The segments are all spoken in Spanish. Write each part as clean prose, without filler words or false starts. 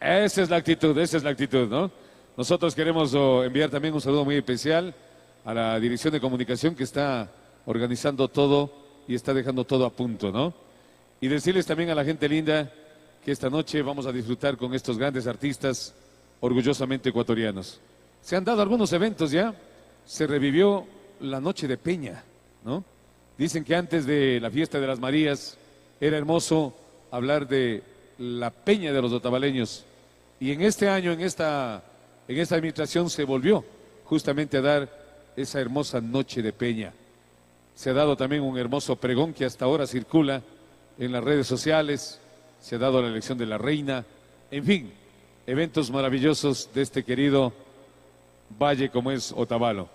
Esa es la actitud, ¿no? Nosotros queremos enviar también un saludo muy especial a la Dirección de Comunicación que está organizando todo y está dejando todo a punto, ¿no? Y decirles también a la gente linda que esta noche vamos a disfrutar con estos grandes artistas orgullosamente ecuatorianos. Se han dado algunos eventos ya, se revivió la Noche de Peña, ¿no? Dicen que antes de la fiesta de las Marías era hermoso hablar de la Peña de los otavaleños. Y en este año, en esta administración, se volvió justamente a dar esa hermosa Noche de Peña. Se ha dado también un hermoso pregón que hasta ahora circula en las redes sociales, se ha dado la elección de la reina, en fin, eventos maravillosos de este querido valle como es Otavalo.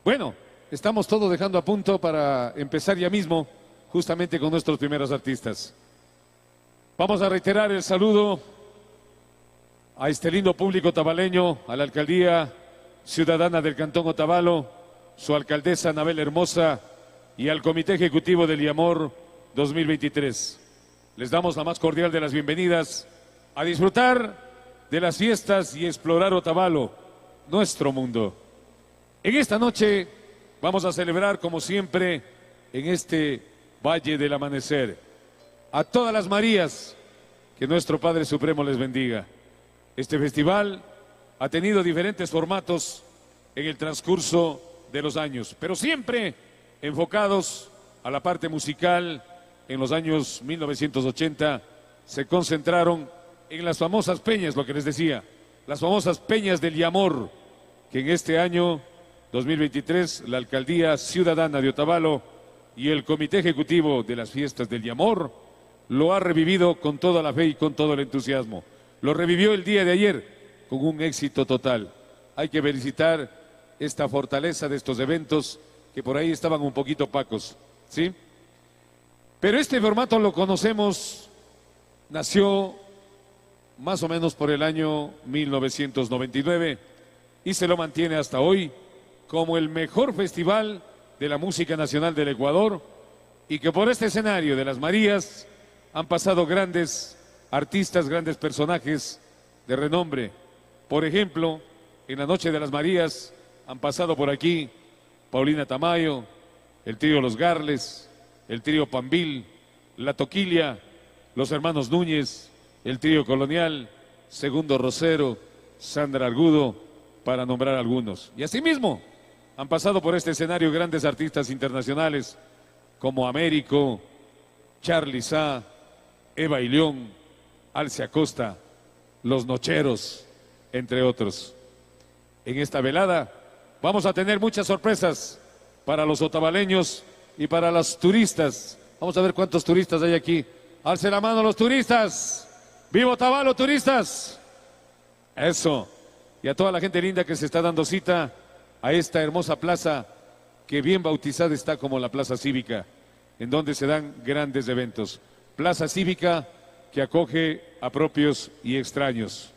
Bueno, estamos todos dejando a punto para empezar ya mismo, justamente con nuestros primeros artistas. Vamos a reiterar el saludo a este lindo público otavaleño, a la alcaldía ciudadana del Cantón Otavalo, su alcaldesa Anabel Hermosa y al Comité Ejecutivo del IAMOR 2023. Les damos la más cordial de las bienvenidas a disfrutar de las fiestas y explorar Otavalo, nuestro mundo. En esta noche vamos a celebrar, como siempre, en este Valle del Amanecer, a todas las Marías, que nuestro Padre Supremo les bendiga. Este festival ha tenido diferentes formatos en el transcurso de los años, pero siempre enfocados a la parte musical. En los años 1980 se concentraron en las famosas peñas, lo que les decía, las famosas peñas del IAMOR, que en este año 2023 la Alcaldía Ciudadana de Otavalo y el Comité Ejecutivo de las Fiestas del IAMOR lo ha revivido con toda la fe y con todo el entusiasmo. Lo revivió el día de ayer con un éxito total. Hay que felicitar esta fortaleza de estos eventos que por ahí estaban un poquito opacos, ¿sí? Pero este formato lo conocemos, nació más o menos por el año 1999 y se lo mantiene hasta hoy como el mejor festival de la música nacional del Ecuador, y que por este escenario de las Marías han pasado grandes artistas, grandes personajes de renombre. Por ejemplo, en la Noche de las Marías han pasado por aquí Paulina Tamayo, el trío Los Garles, el trío Pambil, La Toquilla, los hermanos Núñez, el trío Colonial, Segundo Rosero, Sandra Argudo, para nombrar algunos. Y asimismo han pasado por este escenario grandes artistas internacionales como Américo, Charly Sá, Eva y León, Alce Acosta, Los Nocheros, entre otros. En esta velada vamos a tener muchas sorpresas para los otavaleños y para los turistas. Vamos a ver cuántos turistas hay aquí. Alce la mano los turistas. ¡Viva Otavalo, turistas! Eso. Y a toda la gente linda que se está dando cita a esta hermosa plaza que bien bautizada está como la Plaza Cívica, en donde se dan grandes eventos. Plaza Cívica que acoge a propios y extraños.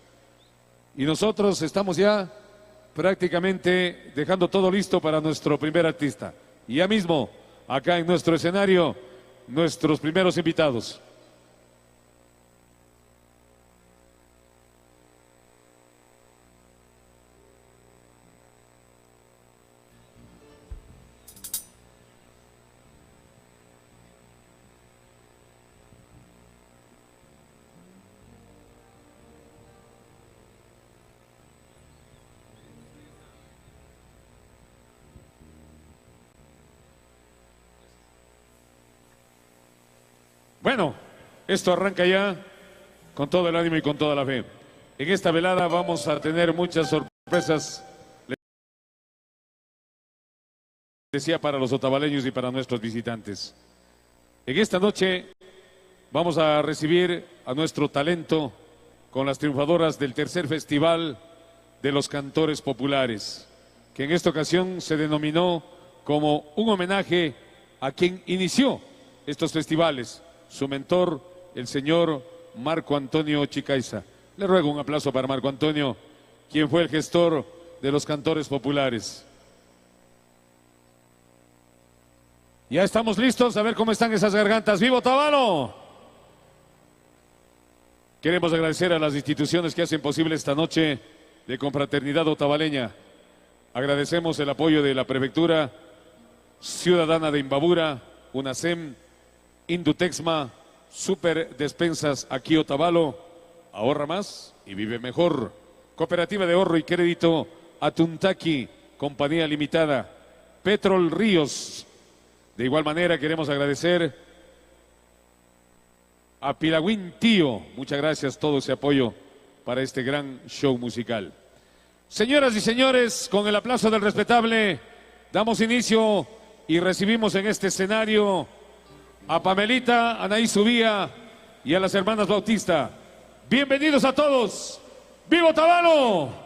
Y nosotros estamos ya prácticamente dejando todo listo para nuestro primer artista. Y ya mismo, acá en nuestro escenario, nuestros primeros invitados. Bueno, esto arranca ya con todo el ánimo y con toda la fe. En esta velada vamos a tener muchas sorpresas, les decía, para los otavaleños y para nuestros visitantes. En esta noche vamos a recibir a nuestro talento con las triunfadoras del tercer Festival de los Cantores Populares, que en esta ocasión se denominó como un homenaje a quien inició estos festivales, su mentor, el señor Marco Antonio Chicaiza. Le ruego un aplauso para Marco Antonio, quien fue el gestor de los Cantores Populares. Ya estamos listos a ver cómo están esas gargantas. ¡Viva Otavalo! Queremos agradecer a las instituciones que hacen posible esta noche de confraternidad otavaleña. Agradecemos el apoyo de la Prefectura Ciudadana de Imbabura, UNASEM, Indutexma, Super Despensas aquí Otavalo, Ahorra Más y Vive Mejor, Cooperativa de Ahorro y Crédito Atuntaki, Compañía Limitada, Petrol Ríos. De igual manera queremos agradecer a Pilagüín Tío. Muchas gracias todo ese apoyo para este gran show musical. Señoras y señores, con el aplauso del respetable, damos inicio y recibimos en este escenario a Pamelita, Anaí Subía y a las hermanas Bautista. Bienvenidos a todos. ¡Viva Otavalo!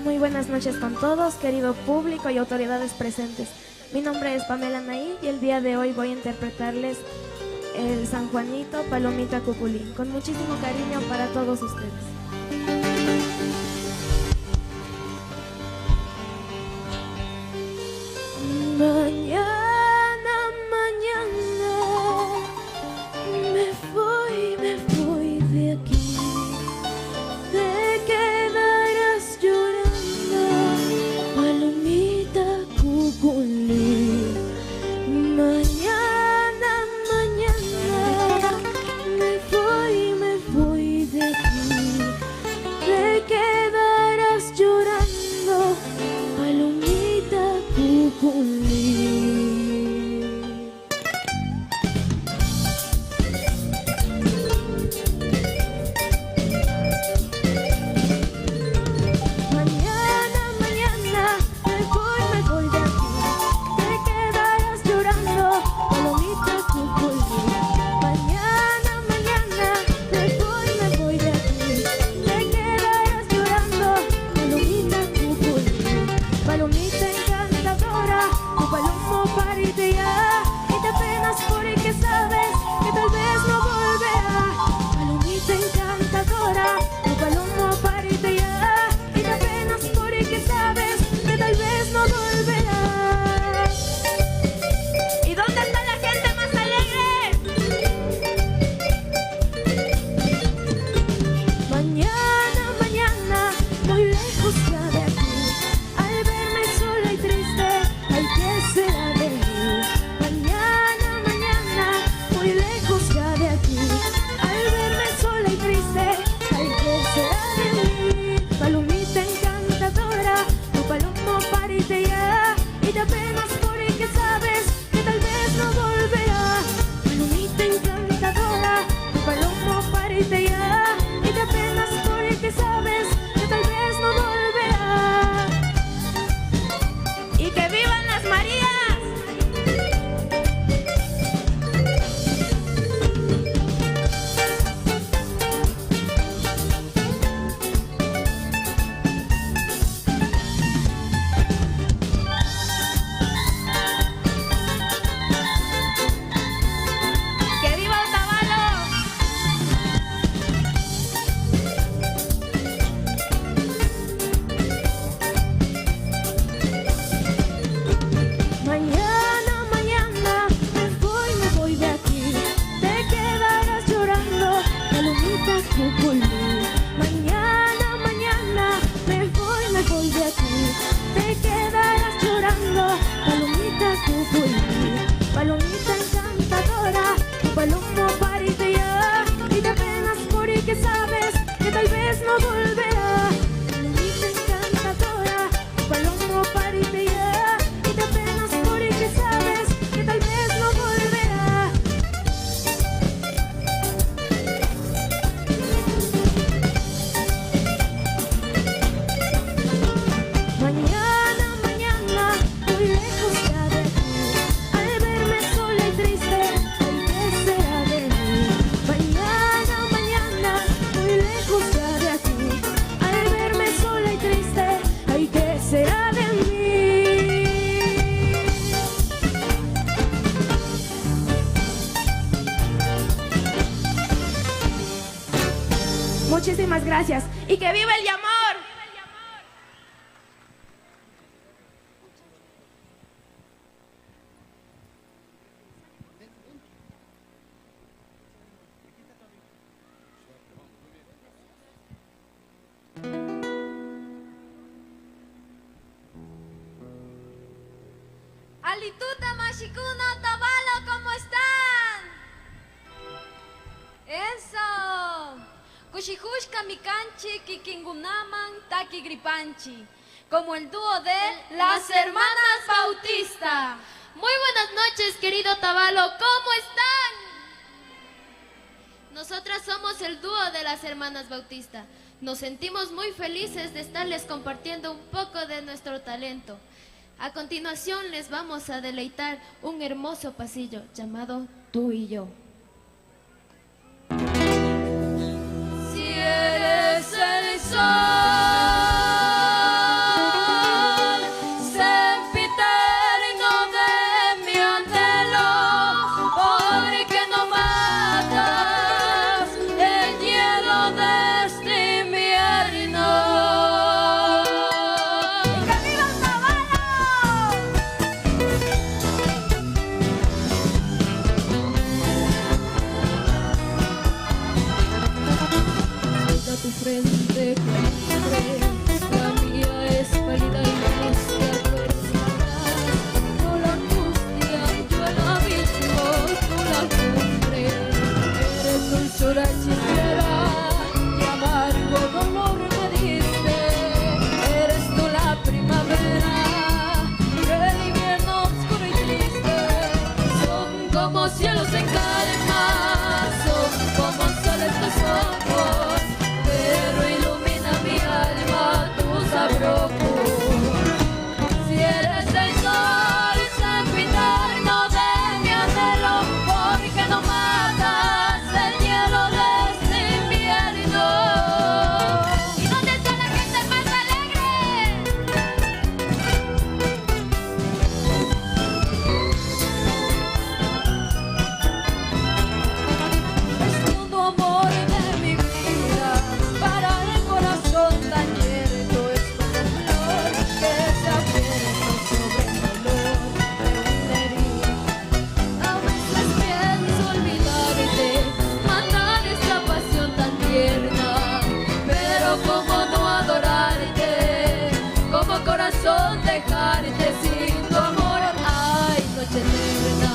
Muy buenas noches con todos, querido público y autoridades presentes. Mi nombre es Pamela Anaí y el día de hoy voy a interpretarles el San Juanito Palomita Cuculín, con muchísimo cariño para todos ustedes. Mañana, mañana, me voy de aquí. Te quedarás llorando, Palomita Cuculín. Mañana, mañana, me voy de aquí. Te quedarás llorando, Palomita Cuculín. Muchísimas gracias y que viva el amor. Alituta, Mashikuna, Tabalo, ¿cómo están? Eso. Kushihushka, Mikanchi, Kikingunaman, Taki Gripanchi. Como el dúo de las Hermanas Bautista. Muy buenas noches, querido Tabalo, ¿cómo están? Nosotras somos el dúo de las Hermanas Bautista. Nos sentimos muy felices de estarles compartiendo un poco de nuestro talento. A continuación les vamos a deleitar un hermoso pasillo llamado Tú y Yo. Si eres el sol. Frente la mía es pálida y angustia, tú eres la paz, yo la angustia, yo el abismo, tú la cumbre, eres dulzura hechicera y amargo dolor me diste, eres tú la primavera, el invierno oscuro y triste, son como cielos en calma, son como soles tus ojos. Pero ilumina mi alma, tu sabroso. Si eres el sol, sempiterno de mi anhelo, porque no matas el hielo de este invierno. ¿Y dónde está la gente más alegre? Es todo amor de mi vida. Para el corazón tan cierto es como flor que se abierto sobre el dolor de una herida. A veces pienso olvidarte, matar esta pasión tan tierna, pero cómo no adorarte, como corazón dejarte sin tu amor. Ay, noche eterna,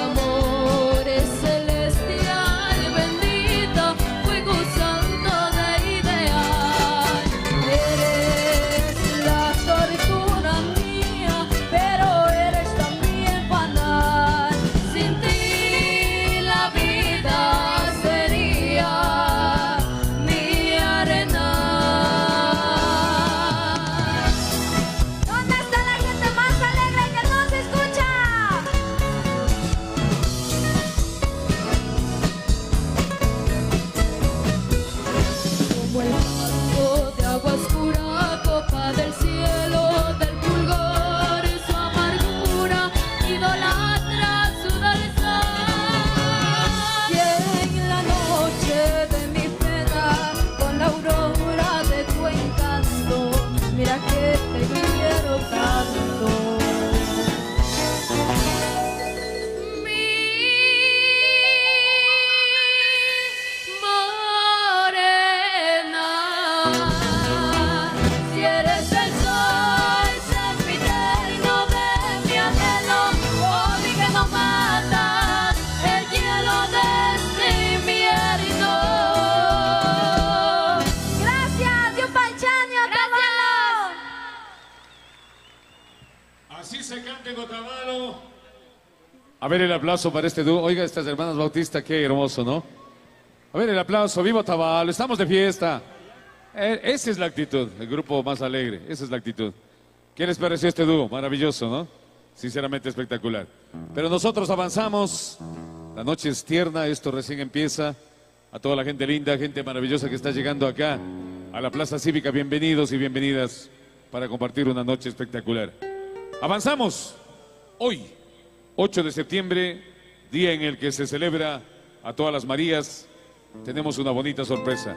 amores celestial, bendita, fuego santo de ideal. Eres la tortura mía, pero eres también banal. Sin ti la vida sería mi arena. ¿Dónde está la gente más alegre que no se escucha? Como el manto de agua oscura, copa del cielo, del fulgor, su amargura, idolatra su dulzor. Y en la noche de mi pena, con la aurora de tu encanto, mira que te quiero tanto. Morena, si eres el sol, sempiterno de mi anhelo, porque no matas el hielo de este invierno. Gracias, Yupanchani, Tabalo. Así se canta en Otavalo. A ver el aplauso para este dúo. Oiga, estas hermanas Bautista, qué hermoso, ¿no? A ver el aplauso. ¡Viva Otavalo! Estamos de fiesta. Esa es la actitud, el grupo más alegre. Esa es la actitud. ¿Qué les pareció este dúo? Maravilloso, ¿no? Sinceramente espectacular. Pero nosotros avanzamos. La noche es tierna, esto recién empieza. A toda la gente linda, gente maravillosa que está llegando acá a la Plaza Cívica, bienvenidos y bienvenidas para compartir una noche espectacular. Avanzamos. Hoy, 8 de septiembre, día en el que se celebra a todas las Marías, tenemos una bonita sorpresa.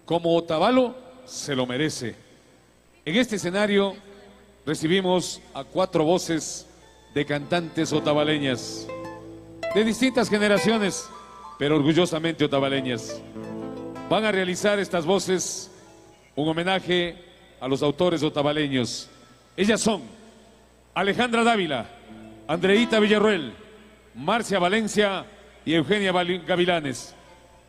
Como Otavalo se lo merece. En este escenario recibimos a 4 voces de cantantes otavaleñas, de distintas generaciones, pero orgullosamente otavaleñas. Van a realizar estas voces un homenaje a los autores otavaleños. Ellas son Alejandra Dávila, Andreita Villarruel, Marcia Valencia y Eugenia Gavilanes.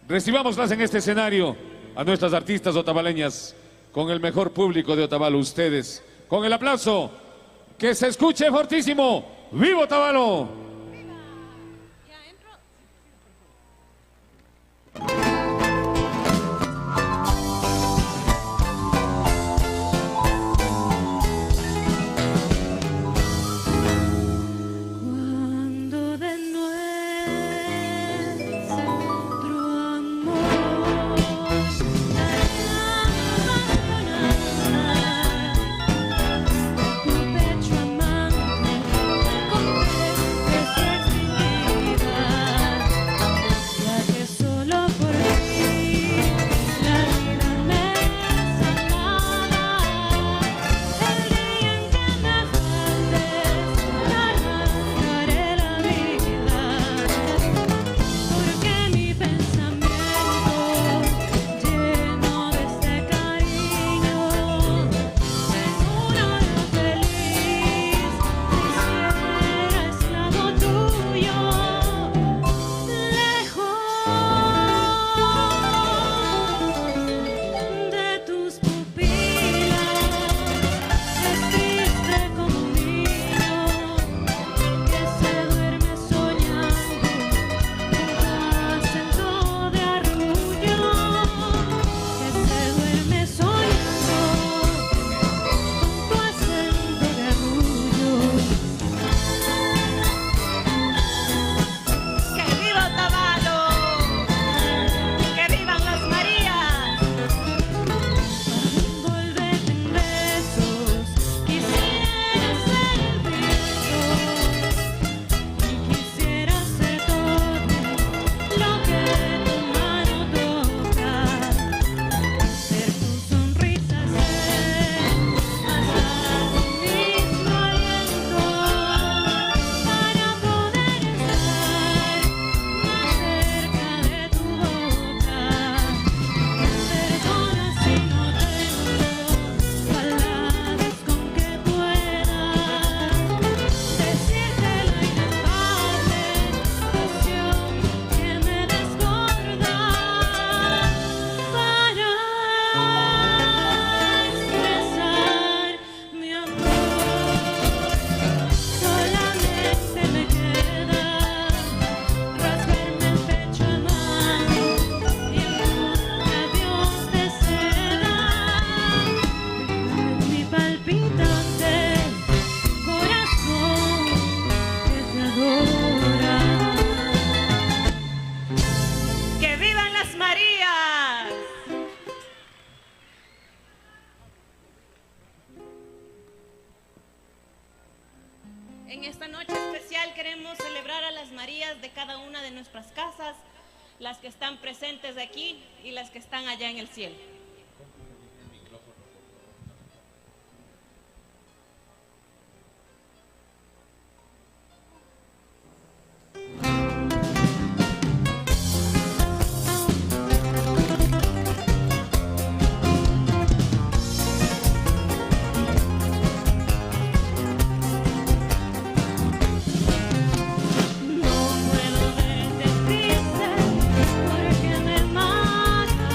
Recibámoslas en este escenario a nuestras artistas otavaleñas con el mejor público de Otavalo, ustedes. Con el aplauso, que se escuche fortísimo. ¡Viva Otavalo! En esta noche especial queremos celebrar a las Marías de cada una de nuestras casas, las que están presentes aquí y las que están allá en el cielo. Porque me mata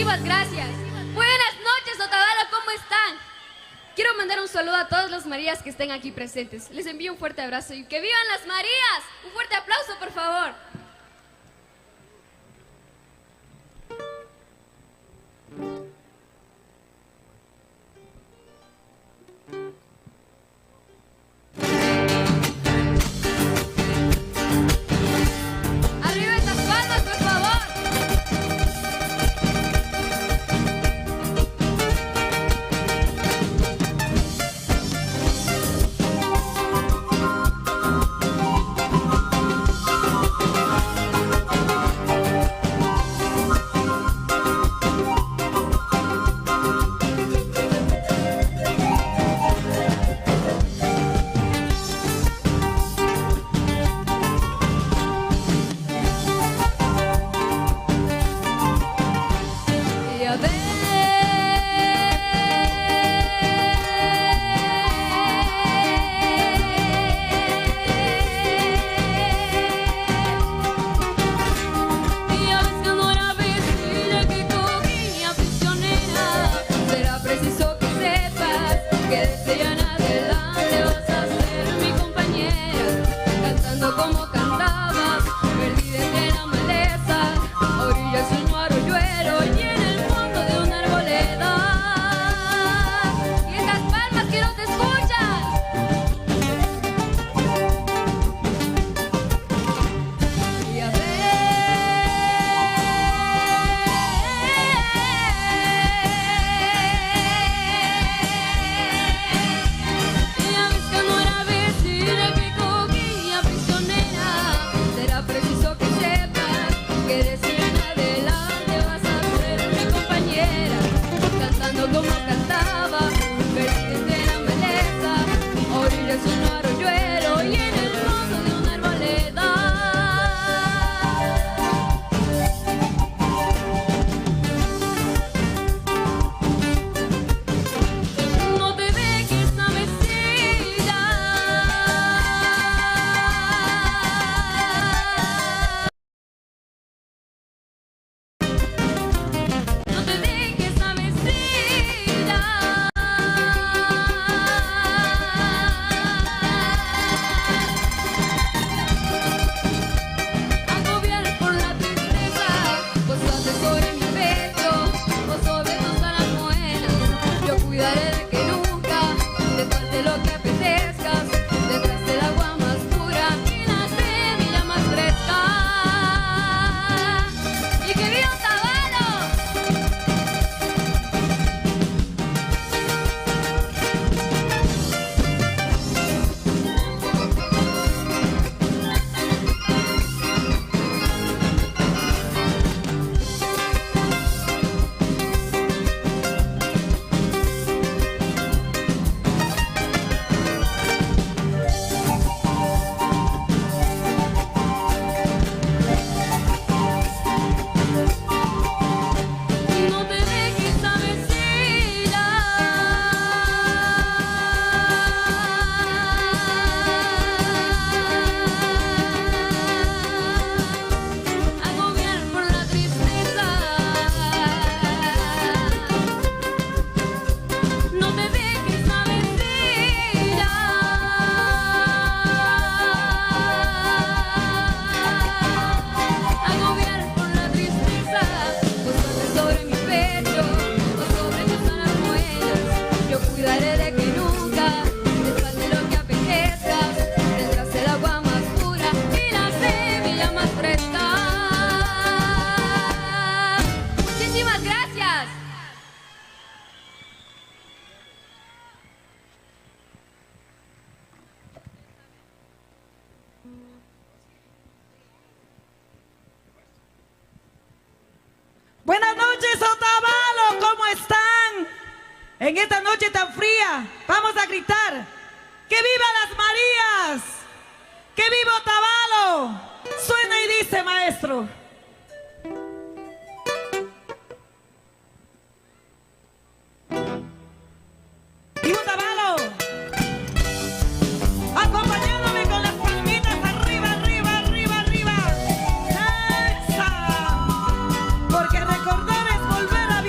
Muchísimas gracias. Buenas noches, Otavalo, ¿cómo están? Quiero mandar un saludo a todas las Marías que estén aquí presentes. Les envío un fuerte abrazo y ¡que vivan las Marías! Un fuerte aplauso, por favor. Arriba esas palmas, por favor. Y a ves que no era visible que cogía prisionera. Será preciso que sepas que desde ya en adelante vas a ser mi compañera. Cantando como cantabas, perdida entre la maleza, a orillas de un arroyuelo y en el fondo de una arboleda. Y esas palmas que no te escuchan. Y a ves que no era visible que cogía prisionera. Será preciso que sepas que de aquí en adelante vas a ser mi compañera. Cantando como cantaba, perdida entre la maleza, a orillas de un arroyuelo y en el fondo de una arboleda. No te dejes navecilla. No te dejes navecilla. Agobiar por la tristeza, posate sobre mi pecho o sobre tus alas buenas. Yo cuidaré de que nunca te falte lo que apetezcas. Detrás del agua más pura y la semilla más fresca. ¡Y que viva Otavalo! No te dejes navecilla. Agobiar por la tristeza. No te dejes navecilla. Agobiar por la tristeza. Posate sobre mi pecho o sobre tus alas buenas. Yo cuidaré de que nunca te falte lo que apetezcas. Tendrás el agua más pura y la semilla más fresca. Muchísimas gracias. Buenas noches, Otavalo, ¿cómo están? En esta noche tan fría, vamos a gritar: ¡que viva las Marías! ¡Que viva Otavalo! Suena y dice, maestro. ¡Viva Otavalo! Acompañándome con las palmitas arriba, arriba, arriba, arriba. ¡Esa! Porque recordar es volver a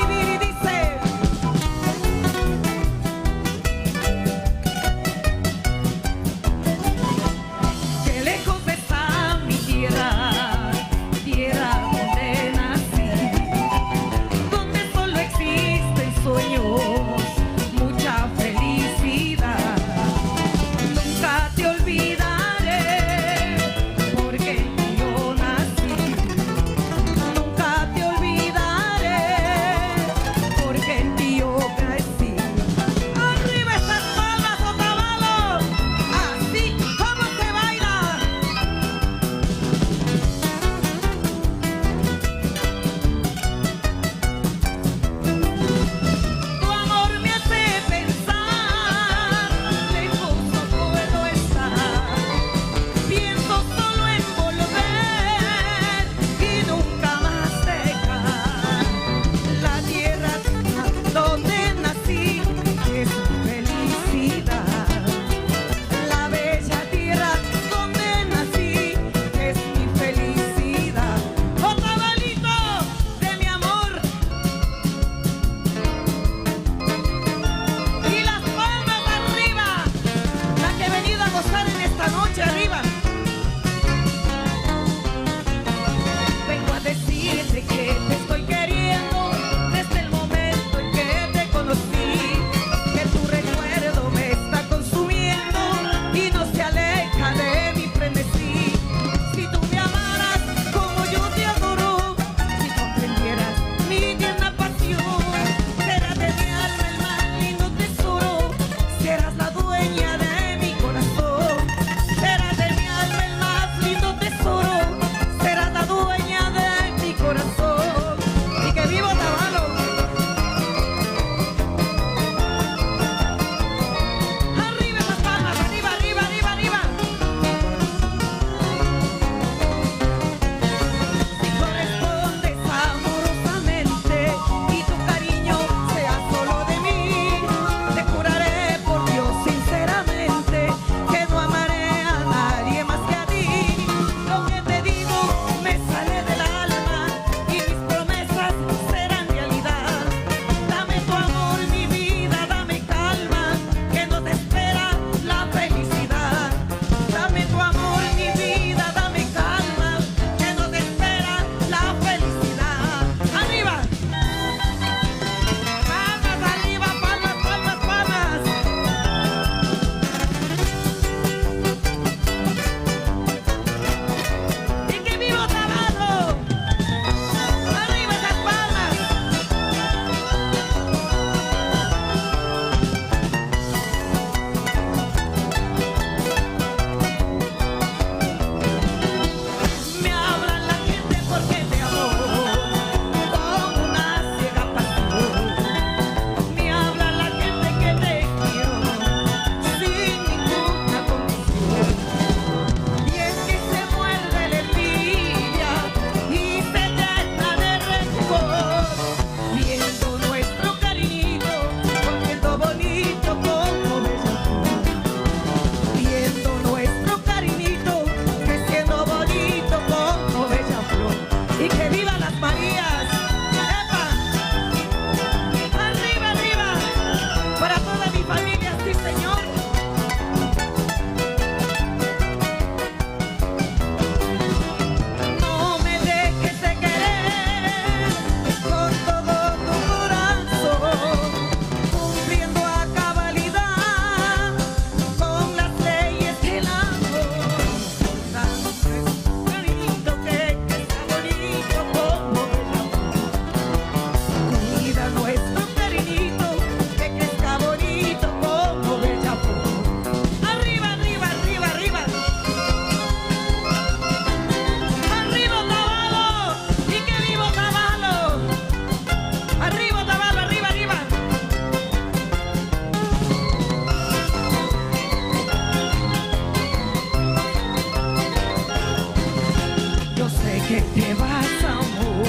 que te vas, amor.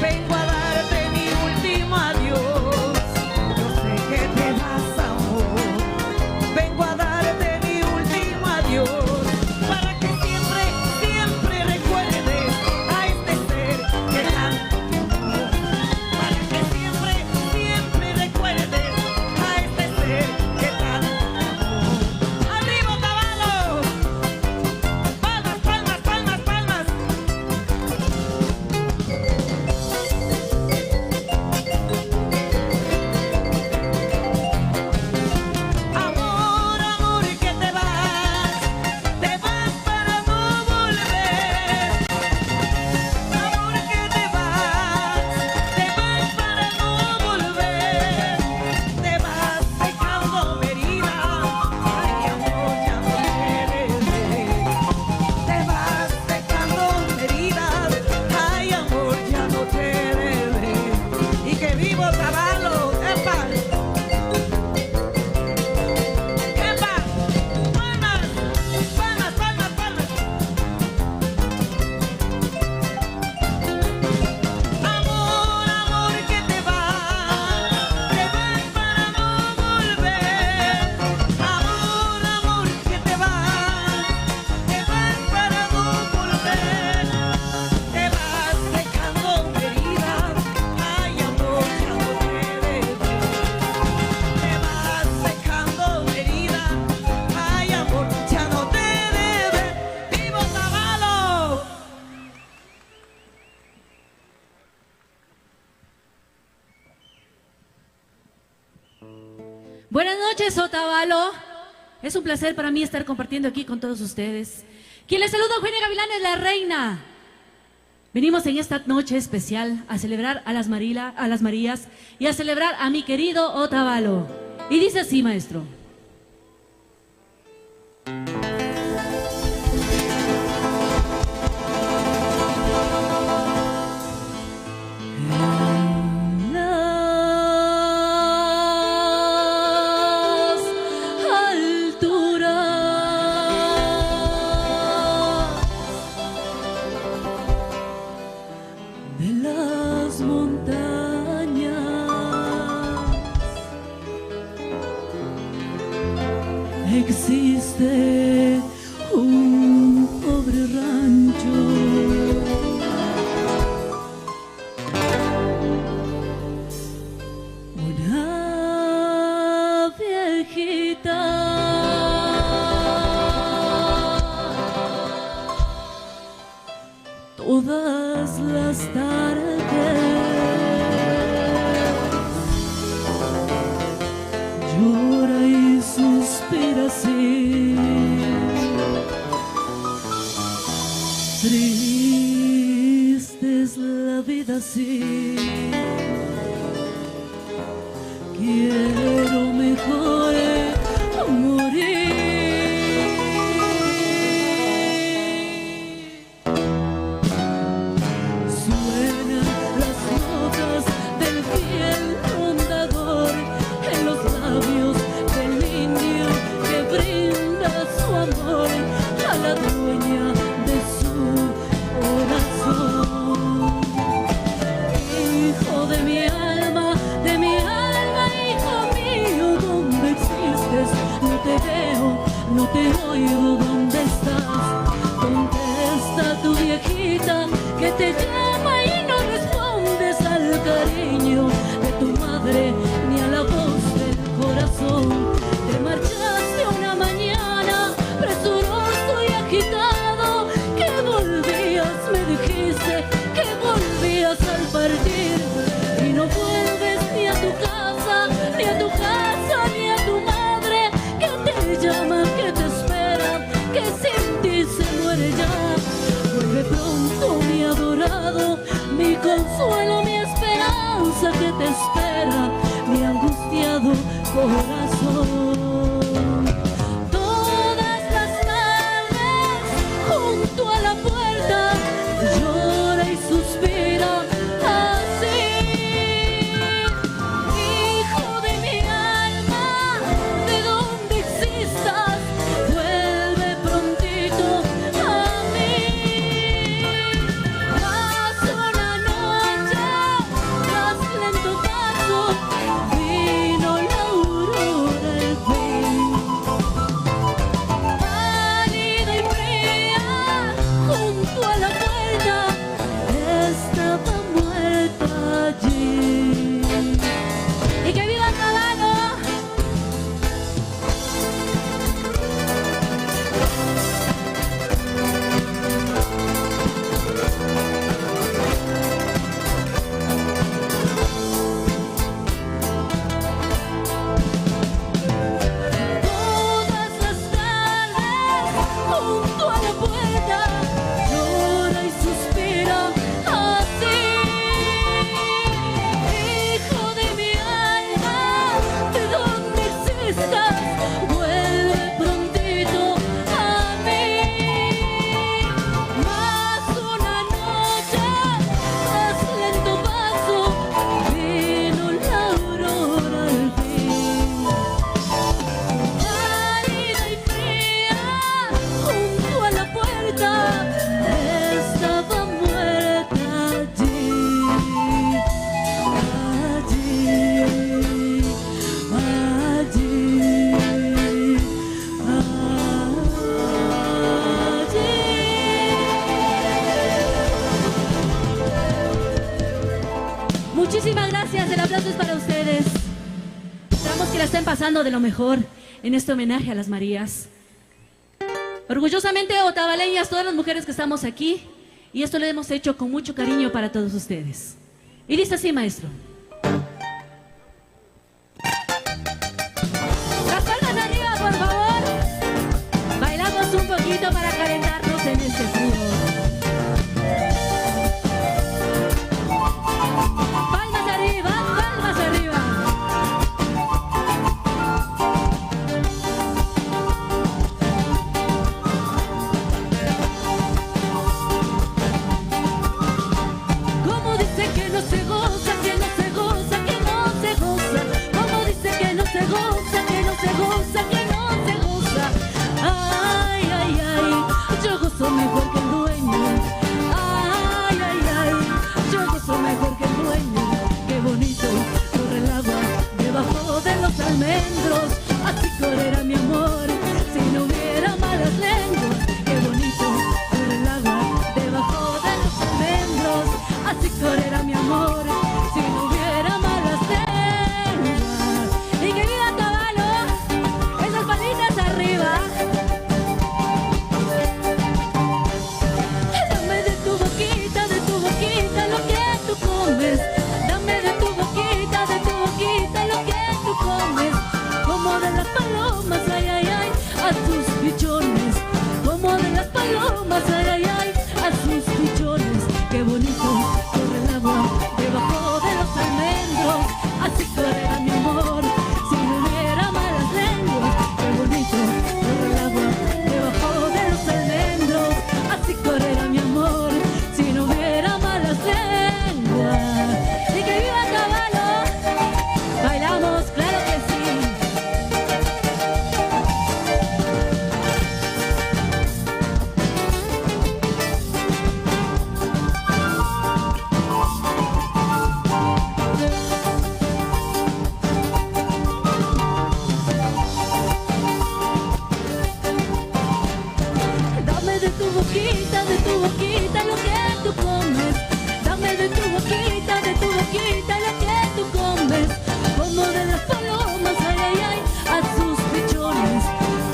Vengo a darte mi último adiós. Yo sé que te vas, amor. Vengo a darte mi último adiós. Para que siempre, siempre recuerdes a este ser que tanto te amó. Para que siempre, siempre recuerdes a este ser que tanto te amó. ¡Arriba, Otavalo! ¡Palmas, palmas, palmas, palmas! Amor, amor, que te vas para no volver. Amor, que te vas para no volver. Te vas dejando mi herida, ay amor, ya no quieres ver. Te vas dejando mi herida, ay amor, ya no quieres ver. Y que vivo Otavalo, ¡epa! ¡Epa! ¡Palmas! ¡Palmas, palmas, palmas! Amor, amor, que te vas para no volver. Amor, amor, que te vas para no volver. Te vas dejando mi herida, ay amor, ya no quieres ver. Te vas dejando mi herida, ay amor, ya no te debe. ¡Viva Otavalo! Buenas noches, Otavalo. Es un placer para mí estar compartiendo aquí con todos ustedes. Quien les saluda, Eugenia Gavilanes, la reina. Venimos en esta noche especial a celebrar a las Marías y a celebrar a mi querido Otavalo. Y dice así, maestro. En las alturas de las montañas existe un pobre rancho. Una viejita todas las tardes llora y suspira así. Triste es la vida así. Quiero mejor morir. Suenan las notas del fiel rondador en los labios del indio que brinda su amor a la dueña de su corazón. Hijo de mi alma, hijo mío, ¿dónde existes? No te veo, no te oigo, ¿dónde estás? Contesta tu viejita que te llama y no respondes al cariño de tu madre ni a la voz del corazón. Te marchaste una mañana presuroso y agitado, que volvías, me dijiste, que volvías al partir y no vuelves ni a tu casa, ni a tu casa, ni a tu madre, que te llama, que te espera, que sin ti se muere ya. Vuelve pronto, mi adorado, mi consuelo, mi esperanza que te espera, mi angustiado corazón. Todas las tardes, junto a la puerta, llora y suspira así. Hijo de mi alma, de donde existas, vuelve prontito a mí. Muchísimas gracias, el aplauso es para ustedes. Esperamos que la estén pasando de lo mejor en este homenaje a las Marías. Orgullosamente otavaleñas, todas las mujeres que estamos aquí, y esto lo hemos hecho con mucho cariño para todos ustedes. Y dice así, maestro. Las palmas arriba, por favor. Bailamos un poquito para calentarnos en este frío. Palmas arriba, palmas arriba. Como dice que no se goza, que no se goza, que no se goza. Como dice que no se goza, que no se goza, que no se goza. Ay, ay, ay, yo gozo mejor que el dueño. Ay, ay, ay, yo gozo mejor que el dueño. Qué bonito corre el agua debajo de los almendros. Así correrá mi amor si no hubiera malas lenguas. Qué bonito corre el agua debajo de los almendros. Así correrá mi amor si no hubiera malas lenguas. Y que viva Caballo, esas palitas arriba. Dame de tu boquita lo que tú comes. Dame de tu boquita lo que tú comes. Como de las palomas, ay, ay, ay, a sus pichones. Como de las palomas, ay, ay, ay, a sus pichones. Qué bonito corre el agua debajo de los almendros. Así correrá mi amor si no hubiera malas lenguas. Qué bonito corre el agua debajo de los almendros. Así correrá mi amor si no hubiera malas lenguas. Y que viva Caballo, bailamos, claro que sí. Dame de tu boquita lo que tú comes. Dame de tu boquita lo que tú comes. Como de las palomas, ay, ay, ay, a sus pichones.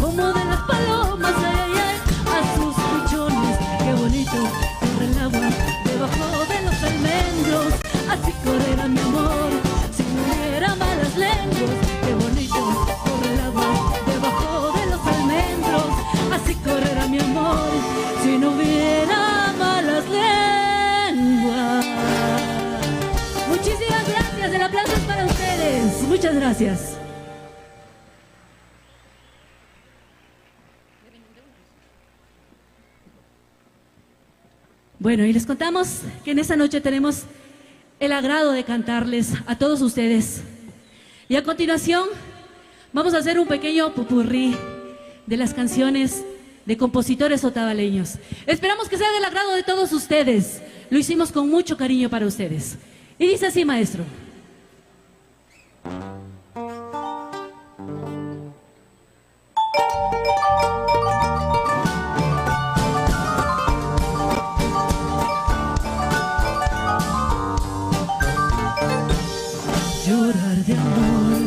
Como de las palomas, ay, ay, ay, a sus pichones. Qué bonito corre el agua debajo de los almendros. Así correrá mi amor si no hubiera malas lenguas. Qué bonito corre el agua debajo de los almendros. Así correrá mi amor si no hubiera malas lenguas. Muchísimas gracias, el aplauso es para ustedes. Muchas gracias. Bueno, y les contamos que en esta noche tenemos el agrado de cantarles a todos ustedes. Y a continuación vamos a hacer un pequeño popurrí de las canciones de compositores otavaleños. Esperamos que sea del agrado de todos ustedes. Lo hicimos con mucho cariño para ustedes. Y dice así, maestro. Llorar de amor,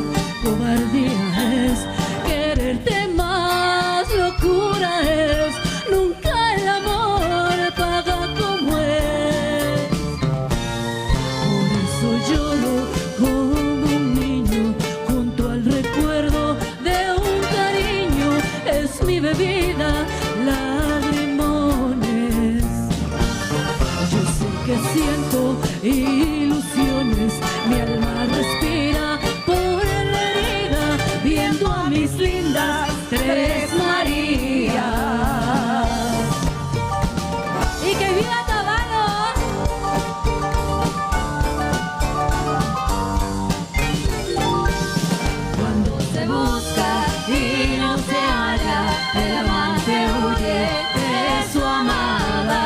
cobardía es, quererte más, locura es, nunca el amor paga como es. Por eso lloro como un niño junto al recuerdo de un cariño, es mi bebida, lagrimones. Yo sé que siento ilusiones, mi alma respira por la herida, viendo a mis lindas Tres Marías. Y que viva Caballo. Cuando se busca y no se halla, el amante huye de su amada.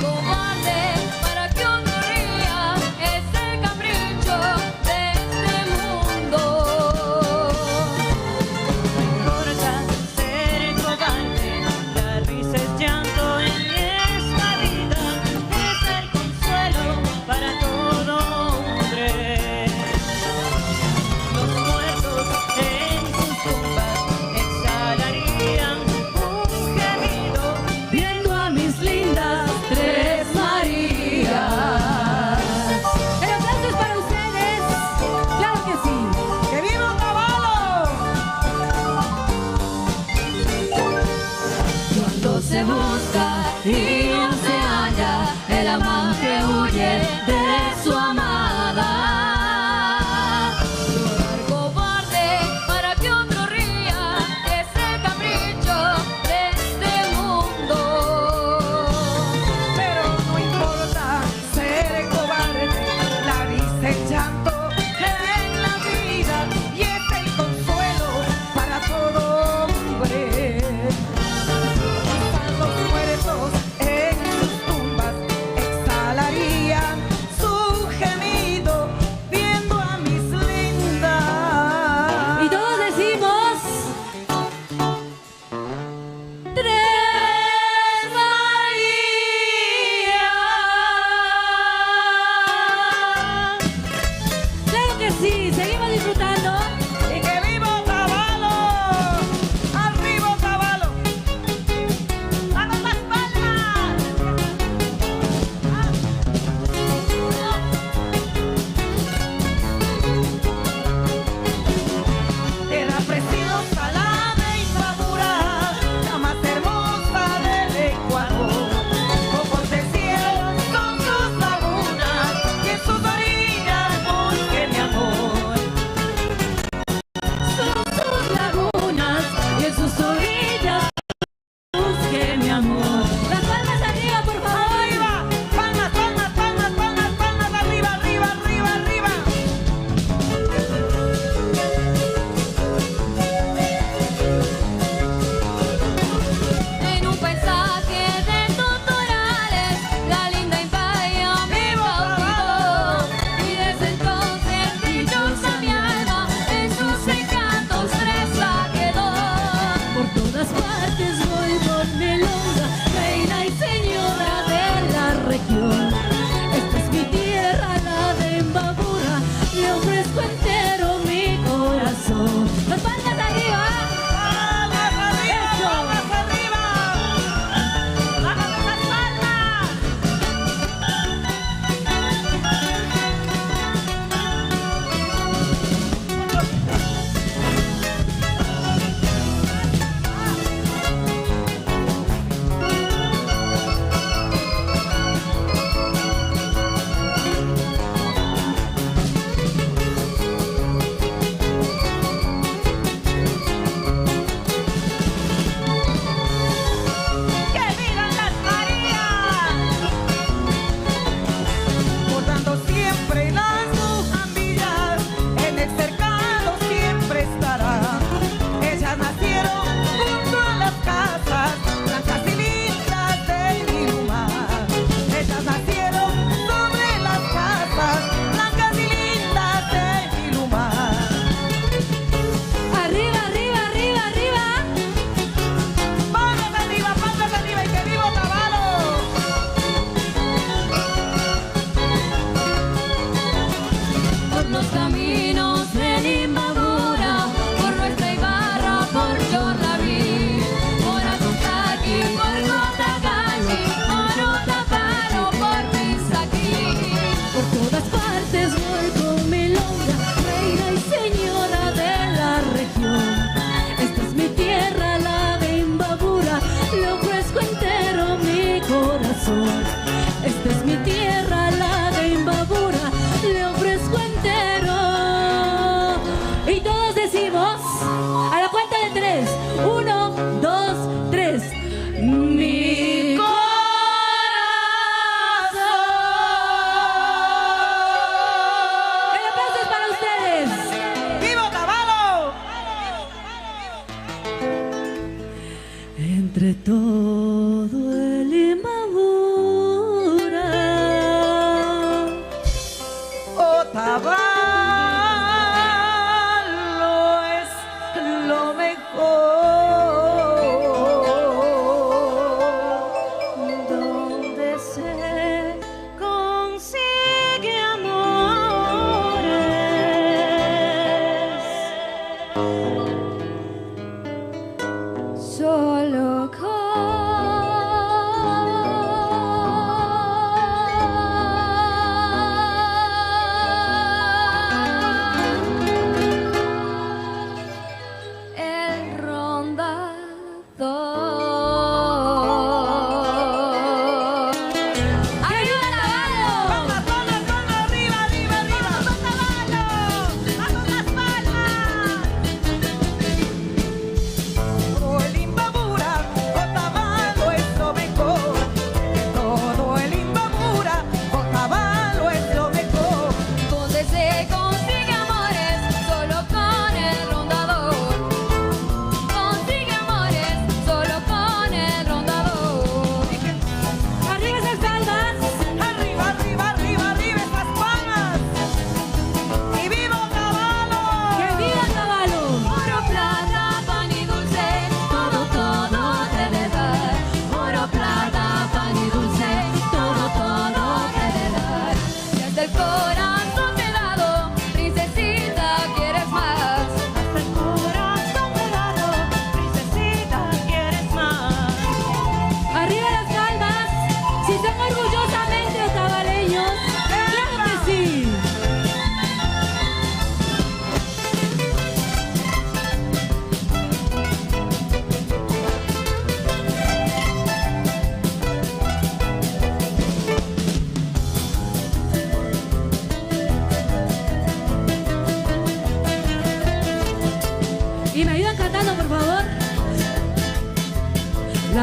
Cobarde, para que uno ría, ese cambril y no se halla, el amante huye de su amada. Llorar cobarde para que otro ría es el capricho de este mundo. Pero no importa ser cobarde, la risa, el llanto en la vida y es el consuelo para todo hombre. Están los muertos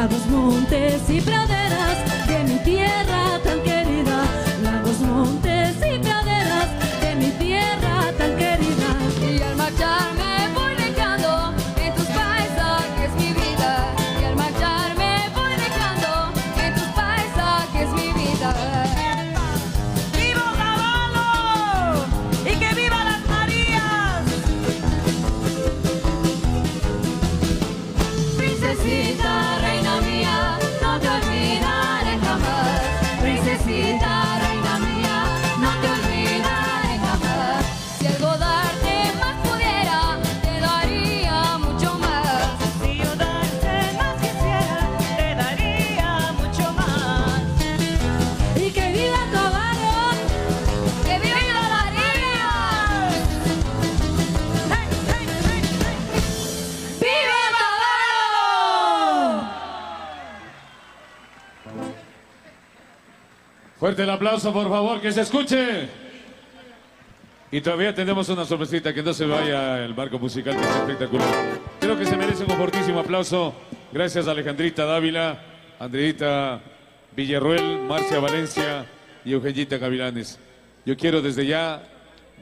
lagos, montes y praderas de mi tierra tan querida, lagos, montes y praderas de mi tierra tan querida. Y al marcharme voy dejando en tus paisajes mi vida. Y al marcharme voy dejando en tus paisajes mi vida. ¡Viva Otavalo! ¡Y que viva las Marías! Princesita, reina mía, no te olvidaré jamás. Princesita, reina mía, no te olvidaré jamás. Si algo darte más pudiera, te daría mucho más. Si yo darte más quisiera, te daría mucho más. Y que viva Otavalo, ¡Que viva la María! ¡Hey, hey, hey, hey! ¡Viva Otavalo! Fuerte el aplauso, por favor, que se escuche. Y todavía tenemos una sorpresita, que no se vaya el marco musical, que es espectacular. Creo que se merece un fortísimo aplauso. Gracias a Alejandrita Dávila, Andreita Villarruel, Marcia Valencia y Eugenita Gavilanes. Yo quiero desde ya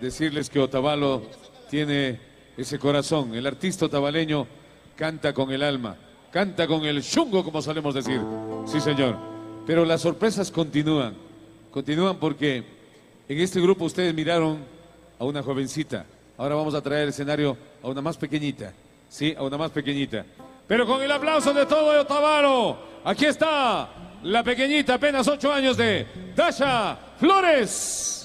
decirles que Otavalo tiene ese corazón. El artista otavaleño canta con el alma, canta con el chungo, como solemos decir. Sí, señor. Pero las sorpresas continúan. Continúan porque en este grupo ustedes miraron a una jovencita. Ahora vamos a traer el escenario a una más pequeñita. Sí, a una más pequeñita. Pero con el aplauso de todo Otavalo, aquí está la pequeñita, apenas 8 años, de Dasha Flores.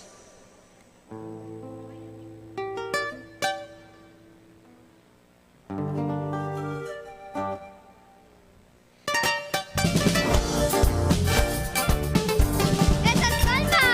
¡Esas palmas!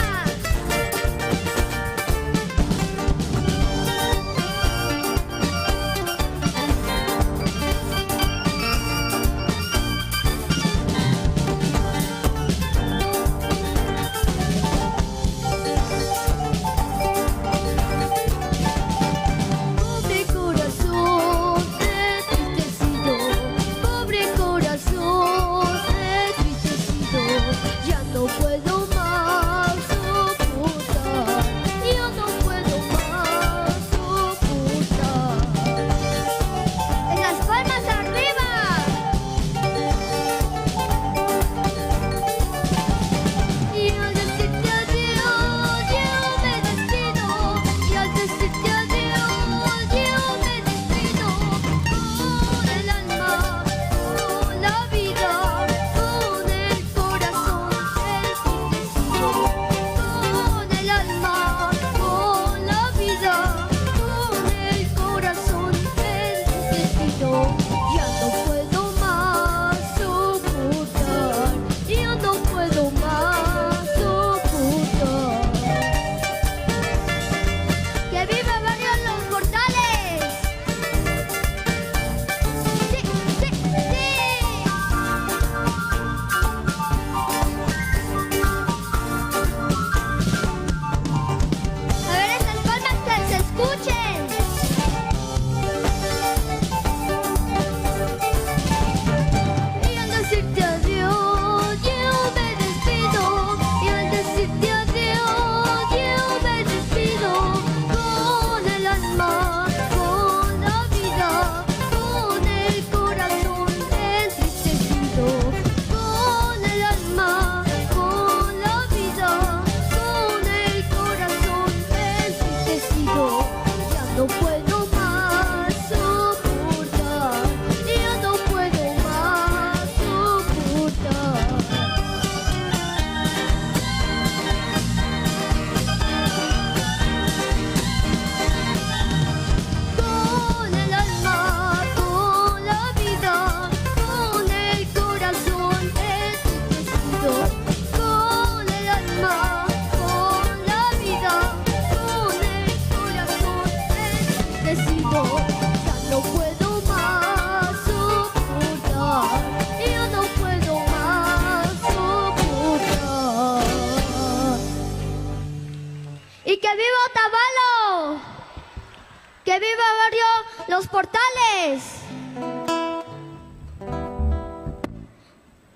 ¡Que viva Barrio Los Portales!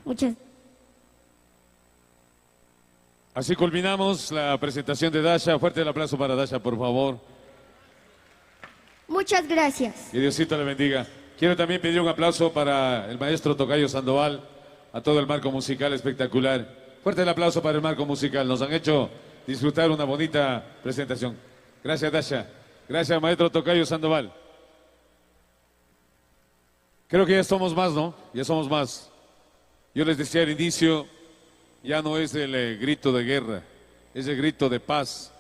Muchas. Así culminamos la presentación de Dasha. Fuerte el aplauso para Dasha, por favor. Muchas gracias. Que Diosito le bendiga. Quiero también pedir un aplauso para el maestro Tocayo Sandoval, a todo el marco musical espectacular. Fuerte el aplauso para el marco musical. Nos han hecho disfrutar una bonita presentación. Gracias, Dasha. Gracias, maestro Tocayo Sandoval. Creo que ya somos más, ¿no? Ya somos más. Yo les decía al inicio, ya no es el grito de guerra, es el grito de paz.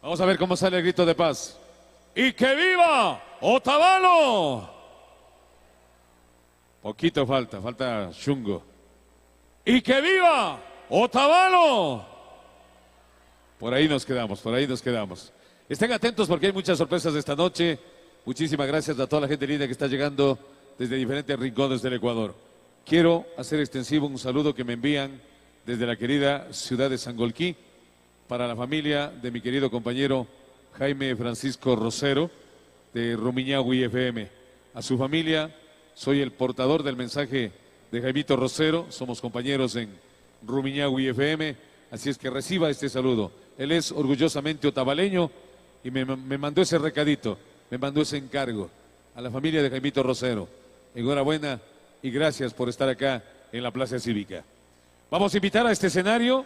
Vamos a ver cómo sale el grito de paz. ¡Y que viva Otavalo! Poquito falta chungo. ¡Y que viva Otavalo! Por ahí nos quedamos. Estén atentos porque hay muchas sorpresas esta noche. Muchísimas gracias a toda la gente linda que está llegando desde diferentes rincones del Ecuador. Quiero hacer extensivo un saludo que me envían desde la querida ciudad de Sangolquí para la familia de mi querido compañero Jaime Francisco Rosero de Rumiñahui FM. A su familia, soy el portador del mensaje de Jaimito Rosero, somos compañeros en Rumiñahui FM, así es que reciba este saludo. Él es orgullosamente otavaleño y me mandó ese recadito, me mandó ese encargo a la familia de Jaimito Rosero. Enhorabuena y gracias por estar acá en la Plaza Cívica. Vamos a invitar a este escenario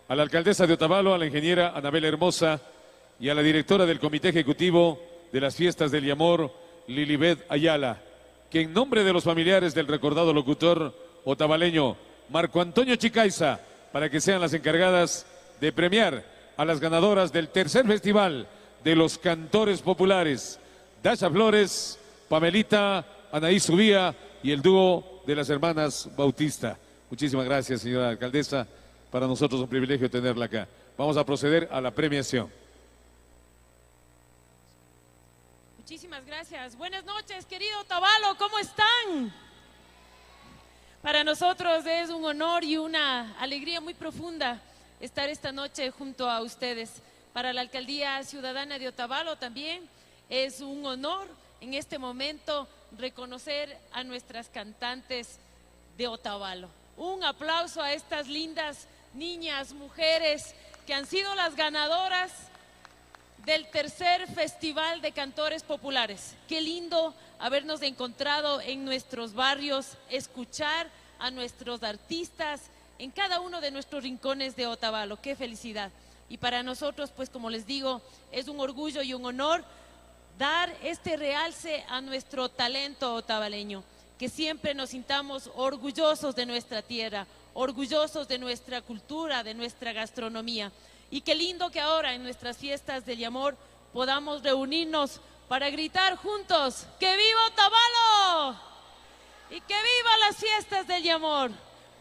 a la alcaldesa de Otavalo, a la ingeniera Anabel Hermosa y a la directora del Comité Ejecutivo de las Fiestas del Yamor, Lilibet Ayala, que en nombre de los familiares del recordado locutor otavaleño Marco Antonio Chicaiza, para que sean las encargadas de premiar a las ganadoras del tercer festival de los cantores populares, Dasha Flores, Pamelita, Anaí Subía y el dúo de las hermanas Bautista. Muchísimas gracias, señora alcaldesa. Para nosotros es un privilegio tenerla acá. Vamos a proceder a la premiación. Muchísimas gracias. Buenas noches, querido Otavalo, ¿cómo están? Para nosotros es un honor y una alegría muy profunda estar esta noche junto a ustedes. Para la Alcaldía Ciudadana de Otavalo también es un honor en este momento reconocer a nuestras cantantes de Otavalo. Un aplauso a estas lindas niñas, mujeres que han sido las ganadoras del tercer Festival de Cantores Populares. Qué lindo habernos encontrado en nuestros barrios, escuchar a nuestros artistas en cada uno de nuestros rincones de Otavalo. Qué felicidad. Y para nosotros, pues como les digo, es un orgullo y un honor dar este realce a nuestro talento otavaleño, que siempre nos sintamos orgullosos de nuestra tierra, orgullosos de nuestra cultura, de nuestra gastronomía. Y qué lindo que ahora en nuestras fiestas del Yamor podamos reunirnos para gritar juntos, ¡que viva Otavalo! Y que viva las fiestas del Yamor.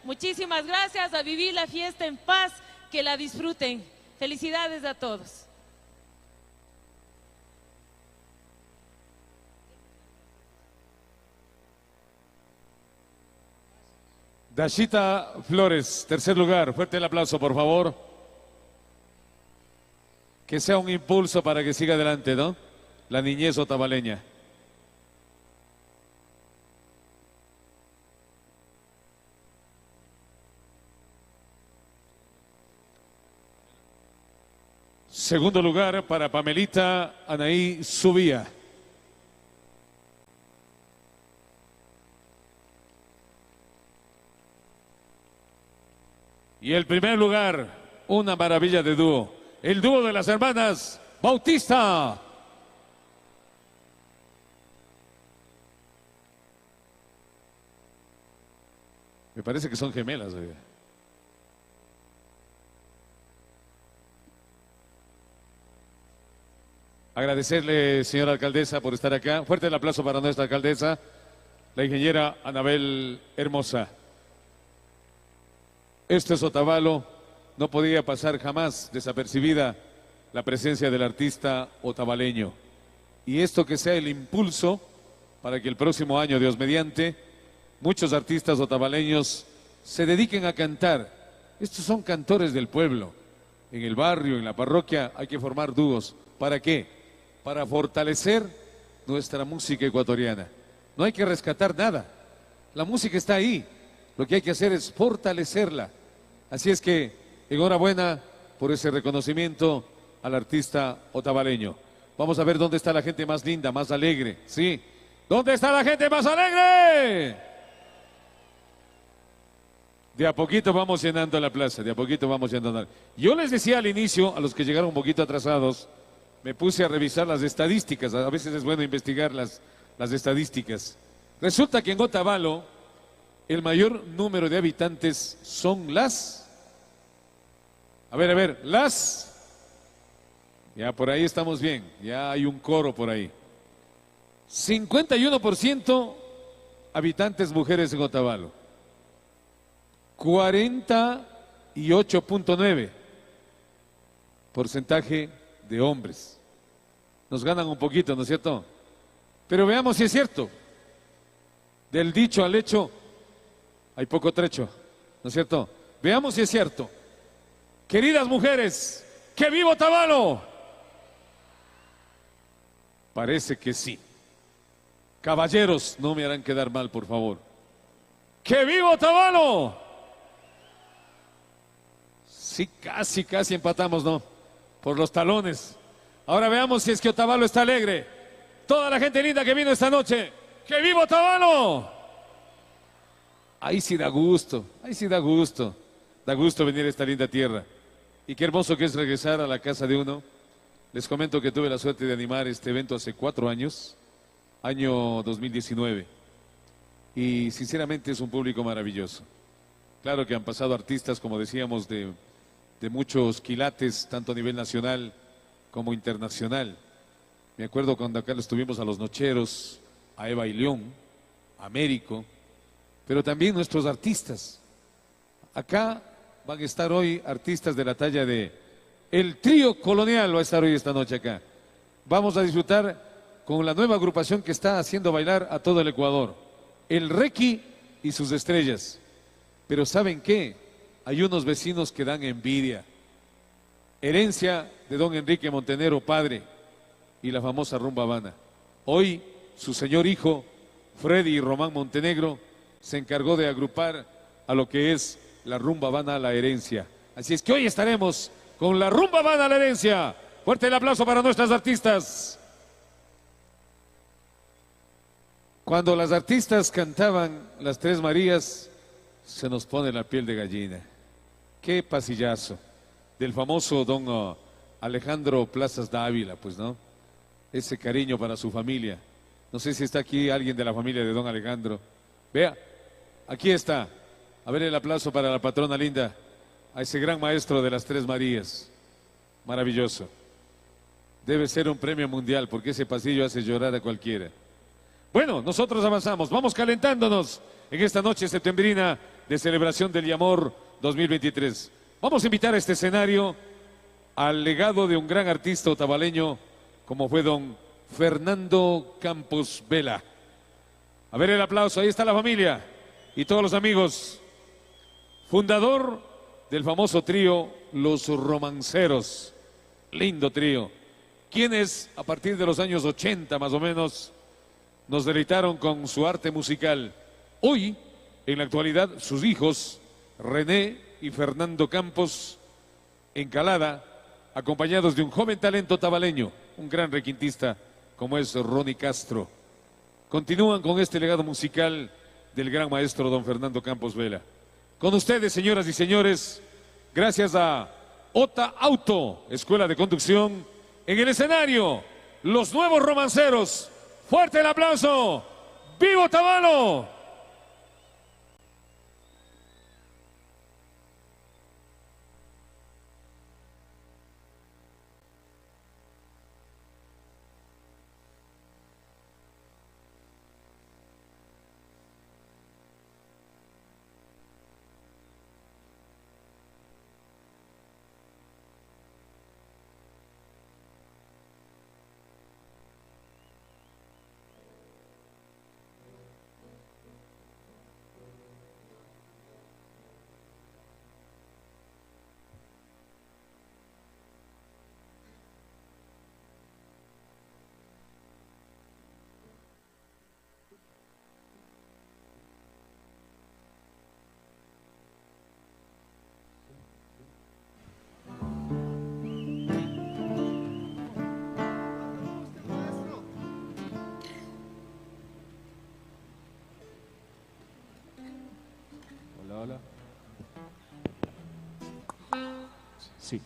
Muchísimas gracias, a vivir la fiesta en paz, que la disfruten. Felicidades a todos. Dashita Flores, tercer lugar. Fuerte el aplauso, por favor. Que sea un impulso para que siga adelante, ¿no? La niñez otavaleña. Segundo lugar para Pamelita Anaí Subía. Y el primer lugar, una maravilla de dúo. El dúo de las hermanas Bautista. Me parece que son gemelas. Agradecerle, señora alcaldesa, por estar acá. Fuerte el aplauso para nuestra alcaldesa, la ingeniera Anabel Hermosa. Este es Otavalo, no podía pasar jamás desapercibida la presencia del artista otavaleño. Y esto que sea el impulso para que el próximo año, Dios mediante, muchos artistas otavaleños se dediquen a cantar. Estos son cantores del pueblo. En el barrio, en la parroquia, hay que formar dúos. ¿Para qué? Para fortalecer nuestra música ecuatoriana. No hay que rescatar nada. La música está ahí. Lo que hay que hacer es fortalecerla. Así es que enhorabuena por ese reconocimiento al artista otavaleño. Vamos a ver dónde está la gente más linda, más alegre, ¿sí? ¿Dónde está la gente más alegre? De a poquito vamos llenando la plaza, de a poquito vamos llenando. Yo les decía al inicio, a los que llegaron un poquito atrasados, me puse a revisar las estadísticas. A veces es bueno investigar las estadísticas. Resulta que en Otavalo el mayor número de habitantes son las... A ver, las... Ya por ahí estamos bien, ya hay un coro por ahí. 51% habitantes mujeres en Otavalo. 48.9% porcentaje de hombres. Nos ganan un poquito, ¿no es cierto? Pero veamos si es cierto. Del dicho al hecho hay poco trecho, ¿no es cierto? Veamos si es cierto. Queridas mujeres, ¡que viva Otavalo! Parece que sí. Caballeros, no me harán quedar mal, por favor. ¡Que viva Otavalo! Sí, casi empatamos, ¿no? Por los talones. Ahora veamos si es que Otavalo está alegre. Toda la gente linda que vino esta noche. ¡Que viva Otavalo! Ahí sí da gusto, ahí sí da gusto. Da gusto venir a esta linda tierra. Y qué hermoso que es regresar a la casa de uno. Les comento que tuve la suerte de animar este evento hace 4 años, año 2019. Y sinceramente es un público maravilloso. Claro que han pasado artistas, como decíamos, de muchos quilates, tanto a nivel nacional como internacional. Me acuerdo cuando acá los tuvimos a Los Nocheros, a Eva y León, a Américo, pero también nuestros artistas. Acá van a estar hoy artistas de la talla de el Trío Colonial, va a estar hoy esta noche acá. Vamos a disfrutar con la nueva agrupación que está haciendo bailar a todo el Ecuador, el Requi y sus estrellas. Pero ¿saben qué? Hay unos vecinos que dan envidia. Herencia de don Enrique Montenegro, padre, y la famosa Rumba Habana. Hoy, su señor hijo, Freddy Román Montenegro, se encargó de agrupar a lo que es la Rumba Habana, la herencia. Así es que hoy estaremos con la Rumba Habana, la herencia. Fuerte el aplauso para nuestras artistas. Cuando las artistas cantaban las Tres Marías, se nos pone la piel de gallina. Qué pasillazo del famoso don Alejandro Plazas Dávila, pues, ¿no? Ese cariño para su familia. No sé si está aquí alguien de la familia de don Alejandro. Vea, aquí está. A ver el aplauso para la patrona linda, a ese gran maestro de las Tres Marías. Maravilloso. Debe ser un premio mundial porque ese pasillo hace llorar a cualquiera. Bueno, nosotros avanzamos, vamos calentándonos en esta noche septembrina de celebración del Yamor 2023. Vamos a invitar a este escenario al legado de un gran artista otavaleño como fue don Fernando Campos Vela. A ver el aplauso, ahí está la familia y todos los amigos. Fundador del famoso trío Los Romanceros, lindo trío, quienes a partir de los años 80 más o menos nos deleitaron con su arte musical. Hoy, en la actualidad, sus hijos, René y Fernando Campos, en Calada, acompañados de un joven talento tabaleño, un gran requintista como es Ronnie Castro. Continúan con este legado musical del gran maestro don Fernando Campos Vela. Con ustedes, señoras y señores, gracias a Ota Auto, Escuela de Conducción, en el escenario, los nuevos romanceros. ¡Fuerte el aplauso! ¡Viva Otavalo! así.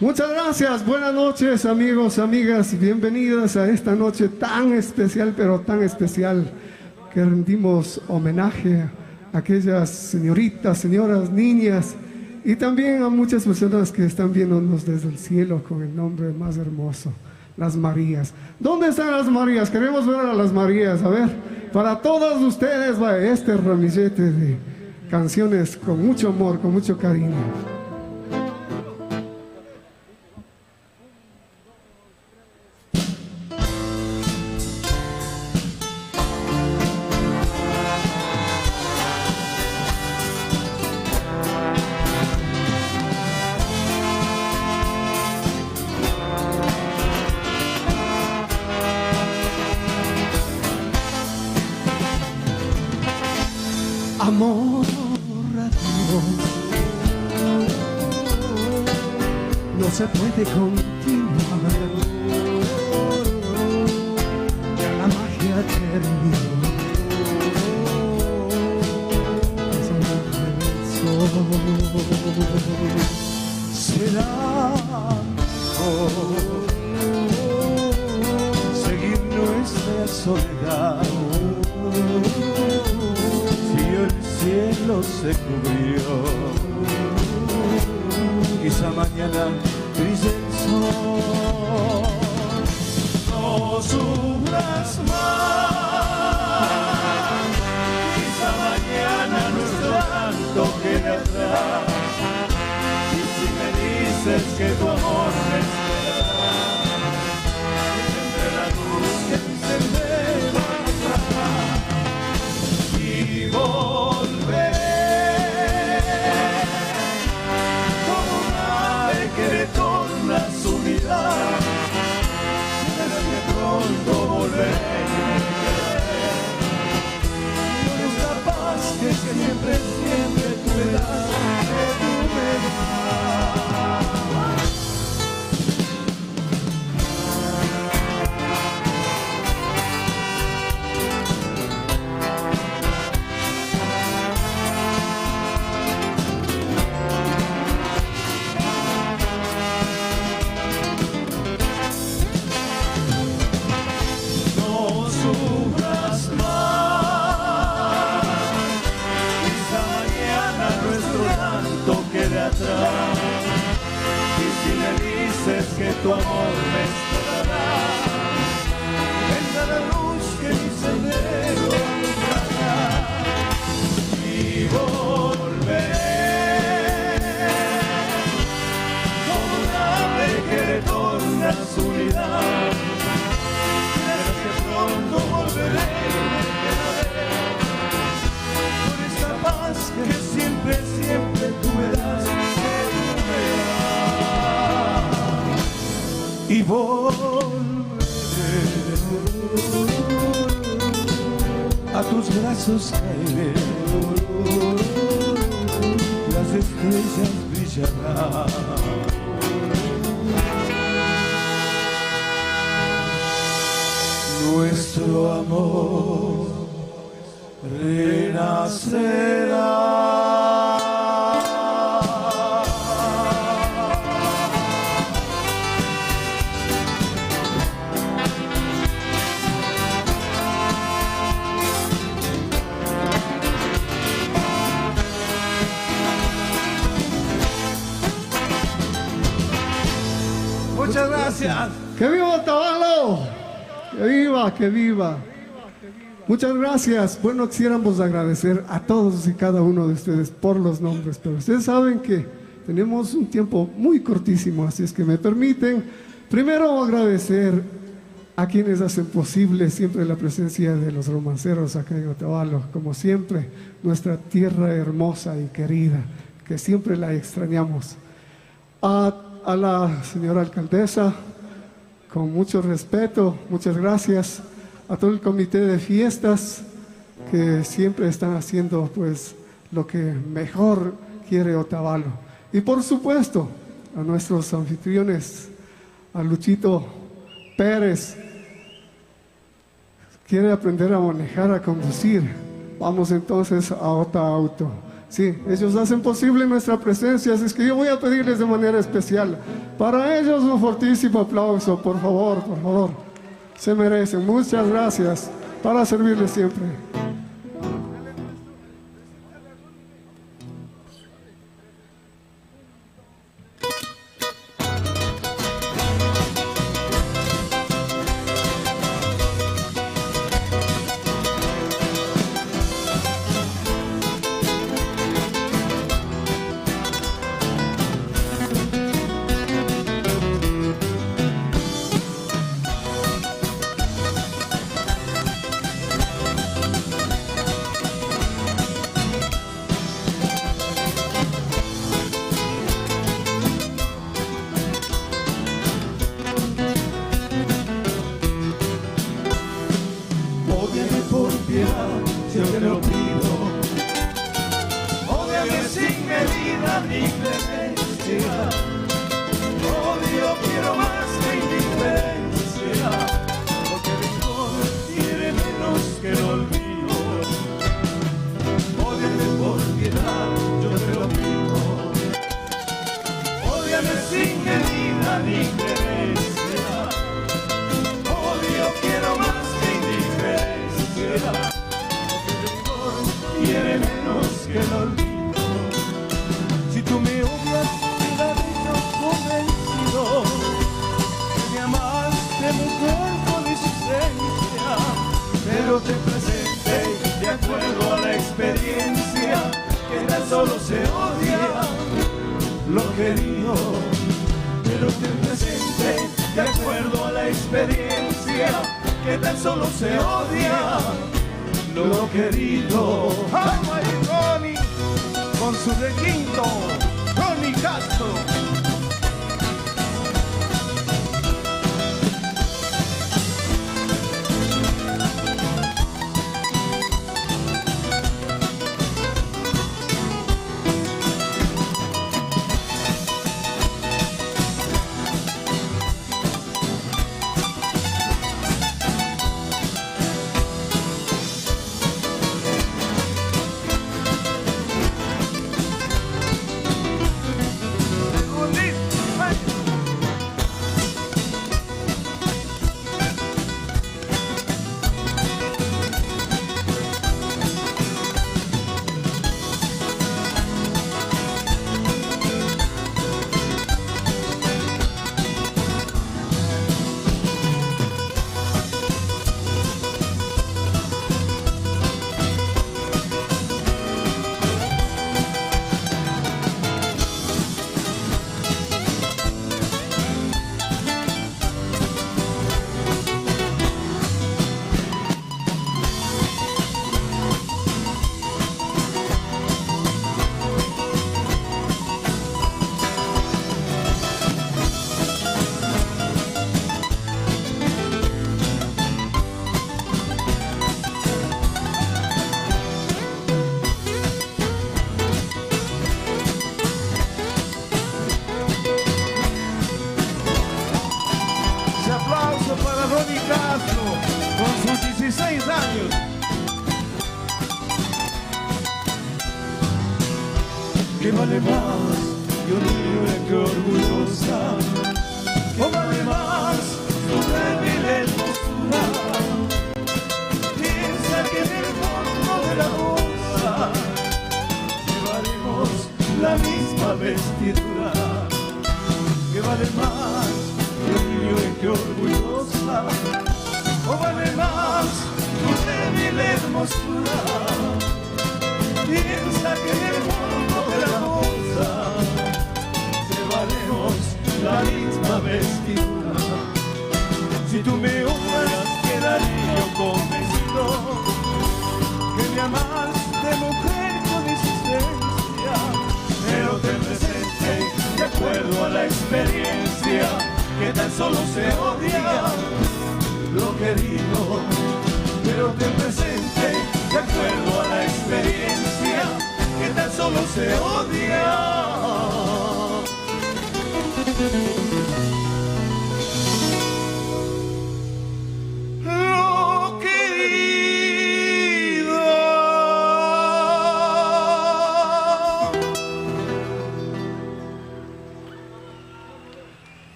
Muchas gracias, buenas noches amigos, amigas, bienvenidos a esta noche tan especial, pero tan especial, que rendimos homenaje a aquellas señoritas, señoras, niñas y también a muchas personas que están viéndonos desde el cielo con el nombre más hermoso, las Marías. ¿Dónde están las Marías? Queremos ver a las Marías, a ver, para todos ustedes va este ramillete de canciones con mucho amor, con mucho cariño. Amor a Dios, no se puede continuar, ya la magia terminó, será mejor seguir nuestra soledad. El cielo se cubrió, quizá mañana brille el sol. No sufras más, quizá mañana nuestro canto quede atrás. Y si me dices dices que tu amor me esperará, entre la luz que mi sendero atraerá, y volveré como un ave que retorna a su vida, que pronto volveré. Que siempre, siempre tú me das, que tú me das. No sufras más, quede atrás, y si me dices que tu amor me esperará, vendrá la luz que mi sendero alumbrará, y volveré como un ave que retorna a su unidad, verás que pronto volveré y me quedaré con esta paz que siempre, siempre tú me das, y volveré, a tus brazos caeré, las estrellas brillarán. Nuestro amor renacerá. Muchas gracias. ¡Que viva Otavalo! ¡Que viva, que viva! Muchas gracias. Bueno, quisiéramos agradecer a todos y cada uno de ustedes por los nombres, pero ustedes saben que tenemos un tiempo muy cortísimo, así es que me permiten primero agradecer a quienes hacen posible siempre la presencia de los romanceros acá en Otavalo, como siempre, nuestra tierra hermosa y querida, que siempre la extrañamos. A la señora alcaldesa, con mucho respeto, muchas gracias. A todo el comité de fiestas que siempre están haciendo pues lo que mejor quiere Otavalo. Y por supuesto a nuestros anfitriones, a Luchito Pérez, quiere aprender a manejar, a conducir. Vamos entonces a Ota Auto. Sí, ellos hacen posible nuestra presencia, así es que yo voy a pedirles de manera especial para ellos un fortísimo aplauso, por favor, por favor. Se merecen. Muchas gracias, para servirles siempre. Yo te lo pido, ódiame sin medida ni clemencia, odio quiero más que indiferencia, porque el rencor quiere menos que el olvido, ódiame por piedad, yo te lo pido, ódiame sin medida ni clemencia, odio quiero más que indiferencia, quiere menos que el olvido. Si tú me odias, hubiera dicho convencido que me amaste mujer con insistencia, pero te presenté de acuerdo a la experiencia que tan solo se odia lo querido. pero ten presente, de acuerdo a la experiencia, que tan solo se odia lo querido. ¡Ay, Ronnie! Con su requinto, Ronnie Castro. Ronnie Castro, con sus 16 años. ¿Qué vale más? Yo libre que orgullosa. ¿O vale más tu débil hermosura? Piensa que en el fondo de la bolsa llevaremos la misma vestidura. ¿Qué vale más? Yo libre que orgullosa. ¿O vale más tu débil hermosura? Piensa que en el fondo de la bolsa llevaremos la misma vestidura. Si tú me honras, quedaré yo convencido que me amas de mujer con insistencia. Pero ten presente, de acuerdo a la experiencia, que tan solo se odia lo querido. Pero ten presente, de acuerdo a la experiencia, que tan solo se odia lo querido.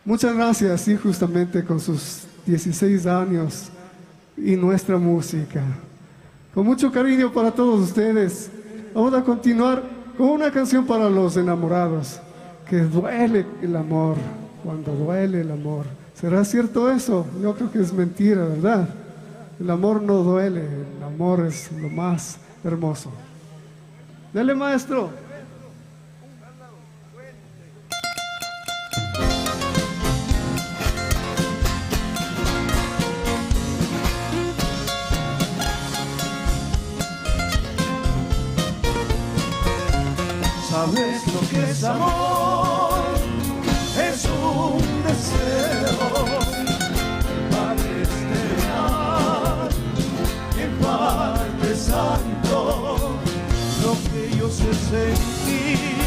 Muchas gracias, sí, justamente con sus 16 años y nuestra música. Con mucho cariño para todos ustedes. Vamos a continuar con una canción para los enamorados. Que duele el amor, cuando duele el amor. ¿Será cierto eso? Yo creo que es mentira, ¿verdad? El amor no duele, el amor es lo más hermoso. Dale, maestro. ¿Sabes lo que es amor? Es un deseo para estrenar y en parte santo lo que yo sé sentir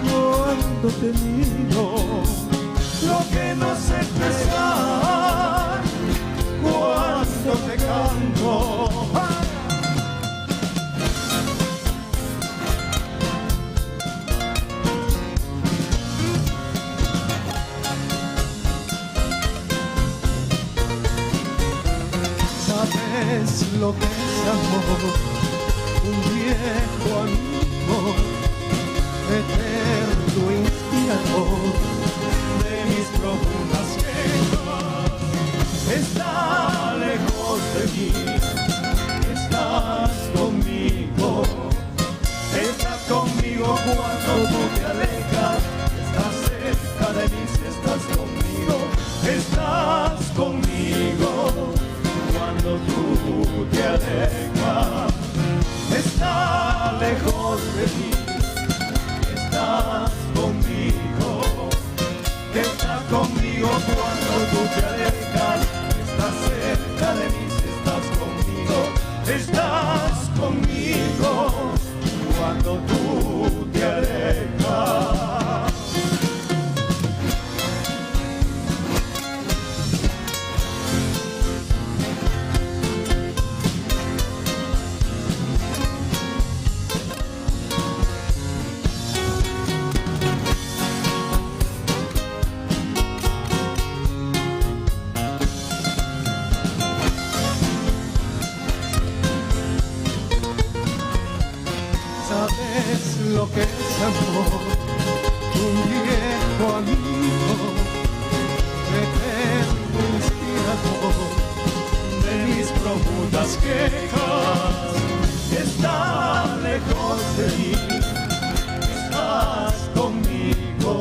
cuando te miro, lo que no sé expresar cuando te canto. ¿Sabes lo que es amor? Un viejo amigo, eterno inspirador de mis profundas quejas. lejos de mí, estás conmigo, estás conmigo cuando tú te alejas, estás cerca de mí si estás conmigo, estás conmigo cuando tú te alejas. Sabes lo que es amor, un viejo amigo, eterno inspirador de mis profundas quejas. Está lejos de mí, estás conmigo,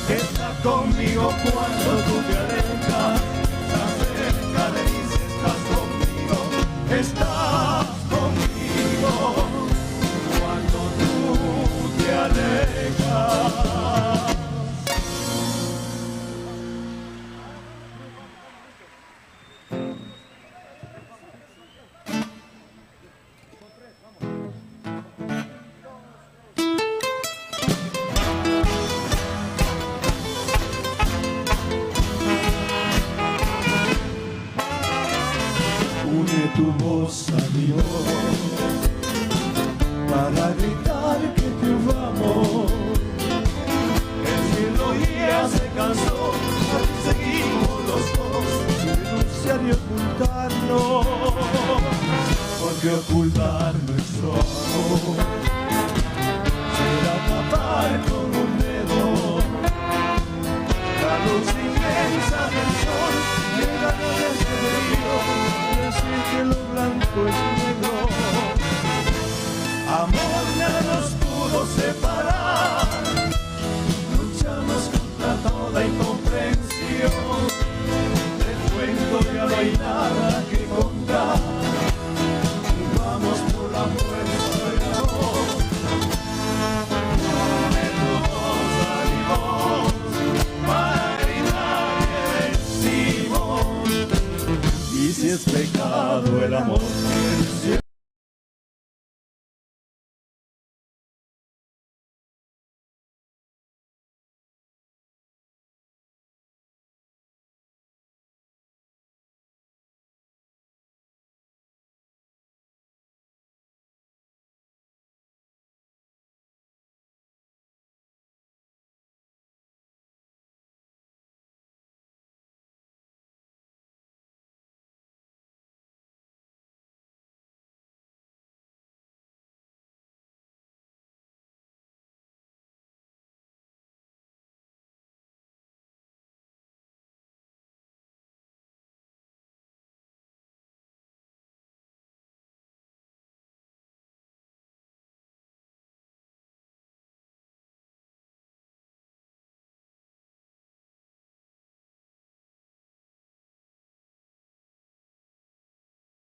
está conmigo cuando tú te alejas, estás cerca de mí si estás conmigo, estás conmigo cuando tú te alejas. Une tu voz a mi voz para gritar que te amamos. El cielo ya se cansó, así seguimos los dos, sin denunciar y ocultarnos, porque ocultar nuestro amor será tapar con un dedo la luz inmensa del sol, llegar a este río, decir que lo blanco es negro. Amor, nada nos pudo separar, luchamos contra toda incomprensión, del cuento ya no hay nada que contar, y vamos por la fuerza del amor. Dame tu voz a mi voz, para gritar que vencimos, y si es pecado el amor, el cielo.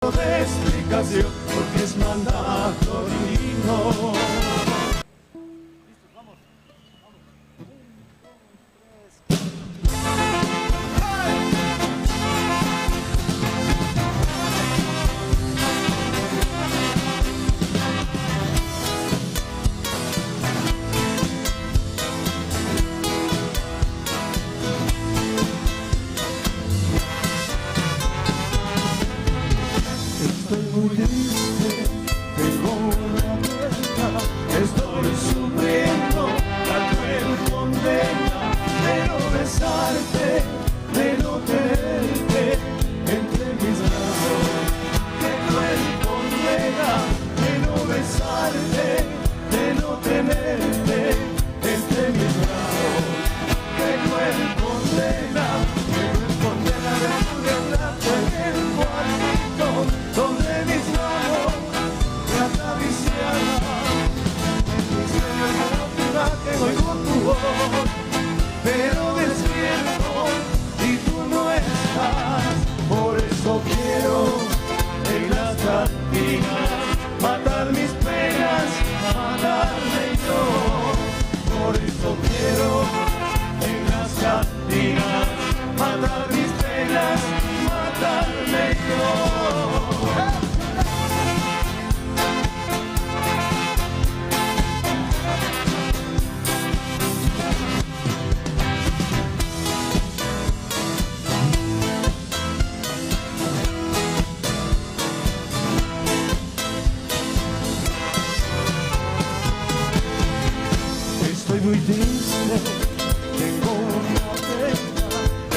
De explicación, porque es mandato divino. Estoy muy triste, muy triste, tengo una pena,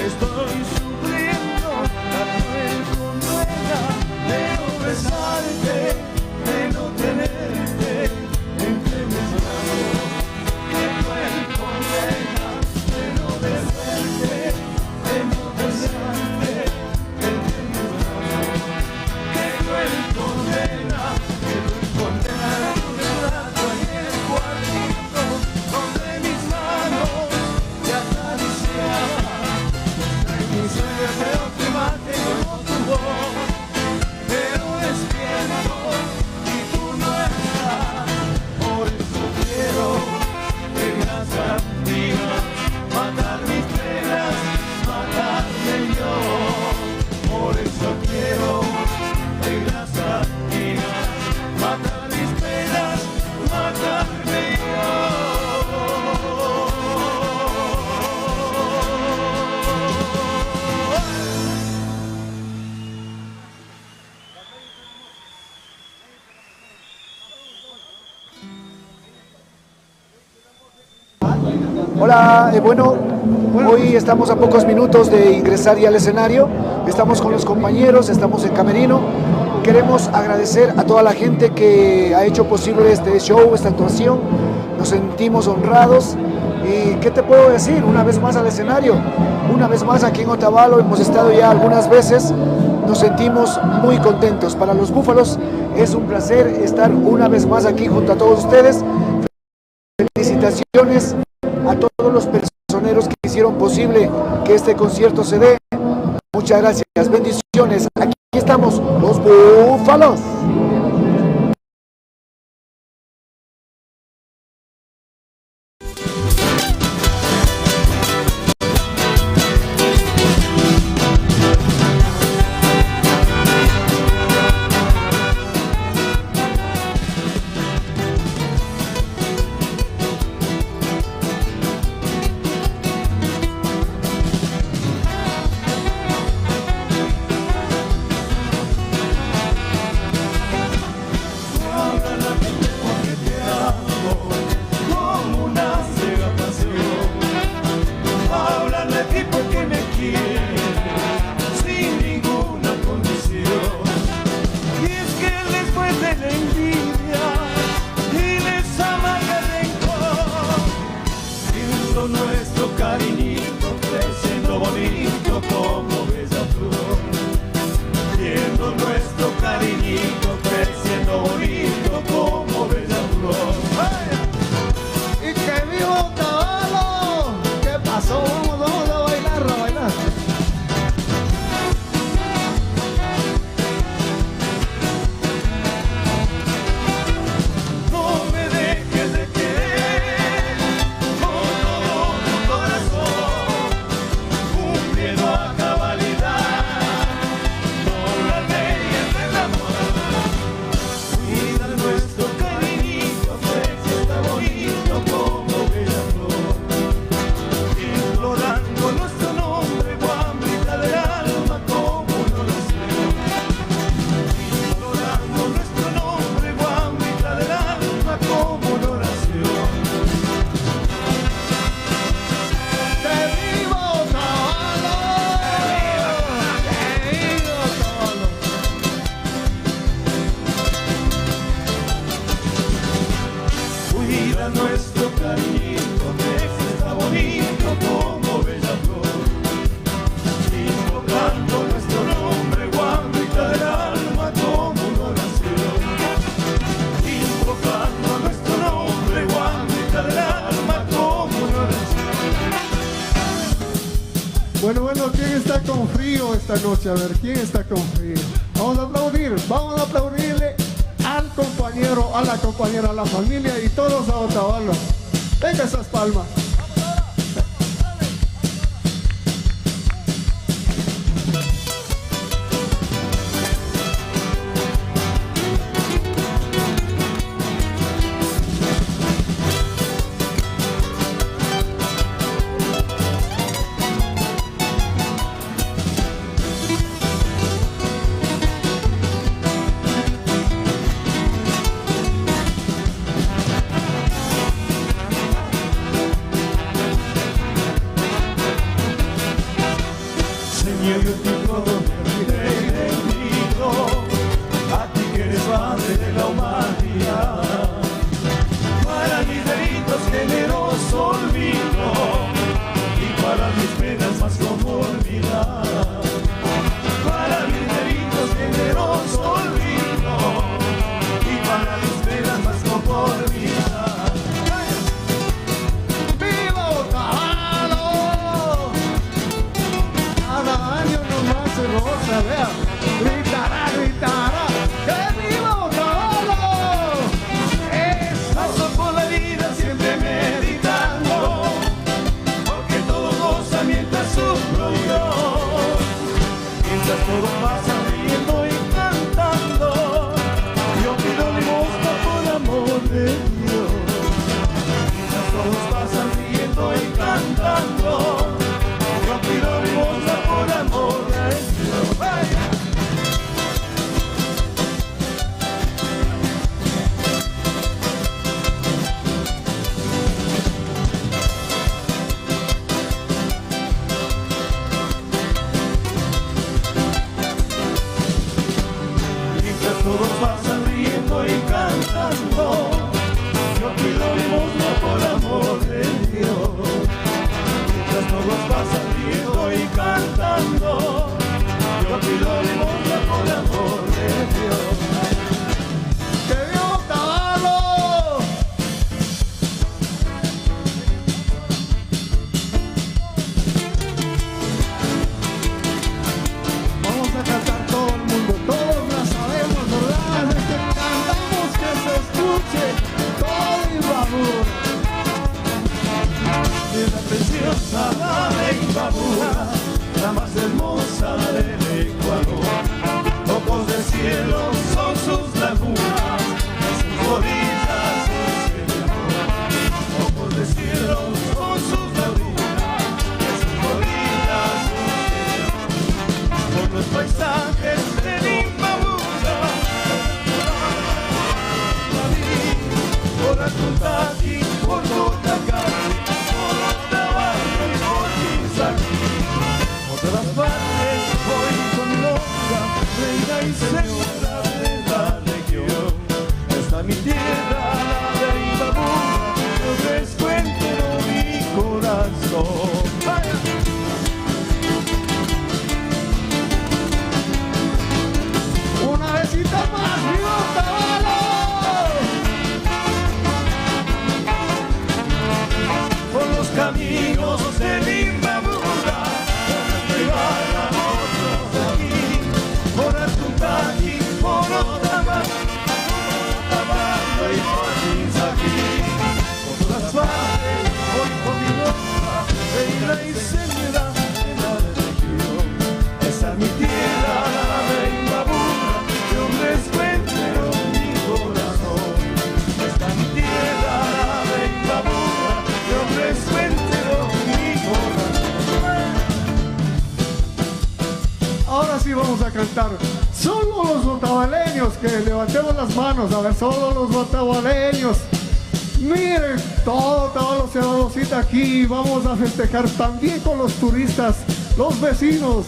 estoy sufriendo la cruel condena de no besarte, de no tenerte entre mis brazos. Qué cruel condena de no besarte, de no besarte entre mis brazos. Qué cruel condena, qué cruel condena tu retrato en el cuartito donde mis manos te acariciaban. En mi sueño veo tu imagen como tu voz, pero despierto y tú no estás. Por eso quiero que las cantigas matar mis penas, matarme yo. Por eso quiero que las cantigas matar mis penas, matarme yo. Hola, bueno, hoy estamos a pocos minutos de ingresar ya al escenario, estamos con los compañeros, estamos en camerino. Queremos agradecer a toda la gente que ha hecho posible este show, esta actuación, nos sentimos honrados. ¿Y qué te puedo decir? Una vez más al escenario, una vez más aquí en Otavalo, hemos estado ya algunas veces, nos sentimos muy contentos. Para los Búfalos es un placer estar una vez más aquí junto a todos ustedes. Felicitaciones a todos los personeros que hicieron posible que este concierto se dé. Muchas gracias, bendiciones. Aquí estamos, los Búfalos. Bueno, ¿quién está con frío esta noche? A ver, ¿quién está con frío? Vamos a aplaudirle al compañero, a la compañera, a la familia y todos a Otavalo. Venga esas palmas. preciosa, la de Imbabura, la más hermosa del Ecuador. Ojos de cielo son sus lagunas, sus orillas sus de amor. Ojos de cielo son sus lagunas, sus orillas sus de amor. Por los paisajes de Imbabura, por Atuntaqui, por Totacari, por Otavalo y por Quinzaqui. Por todas partes voy con mi longa, reina y señora de la región. Esta mi tierra, la de Imbabura, yo crezco entero mi corazón. ¡Vaya! Una besita más, ¡viva Otavalo! Por los caminos de Imbabura, que van a otros de aquí, por Atuntaqui, por Otavalo y por Quinzaqui. Por todas partes voy con mi ropa, reina y señora de la región. Esa es mi tierra, la de Imbabura, yo crezco entero mi corazón. Esta es mi tierra, la de Imbabura, yo crezco entero mi corazón. Ahora sí vamos a cantar. Solo los otavaleños, que levantemos las manos. A ver, solo los otavaleños. Miren, todo Otavalo se va aquí. Vamos a festejar también con los turistas, los vecinos,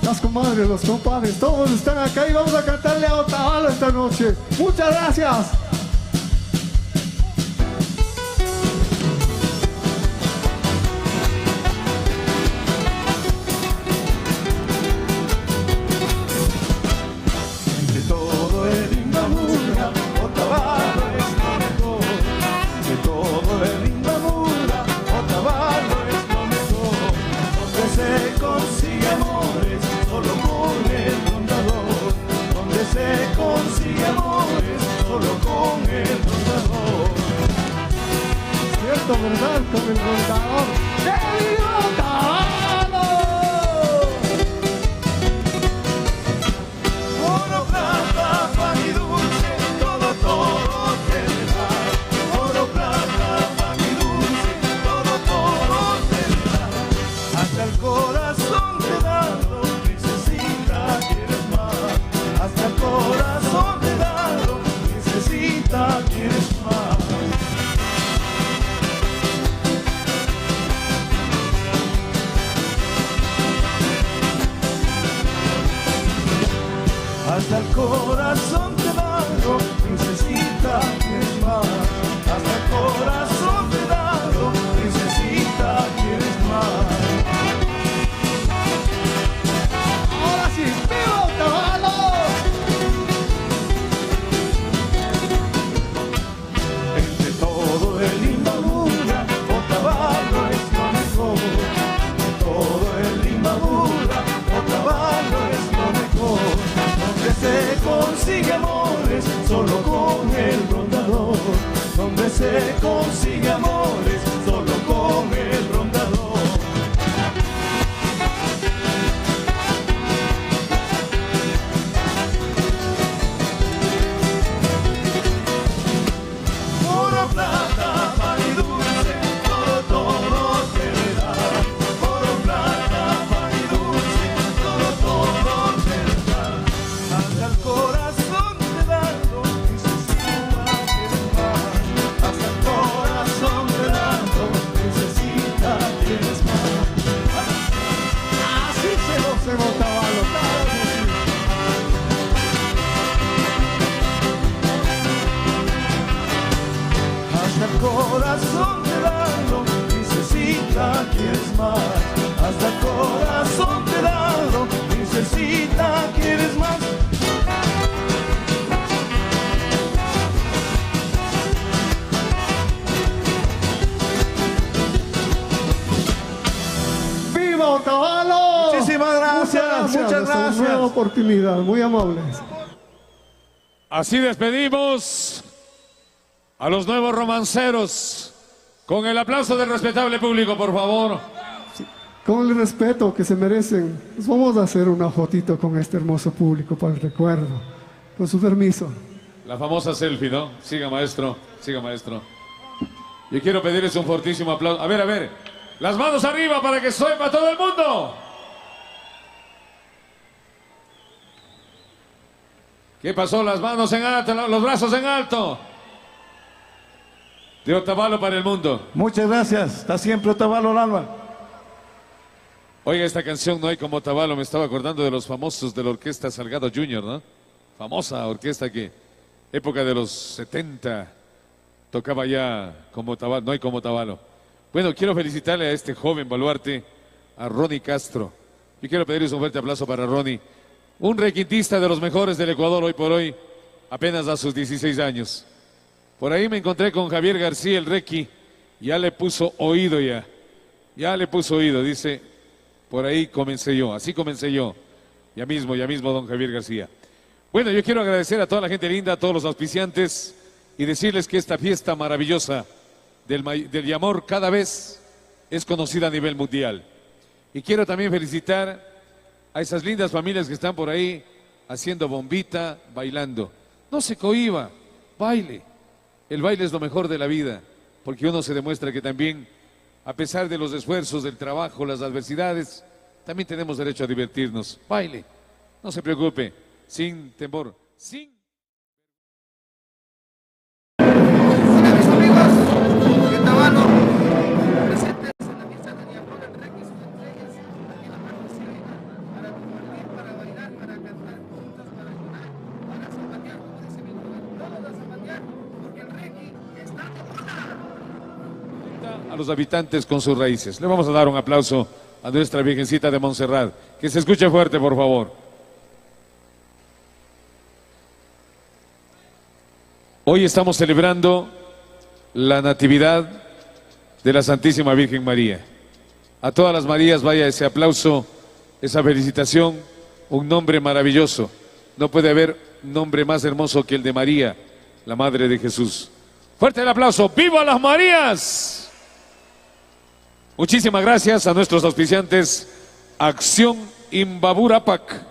las comadres, los compadres. Todos están acá y vamos a cantarle a Otavalo esta noche. Muchas gracias. De todo el Imbabura, Otavalo es lo mejor. De todo el Imbabura, Otavalo es lo mejor. Donde se consigue amores, solo con el rondador. Donde se consigue amores, solo con el rondador. Cierto, ¿verdad? Con el rondador. ¡Que viva Otavalo! Oro, plata, pan y dulce, todo te da. Oro, plata, pan y dulce, todo te da. Hasta el corazón te he dado, princesita, quieres más. Hasta el corazón te he dado, princesita, quieres más. Hasta el corazón te he dado, princesita, quieres más. Hasta el corazón te he dado, princesita, quieres más. Ahora sí, ¡viva Otavalo! Entre todo el Imbabura, Otavalo es lo mejor. De todo el Imbabura, Otavalo es lo mejor. Donde se consigue amores, solo con el rondador. Donde se consigue amores, solo con el rondador. Oro, plata, pan y dulce, todo te da. Oro, plata, pan y dulce, todo te da. Hasta el corazón te he dado, princesita, quieres más. Hasta el corazón te he dado, princesita, quieres más. Así se goza en Otavalo. Claro que sí. Hasta el corazón te he dado, princesita, quieres más. Hasta el corazón te he dado, princesita, quieres más. ¡Viva Otavalo! Muchísimas gracias, muchas Hasta una gracias. nueva oportunidad, muy amables. Así despedimos a los nuevos romanceros Con el aplauso del respetable público, por favor. Con el respeto que se merecen, pues vamos a hacer una fotito con este hermoso público para el recuerdo. Con su permiso. La famosa selfie, ¿no? Siga, maestro. Siga, maestro. Yo quiero pedirles un fortísimo aplauso. A ver. Las manos arriba para que sepa todo el mundo. ¿Qué pasó? Las manos en alto, los brazos en alto. De Otavalo para el mundo. Muchas gracias. Está siempre Otavalo al alma. Oiga, esta canción No hay como Otavalo, me estaba acordando de los famosos de la orquesta Salgado Jr., ¿no? Famosa orquesta que, época de los 70, tocaba ya como Otavalo, No hay como Otavalo. Bueno, quiero felicitarle a este joven baluarte, a Ronnie Castro. Yo quiero pedirles un fuerte aplauso para Ronnie, un requintista de los mejores del Ecuador hoy por hoy, apenas a sus 16 años. Por ahí me encontré con Javier García, el requi, ya le puso oído ya le puso oído, dice, por ahí comencé yo, así comencé yo, ya mismo, don Javier García. Bueno, yo quiero agradecer a toda la gente linda, a todos los auspiciantes y decirles que esta fiesta maravillosa del Yamor cada vez es conocida a nivel mundial. Y quiero también felicitar a esas lindas familias que están por ahí haciendo bombita, bailando. No se cohiba, baile. El baile es lo mejor de la vida, porque uno se demuestra que también, a pesar de los esfuerzos, del trabajo, las adversidades, también tenemos derecho a divertirnos. Baile, no se preocupe, sin temor, sin... A los habitantes con sus raíces. Le vamos a dar un aplauso a nuestra Virgencita de Montserrat. Que se escuche fuerte, por favor. Hoy estamos celebrando la Natividad de la Santísima Virgen María. A todas las Marías vaya ese aplauso, esa felicitación, un nombre maravilloso. No puede haber nombre más hermoso que el de María, la Madre de Jesús. Fuerte el aplauso. ¡Viva las Marías! Muchísimas gracias a nuestros auspiciantes Acción Imbaburapac,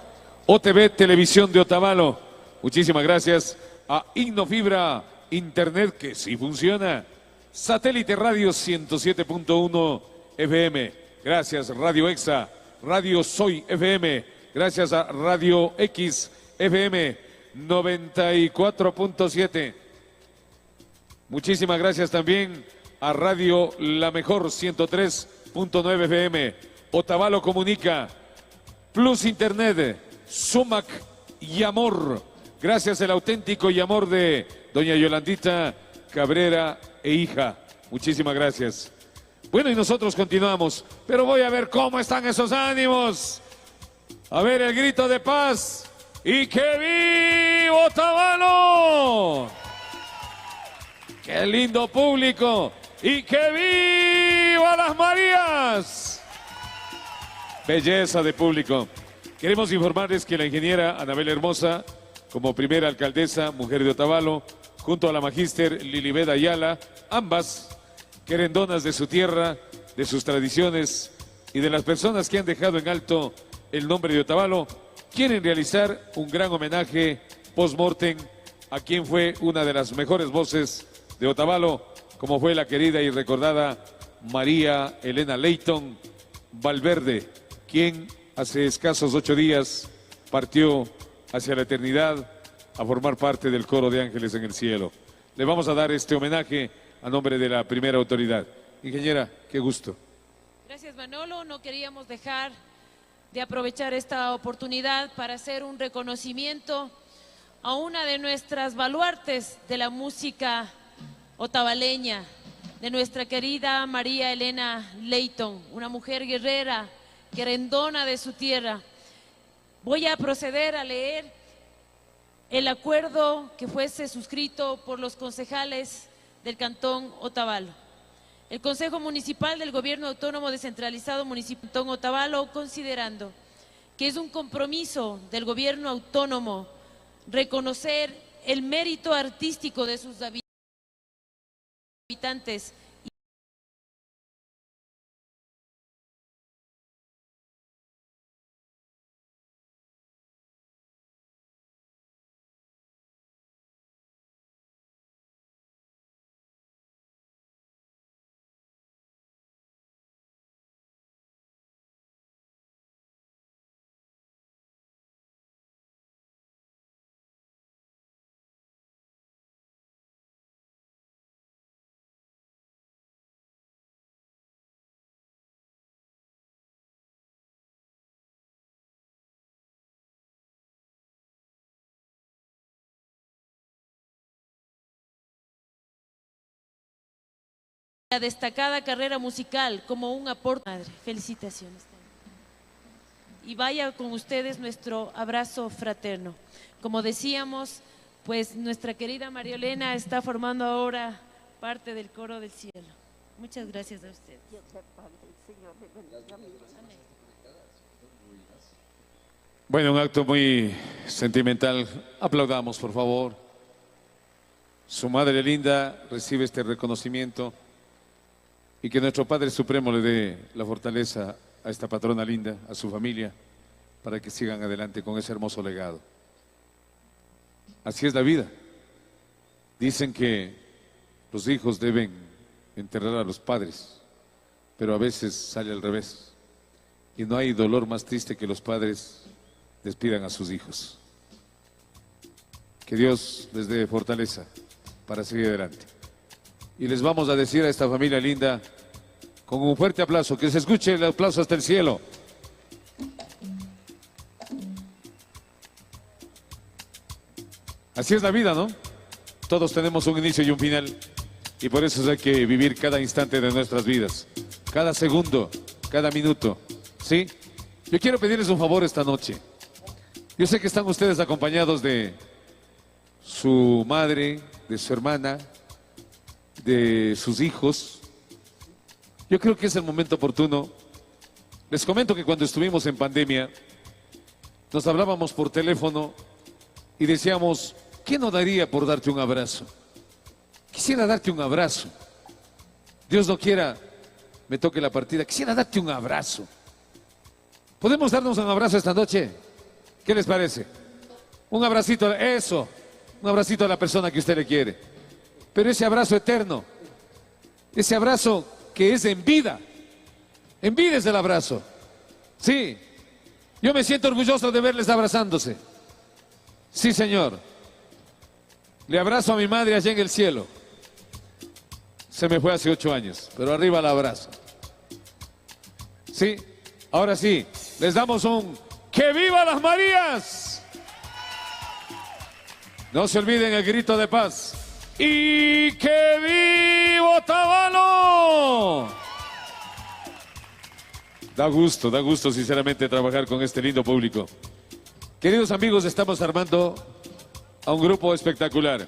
OTV Televisión de Otavalo. Muchísimas gracias a Innofibra Internet, que sí funciona. Satélite Radio 107.1 FM. Gracias Radio Exa, Radio Soy FM. Gracias a Radio X FM 94.7. Muchísimas gracias también a Radio La Mejor 103.9 FM, Otavalo Comunica, Plus Internet, Sumac y Amor. Gracias al auténtico y amor de doña Yolandita Cabrera e hija. Muchísimas gracias. Bueno, y nosotros continuamos, pero voy a ver cómo están esos ánimos. A ver el grito de paz. ¡Y que viva Otavalo! ¡Qué lindo público! ¡Y que viva las Marías! Belleza de público. Queremos informarles que la ingeniera Anabel Hermosa, como primera alcaldesa, mujer de Otavalo, junto a la magíster Lilibet Ayala, ambas querendonas de su tierra, de sus tradiciones y de las personas que han dejado en alto el nombre de Otavalo, quieren realizar un gran homenaje post-mortem a quien fue una de las mejores voces de Otavalo, como fue la querida y recordada María Elena Leyton Valverde, quien hace escasos 8 días partió hacia la eternidad a formar parte del coro de ángeles en el cielo. Le vamos a dar este homenaje a nombre de la primera autoridad. Ingeniera, qué gusto. Gracias, Manolo. No queríamos dejar de aprovechar esta oportunidad para hacer un reconocimiento a una de nuestras baluartes de la música otavaleña, de nuestra querida María Elena Leyton, una mujer guerrera, querendona de su tierra. Voy a proceder a leer el acuerdo que fuese suscrito por los concejales del Cantón Otavalo. El Consejo Municipal del Gobierno Autónomo Descentralizado Municipal Cantón Otavalo, considerando que es un compromiso del Gobierno Autónomo reconocer el mérito artístico de sus habitantes la destacada carrera musical como un aporte. Madre, felicitaciones. Y vaya con ustedes nuestro abrazo fraterno. Como decíamos, pues nuestra querida María Elena está formando ahora parte del coro del cielo. Muchas gracias a ustedes. Bueno, un acto muy sentimental. Aplaudamos, por favor. Su madre linda recibe este reconocimiento y que nuestro Padre Supremo le dé la fortaleza a esta patrona linda, a su familia, para que sigan adelante con ese hermoso legado. Así es la vida. Dicen que los hijos deben enterrar a los padres, pero a veces sale al revés. Y no hay dolor más triste que los padres despidan a sus hijos. Que Dios les dé fortaleza para seguir adelante. Y les vamos a decir a esta familia linda, con un fuerte aplauso, que se escuche el aplauso hasta el cielo. Así es la vida, ¿no? Todos tenemos un inicio y un final. Y por eso hay que vivir cada instante de nuestras vidas. Cada segundo, cada minuto. ¿Sí? Yo quiero pedirles un favor esta noche. Yo sé que están ustedes acompañados de su madre, de su hermana, de sus hijos. Yo creo que es el momento oportuno. Les comento que cuando estuvimos en pandemia, nos hablábamos por teléfono y decíamos, ¿qué no daría por darte un abrazo? Quisiera darte un abrazo. Dios no quiera, me toque la partida. Quisiera darte un abrazo. ¿Podemos darnos un abrazo esta noche? ¿Qué les parece? Un abracito, eso. Un abracito a la persona que usted le quiere. Pero ese abrazo eterno, ese abrazo que es en vida. En vida es el abrazo. Sí. Yo me siento orgulloso de verles abrazándose. Sí, señor. Le abrazo a mi madre allá en el cielo. Se me fue hace 8 años, pero arriba la abrazo. Sí. Ahora sí, les damos un ¡que viva las Marías! No se olviden el grito de paz. ¡Y que viva Otavalo! Da gusto sinceramente trabajar con este lindo público. Queridos amigos, estamos armando a un grupo espectacular.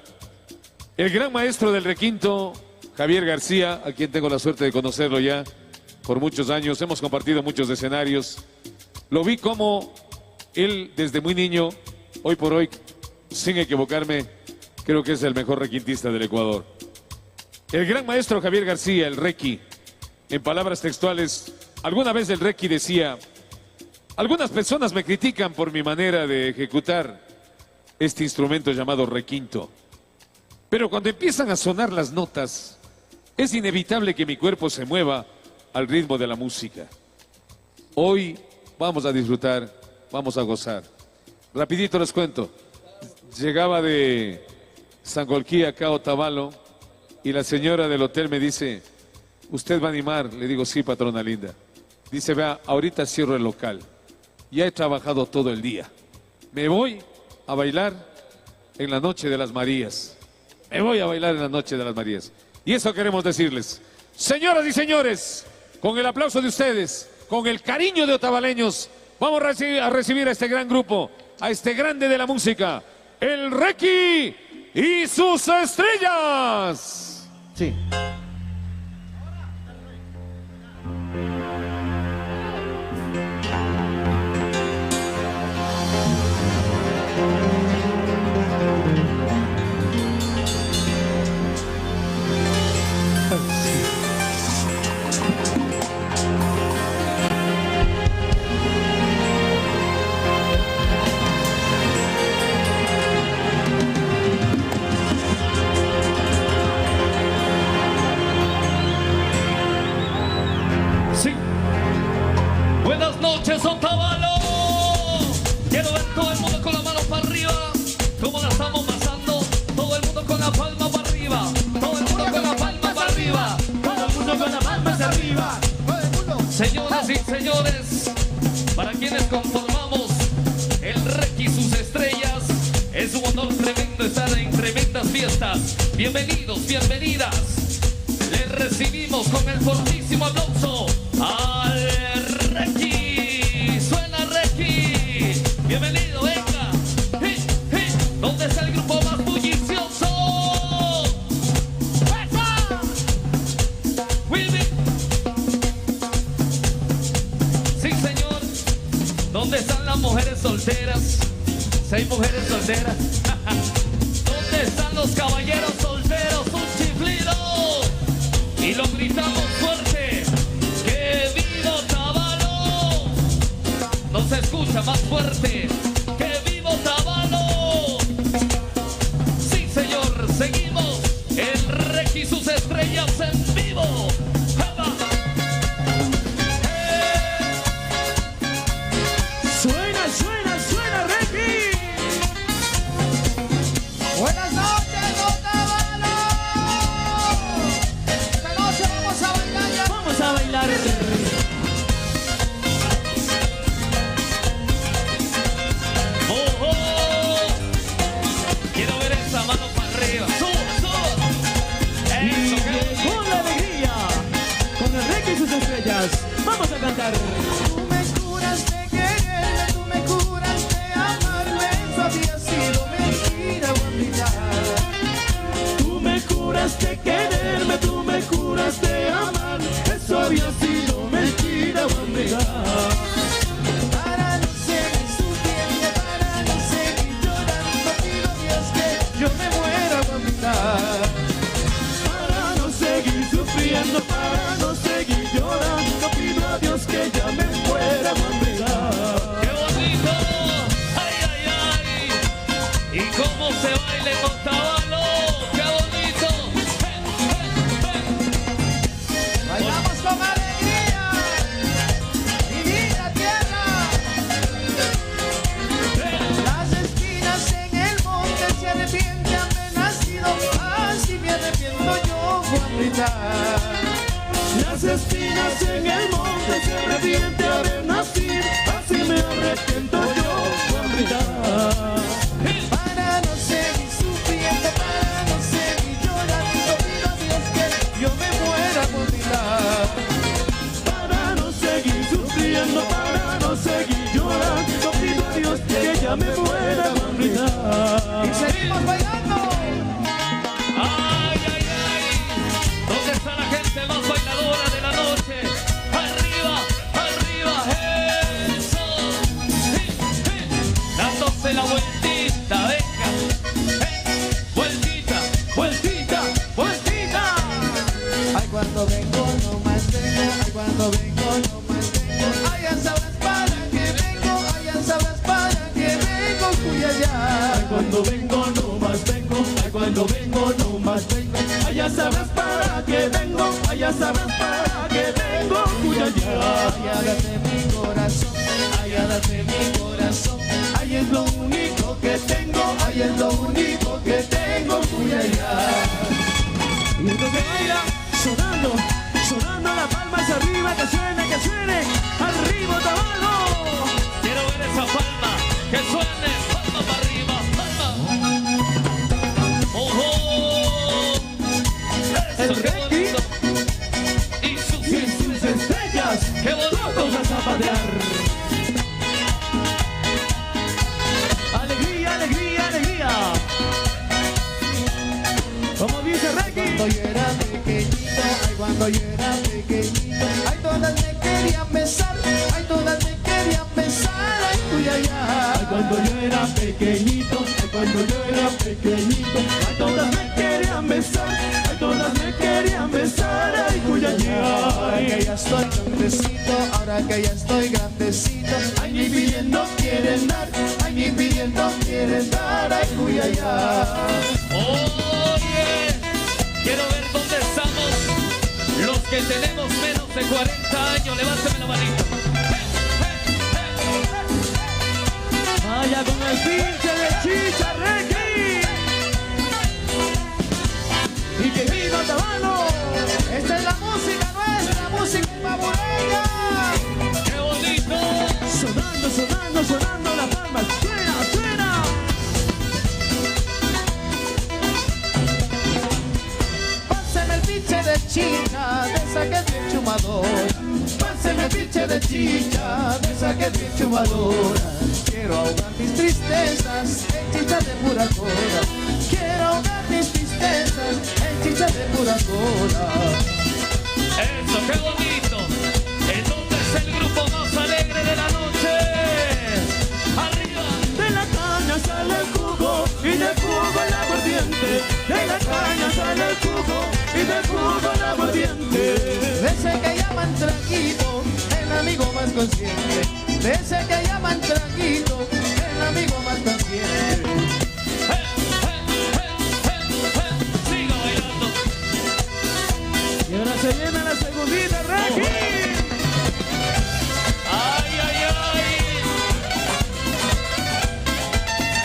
El gran maestro del requinto, Javier García, a quien tengo la suerte de conocerlo ya por muchos años. Hemos compartido muchos escenarios. Lo vi como él desde muy niño, hoy por hoy, sin equivocarme, creo que es el mejor requintista del Ecuador. El gran maestro Javier García, el Requi, en palabras textuales, alguna vez el Requi decía, algunas personas me critican por mi manera de ejecutar este instrumento llamado requinto. Pero cuando empiezan a sonar las notas, es inevitable que mi cuerpo se mueva al ritmo de la música. Hoy vamos a disfrutar, vamos a gozar. Rapidito les cuento. Llegaba de Sangolquí acá a Otavalo y la señora del hotel me dice, ¿usted va a animar? Le digo, sí, patrona linda. Dice, vea, ahorita cierro el local. Ya he trabajado todo el día. Me voy a bailar en la Noche de las Marías. Me voy a bailar en la Noche de las Marías. Y eso queremos decirles. Señoras y señores, con el aplauso de ustedes, con el cariño de otavaleños, vamos a recibir a este gran grupo, a este grande de la música, el Requi y sus estrellas. Sí. Buenas noches, Otavalo. Quiero ver todo el mundo con la mano para arriba. ¿Cómo la estamos pasando? Todo el mundo con la palma para arriba. Todo el mundo con la palma para arriba. Todo el mundo con la palma hacia arriba. Señoras y señores, para quienes conformamos el Requi y sus estrellas, es un honor tremendo estar en tremendas fiestas. Bienvenidos, bienvenidas. Le recibimos con el fortísimo aplauso al Requi. Suena Requi. Bienvenido, venga. ¿Dónde está el grupo más bullicioso? ¡Esa! Wilby. Sí, señor. ¿Dónde están las mujeres solteras? 6 mujeres solteras. ¿Dónde están los caballeros solteros? Un chiflido. Y lo gritamos fuerte. ¡Que viva Otavalo! No se escucha más fuerte. ¡Que viva Otavalo! Sí, señor, seguimos. El Requi y sus estrellas en vivo. Suena, suena, suena, Requi. Buenas noches, Otavalo. Esta noche vamos a bailar ya. Vamos a bailar. ¡Oh, oh! Quiero ver esa mano para arriba. ¡Suba, suba! Y ¡Eso, qué con la alegría, con el Requi y sus estrellas, vamos a cantar. Tú me curas de quererme, tú me curas de amarme. Eso había sido mentira, guapita. Tú me curas de quererme, tú me curas de amar. Eso había sido mentira, amiga. Para no seguir sufriendo, para no seguir llorando, pido a Dios que yo me muera, guapita. Para no seguir sufriendo, para no seguir llorando, pido a Dios que ya me muera, amiga. ¡Qué bonito! ¡Ay, ay, ay! ¿Y cómo se baila en Otavalo? ¡Qué bonito! Bailamos con alegría, mi vida tierra. Las espinas en el monte se arrepiente haber nacido, así me arrepiento yo, Juanita. Las espinas en el monte se arrepiente haber nacido, así me arrepiento yo, Juanita. Para no seguir sufriendo, para no seguir llorando, pido a Dios que yo me muera, Juanita. Para no seguir sufriendo, para no seguir llorando, pido a Dios que ya me muera, Juanita. Y seguimos bailando. ¡Ay, ay, ay! ¿Dónde está la gente más bailadora de la noche? ¡Arriba, arriba! ¡Eso! Dándose la vueltita, venga. Vueltita, vueltita, vueltita. Ay, cuando vengo no más vengo, ay, cuando vengo no más vengo. Ay, ya sabrás para qué vengo, ay, ya sabrás para qué vengo, cuyaya. Ay, cuando vengo no más vengo, ay, cuando vengo no más vengo. Ay, ya sabrás para qué vengo, ay, ya sabrás para qué vengo, cuyaya. Ay, date mi corazón, ay, date mi corazón. Ay, es lo único que tengo, ay, es lo único que tengo, cuyaya. Y esto se baila sonando, sonando las palmas arriba, que suene, arriba Otavalo. Quiero ver esa palma, que suene, palma para arriba, palma. ¡Ojo! El Eso, qué Requi bonito. Y sus estrellas, ¡qué bonito! todos a zapatear. Alegría, alegría, alegría. Como dice Requi. Cuando yo era pequeñito, ay, cuando yo era pequeñito, ay, todas me querían besar, ay, todas me querían besar, ay, cuyaya. Ay, cuando yo era pequeñito, ay, cuando yo era pequeñito, ay, todas me querían besar, ay, todas me querían besar, ay, cuyaya. Ahora que ya estoy grandecito, ahora que ya estoy grandecito, Ay, ni pidiendo quieren dar, ay, ni pidiendo quieren dar, ay, cuyaya. Oye, quiero ver dónde estamos los que tenemos menos de 40 años. Levántame la manito. Vaya con el pinche de chicha, Requi. Y que viva Otavalo. esta es la música nuestra, música fabuleña. ¡Qué bonito! Sonando, sonando, sonando las palmas. Suena, suena. Pásame el pinche de de chicha, de esa que es bien chumadora. Páseme pinche de chicha, de esa que es bien chumadora. Quiero ahogar mis tristezas en chicha de pura cola. Quiero ahogar mis tristezas en chicha de pura cola. Eso, qué bonito. ¿En dónde es el grupo más alegre de la noche? Arriba. De la caña sale el jugo y del jugo el aguardiente. De la caña sale el jugo y del jugo el aguardiente. De ese que llaman traguito, el amigo más consciente. De ese que llaman traguito, el amigo más consciente. Siga bailando. Y ahora se viene la segundita, Requi. Ay, ay, ay.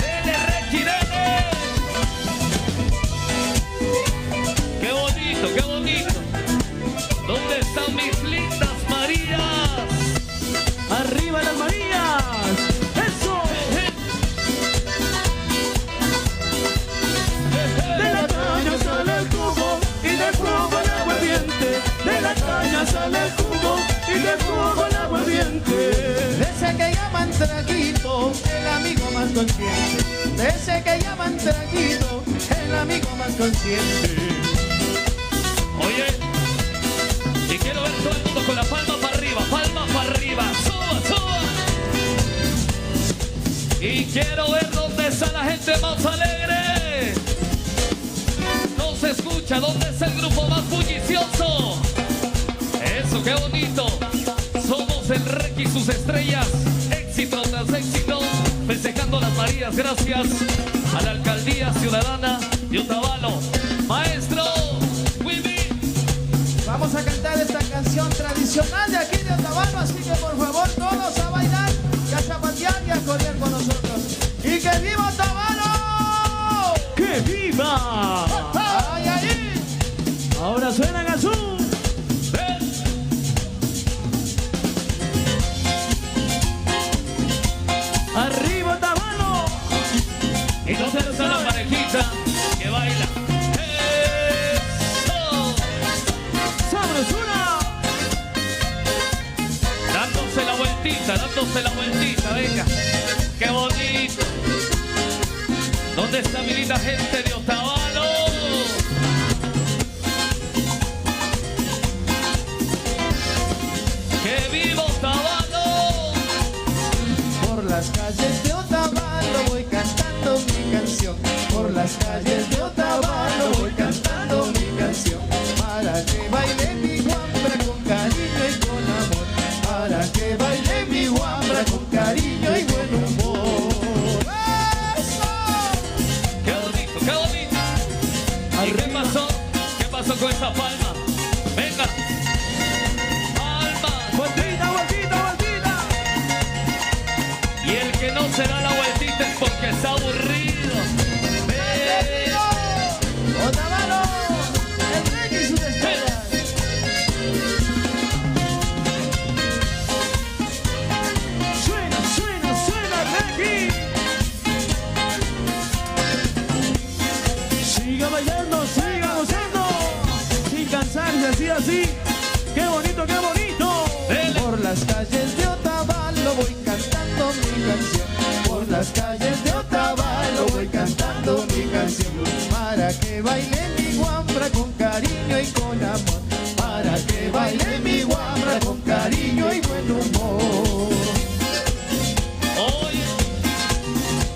Dele, Requi, dele. Qué bonito, qué bonito. ¿Dónde están mis lindas Marías? Arriba las Marías. Eso. De la caña sale el jugo y del jugo el aguardiente. De la caña sale el jugo y del jugo el aguardiente. De ese que llaman traguito, el amigo más consciente. De ese que llaman traguito, el amigo más consciente. Oye, y quiero ver todo el mundo con la palma para arriba, suba, suba. Y quiero ver dónde está la gente más alegre. No se escucha, ¿dónde está el grupo más bullicioso? Eso, qué bonito. Somos el Requi y sus estrellas, éxito tras éxito, festejando las Marías. Gracias a la Alcaldía Ciudadana de Otavalo. Maestro, vamos a cantar esta canción tradicional de aquí de Otavalo, así que por favor todos a bailar y a zapatear y a correr con nosotros. ¡Y que viva Otavalo! ¡Que viva! ¡Ay, ay! Ahora suena en azul. ¡Arriba Otavalo! ¿Y dónde está la parejita que baila? Dándose la vueltita, venga. Qué bonito. ¿Dónde está mi linda gente de Otavalo? ¡Que viva Otavalo! Por las calles de Otavalo voy cantando mi canción. Por las calles de Otavalo voy cantando mi canción. Para que baile mi guambra con cariño y con amor. Para que baile mi guambra con cariño y buen humor. ¡Eso! ¡Qué bonito, qué bonito! ¿Y qué pasó? ¿Qué pasó con esa palma? ¡Venga! ¡Palma! ¡Vueltita, vueltita, vueltita! Y el que no se da la vueltita es porque está aburrido. ¡Otavalo! ¡El Requi y sus estrellas! Siga bailando, siga gozando, sin cansarse, así. ¡Qué bonito, qué bonito! Por las calles de Otavalo voy cantando mi canción. Por las calles de Otavalo voy cantando mi canción. Para que baile mi guambra con cariño y con amor. Para que baile mi guambra con cariño y buen humor. Oye,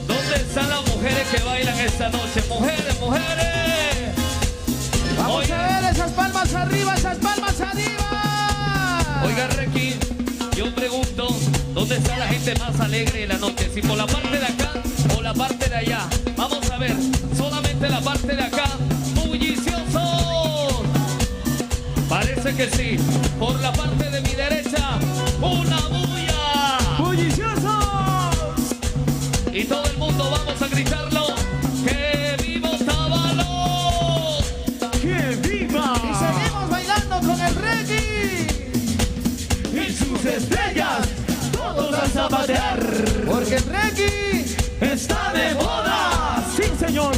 ¿dónde están las mujeres que bailan esta noche? Mujeres, mujeres. Vamos a ver esas palmas arriba, esas palmas arriba. Oiga, Requi, yo pregunto, ¿dónde está la gente más alegre de la noche? ¿Si por la parte de acá o la parte de allá? Vamos a ver, solamente la parte de acá. ¡Bulliciosos! Parece que sí. Por la parte de mi derecha, una bulla. ¡Bulliciosos! Y todo el mundo vamos a gritarlo. ¡Que viva Otavalo! ¡Que viva! Y seguimos bailando con el Requi y sus estrellas, todos a zapatear, porque el Requi está de moda. ¡Sí, señor!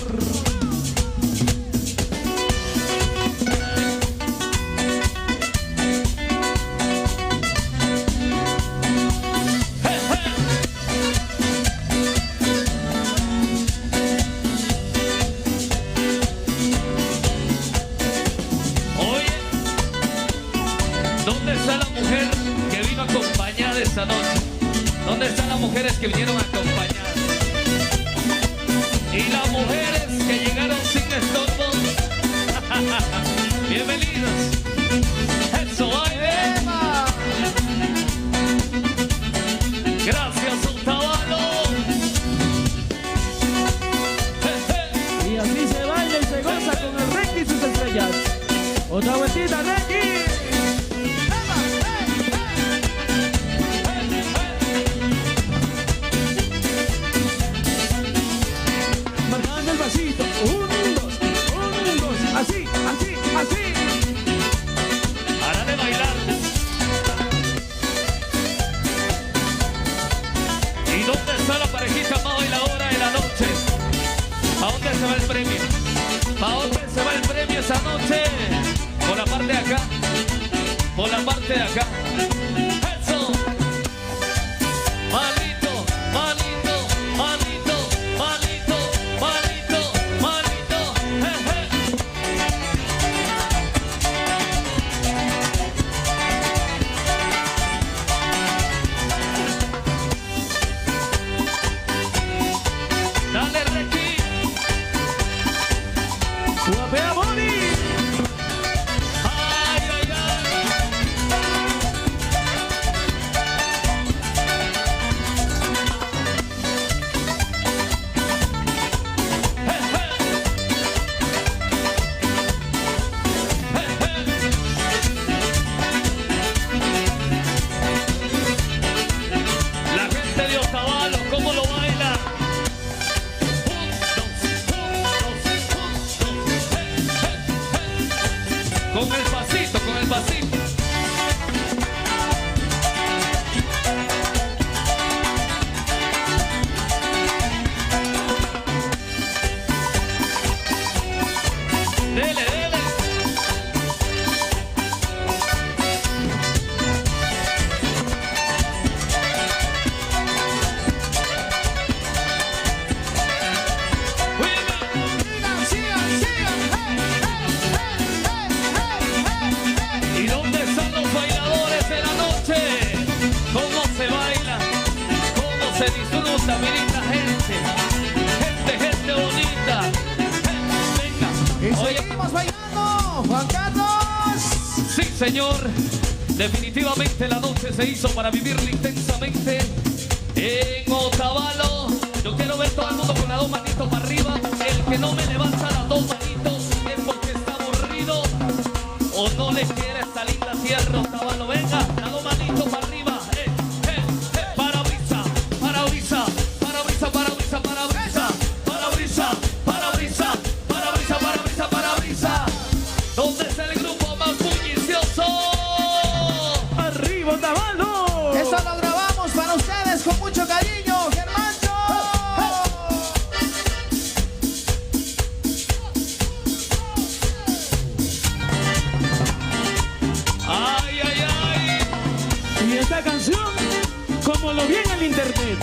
¿Dónde está la mujer que vino acompañada esta noche? ¿Dónde están las mujeres que vinieron acompañadas? Y las mujeres que llegaron sin estorbo. Bienvenidos. Eso, baile. Gracias, Otavalo. Y así se baila y se goza con el Requi y sus estrellas. Otra vueltita, Requi. Marcando el pasito. 1, 2, 1, 2. Así, así, así. Para de bailar. ¿Y dónde está la parejita más bailadora de la noche? ¿A dónde se va el premio? ¿Para dónde se va el premio esa noche? Por la parte de acá. Por la parte de acá. Eso. Malito, malito, malito, malito, malito, malito. Dale, Requi. Guapea, Boni. Ay, ay, ay. La gente de Otavalo, ¿cómo lo baila? Con el pasito, con el pasito. Dele, dele. ¿Y dónde están los bailadores de la noche? ¿Cómo se baila? ¿Cómo se disfruta, mi linda gente? Gente bonita. Venga. Y seguimos bailando, Juan Carlos. Sí, señor. Definitivamente la noche se hizo para vivirla intensamente en Otavalo. Yo quiero ver todo el mundo con las dos manitos para arriba. El que no me levanta las dos manitos es porque está aburrido o no le quiere esta linda tierra. Otavalo, venga, las dos manitos para arriba. Parabrisa, parabrisa, parabrisa, parabrisa, parabrisa, parabrisa, parabrisa, parabrisa, parabrisa, parabrisa. ¿Dónde está el grupo más bullicioso? Arriba, Otavalo. Esto lo grabamos para ustedes con mucho cariño, Germancho. Ay, ay, ay. Y esta canción, como lo vi en el internet,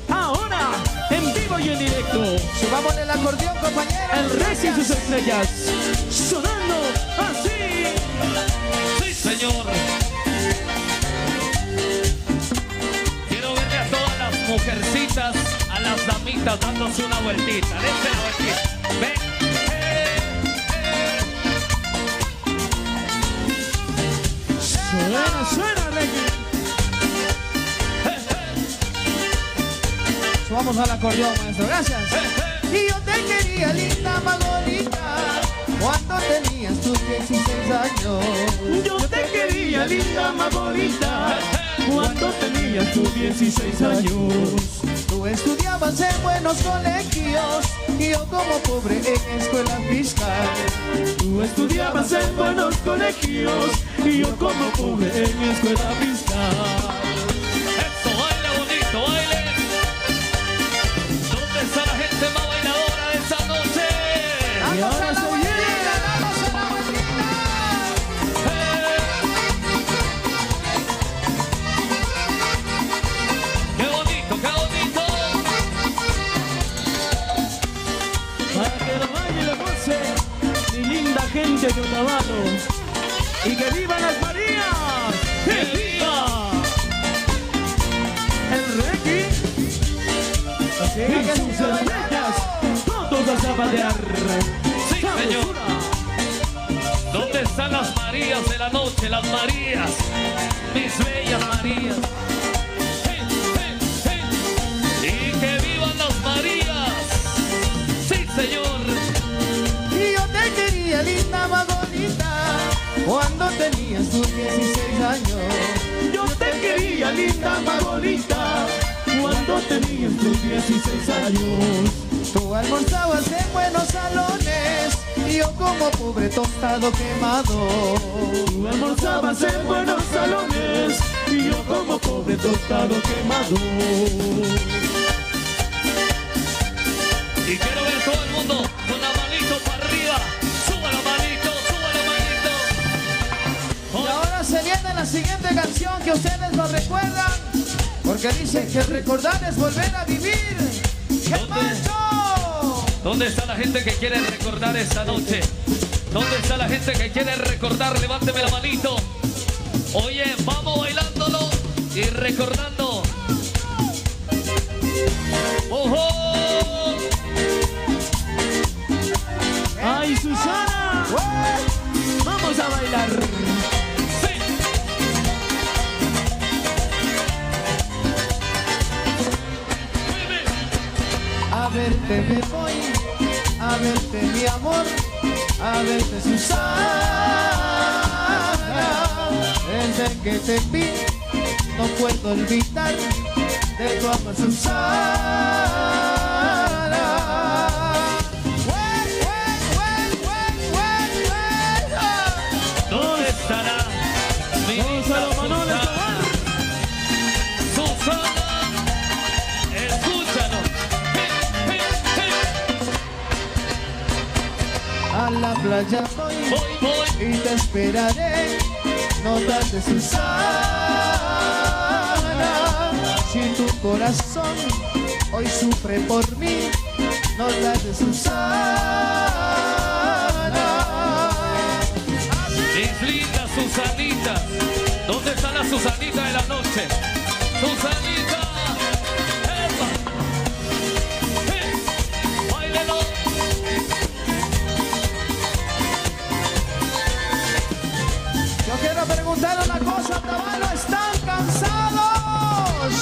ahora en vivo y en directo. Subamos el acordeón, compañeros. El Requi y sus estrellas, sonando así. Sí, señor. Quiero verle a todas las mujercitas, a las damitas dándose una vueltita. Dense la vueltita. Ven. Suena, suena, Requi. Subamos al acordeón, maestro. Gracias. Y yo te quería, linda Magolita, cuando tenías tus 16 años. Yo te quería, linda Magolita, cuando tenías tus 16 años. Tú estudiabas en buenos colegios y yo como pobre en escuela fiscal. Tú estudiabas en buenos colegios y yo como pobre en escuela fiscal. Eso, baile bonito, baile. ¿Dónde está la gente más bailadora de esta noche? Y ahora se viene. ¡Qué bonito, qué bonito! Para que lo baile y lo goce mi linda gente de Otavalo. Y que vivan las Marías. patear. Sí, señor. ¿Dónde están las Marías de la noche? Las Marías, mis bellas Marías. ¡Hey, hey, hey! Y que vivan las Marías. Sí, señor. Y yo te quería, linda Magolita, cuando tenías tus 16 años. Yo te quería, linda Magolita, cuando tenías tus 16 años. Tú almorzabas en buenos salones y yo como pobre tostado quemado. Tú almorzabas en buenos salones y yo como pobre tostado quemado. Y quiero ver todo el mundo con la manito para arriba. Suba la manito, suba la manito. Y ahora se viene la siguiente canción que ustedes lo recuerdan, porque dicen que recordar es volver a vivir. ¡Qué macho! ¿Dónde está la gente que quiere recordar esta noche? ¿Dónde está la gente que quiere recordar? Levánteme la manito. Oye, vamos bailándolo y recordando. ¡Ojo! ¡Ay, Susana! ¡Vamos a bailar! A verte me voy, a verte mi amor, a verte Susana. Desde que te vi no puedo olvidar de tu amor Susana. ¿Dónde estará mi linda Susana? Susana, escúchalo. A la playa voy y te esperaré, no tardes Susana. Si tu corazón hoy sufre por mí, no tardes Susana. Mis lindas Susanitas, ¿dónde está la Susanita de la noche? Susanita, ¡epa! ¡Hey! ¡Báilelo! Yo quiero preguntar una cosa, Tabalo, ¿están cansados?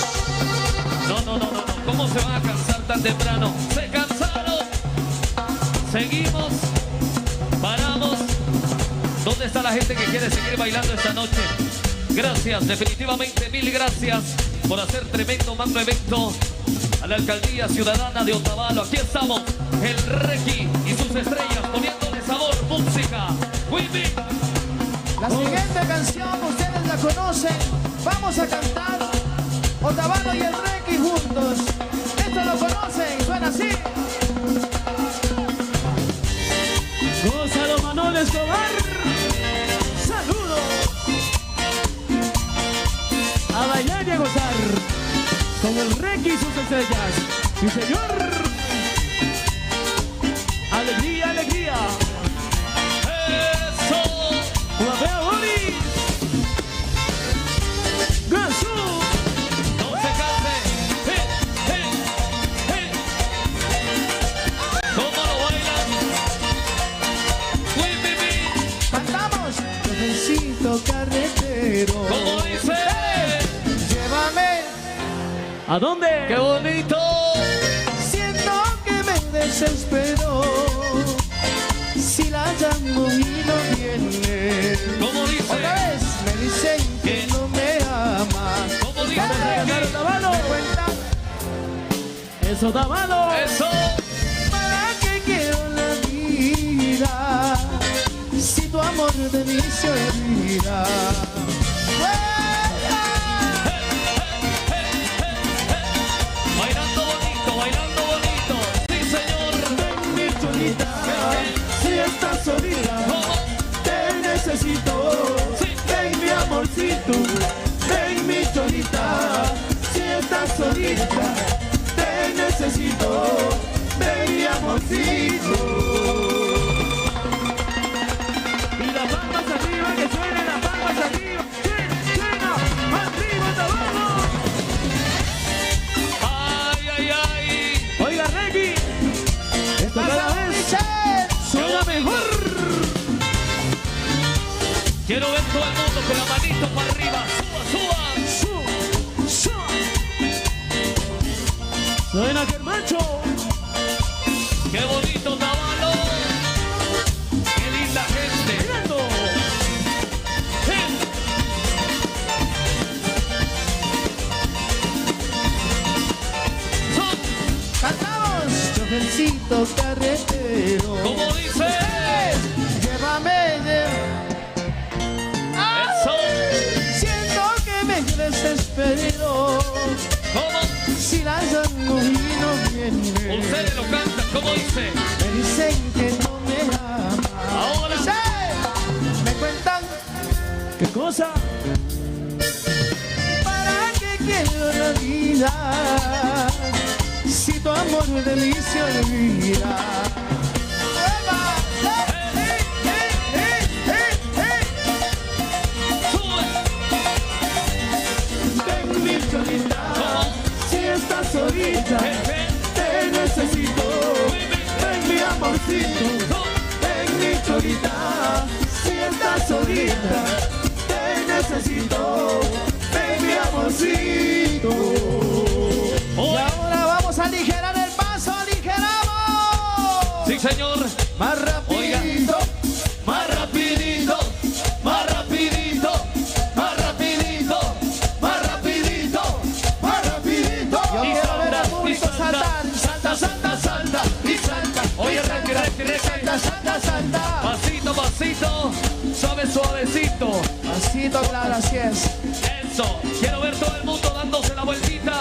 No, ¿cómo se van a cansar tan temprano? ¡Se cansaron! Seguimos, paramos. ¿Dónde está la gente que quiere seguir bailando esta noche? Gracias, definitivamente, mil gracias por hacer tremendo magno evento a la Alcaldía Ciudadana de Otavalo. Aquí estamos, el Requi y sus estrellas poniéndole sabor, música. ¡Wibi! La siguiente canción, ustedes la conocen. Vamos a cantar Otavalo y el Requi juntos. Esto lo conocen, suena así. ¡Gózalo, Manol Escobar! ¡Saludos! A bailar y a gozar con el Requi y sus estrellas. ¡Sí, señor! ¡Alegría, alegría! ¡Eso! ¡Guapea, Boli! ¡Gasú! ¡No se canse! ¡Hey, hey, hey! ¿Cómo lo bailan? ¡Wibi! Cantamos. Jovencito carretero. ¿Cómo dice? Llévame. ¿A dónde? ¡Qué bonito! Siento que me desespero si la llamo y no viene. ¿Cómo dice? Otra vez me dicen que no me ama. ¿Cómo dice? ¡Tabalo! ¡Eso, Tabalo! ¡Eso! ¿Para qué quiero la vida si tu amor de mí se olvida? Bailando bonito, sí señor. Ven mi cholita, si estás solita, te necesito. Ven mi amorcito, ven mi cholita, si estás solita, te necesito. Ven mi amorcito. Y las palmas arriba, que suenen las palmas arriba. ¡Suena! ¡Arriba, Tabalo! ¡Ay, ay, ay! Oiga, Requi, esto cada vez Quiero ver todo el mundo con la manito para arriba. Suba, suba. Suena que el macho. Qué bonito Tabalo. Qué linda gente. Cantamos. Chofercito carretero. ¿Cómo dice? Llévame de... Eso. Siento que me desespero. ¿Cómo? Si las ando y no viene. Ustedes lo cantan, ¿cómo dice? Me dicen que no me ama. Ahora. Sí. Me cuentan. ¿Qué cosa? ¿Para qué quiero la vida? Si tu amor de mí se olvida. Ven mi cholita, si estás solita, te necesito. Ven mi amorcito, ven mi cholita, si estás solita, te necesito. Ven mi amorcito. Y ahora vamos a aligerar el paso, aligeramos. Sí, señor. Más rapidito, más rapidito, más rapidito, más rapidito, más rapidito, más rapidito. Yo quiero ver al público saltar, salta, salta, salta y salta. Oye, salta, salta, salta. Pasito, pasito, suave, suavecito. Pasito, claro, así es. Eso, quiero ver todo el mundo dándose la vueltita.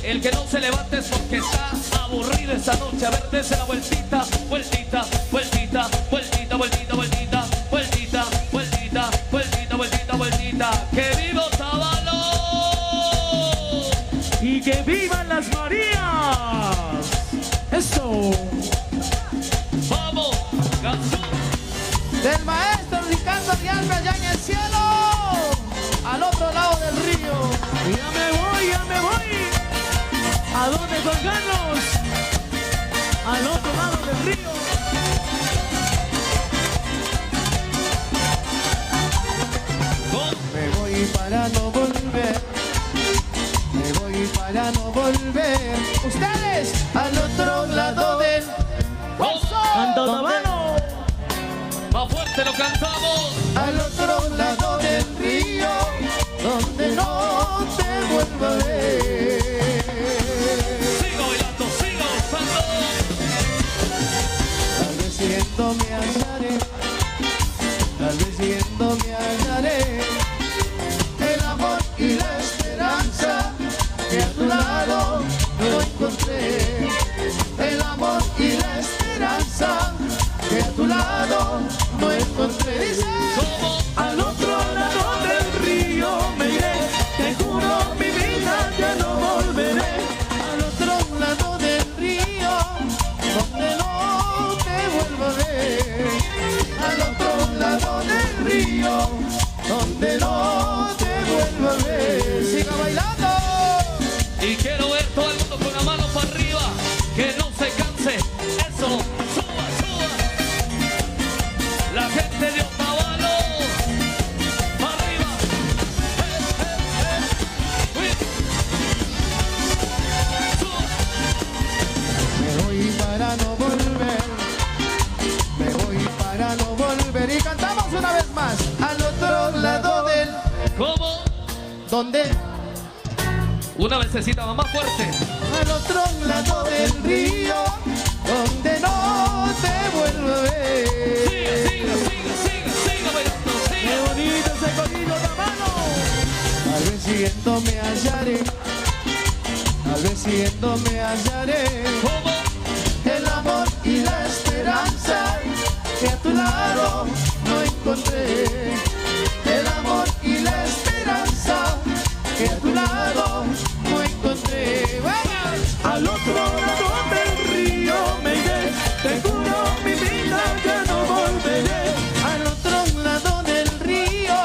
El que no se levante es porque está aburrido esta noche. A ver, dése la vueltita, vueltita, vueltita, vueltita, vueltita, vueltita, vueltita, vueltita, vueltita, vueltita, vueltita. ¡Que viva Tabalo! Y que vivan las Marías. Eso. ¡Vamos! ¡Gazú! Del maestro Ricardo Dialbe allá en el cielo, al otro lado del río. Ya me voy, ya me voy. ¿A dónde, Juan Carlos? Al otro lado del río. Me voy para no volver. Me voy para no volver. Ustedes al otro lado del... Canta Tabalo. Más fuerte lo cantamos. Al otro lado del río, donde no te vuelva a ver. Sigo bailando, sigo gozando. Tal vez siendo me hallaré, tal vez siendo me hallaré el amor y la esperanza que a tu lado no encontré. El amor y la esperanza que a tu lado no encontré. Dice, al otro lado del río me iré, te juro mi vida ya no volveré. Al otro lado del río, donde no te vuelva a ver. Al otro lado del río, donde no te vuelva a ver. Siga bailando. Y quiero ver todo el mundo con la mano para arriba. Que no se canse. Eso, suba, suba. La gente de Otavalo. Para arriba. Suba. Me voy para no volver. Me voy para no volver. Y cantamos una vez más. Al otro lado del... ¿Cómo? ¿Dónde? Una vececita más fuerte. Al otro lado del río, donde no te vuelva a ver. Siga, siga, siga, siga, siga bailando, Qué siga. bonito ese corrido, Tabalo. Tal vez siguiendo me hallaré, tal vez siguiendo me hallaré. ¿Cómo? El amor y la esperanza que a tu lado no encontré. El amor y la esperanza que a tu lado no encontré. ¡Vamos! Al otro lado del río me iré, te juro mi vida ya no volveré. Al otro lado del río,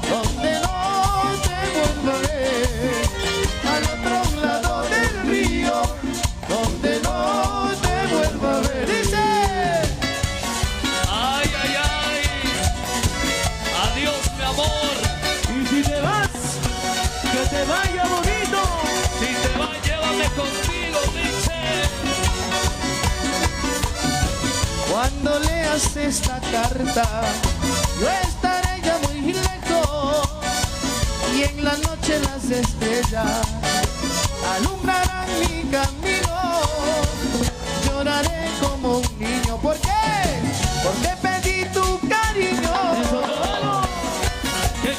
donde no te vuelva a ver. Al otro lado del río, donde no te vuelva a ver. Dice, Ay, ay, ay. mi amor. Y si te vas, que te vaya bonito. Si te vas, llévame contigo, Michelle. Cuando leas esta carta, yo estaré ya muy lejos, y en la noche las estrellas alumbrarán mi camino. Lloraré como un niño. ¿Por qué? Porque pedí tu cariño. ¿Qué?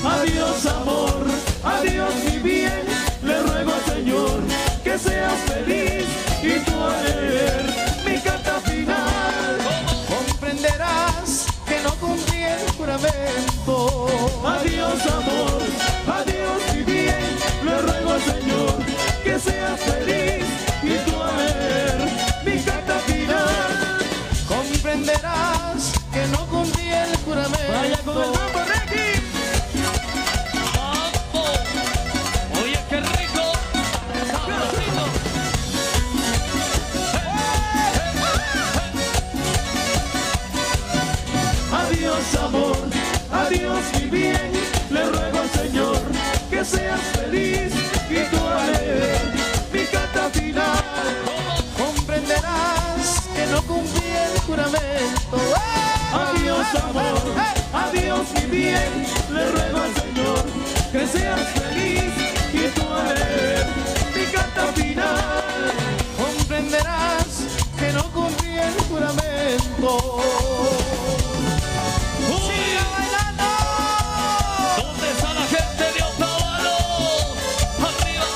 Adiós amor, adiós mi bien, le ruego al Señor que seas feliz y tú al leer mi carta final comprenderás que no cumplí el juramento. Adiós amor, adiós mi bien, le ruego al Señor que seas feliz y tú al leer mi carta final comprenderás que no cumplí el juramento. Vaya con el mambo, Ricky. Oye, qué rico. Sabrosito. Adiós amor, adiós mi bien, le ruego al Señor que seas feliz y tú al leer mi carta final comprenderás que no cumplí el juramento. Adiós amor, adiós mi bien, le ruego al Señor que seas feliz y tú al leer mi carta final comprenderás que no cumplí el juramento. ¡Siga bailando! ¿Dónde está la gente de Otavalo? ¡Arriba!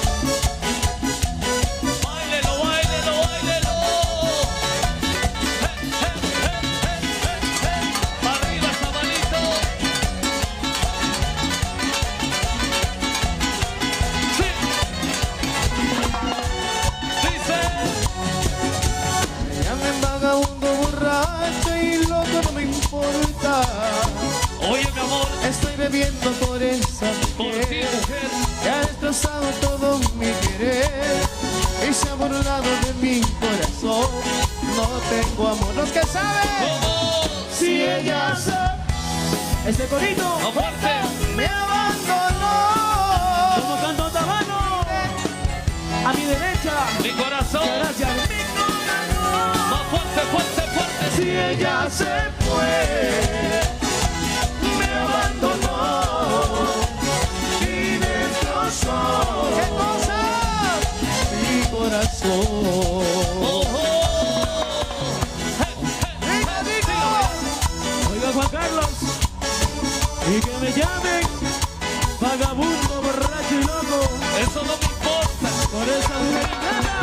¡Báilelo, báilelo, báilelo! ¡Arriba, chavalito! ¡Sí! Dice: Me llamen vagabundo, borracho y loco, no me importa. Oye, mi amor, estoy bebiendo por esa por ti, mujer mujer. que ha destrozado todo mi querer y se ha burlado de mi corazón. No tengo amor. Los que saben, ¿Cómo? si ella sabe, Este corito. ¡Más fuerte! me abandonó. Como canto Otavalo. A mi derecha. Mi corazón. Gracias. Más fuerte, fuerte, fuerte. Si ella se fue, me abandonó y destrozó. ¿Qué cosa? Mi corazón. Oiga, Juan Carlos. Y que me llamen vagabundo, borracho y loco. Eso no me importa. Por esa mujer nada.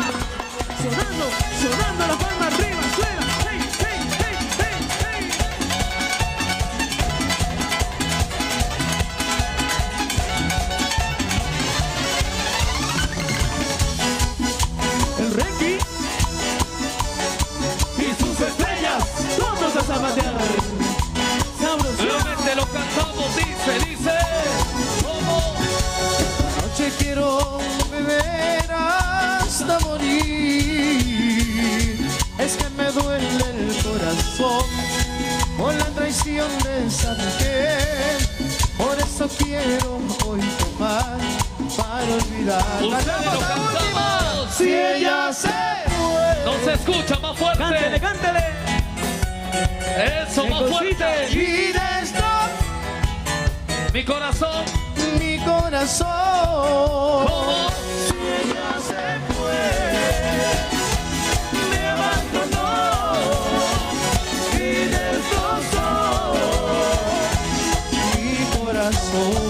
Sonando la palma arriba. Suena. Hey, hey, hey, hey, hey. El Reiki Y sus estrellas. todos a zapatear. Sabroso. Nuevamente lo cantamos, dice. ¿Cómo? Anoche quiero beber hasta morir. Es que me duele el corazón por la traición de esa mujer. Por eso quiero hoy tomar para olvidar. Ustedes lo cantamos. Si ella se fue, No se escucha, más fuerte. Cántele, cántele. Eso, más fuerte. y destrozó Mi corazón. mi corazón. ¿Cómo? Si ella se fue, me abandonó y destrozó mi corazón.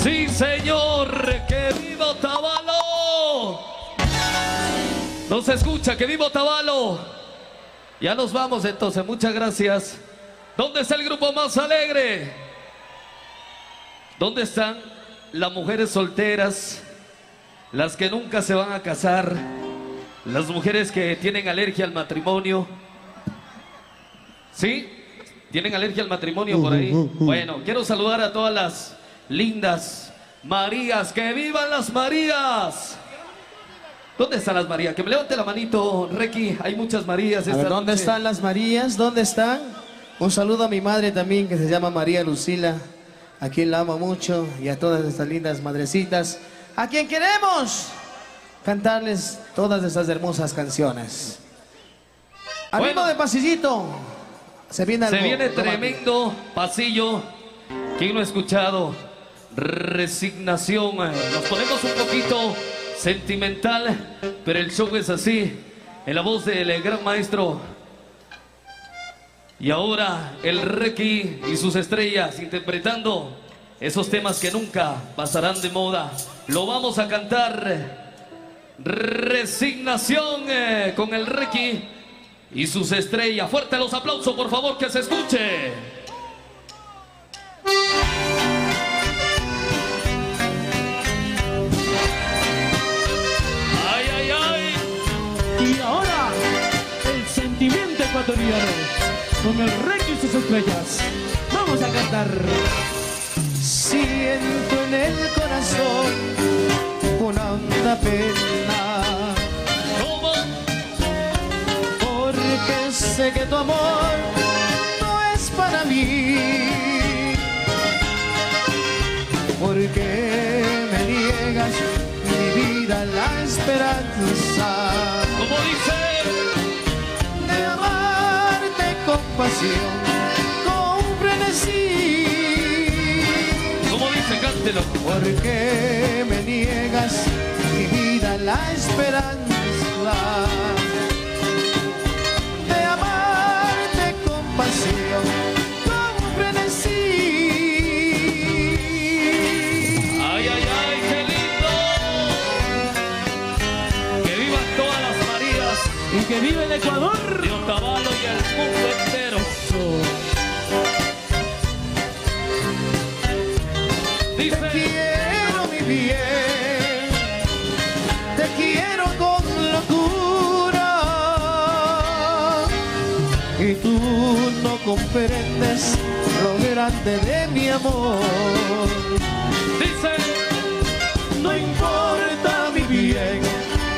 Sí, señor, que viva Otavalo. No se escucha, que viva Otavalo. Ya nos vamos entonces, muchas gracias. ¿Dónde está el grupo más alegre? ¿Dónde están las mujeres solteras? Las que nunca se van a casar, Las mujeres que tienen alergia al matrimonio. ¿Sí? ¿Tienen alergia al matrimonio por ahí? Bueno, quiero saludar a todas las lindas Marías. ¡Que vivan las Marías! ¿Dónde están las Marías? Que me levante la manito, Requi. Hay muchas Marías esta ¿Dónde noche. están las Marías? ¿Dónde están? Un saludo a mi madre también, que se llama María Lucila, a quien la amo mucho, y a todas estas lindas madrecitas, a quien queremos cantarles todas estas hermosas canciones. Al ritmo de pasillito, se viene algo. Se viene tremendo pasillo. ¿Quién no ha escuchado? Resignación. Nos ponemos un poquito sentimental, pero el show es así, en la voz del gran maestro. Y ahora el Requi y sus estrellas interpretando esos temas que nunca pasarán de moda. Lo vamos a cantar. Resignación con el Requi y sus estrellas. Fuerte los aplausos, por favor, que se escuche. Ay, ay, ay. Y ahora, el sentimiento ecuatoriano, con el Requi y sus estrellas. Vamos a cantar. Siento en el corazón una honda pena, porque sé que tu amor no es para mí. Porque me niegas mi vida la esperanza, como dice, de amarte con pasión, con frenesí. como dice, cántelo. Porque me niegas mi vida la esperanza de amarte con pasión, con frenesí. Ay, ay, ay, qué lindo. Que vivan todas las Marías. Y que vive el Ecuador, de Otavalo y el mundo entero. Dice, te quiero mi bien, te quiero con locura, y tú no comprendes lo grande de mi amor. dice, No importa mi bien,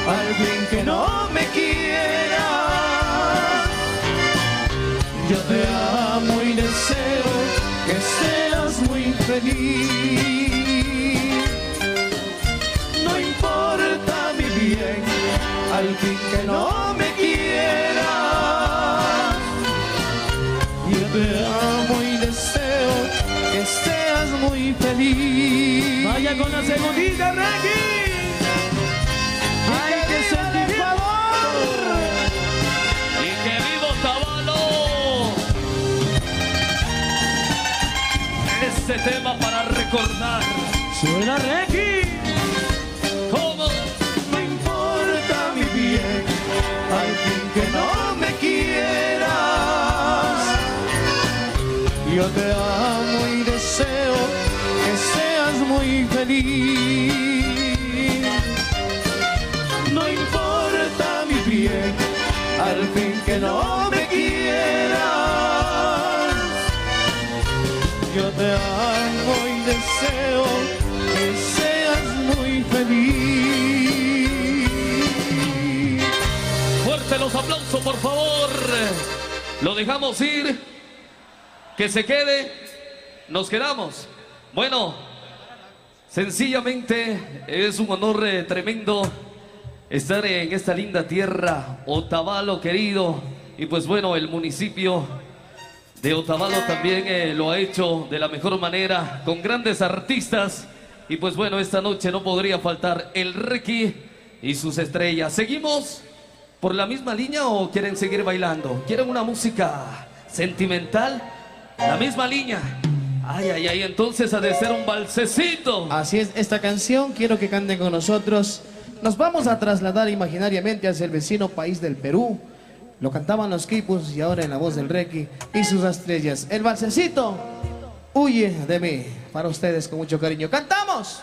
al fin que no me quieras, yo te amo y deseo que seas muy feliz. No importa mi bien, al fin que no me quieras, yo te amo y deseo que seas muy feliz. Vaya con la segundita, Requi. ¡Ay, qué sentimiento! y que viva Otavalo. Este tema para recordar. Suena Requi. ¿Cómo? No importa mi bien, al fin que no me quieras, yo te amo y deseo que seas muy feliz. No importa mi bien, al fin que no me quieras, yo te amo y deseo que seas muy feliz. Fuerte los aplausos, por favor. Lo dejamos ir. Que se quede. Nos quedamos. Bueno, sencillamente es un honor tremendo estar en esta linda tierra, Otavalo querido. Y pues bueno, el municipio de Otavalo también lo ha hecho de la mejor manera, con grandes artistas. Y pues bueno, esta noche no podría faltar el Requi y sus estrellas. ¿Seguimos por la misma línea o quieren seguir bailando? ¿Quieren una música sentimental? La misma línea. Ay, ay, ay, entonces ha de ser un balsecito. Así es, esta canción quiero que canten con nosotros. Nos vamos a trasladar imaginariamente hacia el vecino país del Perú. Lo cantaban los quipus y ahora en la voz del Requi y sus estrellas. El balsecito, huye de mí. Para ustedes con mucho cariño. ¡Cantamos!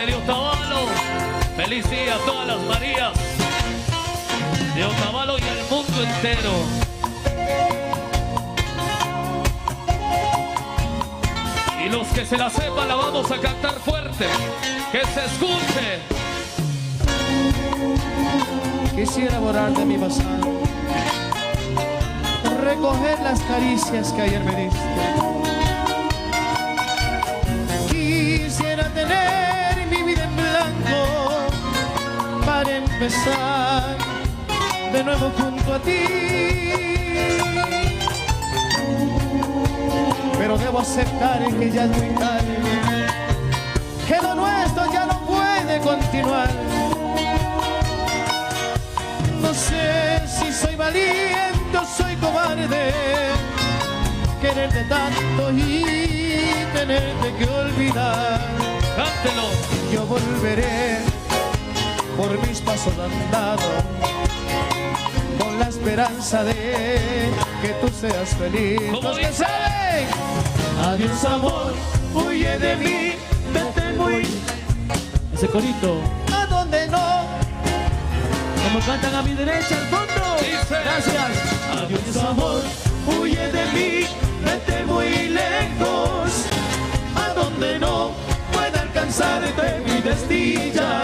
de Otavalo. Feliz día a todas las Marías de Otavalo y al mundo entero. Y los que se la sepan la vamos a cantar fuerte, que se escuche. Quisiera borrar de mi pasado, recoger las caricias que ayer me diste. Quisiera tener mi vida en blanco para empezar de nuevo junto a ti. Pero debo aceptar que ya es muy tarde, que lo nuestro ya no puede continuar. No sé si soy valiente o soy cobarde, quererte tanto y tenerte que olvidar. Cántelo. Yo volveré por mis pasos andados, con la esperanza de que tú seas feliz. Los que saben, adiós amor, huye de mí, vete muy. Ese corito. A donde no. Como cantan a mi derecha al fondo. Dice. Gracias. Adiós amor, huye de mí, vete muy lejos, a donde no pueda alcanzarte mi destilla.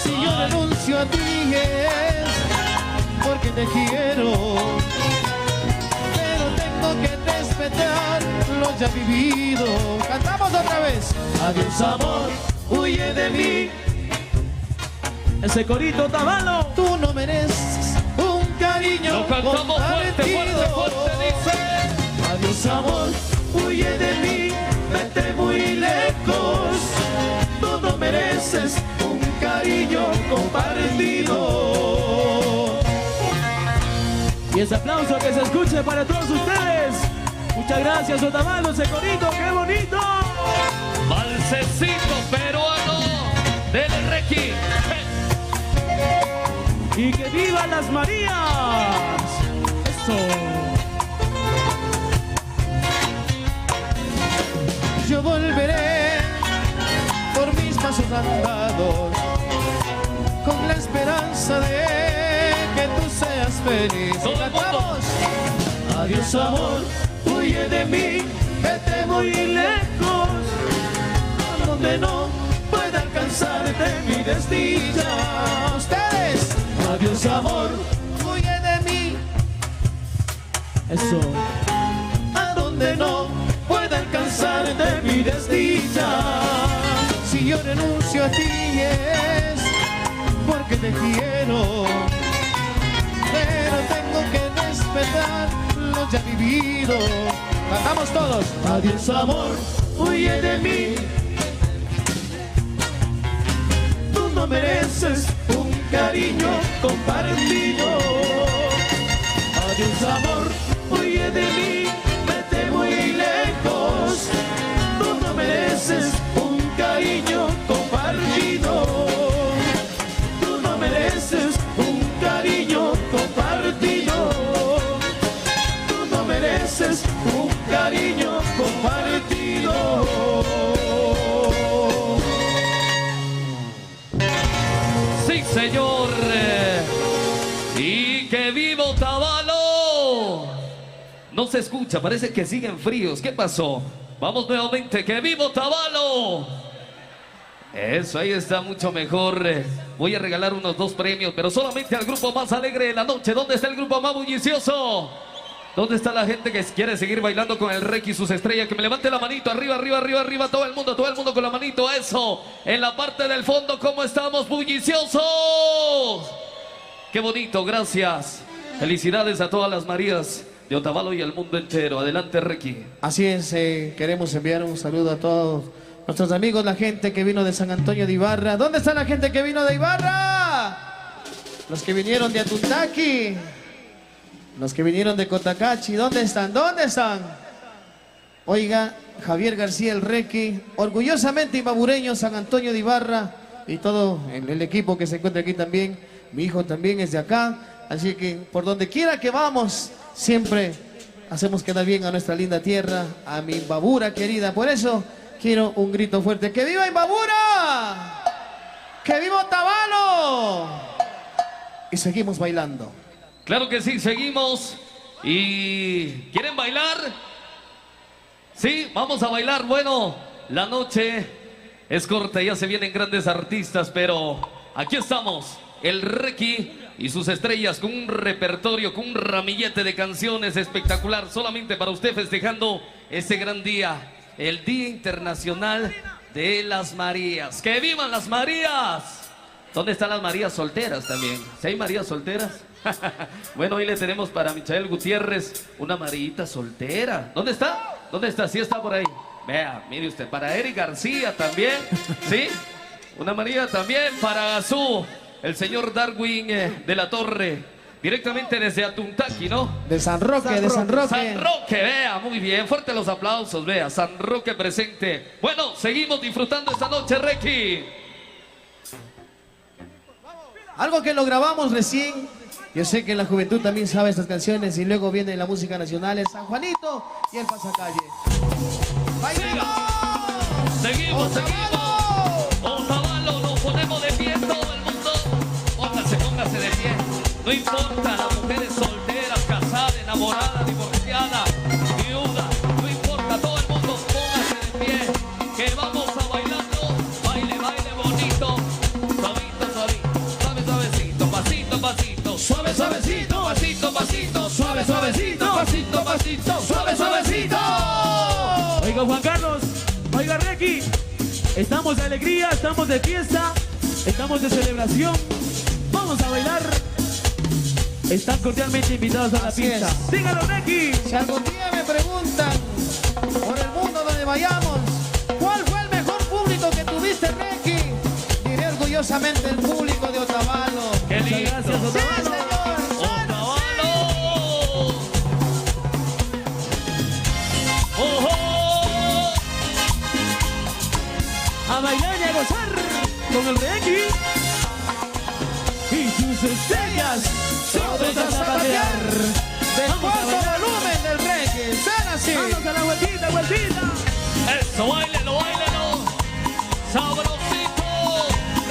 Si yo renuncio a ti es porque te quiero, pero tengo que respetar lo ya vivido. Cantamos otra vez. Adiós amor, huye de mí. Ese corito, Otavalo. Tú no mereces un cariño Lo cantamos fuerte, fuerte, fuerte, dice. Adiós amor, huye de mí, vete muy lejos. Tú no mereces un cariño compartido. Y ese aplauso que se escuche para todos ustedes. Muchas gracias, Otavalo, ese corito, qué bonito. Valsecito peruano del Requi. Y que vivan las Marías. Eso. Yo volveré por mis pasos andados, con la esperanza de que tú seas feliz. Todo el mundo. Adiós amor, huye de mí, vete muy lejos, a donde no pueda alcanzarte mi destilla. Ustedes, adiós amor, huye de mí. Eso. A donde no pueda alcanzarte mi desdicha. Si yo renuncio a ti es porque te quiero, pero tengo que respetar lo ya vivido. Cantamos todos. Adiós amor, huye de mí. Tú no mereces un cariño compartido. Adiós amor, huye de mí, vete muy lejos. Tú no mereces un cariño compartido. Tú no mereces un cariño compartido. Tú no mereces un cariño compartido. Sí, señor. Y que viva Otavalo. No se escucha, parece que siguen fríos. ¿Qué pasó? Vamos nuevamente. ¡Que viva Otavalo! Eso, ahí está mucho mejor. Voy a regalar unos 2 premios, pero solamente al grupo más alegre de la noche. ¿Dónde está el grupo más bullicioso? ¿Dónde está la gente que quiere seguir bailando con el Requi y sus estrellas? Que me levante la manito, arriba, arriba, arriba, arriba, todo el mundo con la manito, eso. En la parte del fondo, ¿cómo estamos, bulliciosos? Qué bonito, gracias. Felicidades a todas las Marías de Otavalo y al mundo entero. Adelante, Requi. Así es, queremos enviar un saludo a todos nuestros amigos, la gente que vino de San Antonio de Ibarra. ¿Dónde está la gente que vino de Ibarra? Los que vinieron de Atutaki, los que vinieron de Cotacachi. ¿Dónde están? ¿Dónde están? Oiga, Javier García el Requi, orgullosamente ibabureño, San Antonio de Ibarra, y todo el equipo que se encuentra aquí también. Mi hijo también es de acá, así que por donde quiera que vamos, siempre hacemos quedar bien a nuestra linda tierra, a mi Imbabura querida. Por eso quiero un grito fuerte. ¡Que viva Imbabura! ¡Que viva Otavalo! Y seguimos bailando. Claro que sí, seguimos. ¿Y quieren bailar? Sí, vamos a bailar. Bueno, la noche es corta, ya se vienen grandes artistas, pero aquí estamos, el Requi y sus estrellas con un repertorio, con un ramillete de canciones espectacular, solamente para usted festejando este gran día, el Día Internacional de las Marías. ¡Que vivan las Marías! ¿Dónde están las Marías solteras también? ¿Sí hay Marías solteras? Bueno, hoy le tenemos para Michael Gutiérrez una Marita soltera. ¿Dónde está? ¿Dónde está? Sí está por ahí. Vea, mire usted, para Eric García también, ¿sí? Una María también para el señor Darwin de la Torre, directamente desde Atuntaqui, ¿no? De San Roque, de San Roque. San Roque, vea, muy bien, fuerte los aplausos, vea, San Roque presente. Bueno, seguimos disfrutando esta noche, Requi. Algo que lo grabamos recién. Yo sé que la juventud también sabe estas canciones y luego viene la música nacional, el San Juanito y el Pasacalle. Seguimos, seguimos. Otavalo, nos ponemos de pie todo el mundo. Póngase de pie. No importa, las mujeres solteras, casadas, enamoradas, divorciadas, viudas. No importa, todo el mundo póngase de pie. Que vamos a bailando. Baile, baile bonito. Suavito, suavito. Suave, suavecito. Pasito, pasito. Suave, suavecito. Pasito, pasito. Suave, suavecito. Pasito, pasito. Suave, suavecito. Oiga, Juan Carlos, oiga, Requi, estamos de alegría, estamos de fiesta, estamos de celebración, vamos a bailar. Están cordialmente invitados a la pista. Dígalo, Requi. Si algún día me preguntan por el mundo donde vayamos, ¿cuál fue el mejor público que tuviste, Requi? Diré orgullosamente el público de Otavalo. ¡Qué lindo! Gracias, Otavalo. Sí, señor. ¡Otavalo! ¡Oh! A bailar y a gozar con el Requi y sus estrellas. Todos a zapatear. Del cuarto volumen del Requi. Ven así. Vamos a la vueltita, vueltita. Eso, báilelo, báilelo. Sabrosito.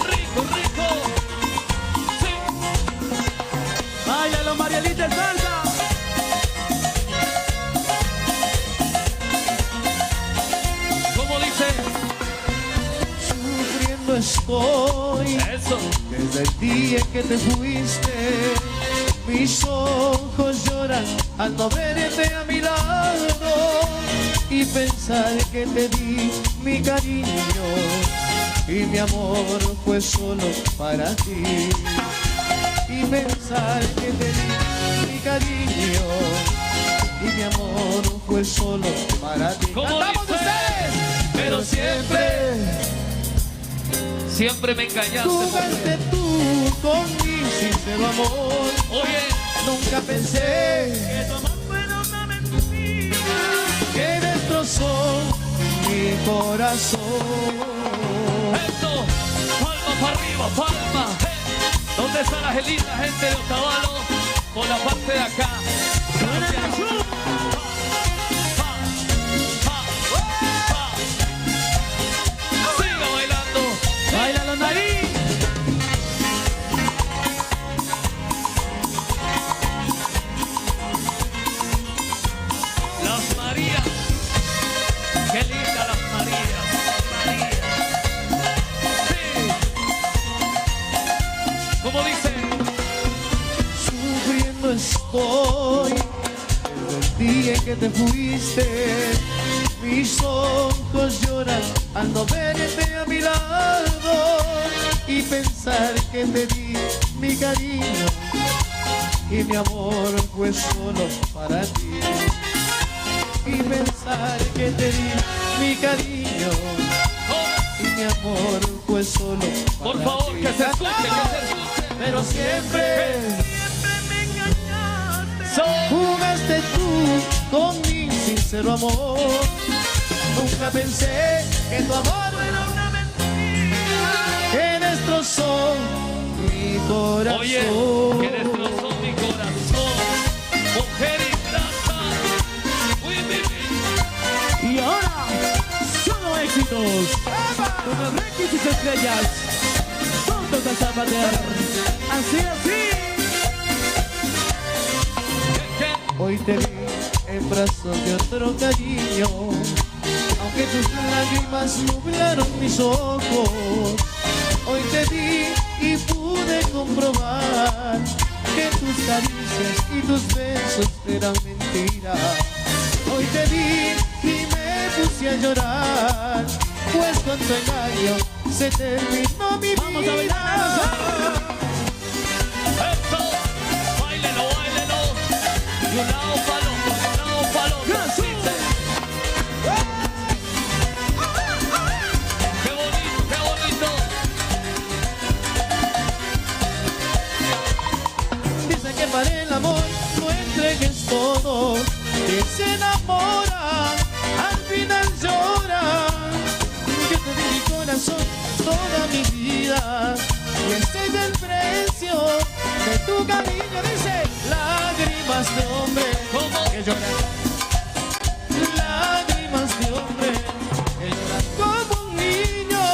Rico, rico. Sí. Báilalo, Marielita en salsa. ¿Cómo dice? Sufriendo estoy. Eso. Desde el día que te fuiste, mis ojos lloran al no verte a mi lado y pensar que te di mi cariño y mi amor fue solo para ti. Y pensar que te di mi cariño y mi amor fue solo para ti. ¡Cantamos ustedes! Pero siempre me engañaste. Jugaste tú con mi sincero amor. Oye, nunca pensé Que tu amor fuera una mentira, que destrozó mi corazón. eso. Palma para arriba, palma. ¿Dónde está la linda gente de Otavalo? Por la parte de acá. Siga bailando. Báilalo, nariz. Las Marías. Qué linda las Marías. Marías. Sí. ¿Cómo dice? Sufriendo estoy desde el día en que te fuiste. Mis ojos lloran al no verte a mi lado y pensar que te di mi cariño y mi amor fue solo para ti. Y pensar que te di mi cariño y mi amor fue solo para Por favor, ti. que se escuche, que se escuche. Pero siempre Me engañaste. jugaste tú con mi sincero amor. Nunca pensé que tu amor Fuera una mentira. que destrozó mi corazón. Oye, que destrozó mi corazón. Mujer ingrata. Uy, mi vida. Y ahora, solo éxito. juntos. Con los Requis y sus estrellas. Juntos a zapatear. Así, así. Hoy te vi en brazos de otro cariño, aunque tus lágrimas nublaron mis ojos. Hoy te vi y pude comprobar que tus caricias y tus besos eran mentiras. Hoy te vi y me puse a llorar, pues con tu engaño se terminó mi vida. Vamos a bailar. Eso, báilelo, báilelo. Y un lado palo, un lado palo. Dice. Qué bonito, qué bonito. Dicen que para el amor no entregues todo, que se enamora, al final llora. Yo te di mi corazón, toda mi vida, y ese es el precio de tu cariño. Dice, lágrimas de hombre que lloran, lágrimas de hombre que lloran como un niño.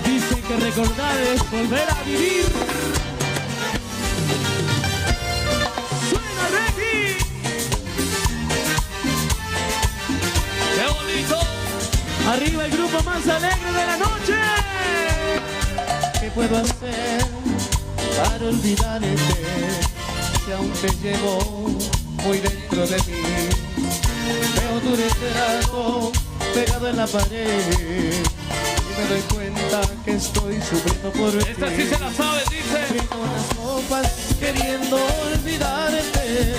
Dicen que recordar es volver a vivir. ¡Suena, Requi! ¡Qué bonito! Arriba el grupo más alegre de la noche. ¿Qué puedo hacer para olvidarte si aún te llevo muy dentro de mí? Veo tu retrato pegado en la pared y me doy cuenta que estoy sufriendo por ti. Esta sí se la sabe, dice. Brindo unas copas queriendo olvidarte.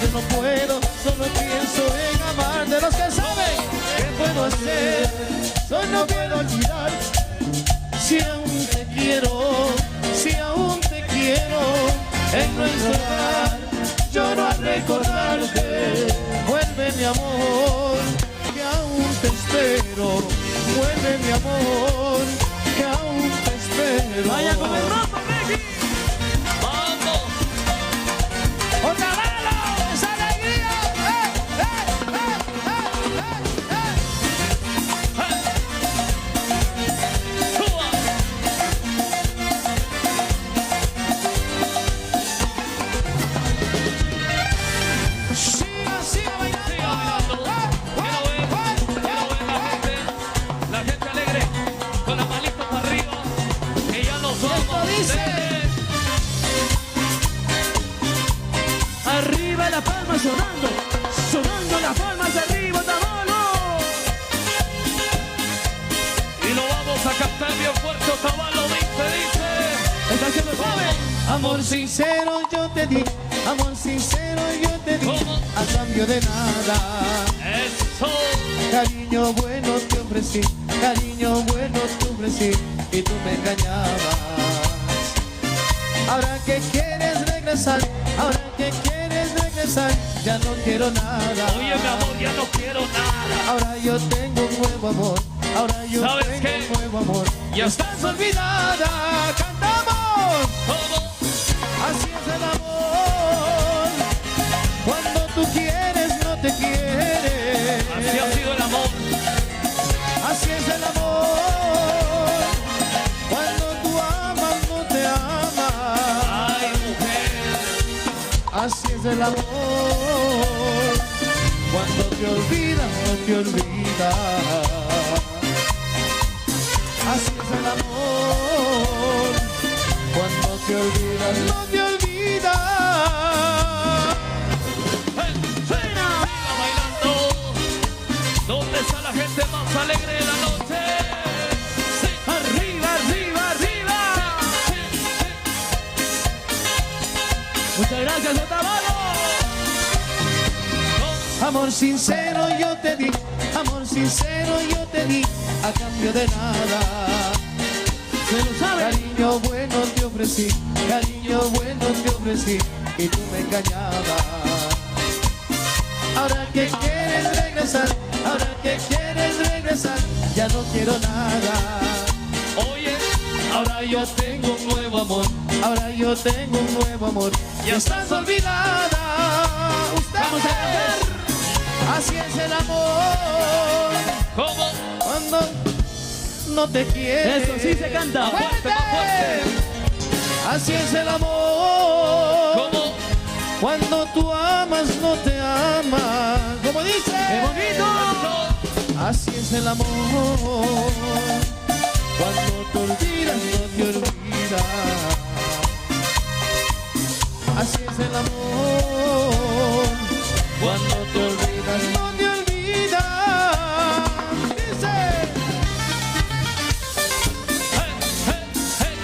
Yo no puedo, solo pienso en amarte. Los que saben, ¿qué puedo hacer? Solo puedo olvidar. Si aún te quiero, si aún te quiero, en nuestro hogar lloro al recordarte. Vuelve mi amor, que aún te espero. Vuelve mi amor, que aún te espero. Vaya con el roto, Requi. ¡Vamos! ¡Otra bala! ¡Esa alegría! Siga bailando. Quiero ver la gente alegre, con la manito para arriba, que ya nos vamos. Arriba la palma sonando, sonando las palmas arriba, Tabalo. Y lo vamos a cantar bien fuerte, Tabalo, dice. Está haciendo joven. Amor sincero yo te di, amor sincero yo te di, a cambio de nada. Eso. Cariño bueno te ofrecí, cariño bueno te ofrecí, y tú me engañabas. Ahora que quieres regresar, ahora que quieres regresar, ya no quiero nada. Oye, mi amor, ya no quiero nada. Ahora yo tengo un nuevo amor, ahora yo ¿Sabes tengo qué? un nuevo amor. Ya estás olvidada, cantamos. ¿Cómo? Así es el amor, cuando tú quieres no te quieres. Así ha sido el amor. Así es el amor, cuando tú amas no te amas. Ay, mujer. Así es el amor, cuando te olvidas no te olvidas. Así es el amor, cuando te olvidas no te olvidas. Siga bailando. ¿Dónde está la gente más alegre de la noche? Sí. Arriba, arriba, arriba. Muchas gracias, Otavalo. Amor sincero yo te di, amor sincero yo te di, a cambio de nada. Se lo sabe. Cariño bueno te ofrecí, cariño bueno te ofrecí, y tú me engañabas. Ahora que quieres regresar, ahora que quieres regresar, ya no quiero nada. Oye, ahora yo tengo un nuevo amor, ahora yo tengo un nuevo amor. Ya estás olvidada. Usted Vamos a cantar. Así es el amor. ¿Cómo? Cuando no te quieres. Eso sí se canta. Más fuerte, más fuerte. Así es el amor. ¿Cómo? Cuando tú amas, no te ama. ¿Cómo dice? ¡Qué bonito! Así es el amor. Cuando te olvidas, no te olvidas. Así es el amor. Cuando te olvidas, no te olvidas. Dice.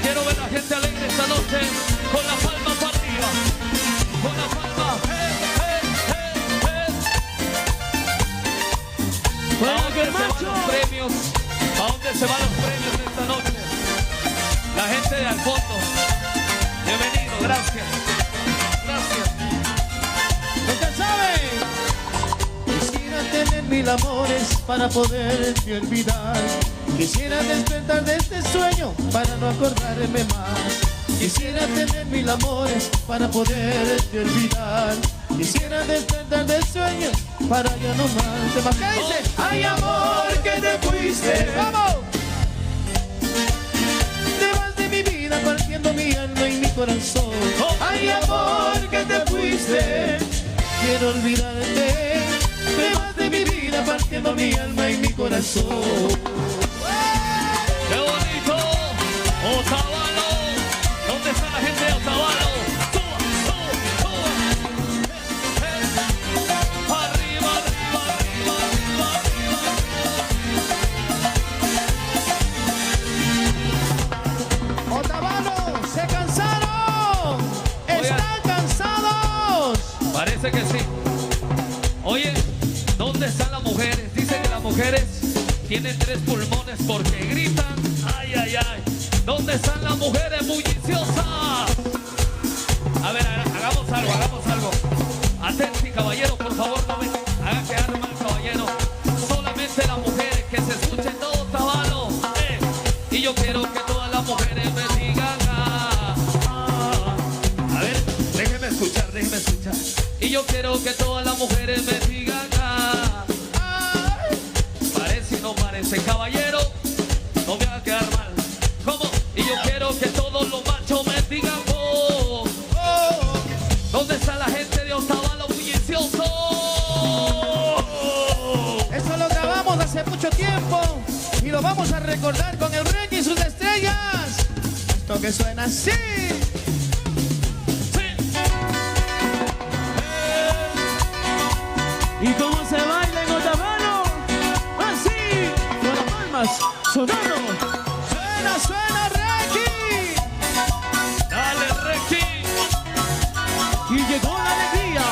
Quiero ver a la gente alegre esta noche con la palma para arriba. Con la palma. ¿A dónde se van los premios? ¿A dónde se van los premios esta noche? La gente de al fondo. Bienvenido, gracias. Gracias. ¿Usted sabe? Quisiera tener 1000 amores para poderte olvidar. Quisiera despertar de este sueño para no acordarme más. Quisiera tener 1000 amores para poderte olvidar. Quisiera despertar del sueño para ya no más. ¿Qué dice? Ay, amor, que te fuiste. ¡Vamos! Te vas de mi vida partiendo mi alma y mi corazón. Ay, amor, que te fuiste. Quiero olvidarte. Te vas de mi vida partiendo mi alma y mi corazón. ¡Qué bonito! ¡Otavalo! ¿Dónde está la gente de Otavalo? ¡Suba, suba, suba! ¡Arriba, arriba, arriba, arriba, arriba! ¡Otavalo! ¡Se cansaron! ¡Están cansados! Parece que sí. Oye, ¿dónde están las mujeres? Dicen que las mujeres tienen 3 pulmones porque gritan. ¡Ay, ay, ay! ¿Dónde están las mujeres bulliciosas? A ver, hagamos algo, hagamos algo. Atenti, caballero, por favor, no me hagan quedar mal, caballero. Solamente las mujeres, que se escuchen todo Otavalo. Y yo quiero que todas las mujeres me digan. A ver, déjenme escuchar, déjenme escuchar. Y yo quiero que todas las mujeres me digan. Parece y no parece, caballero. No me hagan quedar mal. ¿Cómo? Y yo quiero que todos los machos me digan. Oh, oh. ¿Dónde está la gente de Otavalo bullicioso? Eso lo grabamos hace mucho tiempo y lo vamos a recordar con el Reggae y sus estrellas. Esto que suena así. ¿Y cómo se baila en Otavalo? Así, con las palmas, sonando. Suena, suena, Reggae. Dale, Reggae. Y llegó la alegría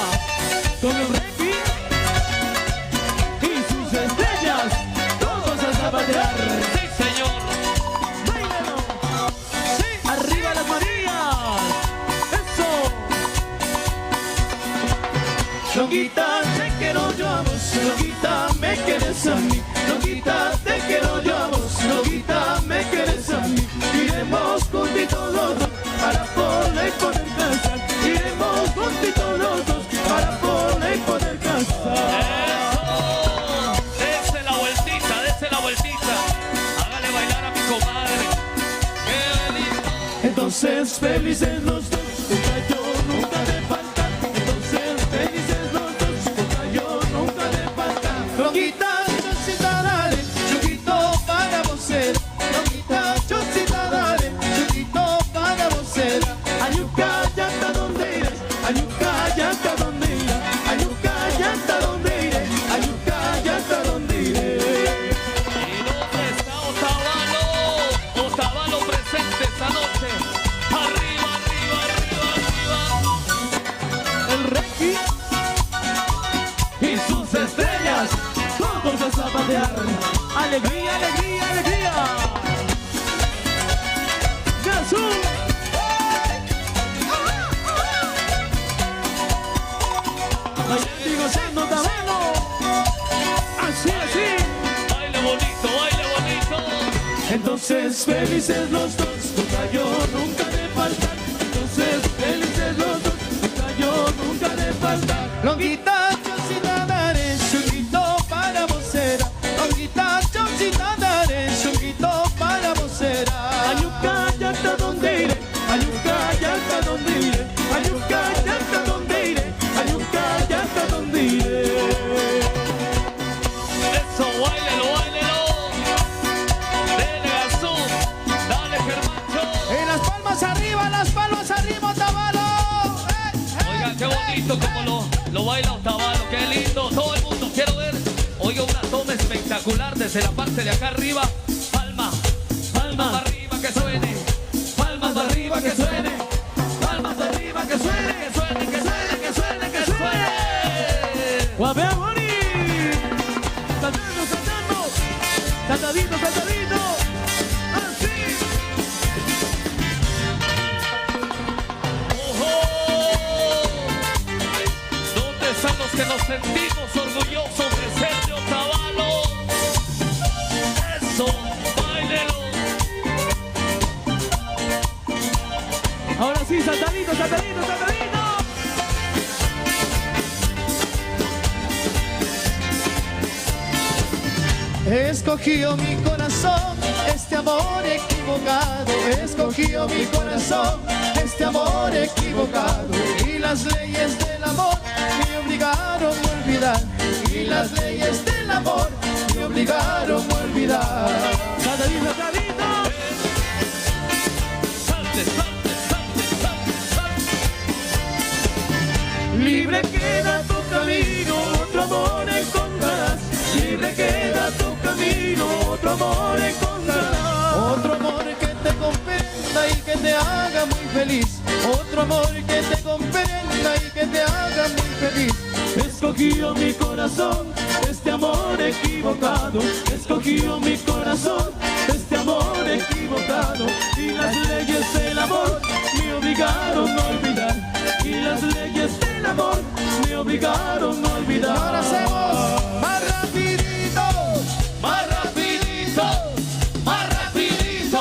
con el Reggae y sus estrellas. Todos a zapatear. Sí, señor. ¡Báilalo! ¡Sí! ¡Arriba las Marías! ¡Eso! Loquita, te quiero yo a vos. Loquita, me quieres a mí. Loquita, te quiero yo a vos. Loquita, me quieres a mí. Iremos juntitos los dos para poder casar. Iremos juntitos los dos para poder casar. Dese la vueltita, dese la vueltita. Hágale bailar a mi comadre. ¡Qué bonito! Entonces felices los dos, nunca yo, nunca de falta. Entonces felices los dos, nunca yo, nunca de falta. Loquita, chocita, dale, choquito para vos. Loquita, chocita, dale, choquito para vos. Ayuca, ya está donde iré. Ayuca, ya está donde iré. Ayuca, ya está donde iré. Ayuca, ya está donde iré. ¿Y dónde está Otavalo? Otavalo presente esta noche. Arriba, arriba, arriba, arriba. El Reggae y sus estrellas. Todos a zapatear. ¡Alegría, alegría, alegría! ¡Gazú! Bailando y gozando Otavalo. Así, así. Baile bonito, baile bonito. Entonces felices los dos, nunca yo, nunca de faltar. Entonces felices los dos, nunca yo, nunca de faltar. Longuita, qué bonito como lo baila Otavalo, qué lindo. Todo el mundo, quiero ver. Oiga, una toma espectacular desde la parte de acá arriba. Palma, palmas para arriba que suene. Palmas para arriba que suene. Palmas para arriba que suene, que suene, que suene, que suene, que suene. ¡Guapea, Moni! ¡Saltando, saltando! ¡Saltadito, saltadito! ¡Así! ¿Dónde están los que nos sentimos orgullosos de ser de Otavalo? Eso, báilelo. Ahora sí, saltadito, saltadito, saltadito. Escogió mi corazón este amor equivocado. Escogió mi corazón este amor equivocado. Y las leyes del amor me obligaron a olvidar. Y las leyes del amor me obligaron a olvidar. Saltadito, saltadito. Salte, salte, salte, salte, salte. Libre queda tu camino, otro amor encontrarás. Libre queda tu camino, otro amor encontrarás. Otro amor que te comprenda y que te haga muy feliz. Otro amor que te comprenda y que te haga muy feliz. Escogió mi corazón este amor equivocado. Escogió mi corazón este amor equivocado. Y las leyes del amor me obligaron a olvidar. Y las leyes del amor me obligaron a olvidar. Ahora hacemos más rapidito, más rapidito, más rapidito,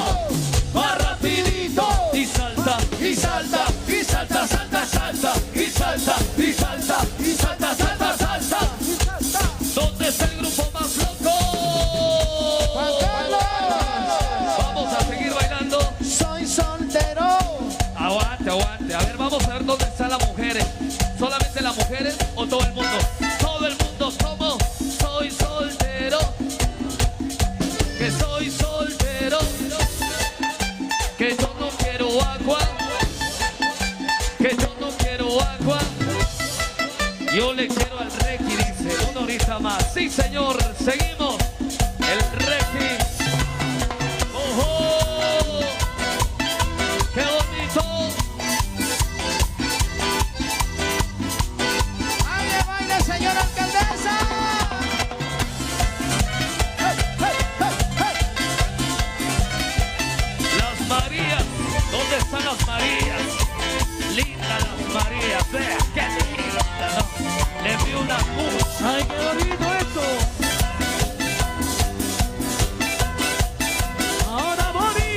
más rapidito. Y salta, y salta, y salta, salta, salta, y salta, y salta, y salta, salta, salta. ¿Dónde está el grupo más loco? Vamos a seguir bailando. Soy soltero. Aguante, aguante. A ver, vamos a ver dónde están las mujeres. ¿Solamente las mujeres o todo el mundo? Todo el mundo somos. Soy soltero. Que soy soltero. Que yo no quiero agua. Que yo no quiero agua. Yo le quiero al Requi, dice. Una horita más. Sí, señor. Seguimos. El Requi. ¡Ojo! ¡Qué bonito! ¡Baile, baile, señora alcaldesa! Las Marías, ¿dónde están las Marías? Lindas las Marías, vea, qué linda, ¿no? Le vi una mucha. ¡Ay, qué bonito esto! ¡Ahora, Moni!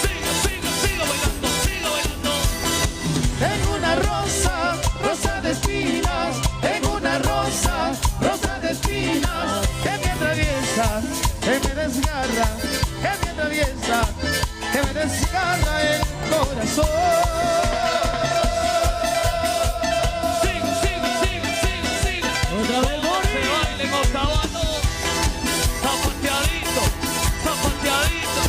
Siga, siga, siga bailando, siga bailando. En una rosa, rosa de espinas. En una rosa, rosa de espinas. Que me atraviesa, que me desgarra. Que me atraviesa, que me desgarra el corazón. Siga, siga, siga, siga, siga. Otra vez, Moni. Se baile en Otavalo. Zapateadito, zapateadito.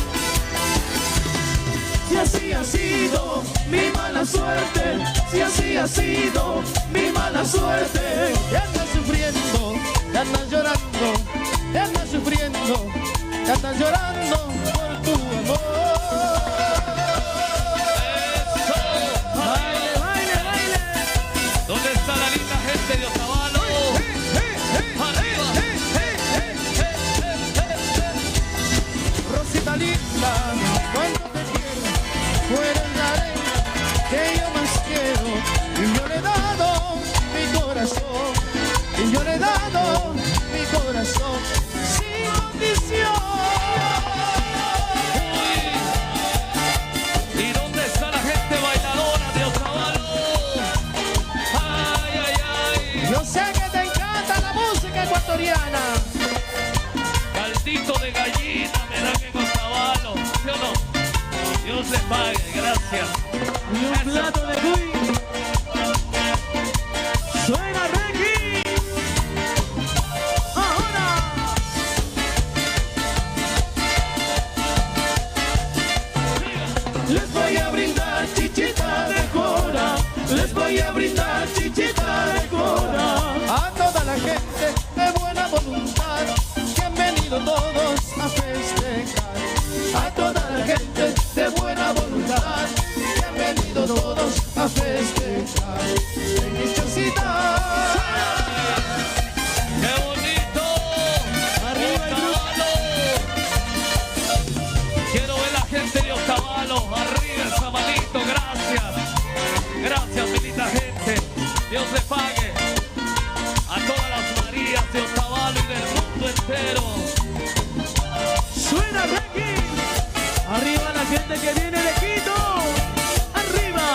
Si así ha sido mi mala suerte, si así ha sido mi mala suerte, ya andas sufriendo, ya andas llorando, ya andas sufriendo, ya andas llorando por tu amor. Eso. ¡Baile, baile, baile! ¿Dónde está la linda gente de Otavalo? Arriba. Rosita linda, cuando te quiero, fuera la arena que yo más quiero. Y yo le he dado mi corazón, y yo le he dado mi corazón sin condición. ¿Y dónde está la gente bailadora de Otavalo? Ay, ay, ay. Yo sé que te encanta la música ecuatoriana. Caldito de gallina me dan en Otavalo, ¿sí o no? Dios le pague, gracias. Y un plato de cuy. ¡Suena, Requi! ¡Ahora! Les voy a brindar chichita todos a festejar en mi chocita. ¡Qué bonito! ¡Arriba Otavalo! Quiero ver la gente de Otavalo. Arriba esa manito, gracias. Gracias, mi linda gente. Dios le pague a todas las Marías de Otavalo y del mundo entero. ¡Suena Ricky! Arriba la gente que viene de Quito. ¡Arriba!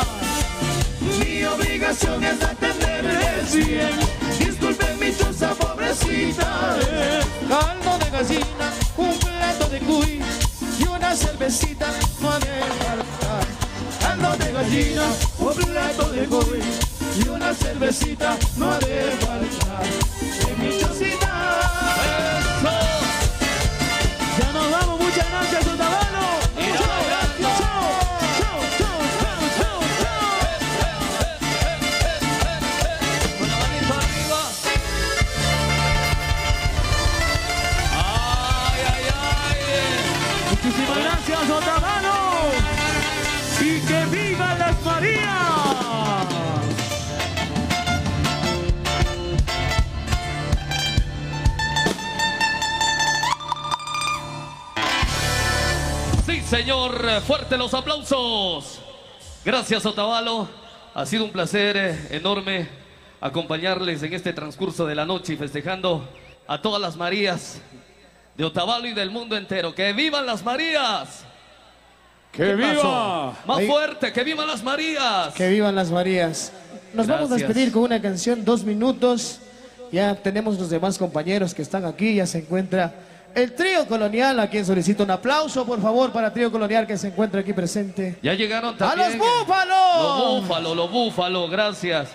Mi obligación es atenderles bien. Disculpen mi choza, pobrecita. Caldo de gallina, un plato de cuy y una cervecita no ha de faltar. Caldo de gallina, un plato de cuy y una cervecita no ha de faltar en mi chocita. Ya nos vamos, muchas gracias, Otavalo. Con la manito arriba. ¡Ay, ay, ay! Muchísimas gracias, Otavalo. Y que vivan las Marías. Sí, señor, fuerte los aplausos. Gracias, Otavalo. Ha sido un placer enorme acompañarles en este transcurso de la noche y festejando a todas las Marías de Otavalo y del mundo entero. ¡Que vivan las Marías! ¡Que viva! Más fuerte, ¡que vivan las Marías! Que vivan las Marías. Nos vamos a Gracias. despedir con una canción, 2 minutos. Ya tenemos los demás compañeros que están aquí. Ya se encuentra el Trío Colonial, a quien solicito un aplauso, por favor, para Trío Colonial que se encuentra aquí presente. Ya llegaron ¡A también. los búfalos! Los búfalos, gracias.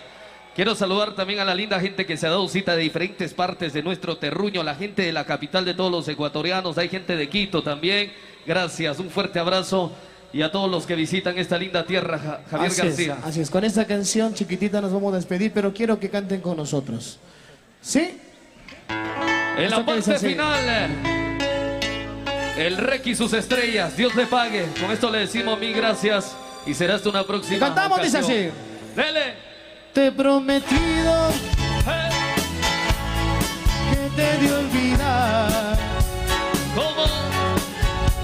Quiero saludar también a la linda gente que se ha dado cita de diferentes partes de nuestro terruño, la gente de la capital de todos los ecuatorianos, hay gente de Quito también. Gracias, un fuerte abrazo. Y a todos los que visitan esta linda tierra, Javier García. Así es, con esta canción chiquitita nos vamos a despedir, pero quiero que canten con nosotros. ¿Sí? En la Esto que dice parte así. final, el Requi y sus estrellas, Dios le pague. Con esto le decimos mil gracias y será hasta una próxima Cantamos, dice ocasión. así. Dele. Te he prometido que te de olvidar. ¿Cómo?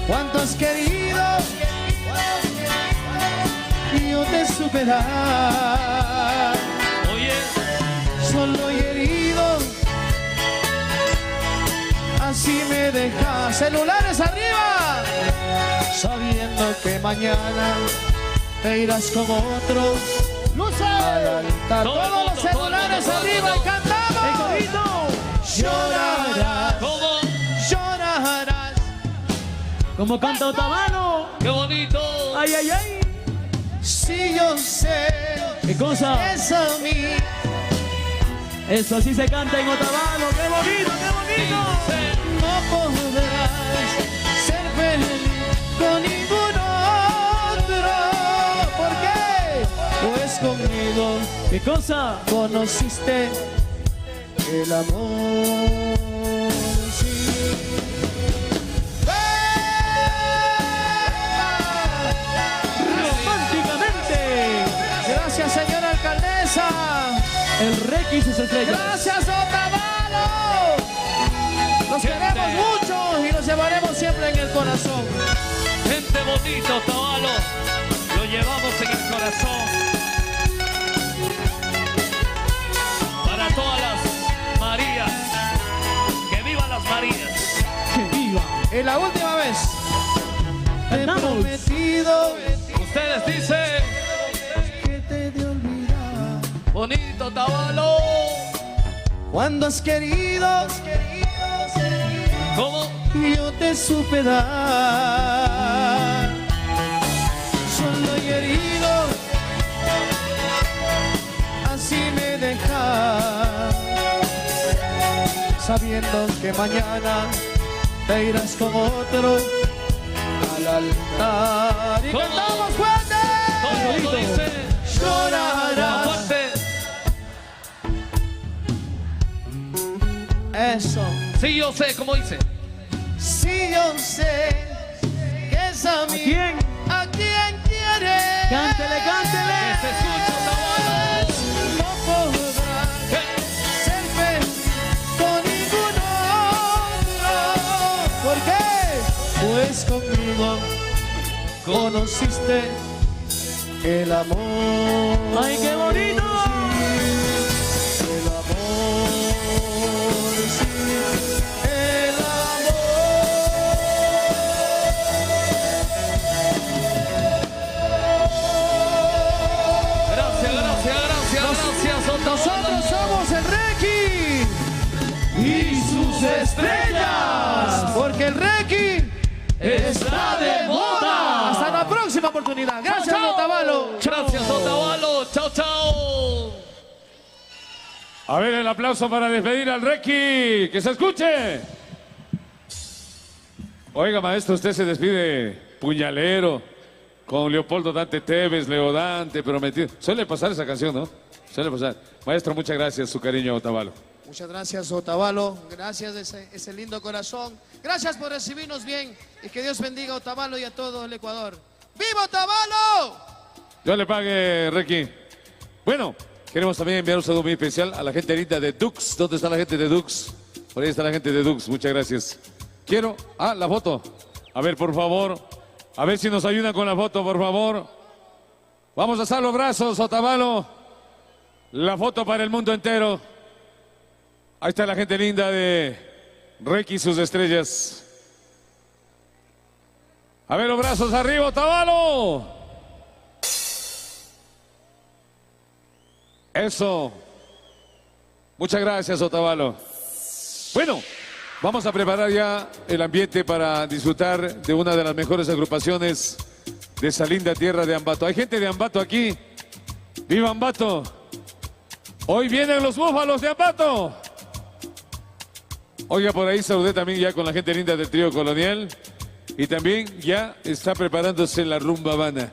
Cuánto has querido y yo te supe dar. Oye, solo y herido, así me dejas. Celulares arriba, sabiendo que mañana te irás con otro. ¡Luces! Al altar. Todos los celulares arriba y cantamos. Llorarás. ¿cómo? Llorarás. Como canta Otavalo. ¡Qué bonito! ¡Ay, ay, ay! Si yo sé. ¿Qué cosa? Es a mí. Eso así se canta en Otavalo. ¡Qué bonito, qué bonito! No podrás ser feliz con ningún otro. ¿Por qué? Pues conmigo. ¿Qué cosa? Conociste el amor. Sí. ¡Románticamente! Gracias, señora alcaldesa. El Requi y sus estrellas. Gracias, Otavalo. Los queremos mucho y los llevaremos siempre en el corazón. Gente bonita, Otavalo. Lo llevamos en el corazón. Para todas las Marías. ¡Que vivan las Marías! ¡Que viva! Y la última vez. Te he prometido Ustedes dicen, que te de olvidar. bonito Otavalo. Cuando has querido, ¿Cómo? yo te supe dar. Solo y herido, así me dejas. Sabiendo que mañana te irás con otro al altar. Y ¿Cómo? cantamos fuerte. Todo dice, Llorarás. fuerte. Eso. Sí, yo sé, ¿cómo dice? Si yo sé que es a mí. ¿A quién? ¿A quién quieres? ¡Cántele, cántele! conociste el amor. ¡Ay, qué bonito! El amor, sí, el Nosotros somos el Requi y sus estrellas, porque el Requi está de moda. Hasta la próxima oportunidad. Gracias, Chao, chao. Otavalo. Gracias, Otavalo. Chao, chao. A ver, el aplauso para despedir al Requi. ¡Que se escuche! Oiga, maestro, usted se despide puñalero con Leopoldo Dante Tevez, Leo Dante, prometido. Suele pasar esa canción, ¿no? Suele pasar. Maestro, muchas gracias. Su cariño, Otavalo. Muchas gracias, Otavalo. Gracias de ese lindo corazón. Gracias por recibirnos bien. Y que Dios bendiga a Otavalo y a todo el Ecuador. ¡Viva Otavalo! Yo le pague, Requi. Bueno, queremos también enviar un saludo muy especial a la gente linda de Dux. ¿Dónde está la gente de Dux? Por ahí está la gente de Dux. Muchas gracias. Quiero... la foto. A ver, por favor. A ver si nos ayudan con la foto, por favor. Vamos a alzar los brazos, Otavalo. La foto para el mundo entero. Ahí está la gente linda de Requi y sus estrellas. A ver los brazos arriba, Otavalo. Eso. Muchas gracias, Otavalo. Bueno, vamos a preparar ya el ambiente para disfrutar de una de las mejores agrupaciones de esa linda tierra de Ambato. Hay gente de Ambato aquí. ¡Viva Ambato! Hoy vienen los búfalos de Ambato. Oiga, por ahí saludé también ya con la gente linda del trío colonial. Y también ya está preparándose la rumba Habana.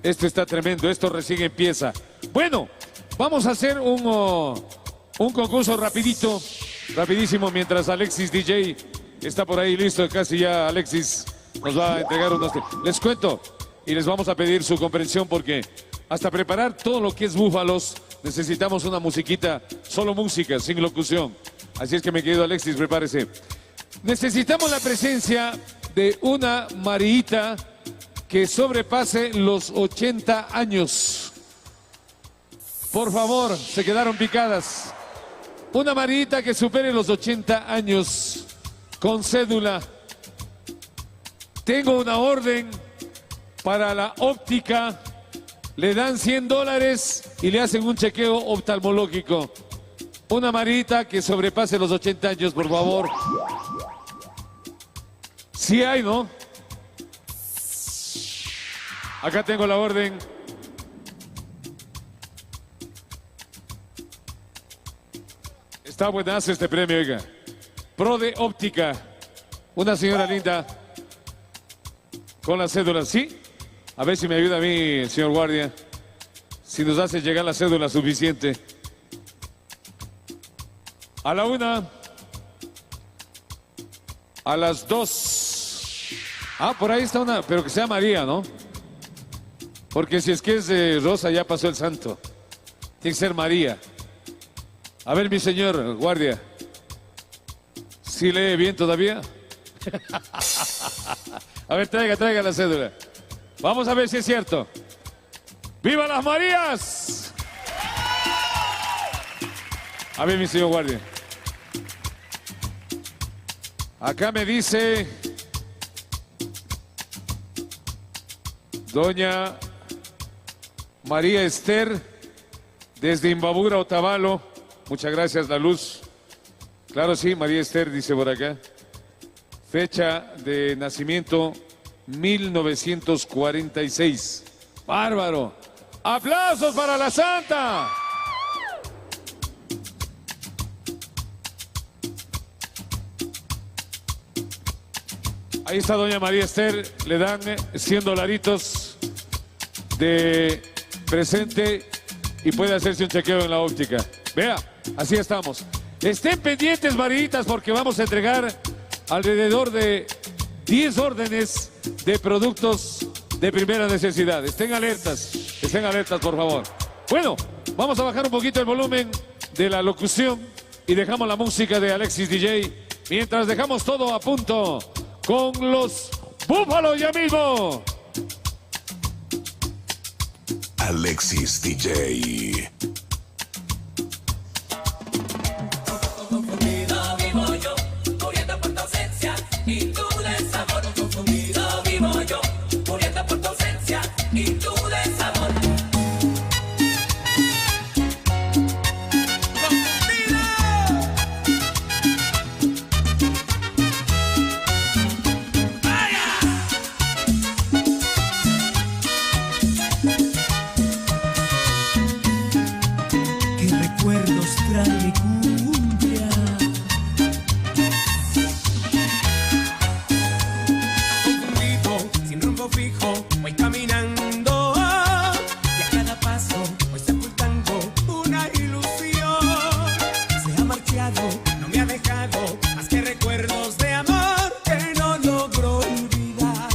Esto está tremendo, esto recién empieza. Bueno, vamos a hacer un concurso rapidito, rapidísimo, mientras Alexis DJ está por ahí listo. Casi ya Alexis nos va a entregar unos... Les cuento y les vamos a pedir su comprensión porque hasta preparar todo lo que es búfalos necesitamos una musiquita, solo música, sin locución. Así es que, mi querido Alexis, prepárese. Necesitamos la presencia de una Mariita que sobrepase los 80 años. Por favor, se quedaron picadas. Una Mariita que supere los 80 años con cédula. Tengo una orden para la óptica. Le dan $100 y le hacen un chequeo oftalmológico. Una Mariita que sobrepase los 80 años, por favor. Sí hay, ¿no? Acá tengo la orden. Está buenazo este premio, oiga. Pro de óptica. Una señora linda. Con la cédula, ¿sí? A ver si me ayuda a mí, señor guardia. Si nos hace llegar la cédula suficiente. A la 1. A las 2. Por ahí está una, pero que sea María, ¿no? Porque si es que es de Rosa, ya pasó el santo. Tiene que ser María. A ver, mi señor guardia. ¿Sí lee bien todavía? A ver, traiga la cédula. Vamos a ver si es cierto. ¡Viva las Marías! A ver, mi señor guardia. Acá me dice doña María Esther desde Imbabura, Otavalo. Muchas gracias, La Luz. Claro, sí, María Esther dice por acá. Fecha de nacimiento 1946. ¡Bárbaro! ¡Aplausos para la Santa! Ahí está doña María Esther. Le dan $100 de presente y puede hacerse un chequeo en la óptica. Vea, así estamos. Estén pendientes, Maritas, porque vamos a entregar alrededor de 10 órdenes de productos de primera necesidad. Estén alertas, por favor. Bueno, vamos a bajar un poquito el volumen de la locución y dejamos la música de Alexis DJ, mientras dejamos todo a punto con los búfalos ya mismo. Alexis DJ. Confundido vivo yo, muriendo por tu ausencia y tu desamor. Confundido vivo yo, muriendo por tu ausencia y tu desamor. ¿Qué recuerdos trae mi cumbia? Confundido, sin rumbo fijo, voy caminando y a cada paso voy sepultando una ilusión. Se ha marchado, no me ha dejado más que recuerdos de amor que no logro olvidar.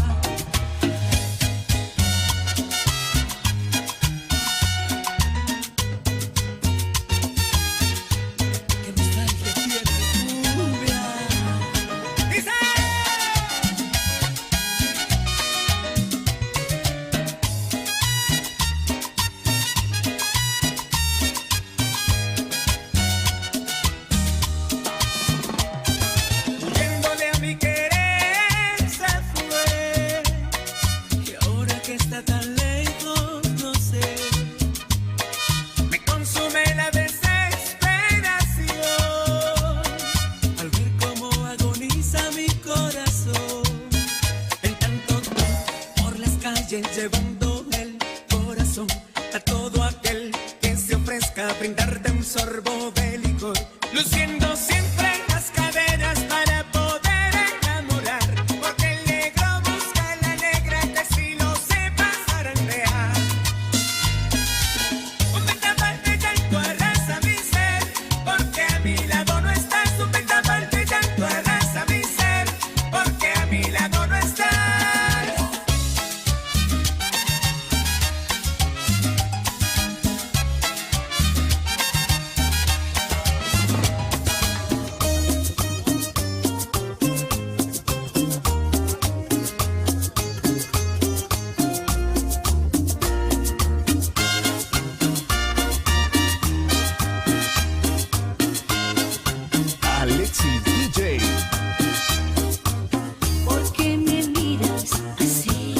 Que nostalgia tiene mi cumbia. Dice. Huyéndole a mi querer se fue y ahora que está tan lejos no sé, me consume la desesperación al ver cómo agoniza mi corazón. En tanto por las calles llevando el corazón a todo aquel que se ofrezca a brindarte un sorbo de licor, luciendo siempre las cadenas para poder enamorar, porque el negro busca a la negra que si lo sepa zarandear. Un vendaval de llanto arrasa mi ser, porque a mi lado no estás. Un vendaval de llanto arrasa mi ser, porque a mi lado no estás. Alexis DJ. ¿Por qué me miras así?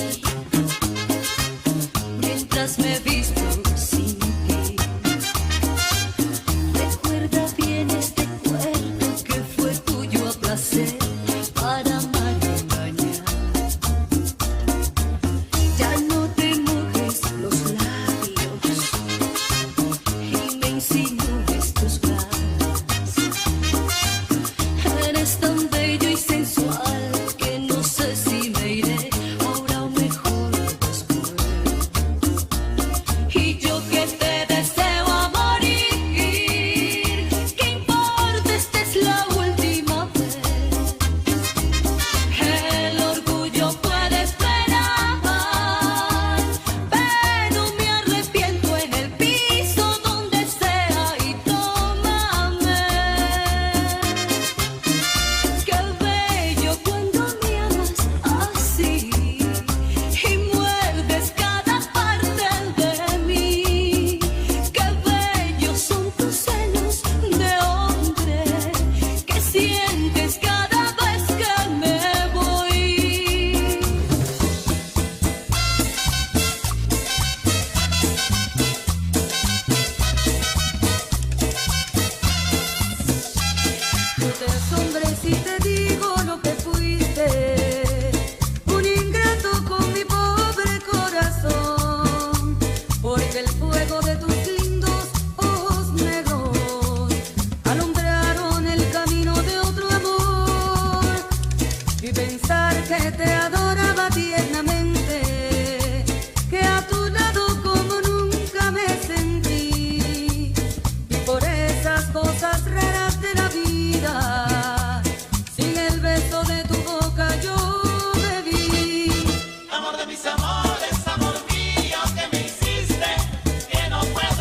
Mientras me visto sin ti. Recuerda bien este cuerpo que fue tuyo a placer para amar y engañar. Ya no te mojes los labios y me insinúes tus brazos. Eres tan bello y sensual que no sé si me iré ahora o mejor después. Y yo que te deseo a morir, ¿qué importa? Esta es la última vez. El orgullo puede esperar, pero me arrepiento en el piso donde sea y tómame. Qué bello cuando me amas así y muerdes cada parte de mí. Qué bellos son tus celos de hombre que sientes cada vez que me voy. No te asombres si te digo lo que fuiste, un ingrato con mi pobre corazón, porque el fuego de tus lindos ojos negros alumbraron el camino de otro amor, y pensar que te adoraba tiernamente, que a tu lado como nunca me sentí, y por esas cosas raras de la vida, sin el beso de tu boca yo bebí. Amor de mis amores, amor mío, que me hiciste, que no puedo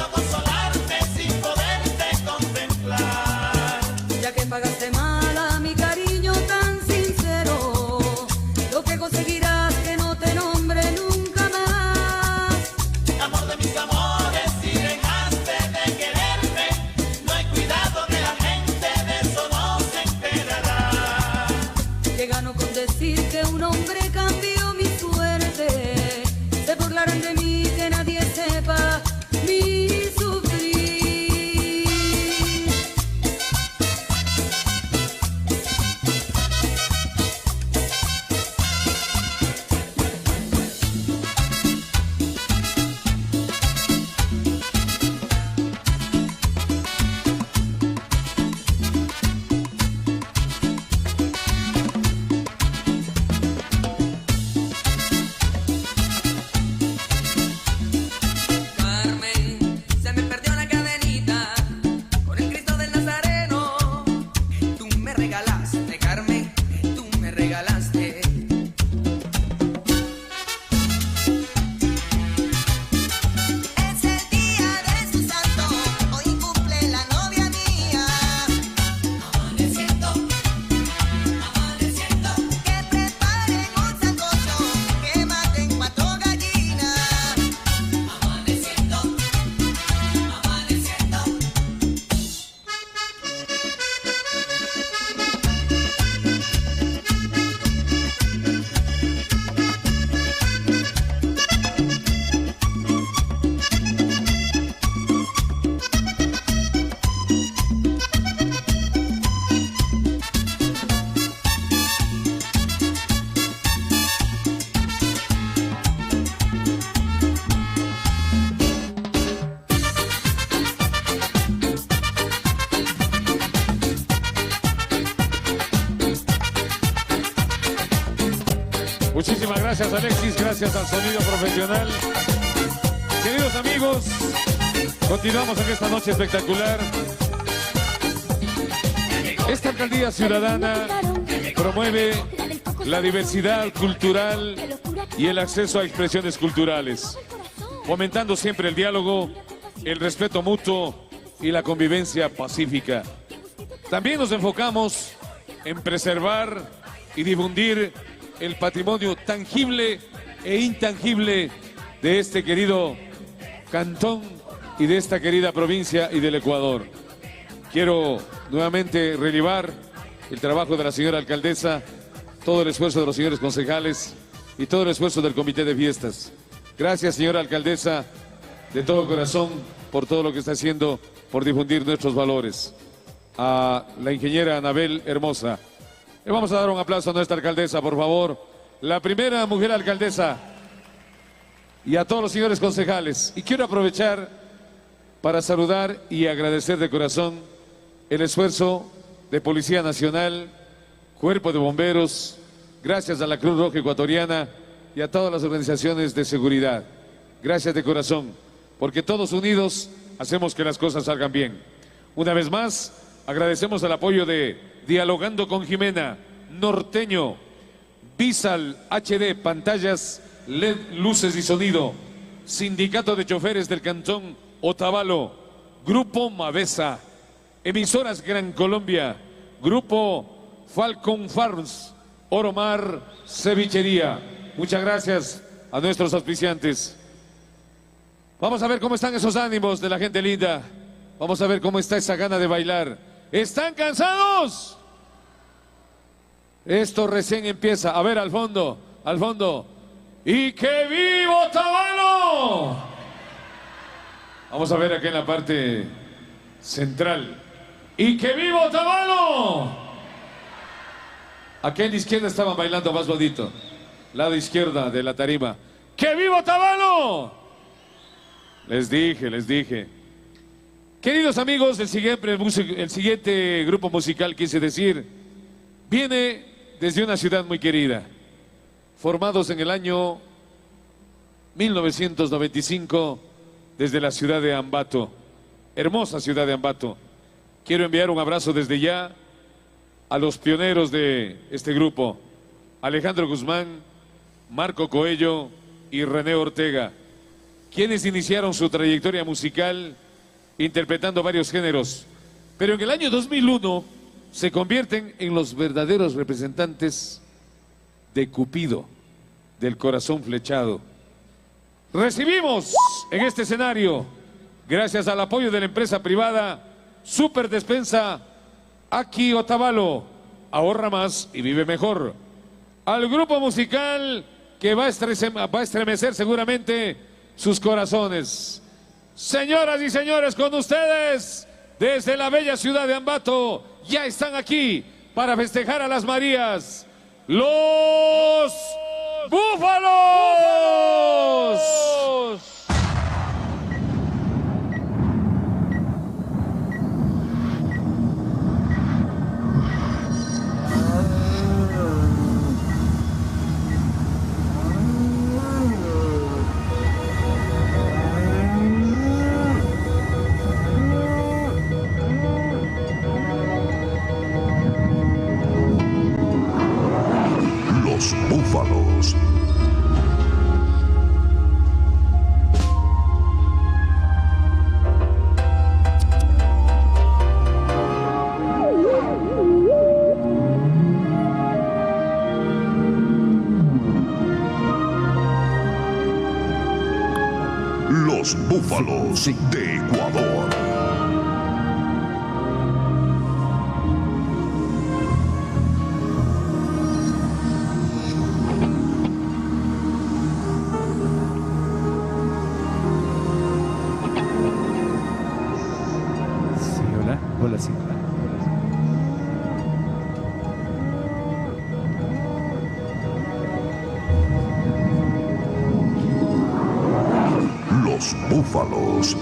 Gracias Alexis, gracias al sonido profesional. Queridos amigos, continuamos en esta noche espectacular. Esta alcaldía ciudadana promueve la diversidad cultural y el acceso a expresiones culturales, fomentando siempre el diálogo, el respeto mutuo y la convivencia pacífica. También nos enfocamos en preservar y difundir el patrimonio tangible e intangible de este querido cantón y de esta querida provincia y del Ecuador. Quiero nuevamente relevar el trabajo de la señora alcaldesa, todo el esfuerzo de los señores concejales y todo el esfuerzo del comité de fiestas. Gracias, señora alcaldesa, de todo corazón por todo lo que está haciendo por difundir nuestros valores. A la ingeniera Anabel Hermosa. Le vamos a dar un aplauso a nuestra alcaldesa, por favor. La primera mujer alcaldesa. Y a todos los señores concejales. Y quiero aprovechar para saludar y agradecer de corazón el esfuerzo de Policía Nacional, Cuerpo de Bomberos, gracias a la Cruz Roja Ecuatoriana y a todas las organizaciones de seguridad. Gracias de corazón, porque todos unidos hacemos que las cosas salgan bien. Una vez más, agradecemos el apoyo de Dialogando con Jimena, Norteño, Visal HD, pantallas, LED, luces y sonido, Sindicato de Choferes del Cantón Otavalo, Grupo Mavesa, Emisoras Gran Colombia, Grupo Falcon Farms, Oromar Cevichería. Muchas gracias a nuestros auspiciantes. Vamos a ver cómo están esos ánimos de la gente linda. Vamos a ver cómo está esa gana de bailar. ¿Están cansados? Esto recién empieza. A ver, al fondo, al fondo. ¡Y que vivo Otavalo! Vamos a ver aquí en la parte central. ¡Y que vivo Otavalo! Aquí en la izquierda estaban bailando más bonito. Lado izquierda de la tarima. ¡Que vivo Otavalo! Les dije. Queridos amigos, el siguiente grupo musical, quise decir, viene desde una ciudad muy querida. Formados en el año 1995 desde la ciudad de Ambato, hermosa ciudad de Ambato. Quiero enviar un abrazo desde ya a los pioneros de este grupo, Alejandro Guzmán, Marco Coello y René Ortega, quienes iniciaron su trayectoria musical interpretando varios géneros, pero en el año 2001 se convierten en los verdaderos representantes de Cupido, del corazón flechado. Recibimos en este escenario, gracias al apoyo de la empresa privada Super Despensa Aki Otavalo, ahorra más y vive mejor, al grupo musical que va a estremecer seguramente sus corazones. Señoras y señores, con ustedes, desde la bella ciudad de Ambato, ya están aquí para festejar a las Marías, los Búfalos. Búfalos. Los Búfalos de Ecuador. Hola, sí. Los Búfalos.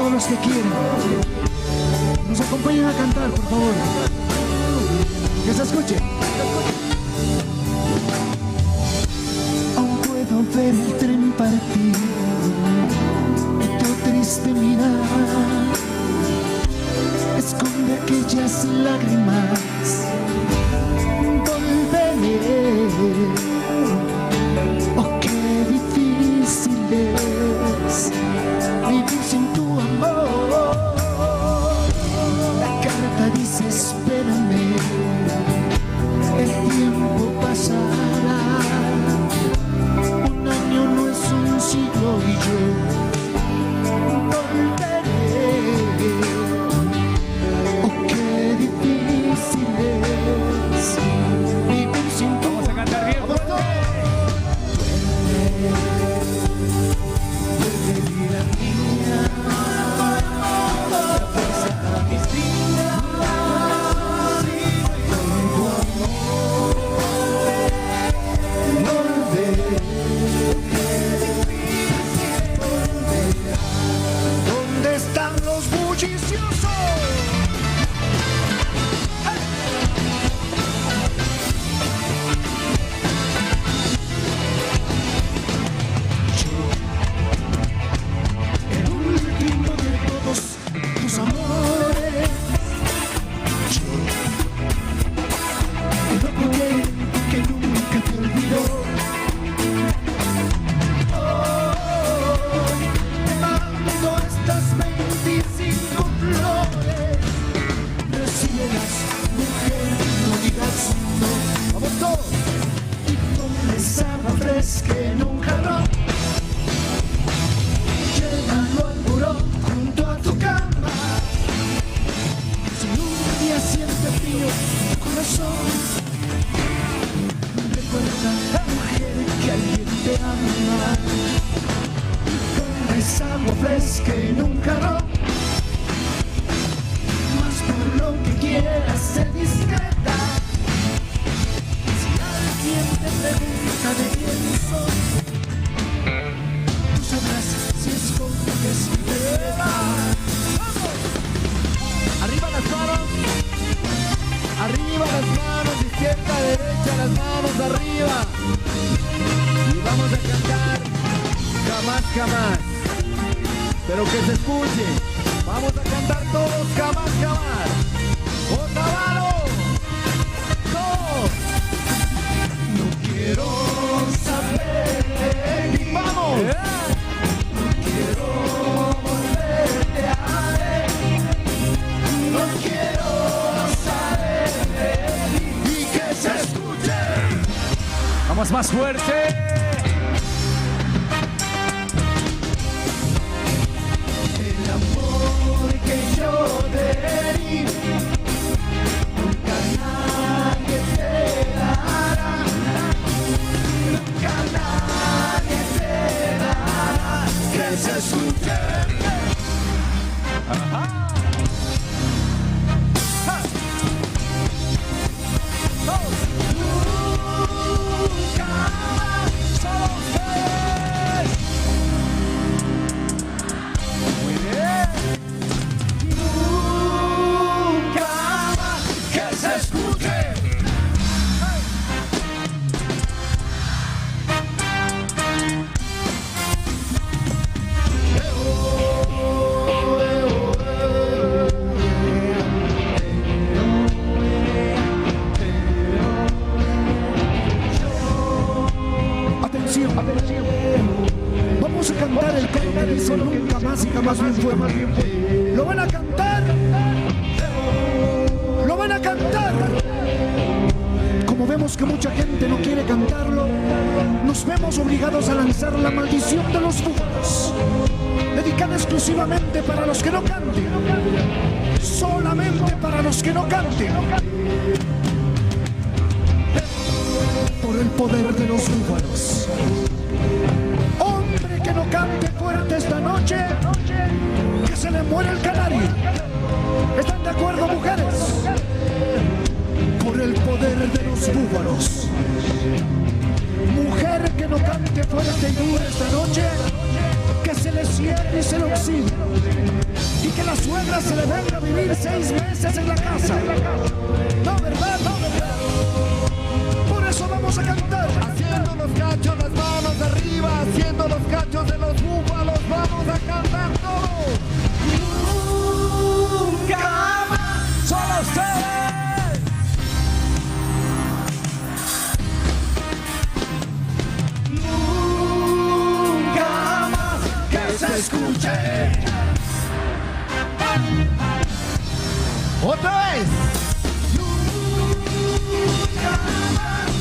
todos los que quieren. Nos acompañan a cantar, por favor. Que se escuche. Aún puedo ver el tren partir y tu triste mirar esconde aquellas lágrimas. Volveré. Oh, qué difícil es vivir sin tu amor. La carta dice espérame, el tiempo pasará. Un año no es un siglo y yo volveré. Oh, qué difícil es vivir sin tu amor. Vamos a cantar bien. Vuelve, vida mía, la fuerza a mis vidas, con tu amor. Volver, qué difícil volver. ¿Dónde están los bulliciosos? Tus amores, yo el loco que nunca te olvidó. Hoy te mando estas 25 flores, recíbelas, mujer, no digas no. Vamos todos. Y ponles agua fresca en un jarrón, llévalo al buró junto a tu cama. Si un día siente frío tu corazón, recuerda, mujer, que alguien te ama. Ponles agua fresca en un jarrón, más por lo que quieras ser discreta. Si alguien te pregunta de quién soy, tú sabrás si escondes mi prueba. Arriba las manos, izquierda, derecha, las manos arriba. Y vamos a cantar Jamás, jamás. Pero que se escuche. Vamos a cantar todos Jamás, jamás. ¡Otavalo! ¡Todos! No quiero saber de ti. ¡Vamos! No quiero volverte a ver. No quiero saber de ti. Y que se escuche. Vamos más fuerte. El amor que yo te di, nunca nadie te dará. Nunca nadie te dará. Que se escuche. Ajá. Nunca más, solo ustedes. Muy bien. Nunca más, que se escuche. Atención, atención. Vamos a cantar el coro que dice nunca más y jamás bien fue. Lo van a cantar. Lo van a cantar. Como vemos que mucha gente no quiere cantarlo, nos vemos obligados a lanzar la maldición de los búfalos, dedicada exclusivamente para los que no canten, solamente para los que no canten. Por el poder de los búfalos, hombre que no cante fuerte esta noche, que se le muere el canario. ¿Están de acuerdo, mujeres? Por el poder de los búfalos, mujer que no cante fuerte y dura esta noche, que se le cierre y se le oxide. la suegra se le venga a vivir 6 meses en la casa. No, ¿verdad? No, ¿verdad? Por eso vamos a cantar. Haciendo los cachos, las manos arriba, haciendo los cachos de los búfalos, vamos a cantar todos. Nunca más, solo ustedes. Nunca más que se escuche. Otra vez. Nunca más.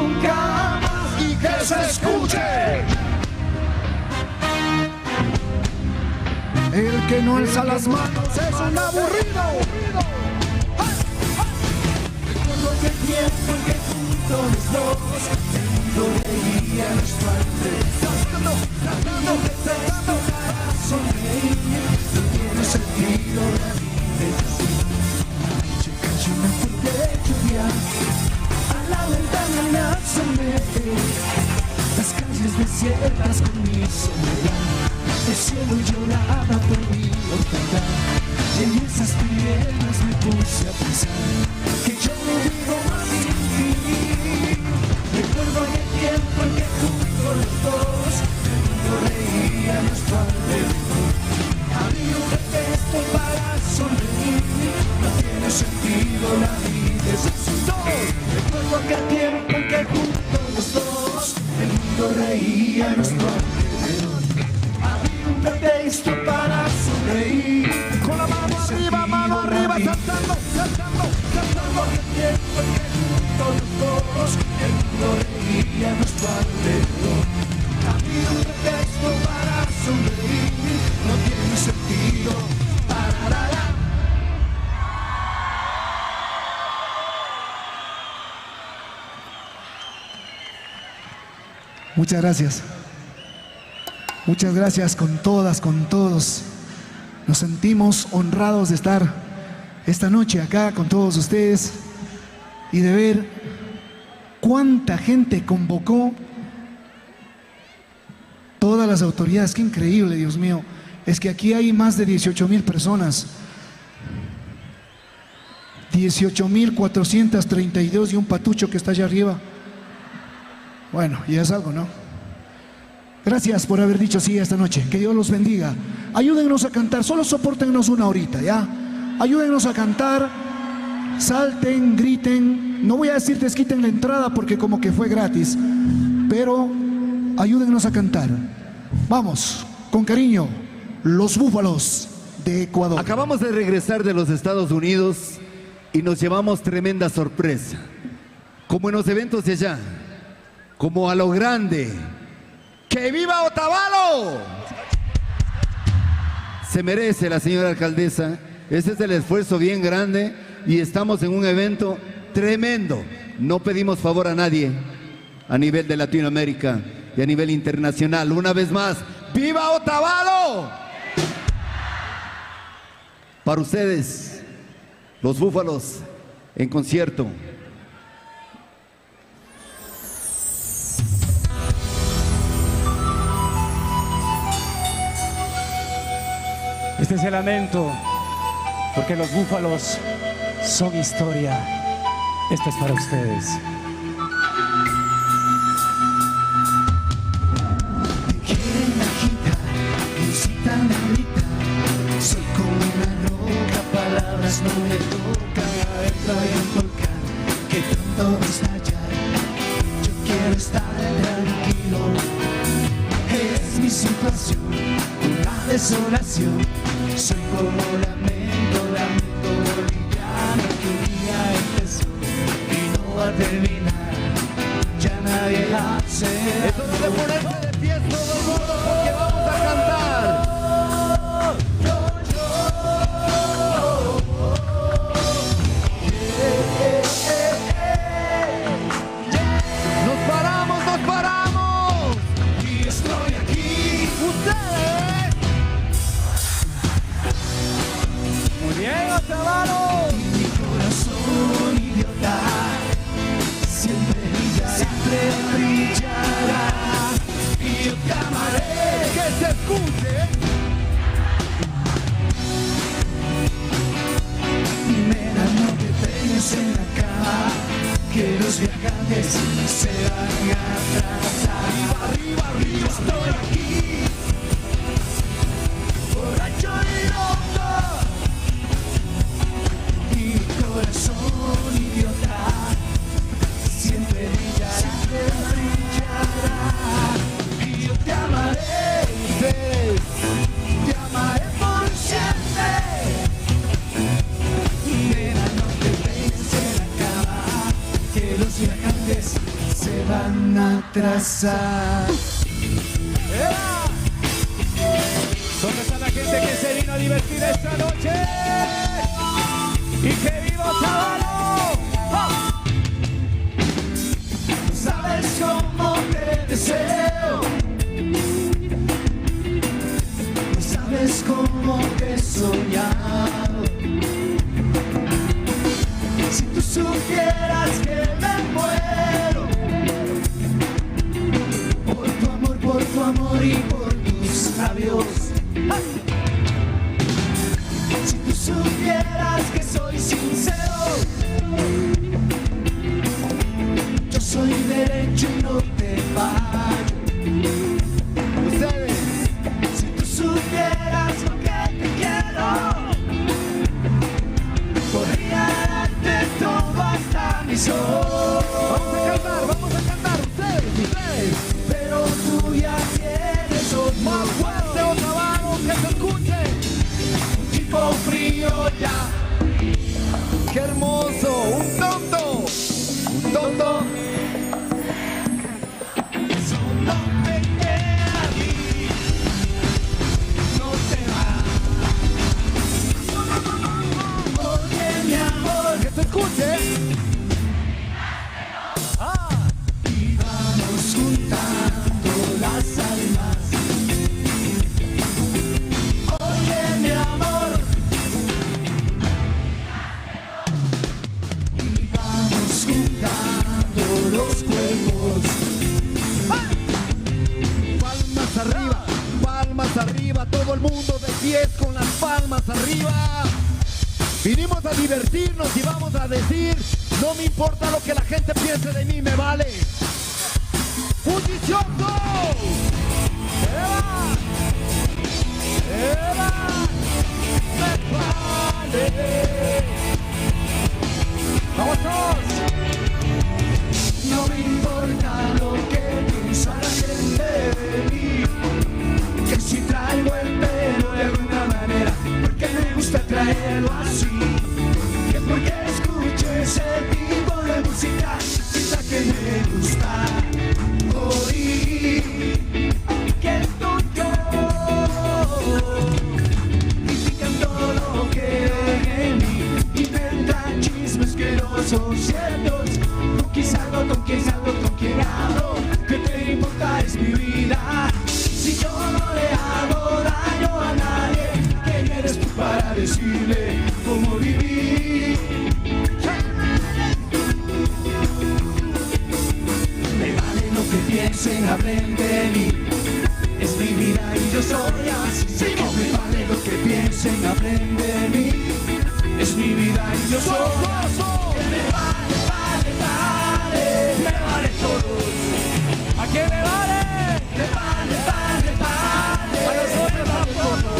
Nunca más y que se escuche. El que no alza las manos es un aburrido. Recuerdo aquel tiempo en que juntos los dos el mundo reía nuestro arte. Saltando, para sonreír. No tiene sentido la vida. Anoche cayó una fuerte lluvia. A la ventana me asomé. Las calles desiertas con mi soledad. El cielo lloraba por mi mortandad. Y en esas piernas me puse a pensar que yo no vivo más sin ti. Recuerdo aquel tiempo en que juntos los dos el mundo reía a nuestro alrededor. Había un pretexto para sonreír. No tiene sentido la vida es así. Recuerdo aquel tiempo en que juntos los dos el mundo reía a nuestro alrededor. Había un pretexto para sonreír. Con la mano arriba, saltando. Aquel tiempo en que juntos los dos el mundo reía a nuestro alrededor. Había un pretexto para sonreír. No tiene sentido. Parará. Muchas gracias. Muchas gracias con todas, con todos. Nos sentimos honrados de estar esta noche acá con todos ustedes y de ver cuánta gente convocó todas las autoridades. Qué increíble, Dios mío. Es que aquí hay más de 18,000 personas. 18,432 y un patucho que está allá arriba. Bueno, ya es algo, ¿no? Gracias por haber dicho sí esta noche. Que Dios los bendiga. Ayúdennos a cantar. Solo sopórtennos una horita, ¿ya? Ayúdennos a cantar. Salten, griten. No voy a decir desquiten la entrada porque como que fue gratis. Pero ayúdennos a cantar. Vamos, con cariño. Los Búfalos de Ecuador. Acabamos de regresar de los Estados Unidos y nos llevamos tremenda sorpresa. Como en los eventos de allá. Como a lo grande. ¡Que viva Otavalo! Se merece la señora alcaldesa. Ese es el esfuerzo bien grande y estamos en un evento tremendo. No pedimos favor a nadie a nivel de Latinoamérica y a nivel internacional. Una vez más, ¡viva Otavalo! Para ustedes, los Búfalos en concierto. Este es el lamento, porque los búfalos son historia. Esto es para ustedes. Me quieren agitar, me incitan a gritar. Soy como una roca, palabras no me tocan. Adentro hay un volcán que pronto va a estallar. Yo quiero estar tranquilo. Es mi situación, una desolación. Soy como lamento boliviano que un día empezó y no va a terminar. Ya nadie hace. Es hora de ponerse de pie todo el mundo porque vamos a cantar. Nos paramos. Y estoy aquí. Ustedes. Muy bien, Otavalo. Mi corazón idiota siempre se van a atrasar. Arriba, arriba, arriba, estoy aquí, borracho y loco, y mi corazón idiota siempre brillará, y yo te amaré, te amaré por siempre. Nena, no te pegues en la cama, que los viajantes se van a atrasar. ¿Dónde está la gente que se vino a divertir esta noche? ¡Y que viva Otavalo! ¡Oh! Sabes cómo te deseo, no sabes cómo te he soñado. Si tú supieras que me muero por tu amor y por tus labios. Si tú supieras que soy sincero, yo soy derecho y no te fallo. Ustedes, si tú supieras lo que te quiero, podría darte todo hasta mis ojos. Vamos a cantar, ustedes. Pero tú ya tienes otro más fuerte, Otavalo, que se escuche. Un tipo frío ya. Qué hermoso, un tonto. Un tonto. Solo me queda aquí. No te vas. Oye, mi amor, que se escuche. Y vamos juntando las almas. Oye, mi amor. Y vamos juntando los cuerpos. Palmas arriba, todo el mundo de pies con las palmas arriba. Vinimos a divertirnos y vamos a decir, no me importa lo que la gente piense de mí, me vale. ¡Bullicioso! ¡Eva! ¡Eva! ¡Me vale! ¡Vamos todos! No me importa lo que piensa la gente de mí, que si traigo el pelo de alguna manera, porque me gusta traerlo así, que porque escucho ese tipo de música, quizá que me gusta oír, que el tuyo critican todo lo que ven en mí, inventan chismes que no son ciertos. Con quién salgo, con quién hablo, ¿qué te importa? Es mi vida. Si yo no le hago daño a nadie, ¿quién eres tú para decirle cómo vivir? Me vale lo que piensen, hablen de mí, es mi vida y yo soy así. No me vale lo que piensen, hablen de mí, es mi vida y yo soy así. Que me vale, vale, vale, me vale todo. ¿A quién le vale? Me vale, vale, vale, a nosotros tampoco.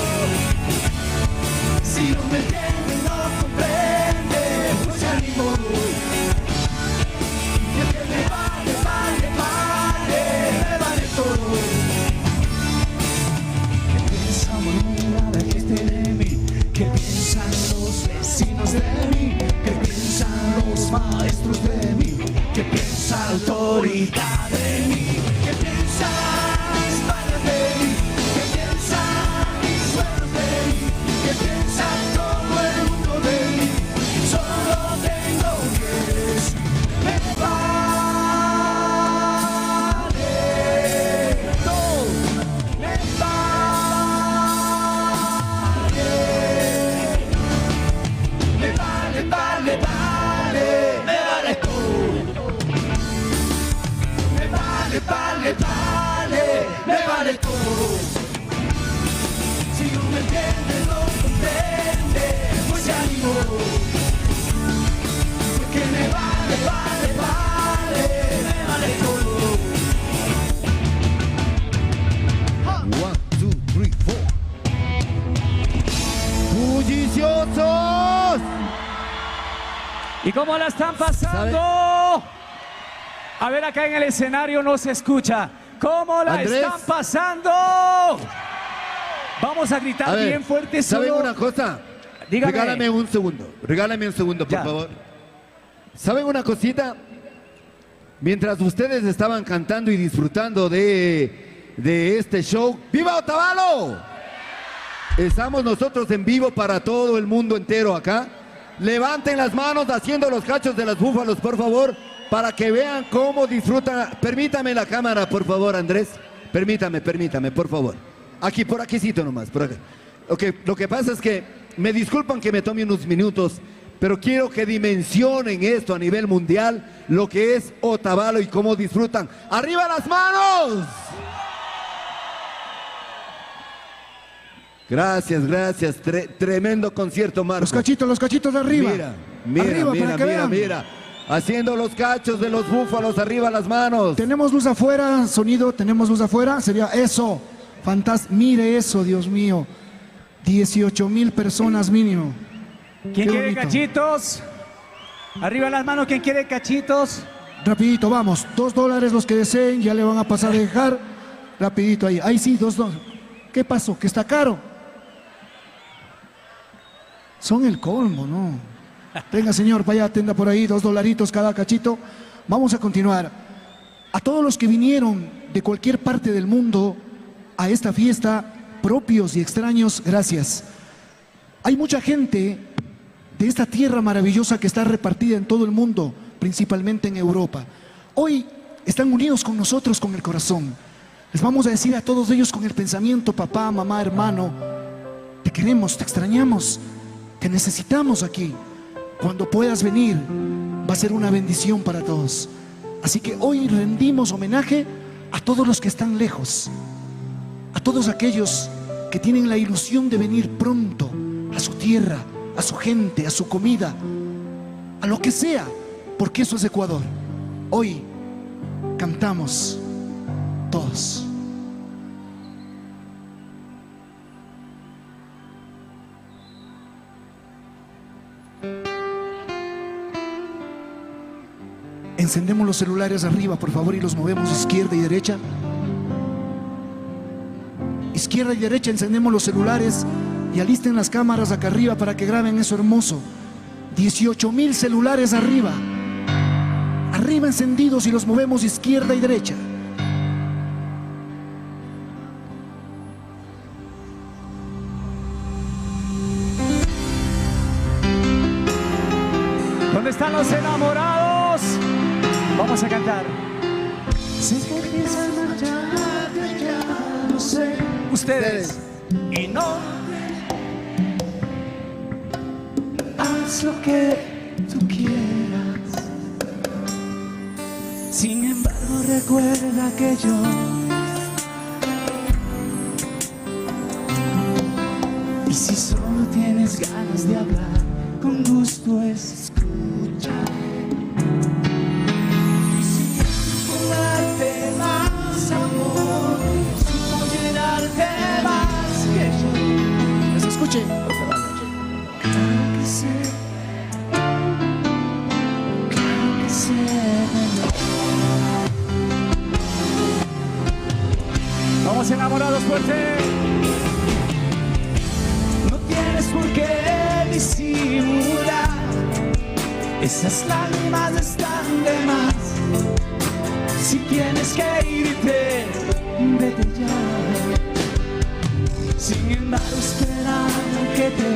Si no me entiende, no comprende, pues ya ni modo. Y es que me vale, vale, vale, me vale todo. ¿Qué piensa la gente de mí? ¿Qué piensan los vecinos de mí? ¿Qué piensan los maestros de mí? ¿Qué piensa la autoridad de mí? ¿Qué piensan mis padres de mí? ¿Qué piensan mis suegros de mí? ¿Qué piensa todo el mundo de mí? Solo tengo que decir, me vale todo, me vale, vale, vale, me vale todo. Me vale, vale, vale, me vale todo. Si no me entiendes, no comprendes, pues ya ni modo. Porque me vale, vale, vale, me vale ¿Cómo la están pasando? A ver, acá en el escenario no se escucha. ¿Cómo la Andrés. están pasando? Vamos a gritar bien fuerte. ¿Saben solo... una cosa? Dígame. Regálame un segundo, por favor. ¿Saben una cosita? Mientras ustedes estaban cantando y disfrutando de este show, ¡viva Otavalo! Estamos nosotros en vivo para todo el mundo entero acá. Levanten las manos haciendo los cachos de los búfalos, por favor, para que vean cómo disfrutan. Permítame la cámara, por favor, Andrés. Permítame, por favor. Aquí, por aquícito nomás, por acá. Lo que pasa es que, me disculpan que me tome unos minutos, pero quiero que dimensionen esto a nivel mundial, lo que es Otavalo y cómo disfrutan. ¡Arriba las manos! Gracias. Tremendo concierto, Marco. Los cachitos de arriba. Mira. Haciendo los cachos de los búfalos, arriba las manos. Tenemos luz afuera, sonido, sería eso. Fantástico, mire eso, Dios mío. 18,000 personas mínimo. ¿Quién quiere cachitos? Arriba las manos, ¿quién quiere cachitos? Rapidito, vamos, $2 los que deseen, ya le van a pasar a dejar. Rapidito ahí, ahí sí, $2. ¿Qué pasó? ¿Que está caro? Son el colmo, ¿no? Venga, señor, vaya, atenda por ahí, $2 cada cachito. Vamos a continuar. A todos los que vinieron de cualquier parte del mundo a esta fiesta, propios y extraños, gracias. Hay mucha gente de esta tierra maravillosa que está repartida en todo el mundo, principalmente en Europa. Hoy están unidos con nosotros con el corazón. Les vamos a decir a todos ellos con el pensamiento, papá, mamá, hermano, te queremos, te extrañamos, te necesitamos aquí. Cuando puedas venir, va a ser una bendición para todos. Así que hoy rendimos homenaje a todos los que están lejos, a todos aquellos que tienen la ilusión de venir pronto a su tierra, a su gente, a su comida, a lo que sea, porque eso es Ecuador. Hoy cantamos todos. Encendemos los celulares arriba, por favor, y los movemos izquierda y derecha. Izquierda y derecha, encendemos los celulares y alisten las cámaras acá arriba para que graben eso hermoso. 18,000 celulares arriba. Arriba encendidos y los movemos izquierda y derecha. ¿Dónde están los enamorados? Vamos a cantar. Sé que empiezan a marchar, ya lo sé. Ustedes. Y no haz lo que tú quieras. Sin embargo, recuerda que yo y si solo tienes ganas de hablar, con gusto escucha. Darte más amor, llenarte más que yo. ¿Les escuche? Claro que sé, Vamos enamorados fuerte. no tienes por qué disimular. Esas lágrimas están de más. Si tienes que irte, vete ya. Sin embargo, esperando que te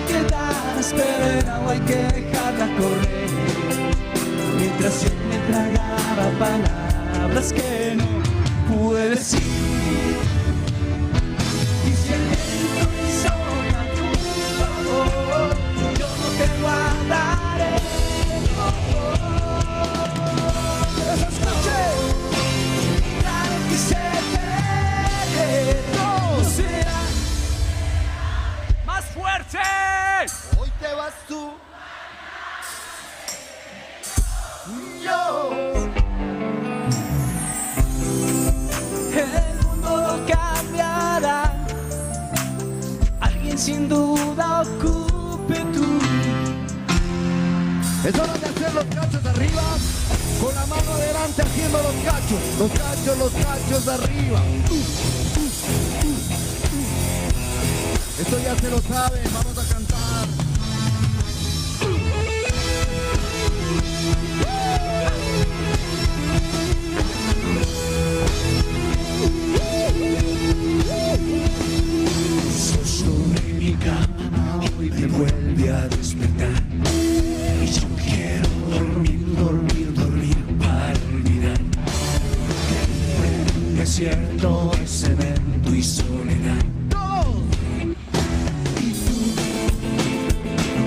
quedas, pero el agua hay que dejarla correr. Mientras yo me tragaba palabras que no pude decir. Y si el viento me sopla a tu favor, yo no te guardaré. Claro que sé que no será más fuerte. Hoy te vas tú, yo. El mundo cambiará. Alguien sin duda ocupe tú. Es hora de los cachos arriba, con la mano adelante haciendo los cachos arriba. Esto ya se lo saben, vamos a cantar. Sobre mi cama hoy me vuelve a despertar y yo quiero dormir para olvidar el desierto, ese cemento y soledad. Y tú,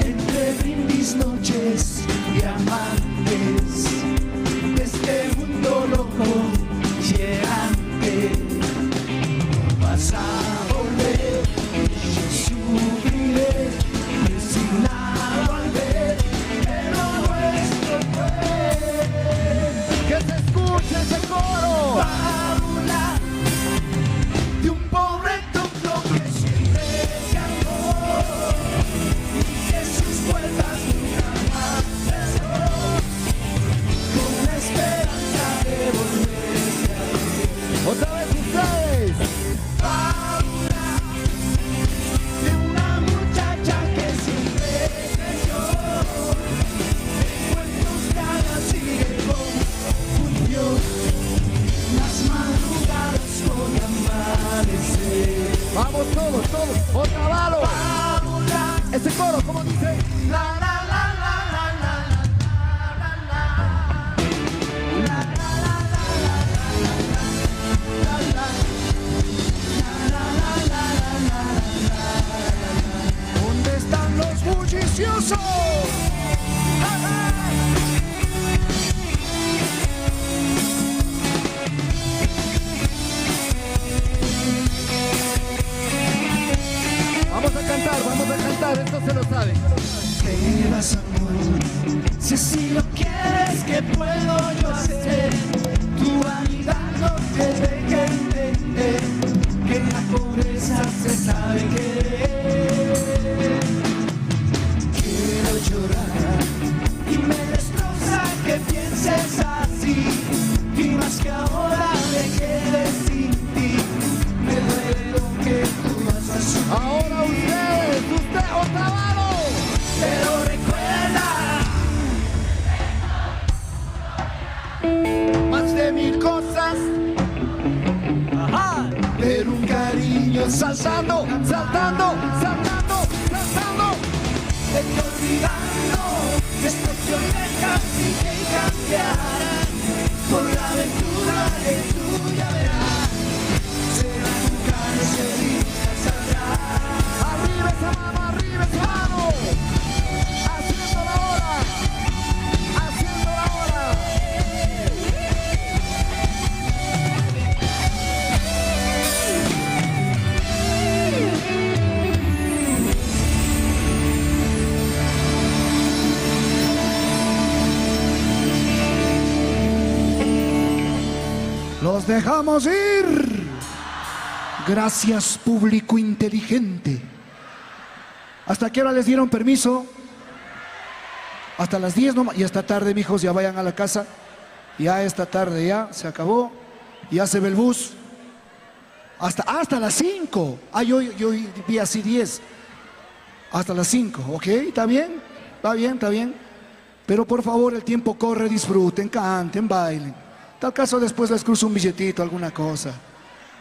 entre brindis, noches y amantes de este mundo loco y errante, vas a volver. Sufriré, resignado al ver que lo nuestro fue. Que se escuche ese coro. Fábula de un pobre tonto que siempre se amó y que sus puertas nunca más cerró, con la esperanza de volver a ver. Otra vez ustedes. Vamos todos, Otavalo. Ese coro, ¿cómo dice? La la la la la la ¿Dónde están los bulliciosos? Vamos a cantar, esto se lo saben. ¿Qué vas, amor? Si así lo quieres, ¿qué puedo yo hacer? Tu vanidad no te deja entender que en la pobreza se sabe querer. Quiero llorar y me destroza que pienses así, y más que ahora me quede sin ti, me duele lo que tú vas a sufrir. Ahora usted, Otavalo. Pero recuerda más de 1000 cosas. Ajá. Pero un cariño saltando. Vete olvidando que esto te deja sin que cambiar por la aventura que tú ya verás. Será tu carrocería saldrá. Arriba esa mano. Haciendo la hora. Los dejamos ir. Gracias, público inteligente. ¿Hasta qué hora les dieron permiso? Hasta las 10 nomás. Y esta tarde, mijos, ya vayan a la casa. Ya esta tarde ya se acabó. Ya se ve el bus. Hasta las 5. Yo vi así 10. Hasta las 5, ¿ok? ¿Está bien? Está bien. Pero por favor, el tiempo corre, disfruten, canten, bailen. Tal caso después les cruzo un billetito, alguna cosa.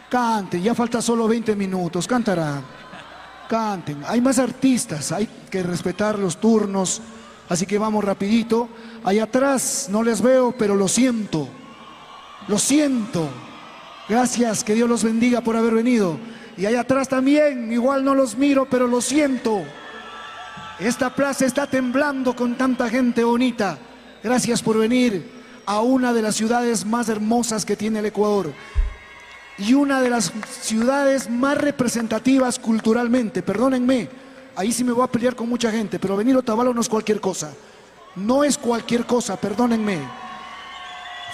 Canten, ya falta solo 20 minutos, cantarán. Canten, hay más artistas, hay que respetar los turnos, así que vamos rapidito. Allá atrás no les veo, pero lo siento. Gracias, que Dios los bendiga por haber venido. Y allá atrás también, igual no los miro, pero lo siento. Esta plaza está temblando con tanta gente bonita. Gracias por venir a una de las ciudades más hermosas que tiene el Ecuador y una de las ciudades más representativas culturalmente. Perdónenme, ahí sí me voy a pelear con mucha gente, pero venir a Otavalo no es cualquier cosa. No es cualquier cosa, perdónenme.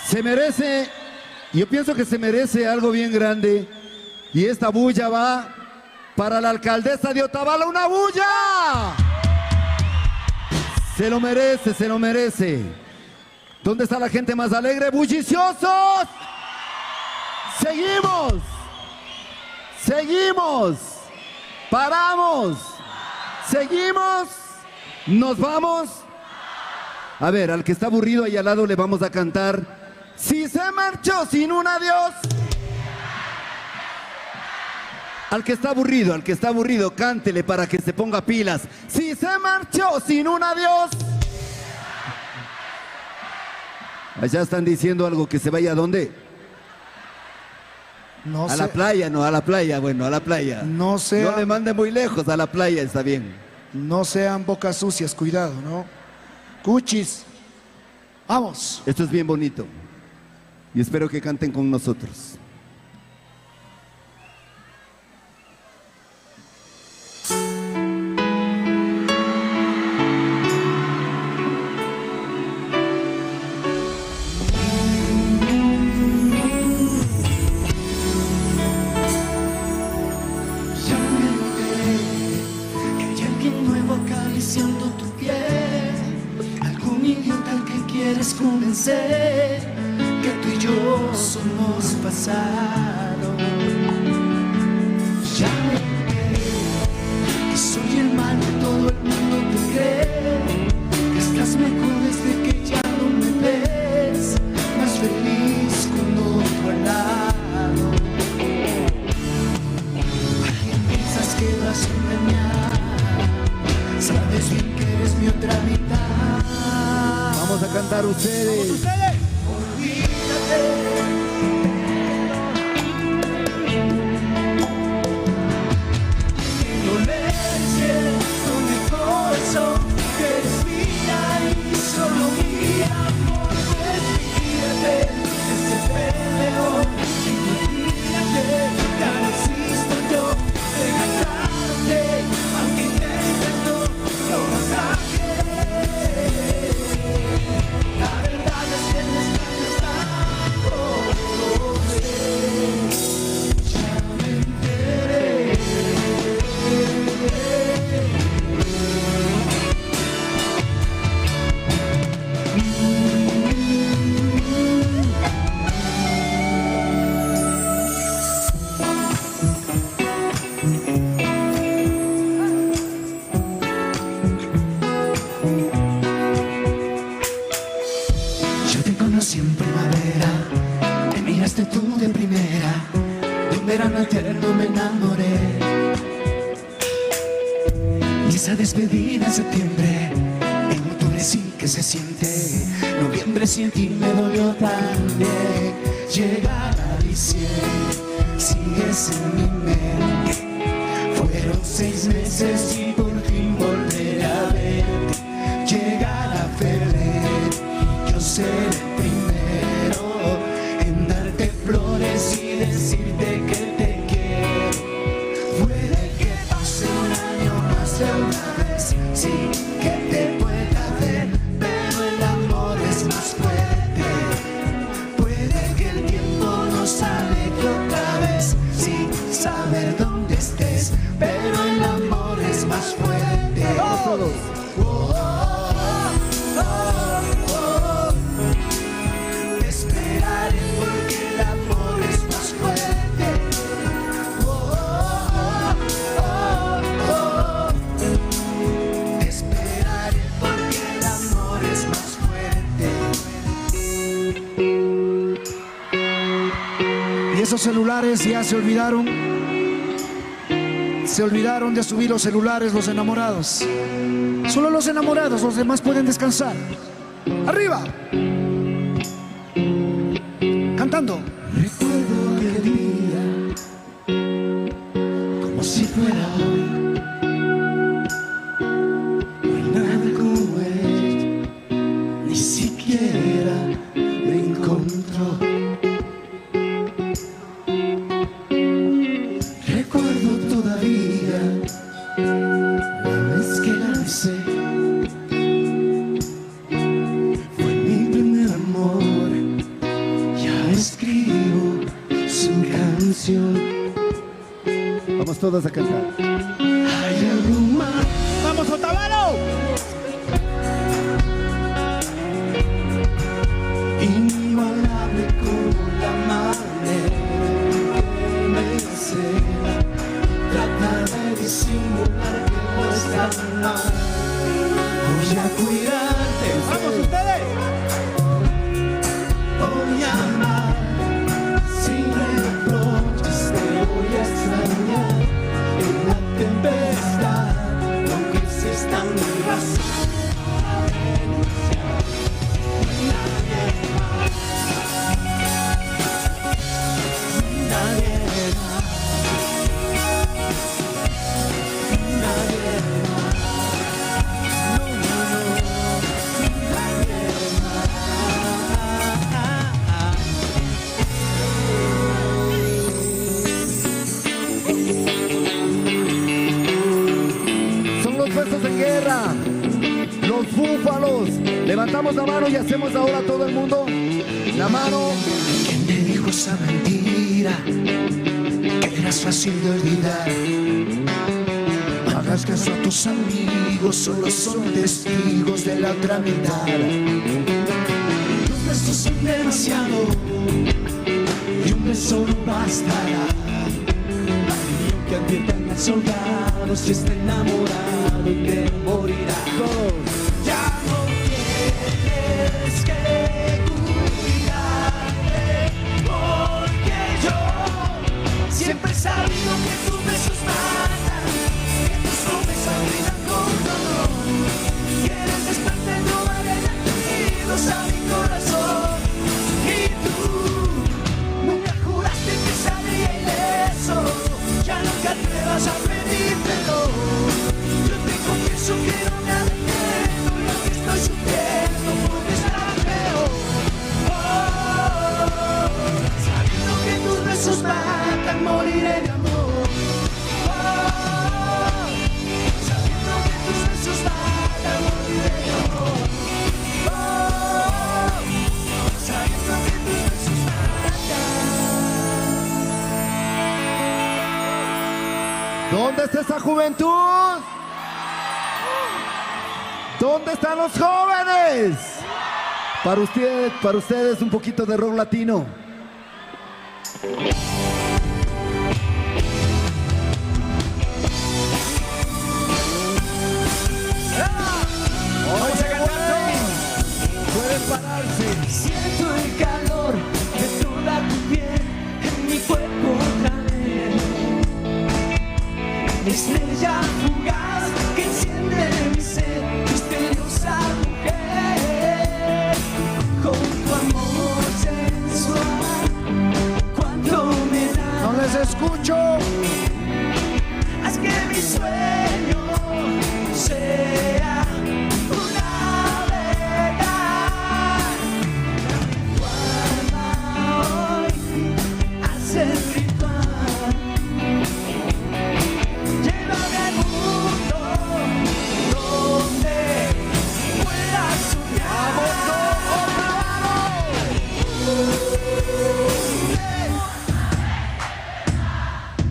Se merece, yo pienso que se merece algo bien grande, y esta bulla va para la alcaldesa de Otavalo. ¡Una bulla! Se lo merece. ¿Dónde está la gente más alegre? ¡Bulliciosos! Seguimos. Seguimos. Paramos. Seguimos. Nos vamos. A ver, al que está aburrido ahí al lado le vamos a cantar. Si se marchó sin un adiós. Al que está aburrido, cántele para que se ponga pilas. Si se marchó sin un adiós. Allá están diciendo algo, que se vaya a dónde. No a sé. la playa, no, a la playa, bueno, a la playa. No sea- No le mande muy lejos, a la playa está bien. No sean bocas sucias, cuidado, ¿no? Cuchis. Vamos. Esto es bien bonito. Y espero que canten con nosotros. Que hay alguien nuevo acariciando tu piel, algún idiota al que quieres convencer que tú y yo somos pasado. Ya me enteré que soy el mal que todo el mundo te cree, que estás mejor desde que ya no me ves, más feliz con otro al lado. Piensas que vas a engañar, sabes bien que eres mi otra mitad. Vamos a cantar ustedes. Dolencia, donde corazón, que eres mía y solo mía, por respírate, ese peleón, imagínate, ya no existo yo, desgastarte, aunque intentes no vas a querer. La verdad es que el extraño está por ver. Ya me enteré. Yo te conocí en primavera, me miraste tú de primera, de un verano eterno me enamoré. Y esa despedida en septiembre, en octubre sí que se siente, noviembre sin ti me dolió también. Llegar a diciembre, sigues en mi mente, fueron 6 meses y por fin volver a verte. Llegar a febrero, yo seré el primero en darte flores y decirte que te quiero. Puede que pase un año más de una vez sin que te pueda ver, pero el amor es más fuerte. Puede que el tiempo nos aleje otra vez sin saber dónde estés, pero el amor es más fuerte. Todos. Esperaré porque el amor es más fuerte. Esperaré porque el amor es más fuerte. Y esos celulares ya se olvidaron. Se olvidaron de subir los celulares los enamorados. Solo los enamorados, los demás pueden descansar. ¡Arriba! Cantando. Recuerdo aquel día como si fuera hoy. No hay nada como él, ni siquiera me encontró. Recuerdo todavía la vez que la besé. Fue mi primer amor. Ya escribo su canción. Vamos todos a cantar. Hay algo más. ¡Vamos, Otavalo! amar, voy a cuidarte. ¡Vamos ustedes! Voy a amar, sin reproches te voy a extrañar. En la tempestad, aunque se están razón. Los búfalos. Levantamos la mano y hacemos ahora todo el mundo la mano. ¿Quién te dijo esa mentira? Que eras fácil de olvidar. No hagas caso a tus amigos, solo son testigos de la otra mitad. Tus besos son demasiado y un beso no bastará. Que adviertan al soldado si está enamorado y que morirá. Ya no tienes que cuidarte, porque yo siempre he sabido que tus besos matan, que tus promesas brindan con dolor. Quieres despertar no haber atendidos a mi corazón. Y tú nunca juraste que saldría ileso. Ya no te atrevas a pedírmelo. Yo te confieso que no me arrepiento. Lo que estoy sufriendo puede estar peor. Sabiendo que tus besos matan, moriré de amor. Sabiendo que tus besos matan, moriré de amor. Sabiendo que tus besos matan. ¿Dónde está esa juventud? ¿Dónde están los jóvenes? Para ustedes un poquito de rock latino. Vamos a cantar. Pueden pararse. Siento el calor de toda tu piel en mi cuerpo otra vez. Estrella fugaz que enciende mi ser, misteriosa mujer, con tu amor sensual, cuánto me da. No les escucho. Haz que mi sueño sea una verdad. Guarda hoy, haz el ritual. Llévame al mundo donde pueda soñar.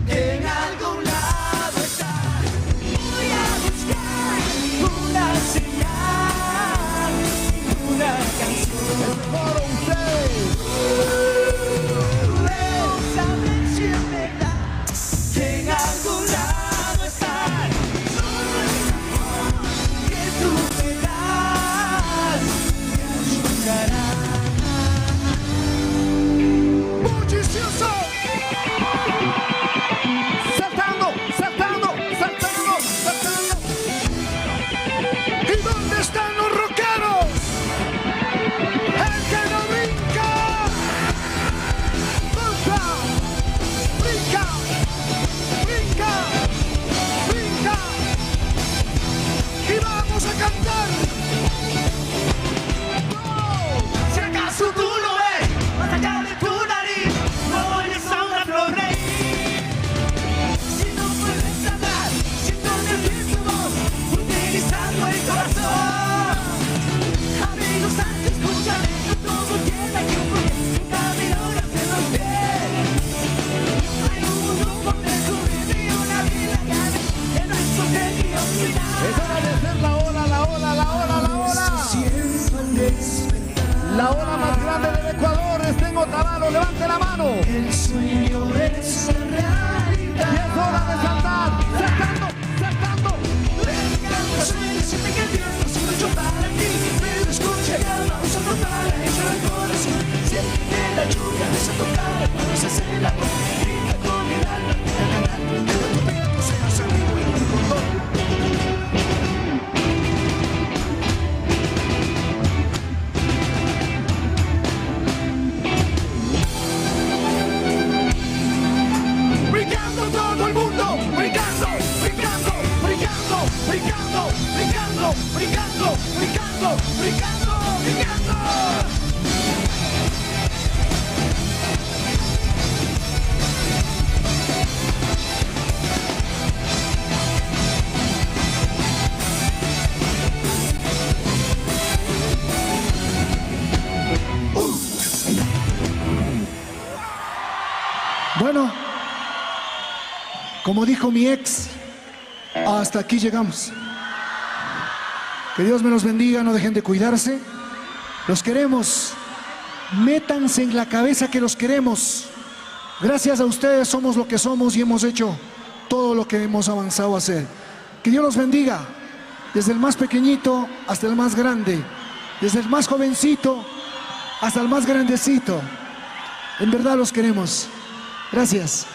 En algún lado está. Voy a buscar una señal, una canción. Para ustedes. Debo saber si es verdad que en algún lado está. Solo el amor que tú me das me ayudará. ¡Bullicioso! Saltando, saltando, saltando, saltando. ¿Y dónde están los rockeros? El que no brinca. Brinca, brinca, brinca, brinca. Y vamos a cantar. Si acaso tú lo ves, más allá de tu nariz, no oyes a una flor reír. Si no puedes hablar, siento nervios tu voz, utilizando el corazón. Amigos, antes escúchame, no todo tiene que ocurrir, un camino hacia los pies. Hay un mundo por descubrir y una vida grande que no es objetivo final. Es hora de hacer la ola, la ola, la ola, la ola. La ola más grande del Ecuador está en Otavalo. Levante la mano. El sueño es realidad. Y es hora de saltar. Saltando, saltando. Vengan los siente que Dios nos hizo hecho para ti. Pero escucha y vamos a tocar hecho el corazón. Siente que la lluvia empieza a tocar, vamos a hacer el amor. Grita con el alma, grita cantando, que tu tiempo seas amigo y un condón. Brincando todo el mundo, brincando, brincando, brincando, brincando, brincando, brincando, brincando, brincando, brincando. Bueno, como dijo mi ex, hasta aquí llegamos. Que Dios me los bendiga, no dejen de cuidarse. Los queremos. Métanse en la cabeza que los queremos. Gracias a ustedes somos lo que somos y hemos hecho todo lo que hemos avanzado a hacer. Que Dios los bendiga, desde el más pequeñito hasta el más grande, desde el más jovencito hasta el más grandecito. En verdad los queremos. Gracias.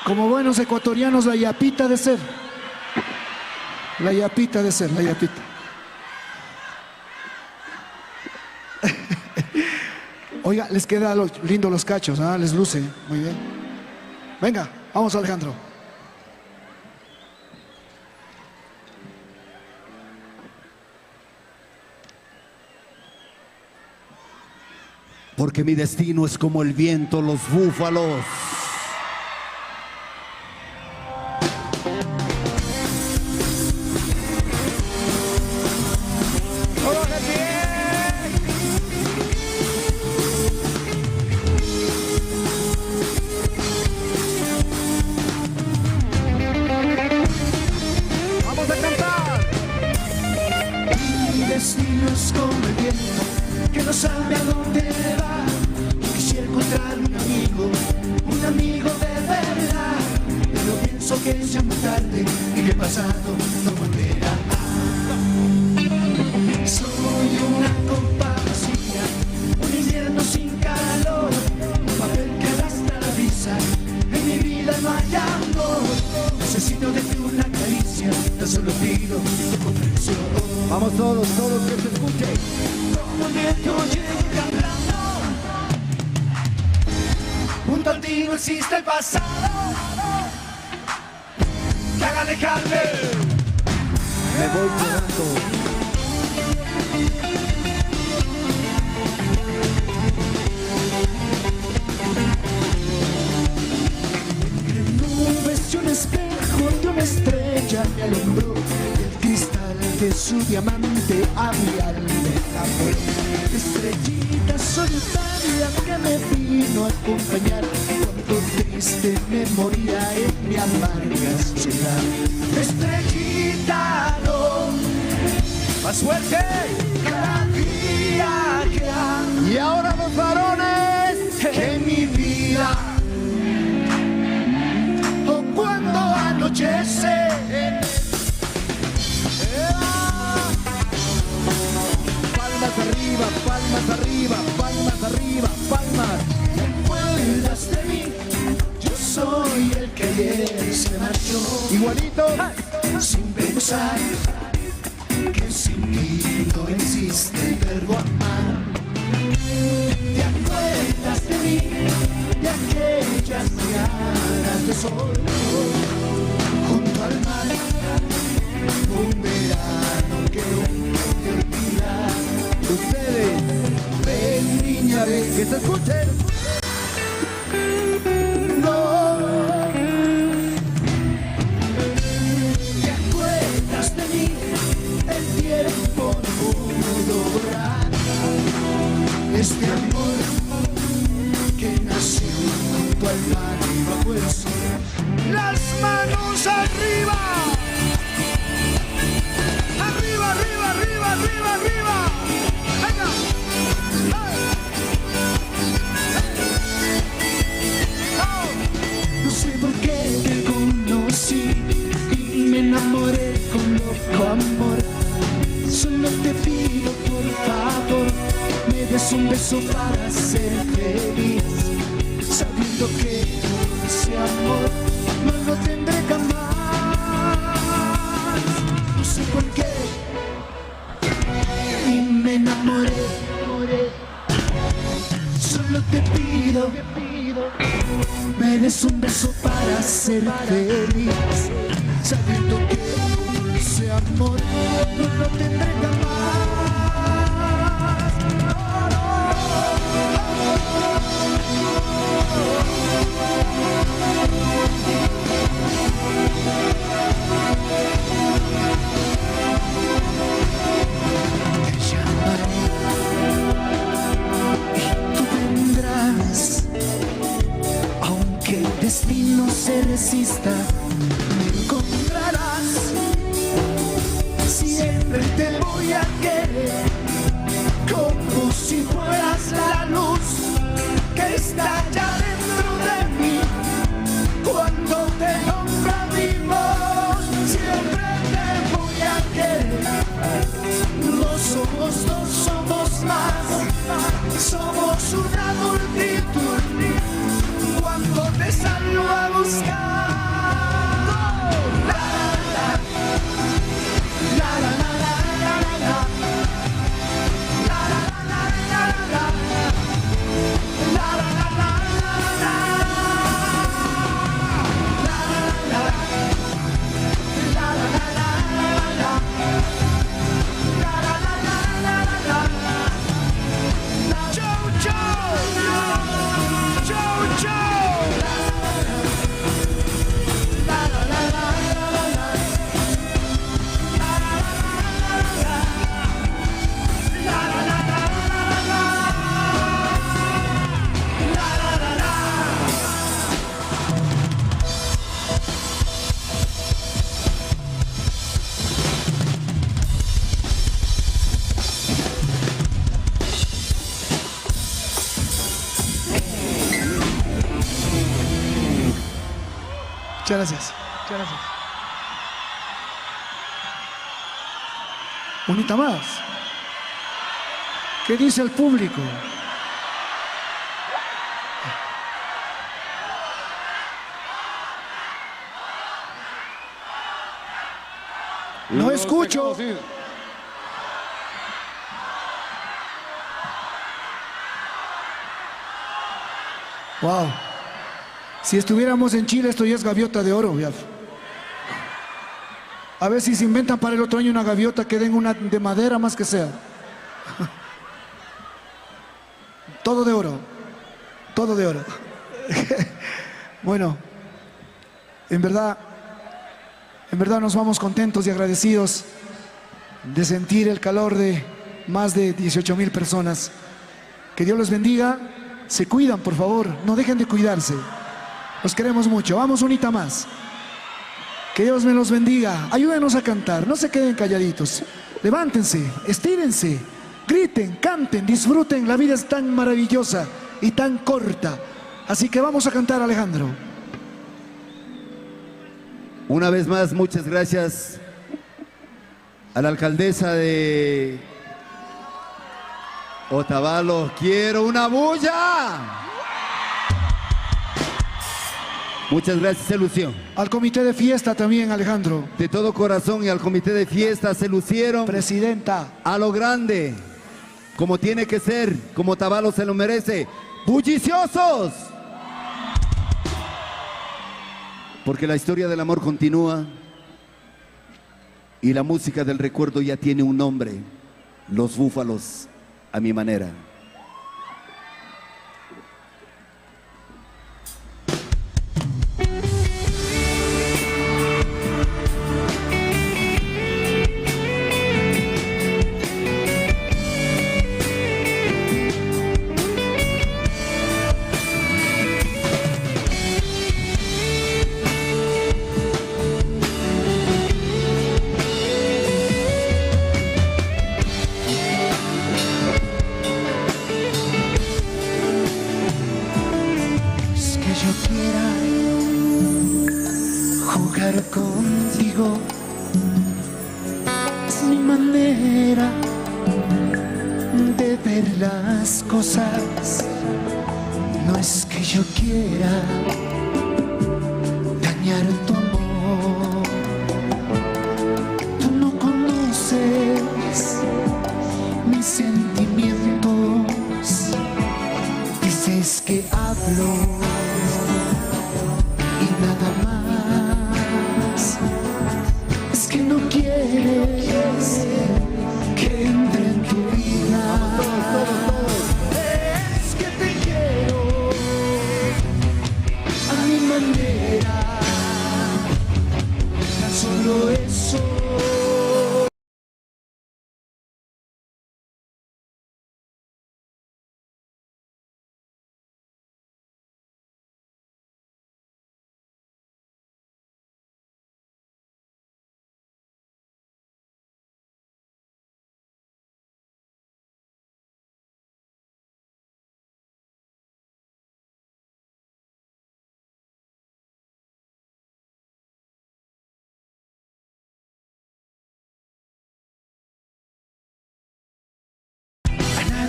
Como buenos ecuatorianos, la yapita de ser. La yapita de ser, la yapita. Oiga, les queda lindo los cachos, ¿ah? Les luce, muy bien. Venga, vamos Alejandro. Porque mi destino es como el viento, los búfalos. Vamos a cantar. Mi destino es como el viento que no sabe a dónde va. Quisiera encontrar un amigo de verdad. Pero pienso que es ya muy tarde y que el pasado no volverá. Soy una copa vacía, un invierno sin calor, un papel que arrastra la brisa. En mi vida no hay amor. Necesito de ti una caricia, tan solo pido tu comprensión. Vamos todos, que se escuche. Como el viento llego cantando, junto a ti no existe el pasado que haga alejarme. Me voy quedando. Nubes y un espejo de una estrella me alumbró, y el cristal de su diamante a mi alma enamoró. Estrellita solitaria que me vino a acompañar cuando triste me moría en mi amarga soledad. Estrellita, no, más fuerte cada día que amo. Y ahora los varones en mi vida. Cuando anochece, palmas arriba, palmas arriba, palmas arriba, palmas. ¿te acuerdas de mí? Yo soy el que ayer se marchó. Igualito, sin pensar que sin mí no existe el verbo amar. ¿Te acuerdas de mí? De aquellas mañanas de sol junto al mar, un verano que nunca te olvidar. ustedes, Ven niña, ven, que se escuchen. no. ¿Te acuerdas de mí? El tiempo no pudo borrar este amor que nació junto al mar y bajo el sol. ¡Las manos arriba! ¡Arriba, arriba, arriba, arriba, arriba! ¡Venga! ¡Oh! No sé por qué te conocí y me beso para ser feliz, sabiendo que ese amor no lo tendré jamás. No sé por qué y me enamoré. Solo te pido, me des un beso para ser feliz, sabiendo que ese amor no lo tendré jamás. Te llamaré y tú vendrás, aunque el destino se resista, me encontrarás. Siempre te voy a querer, como si fueras la luz que estalla dentro de mí. Cuando te nombra mi voz, siempre te voy a querer. No somos dos, somos más, somos una multitud. Cuando te salgo a buscar, Muchas gracias. Muchas gracias. Unita más. ¿Qué dice el público? No escucho. Wow. Si estuviéramos en Chile, esto ya es gaviota de oro. Ya. A ver si se inventan para el otro año una gaviota que den una de madera más que sea. Todo de oro. Todo de oro. Bueno, en verdad nos vamos contentos y agradecidos de sentir el calor de más de 18,000 personas. Que Dios los bendiga. Se cuidan, por favor. No dejen de cuidarse. Los queremos mucho. Vamos, unita más. Que Dios me los bendiga. Ayúdenos a cantar. No se queden calladitos. Levántense, estírense, griten, canten, disfruten. La vida es tan maravillosa y tan corta. Así que vamos a cantar, Alejandro. Una vez más, muchas gracias a la alcaldesa de Otavalo. ¡Quiero una bulla! Muchas gracias, se lució. Al comité de fiesta también, Alejandro. De todo corazón y al comité de fiesta se lucieron. Presidenta. A lo grande, como tiene que ser, como Otavalo se lo merece. ¡Bulliciosos! Porque la historia del amor continúa y la música del recuerdo ya tiene un nombre. Los Búfalos, a mi manera. Contigo es mi manera de ver las cosas. No es que yo quiera dañar tu amor. Tú no conoces mis sentimientos. Dices que hablo y nada más. Es que no quieres que entre en tu vida. Es que te quiero a mi manera. Tan solo eso.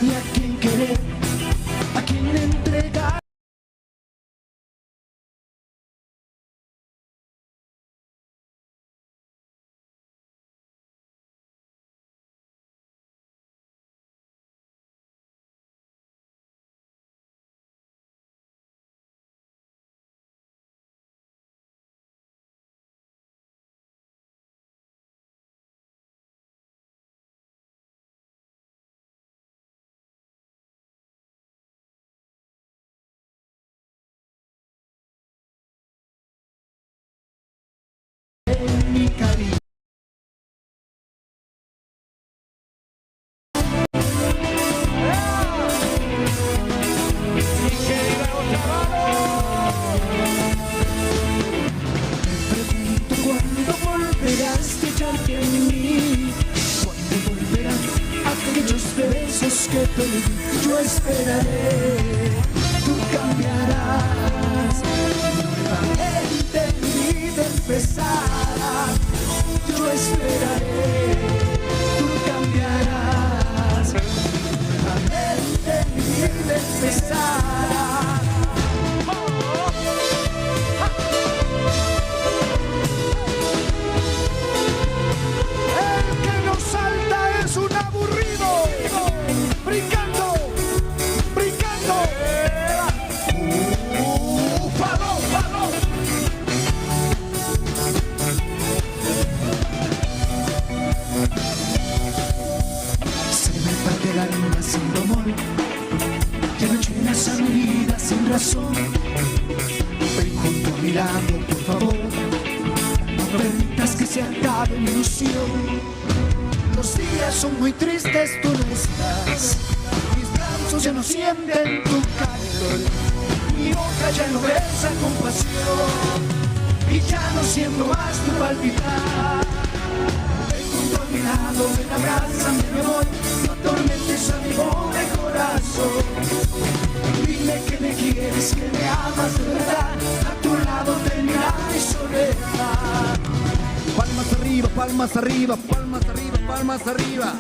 A quien querer, a quien entregar. Mi cariño. ¿Cuándo volverás a echarte en mí? ¿Cuándo volverán aquellos besos que te di? Yo esperaré, tú cambiarás. Nuevamente mi vida empezará. Yo esperaré, tú cambiarás. Nuevamente mi vida empezará. El que no salta es un aburrido. Brincando, brincando. Búfalo, búfalo. Se me parte el alma sin dolor. Ya no llenas a mi vida sin razón. Ven junto a mi lado, por favor. No permitas que se acabe mi ilusión. Los días son muy tristes, tú no estás. Mis brazos ya no sienten tu calor. Mi boca ya no besa compasión. Y ya no siento más tu palpitar. Ven junto a mi lado, ven, abrázame, mi amor. No atormentes a mi pobre corazón. Dime que me quieres, que me amas de verdad. A tu lado terminará mi soledad. Palmas arriba, palmas arriba, palmas arriba, palmas arriba.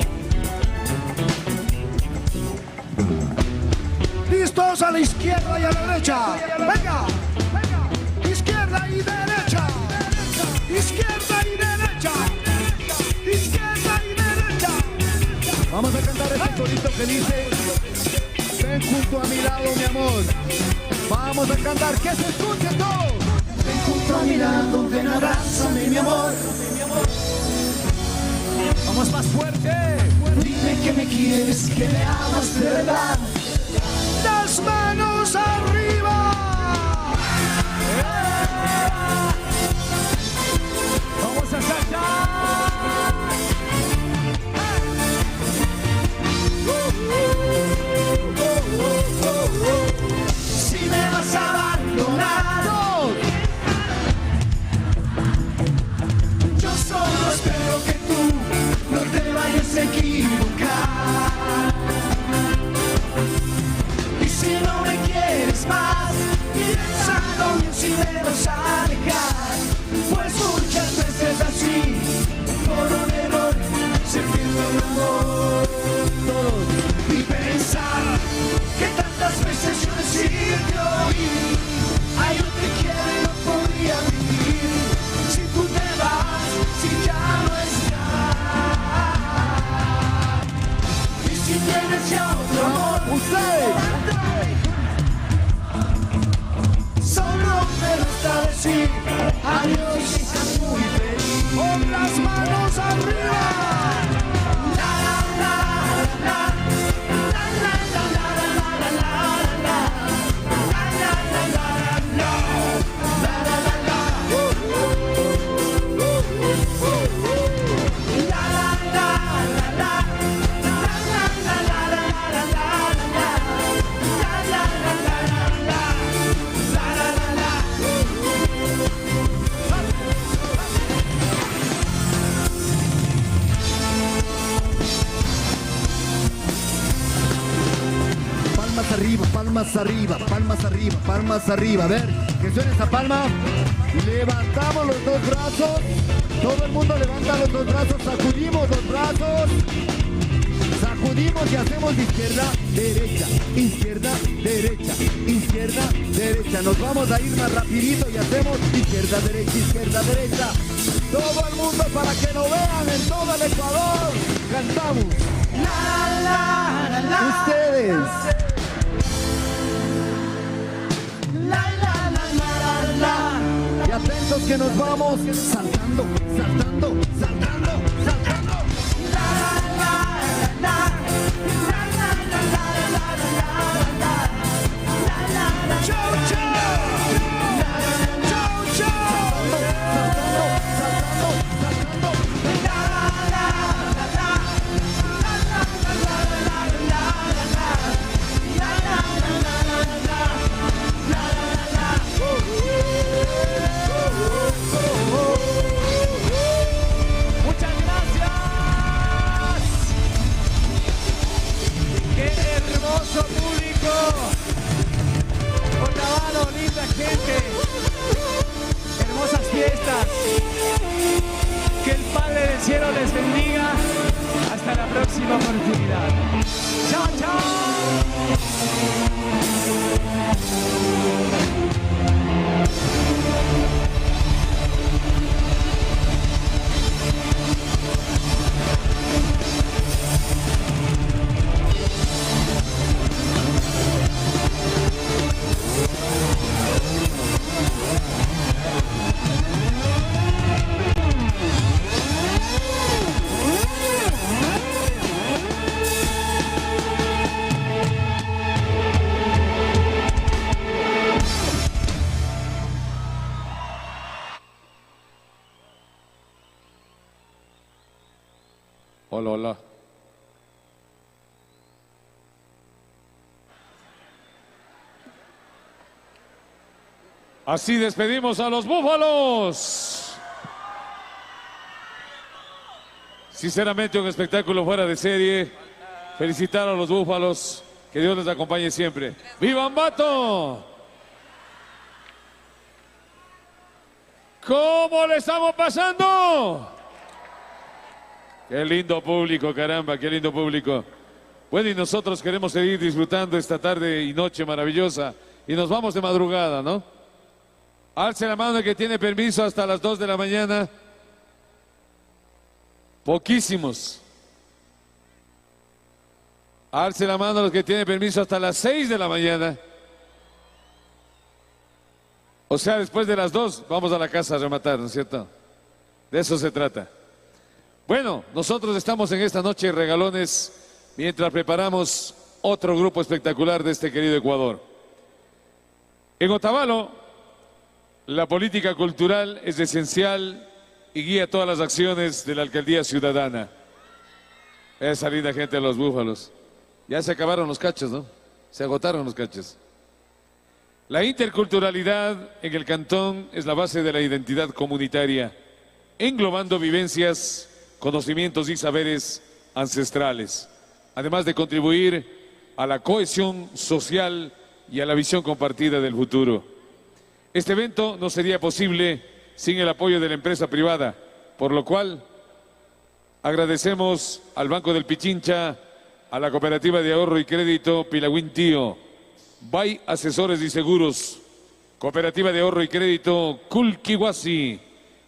Listos a la izquierda y a la derecha. Venga, izquierda y derecha. Izquierda y derecha. Izquierda y derecha. Vamos a cantar este corito que dice: ven junto a mi lado, mi amor. Vamos a cantar, que se escuche todo. Ven junto a mi lado, ven, abrázame, mi amor. Vamos más fuerte. Dime que me quieres, que me amas de verdad. Las manos arriba. Vamos a saltar. Si me vas a abandonar, yo solo espero que tú no te vayas a equivocar. Y si no me quieres más, pensando bien si me vas a dejar, pues muchas veces así, por un error, se pierde el amor. Y arriba, palmas arriba, palmas arriba, palmas arriba. A ver, que suene esa palma. Levantamos los dos brazos. Todo el mundo levanta los dos brazos. Sacudimos los brazos. Sacudimos y hacemos izquierda, derecha, izquierda, derecha, izquierda, derecha. Nos vamos a ir más rapidito y hacemos izquierda, derecha, izquierda, derecha. Todo el mundo para que lo vean en todo el Ecuador. Cantamos. La, la, la, la. Ustedes. La, la, la, la, la. Y atentos que nos vamos saltando, saltando, saltando, saltando. La, la, la, la. Gente, hermosas fiestas, que el Padre del Cielo les bendiga, hasta la próxima oportunidad. ¡Chao, chao! Hola, hola. Así despedimos a los Búfalos. Sinceramente, un espectáculo fuera de serie. Felicitar a los Búfalos. Que Dios les acompañe siempre. ¡Viva Ambato! ¿Cómo le estamos pasando? Qué lindo público, caramba, qué lindo público. Bueno, y nosotros queremos seguir disfrutando esta tarde y noche maravillosa. Y nos vamos de madrugada, ¿no? Alce la mano el que tiene permiso hasta las 2 de la mañana. Poquísimos. Alce la mano los que tienen permiso hasta las 6 de la mañana. O sea, después de las 2 vamos a la casa a rematar, ¿no es cierto? De eso se trata. Bueno, nosotros estamos en esta noche regalones mientras preparamos otro grupo espectacular de este querido Ecuador. En Otavalo, la política cultural es esencial y guía todas las acciones de la alcaldía ciudadana. Esa linda gente de los Búfalos. Ya se acabaron los cachos, ¿no? Se agotaron los cachos. La interculturalidad en el cantón es la base de la identidad comunitaria, englobando vivencias, conocimientos y saberes ancestrales, además de contribuir a la cohesión social y a la visión compartida del futuro. Este evento no sería posible sin el apoyo de la empresa privada, por lo cual agradecemos al Banco del Pichincha, a la Cooperativa de Ahorro y Crédito Pilagüín Tío, BAI Asesores y Seguros, Cooperativa de Ahorro y Crédito Culquihuasi,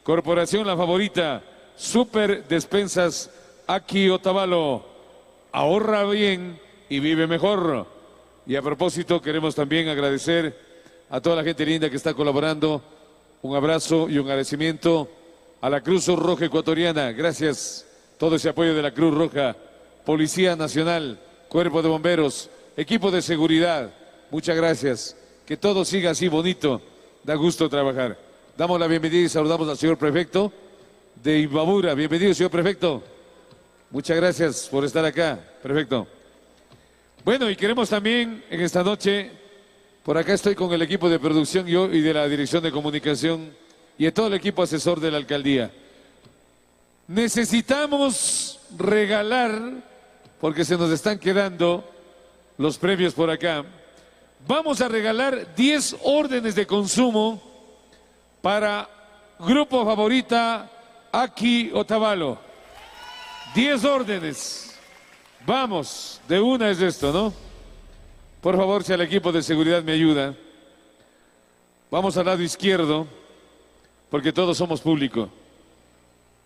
Corporación La Favorita, Super Despensas Aquí Otavalo. Ahorra bien y vive mejor. Y a propósito, queremos también agradecer a toda la gente linda que está colaborando. Un abrazo y un agradecimiento a la Cruz Roja Ecuatoriana. Gracias. Todo ese apoyo de la Cruz Roja, Policía Nacional, Cuerpo de Bomberos, equipo de seguridad. Muchas gracias. Que todo siga así bonito. Da gusto trabajar. Damos la bienvenida y saludamos al señor prefecto de Imbabura. Bienvenido, señor prefecto. Muchas gracias por estar acá, prefecto. Bueno, y queremos también en esta noche, por acá estoy con el equipo de producción yo y de la Dirección de Comunicación y de todo el equipo asesor de la alcaldía. Necesitamos regalar, porque se nos están quedando los premios por acá. Vamos a regalar 10 órdenes de consumo para Grupo Favorita Aki Otavalo. 10 órdenes. Vamos, de una es esto, ¿no? Por favor, si el equipo de seguridad me ayuda. Vamos al lado izquierdo, porque todos somos público.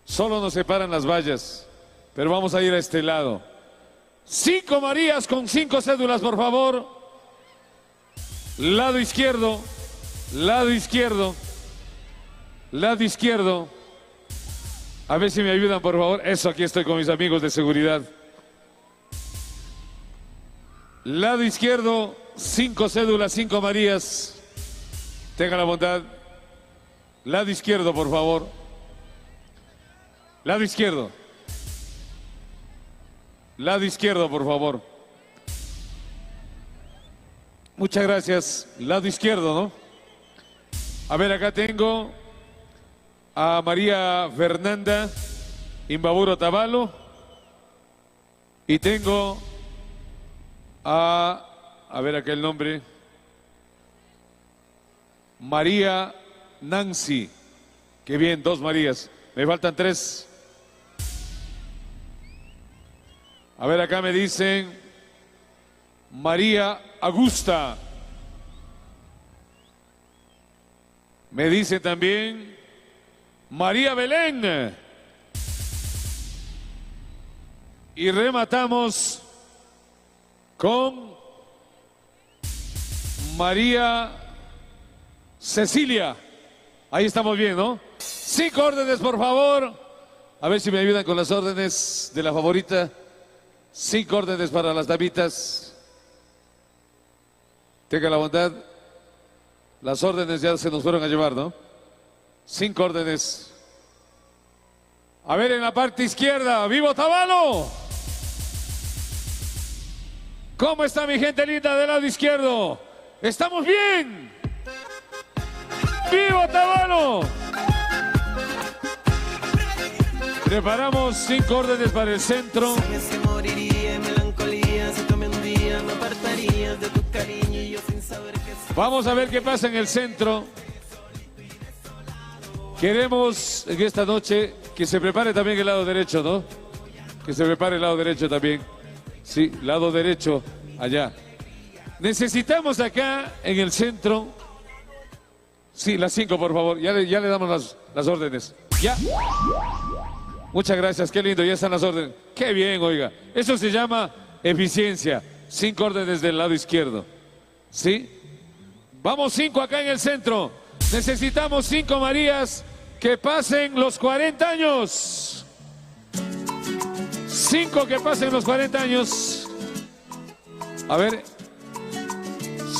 Solo nos separan las vallas, pero vamos a ir a este lado. 5 Marías con 5 cédulas, por favor. Lado izquierdo, lado izquierdo, lado izquierdo. A ver si me ayudan, por favor. Eso, aquí estoy con mis amigos de seguridad. Lado izquierdo, 5 cédulas, 5 Marías. Tenga la bondad. Lado izquierdo, por favor. Lado izquierdo. Lado izquierdo, por favor. Muchas gracias. Lado izquierdo, ¿no? A ver, acá tengo a María Fernanda Imbaburo Otavalo. Y tengo a ver acá el nombre. María Nancy. Qué bien, 2 Marías. Me faltan 3. A ver, acá me dicen María Augusta. Me dice también María Belén. Y rematamos con María Cecilia. Ahí estamos bien, ¿no? 5 órdenes, por favor. A ver si me ayudan con las órdenes de la favorita. 5 órdenes para las damitas. Tenga la bondad. Las órdenes ya se nos fueron a llevar, ¿no? 5 órdenes. A ver, en la parte izquierda, ¡viva Otavalo! ¿Cómo está mi gente linda del lado izquierdo? ¡Estamos bien! ¡Viva Otavalo! Preparamos 5 órdenes para el centro. Vamos a ver qué pasa en el centro. Queremos en esta noche que se prepare también el lado derecho, ¿no? Que se prepare el lado derecho también. Sí, lado derecho, allá. Necesitamos acá en el centro. Sí, las 5, por favor. Ya le damos las órdenes. Ya. Muchas gracias, qué lindo, ya están las órdenes. Qué bien, oiga. Eso se llama eficiencia. 5 órdenes del lado izquierdo. ¿Sí? Vamos 5 acá en el centro. Necesitamos 5 Marías que pasen los 40 años. 5 que pasen los 40 años. A ver.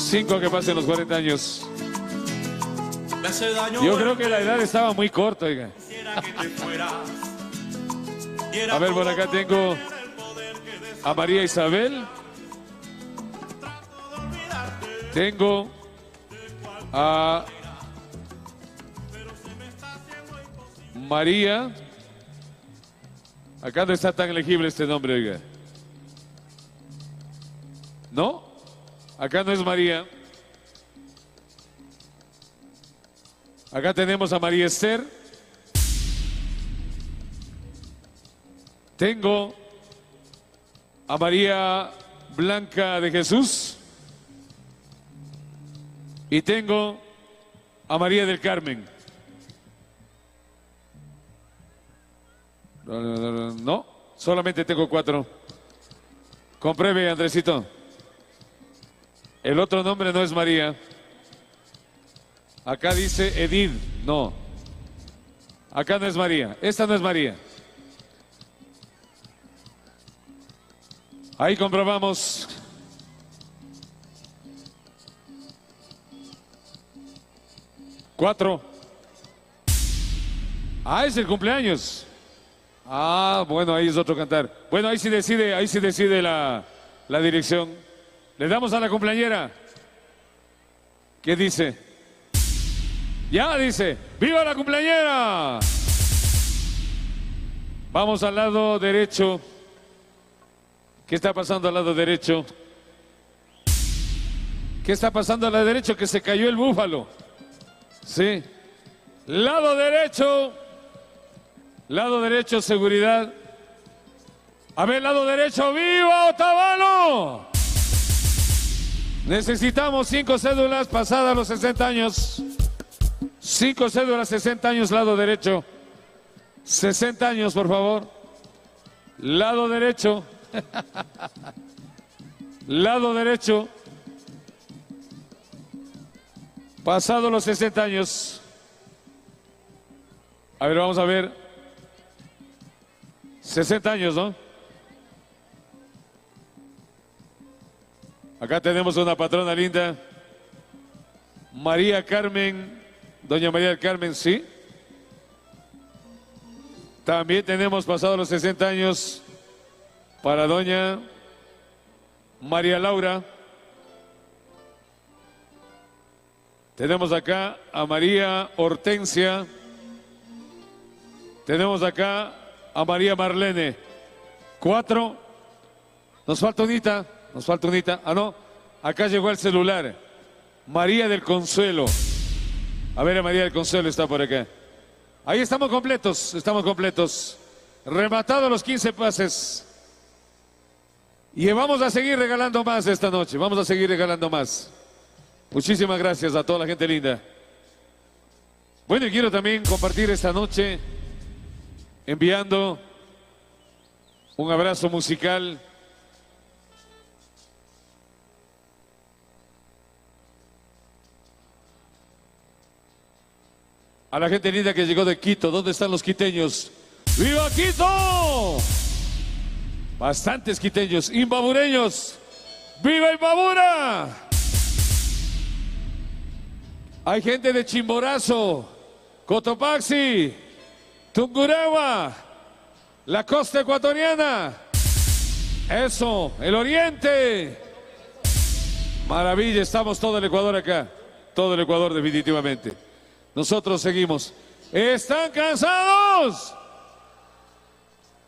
5 que pasen los 40 años. Yo creo que la edad estaba muy corta, oiga. A ver, por acá tengo a María Isabel. Tengo a María. Acá no está tan elegible este nombre, oiga. ¿No? Acá no es María. Acá tenemos a María Esther. Tengo a María Blanca de Jesús. Y tengo a María del Carmen. No, solamente tengo 4. Compruebe, Andresito. El otro nombre no es María. Acá dice Edith. No. Acá no es María. Esta no es María. Ahí comprobamos. Cuatro. Ah, es el cumpleaños. Ah, bueno, ahí es otro cantar. Bueno, ahí sí decide la dirección. Le damos a la cumpleañera. ¿Qué dice? Ya dice, ¡viva la cumpleañera! Vamos al lado derecho. ¿Qué está pasando al lado derecho? ¿Qué está pasando a la derecha? Que se cayó el búfalo. Sí. Lado derecho. Lado derecho, seguridad. A ver, lado derecho, ¡viva Otavalo! Necesitamos 5 cédulas pasadas los 60 años. 5 cédulas, 60 años, lado derecho. 60 años, por favor. Lado derecho. Lado derecho. Pasado los 60 años. A ver, vamos a ver. 60 años, ¿no? Acá tenemos una patrona linda. María Carmen. Doña María del Carmen, sí. También tenemos pasado los 60 años para doña María Laura. Tenemos acá a María Hortensia. Tenemos acá a María Marlene. 4. Nos falta unita. Nos falta unita. Ah, no. Acá llegó el celular. María del Consuelo. A ver, María del Consuelo está por acá. Ahí estamos completos. Estamos completos. Rematados los 15 pases. Y vamos a seguir regalando más esta noche. Vamos a seguir regalando más. Muchísimas gracias a toda la gente linda. Bueno, y quiero también compartir esta noche enviando un abrazo musical a la gente linda que llegó de Quito. ¿Dónde están los quiteños? ¡Viva Quito! Bastantes quiteños, imbabureños. ¡Viva Imbabura! Hay gente de Chimborazo, Cotopaxi, Tungurahua, la costa ecuatoriana. Eso, el oriente. Maravilla, estamos todo el Ecuador acá. Todo el Ecuador definitivamente. Nosotros seguimos. ¿Están cansados?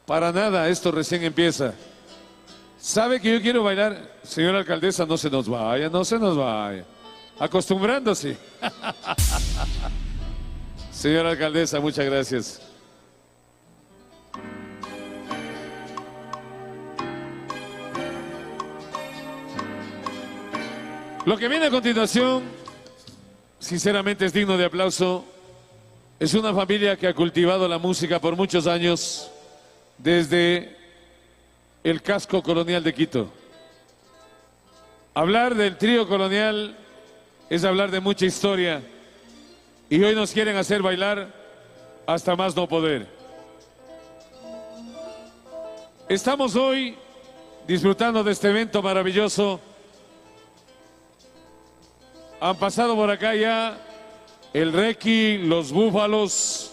Para nada, esto recién empieza. ¿Sabe que yo quiero bailar? Señora alcaldesa, no se nos vaya, no se nos vaya. Acostumbrándose. Señora alcaldesa, muchas gracias. Lo que viene a continuación, sinceramente es digno de aplauso. Es una familia que ha cultivado la música por muchos años, desde el casco colonial de Quito. Hablar del trío colonial es hablar de mucha historia, y hoy nos quieren hacer bailar hasta más no poder. Estamos hoy disfrutando de este evento maravilloso. Han pasado por acá ya el Requi, los Búfalos,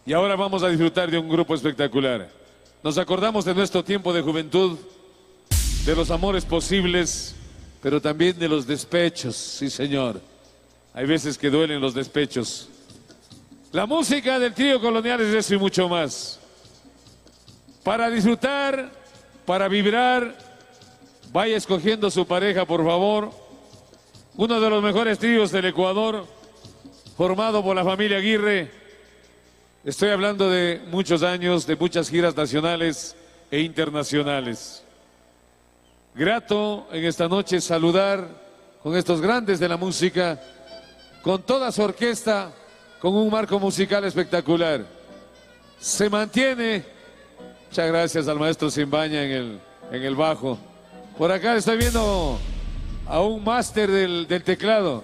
y ahora vamos a disfrutar de un grupo espectacular. Nos acordamos de nuestro tiempo de juventud, de los amores posibles, pero también de los despechos, sí señor. Hay veces que duelen los despechos. La música del trío colonial es eso y mucho más. Para disfrutar, para vibrar, vaya escogiendo su pareja, por favor. Uno de los mejores tríos del Ecuador, formado por la familia Aguirre. Estoy hablando de muchos años, de muchas giras nacionales e internacionales. Grato en esta noche saludar con estos grandes de la música, con toda su orquesta, con un marco musical espectacular. Se mantiene, muchas gracias al maestro Simbaña en el bajo. Por acá estoy viendo a un máster del teclado,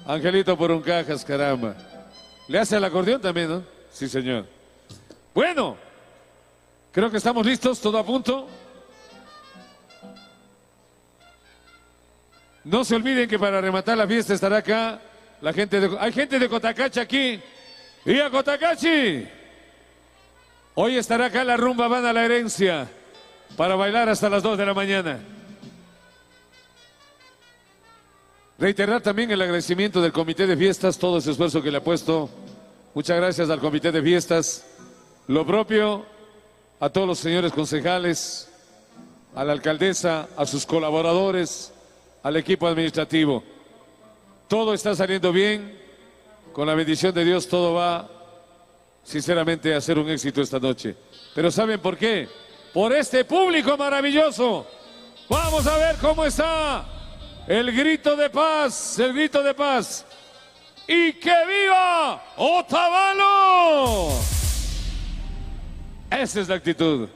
Angelito por un cajas, caramba. ¿Le hace el acordeón también, no? Sí, señor. Bueno, creo que estamos listos, todo a punto. No se olviden que para rematar la fiesta estará acá la gente de... Hay gente de Cotacachi aquí. ¡Y a Cotacachi! Hoy estará acá la rumba Van a la Herencia para bailar hasta las 2 de la mañana. Reiterar también el agradecimiento del Comité de Fiestas, todo ese esfuerzo que le ha puesto. Muchas gracias al Comité de Fiestas. Lo propio a todos los señores concejales, a la alcaldesa, a sus colaboradores, al equipo administrativo. Todo está saliendo bien. Con la bendición de Dios todo va, sinceramente, a ser un éxito esta noche. Pero ¿saben por qué? Por este público maravilloso. Vamos a ver cómo está el grito de paz, el grito de paz. ¡Y que viva Otavalo! Esa es la actitud.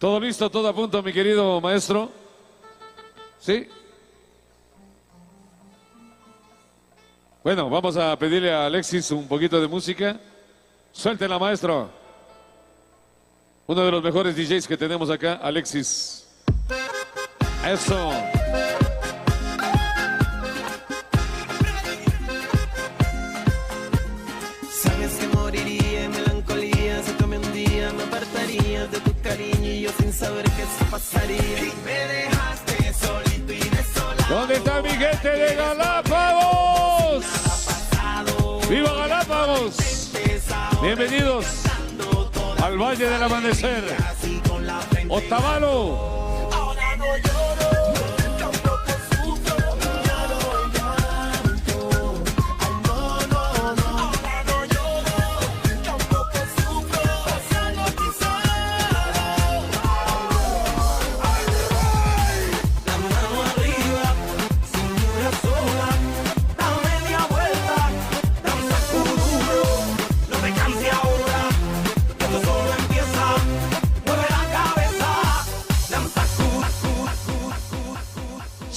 ¿Todo listo, todo a punto, mi querido maestro? ¿Sí? Bueno, vamos a pedirle a Alexis un poquito de música. Suéltela, maestro. Uno de los mejores DJs que tenemos acá, Alexis. Eso. Sabes que moriría en melancolía si tú me un día me apartarías de tu cariño y yo sin saber qué eso pasaría. Y me dejaste solito y desolado. ¿Dónde está mi gente de Galápagos? ¡Viva Galápagos! Bienvenidos al Valle del Amanecer. Otavalo.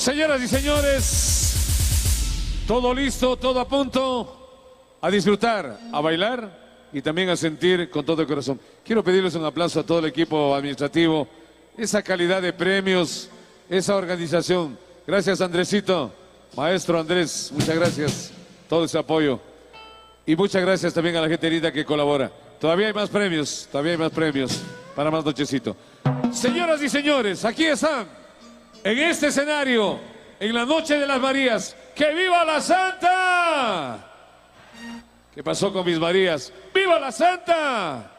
Señoras y señores, todo listo, todo a punto, a disfrutar, a bailar y también a sentir con todo el corazón. Quiero pedirles un aplauso a todo el equipo administrativo, esa calidad de premios, esa organización. Gracias, Andresito, maestro Andrés, muchas gracias, todo ese apoyo. Y muchas gracias también a la gente linda que colabora. Todavía hay más premios para más nochecito. Señoras y señores, aquí están. En este escenario, en la Noche de las Marías, ¡que viva la Santa! ¿Qué pasó con mis Marías? ¡Viva la Santa!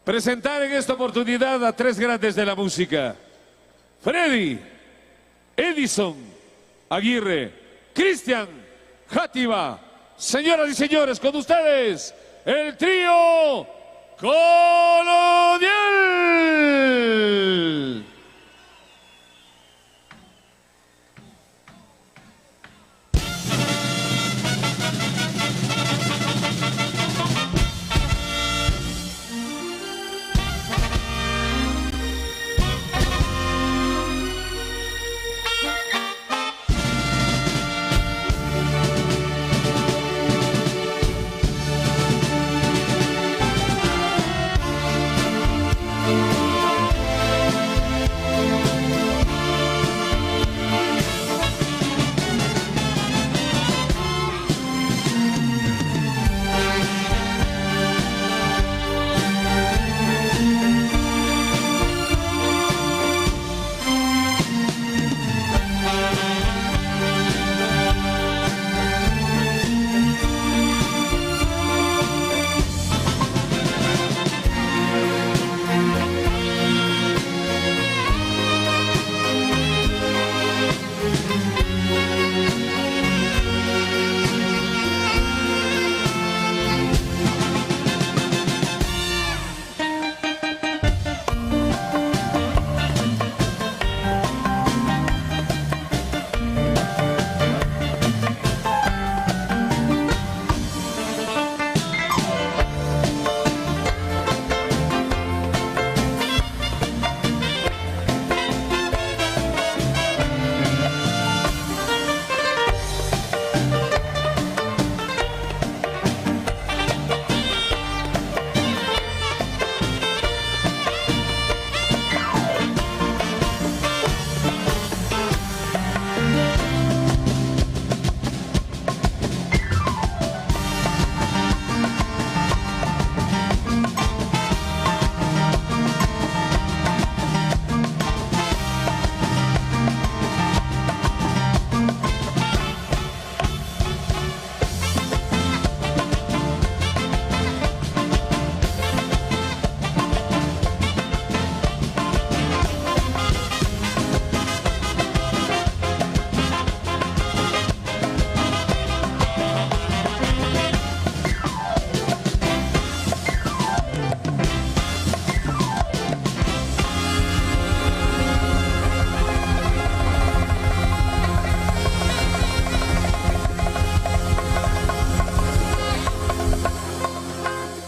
Presentar en esta oportunidad a tres grandes de la música. Freddy, Edison, Aguirre, Cristian, Játiva. Señoras y señores, con ustedes, el trío Colonial.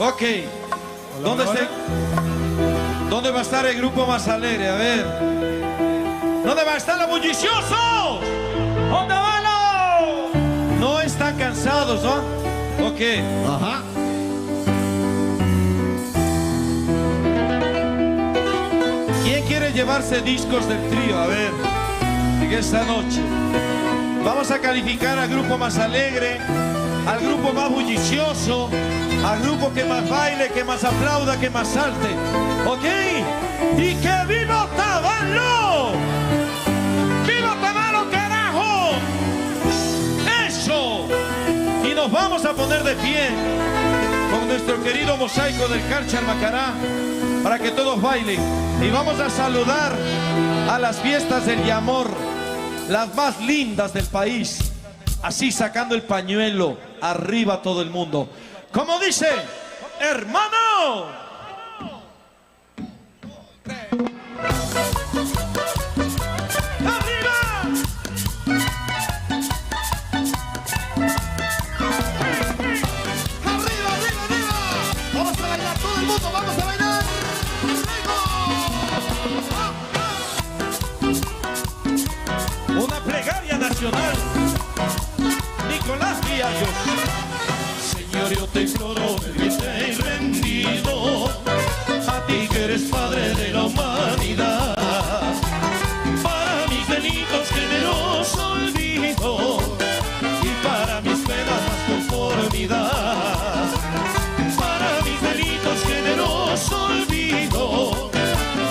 Ok. ¿Dónde va a estar el grupo más alegre? A ver. ¿Dónde va a estar los bulliciosos? ¡Otavalo! No están cansados, ¿no? Ok. Ajá. ¿Quién quiere llevarse discos del trío? A ver, en esta noche. Vamos a calificar al grupo más alegre, al grupo más bullicioso, al grupo que más baile, que más aplauda, que más salte. ¿Ok? ¡Y que viva Otavalo! ¡Viva Otavalo, carajo! ¡Eso! Y nos vamos a poner de pie con nuestro querido mosaico del Carcha Macará para que todos bailen. Y vamos a saludar a las fiestas del Yamor, las más lindas del país. Así sacando el pañuelo, arriba todo el mundo. Como dice, hermano. Nicolás Villallos. Señor, yo te imploro, te he rendido a ti que eres padre de la humanidad. Para mis delitos que me los olvido y para mis penas más conformidad. Para mis delitos que me los olvido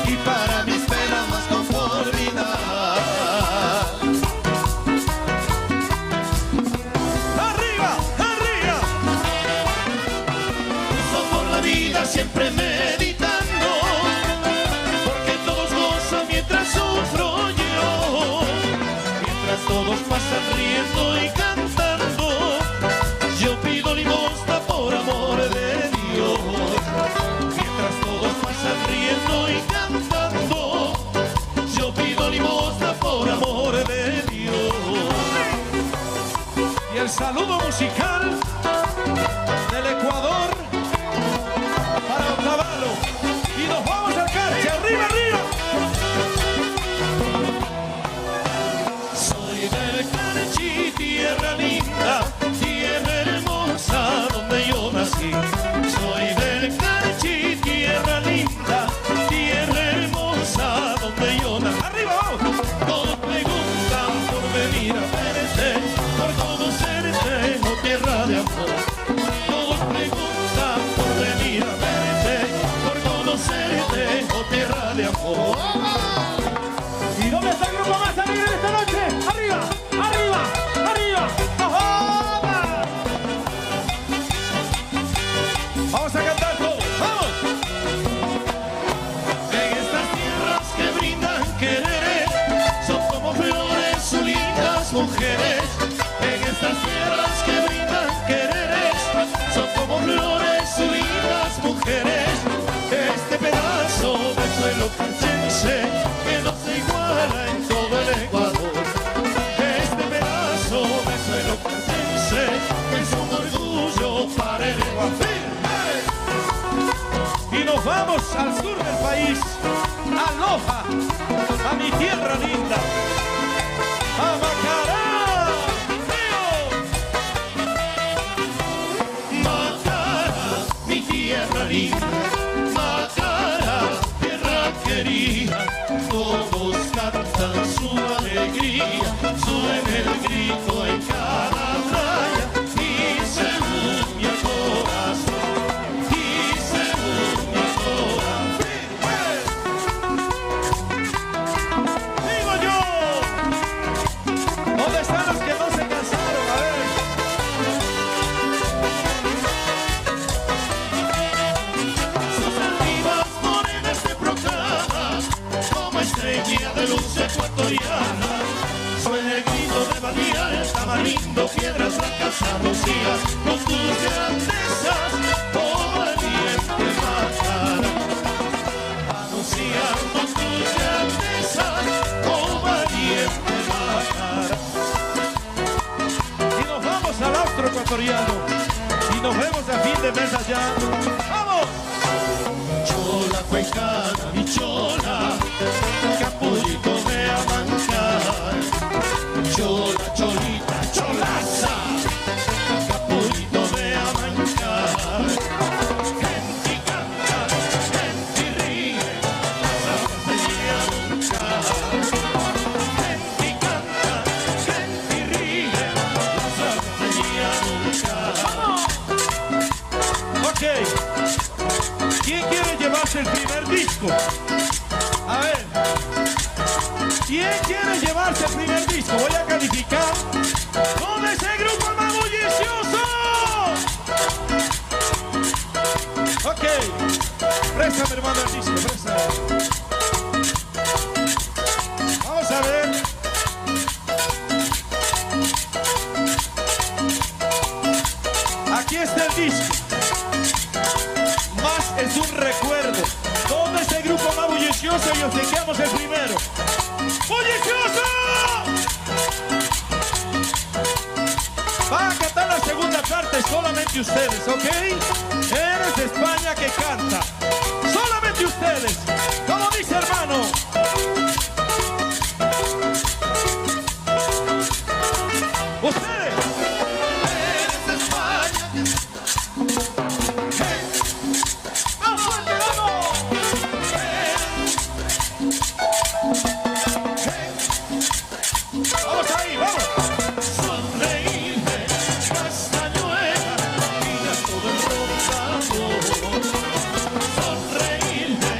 y para mis penas más conformidad. Siempre meditando, porque todos gozan mientras sufro yo, mientras todos pasan riendo y cantando, yo pido limosna por amor de Dios. Mientras todos pasan riendo y cantando, yo pido limosna por amor de Dios. Y el saludo musical del Ecuador para Otavalo. Y nos vamos al Carcha, arriba, arriba. Soy del Carchi, tierra linda, tierra hermosa donde yo nací. Soy del Carchi, tierra linda, tierra hermosa donde yo nací. Arriba, vamos. Todos preguntan por venir a verte, por conocerte, oh tierra de amor. Todos preguntan por venir a verte, por conocerte, oh tierra de amor. ¿Y dónde está el grupo más alegre esta noche? ¡Arriba! ¡Arriba! ¡Arriba! ¡Ojoba! Vamos a cantar todos, ¡vamos! En estas tierras que brindan quereres, son como flores sus lindas mujeres. En estas tierras que brindan quereres, son como flores sus lindas mujeres. Este pedazo de suelo carchense que no se iguala en todo el Ecuador. Este pedazo de suelo carchense que es un orgullo para el Ecuador. Y nos vamos al sur del país, a Loja, a mi tierra linda, a Macará. Tierra linda, Macará, tierra querida, todos cantan su alegría, suena el grito en cada playa y se une el corazón, y se une el corazón. Digo yo, ¿dónde están los que no se cansaron? A ver. Estrella de luz ecuatoriana, suena el grito de Badía, el tamarindo, piedras blancas, rocías, con tus grandezas, oh valiente Macará. Anunciando tus grandezas, oh valiente Macará. Y nos vamos al astro ecuatoriano, y nos vemos a fin de defensas ya. ¡Vamos! Chola, cuencana, mi chola, capullito me amancar. Chola, cholita, cholaza, capullito me amancar. Gente canta, gente ríe, la sería nunca. Gente canta, gente ríe, la sería nunca. Ok. ¿Quién quiere llevarse el primer disco? A ver. ¿Quién quiere llevarse el primer disco? Voy a calificar con ese grupo más bullicioso. Ok. Préstame, hermano, el disco. Préstame. Vamos a ver. Aquí está el disco. Más es un recuerdo. ¿Dónde es el grupo más bullicioso? Y obsequiamos el primero. ¡Bullicioso! Va a cantar la segunda parte solamente ustedes, ¿ok? Eres de España que canta. Solamente ustedes. Como dice, hermano. Ustedes. Eres de España. Vamos ahí, vamos. Sonreírme, castañuela, mira todo el rondador. Sonreírme,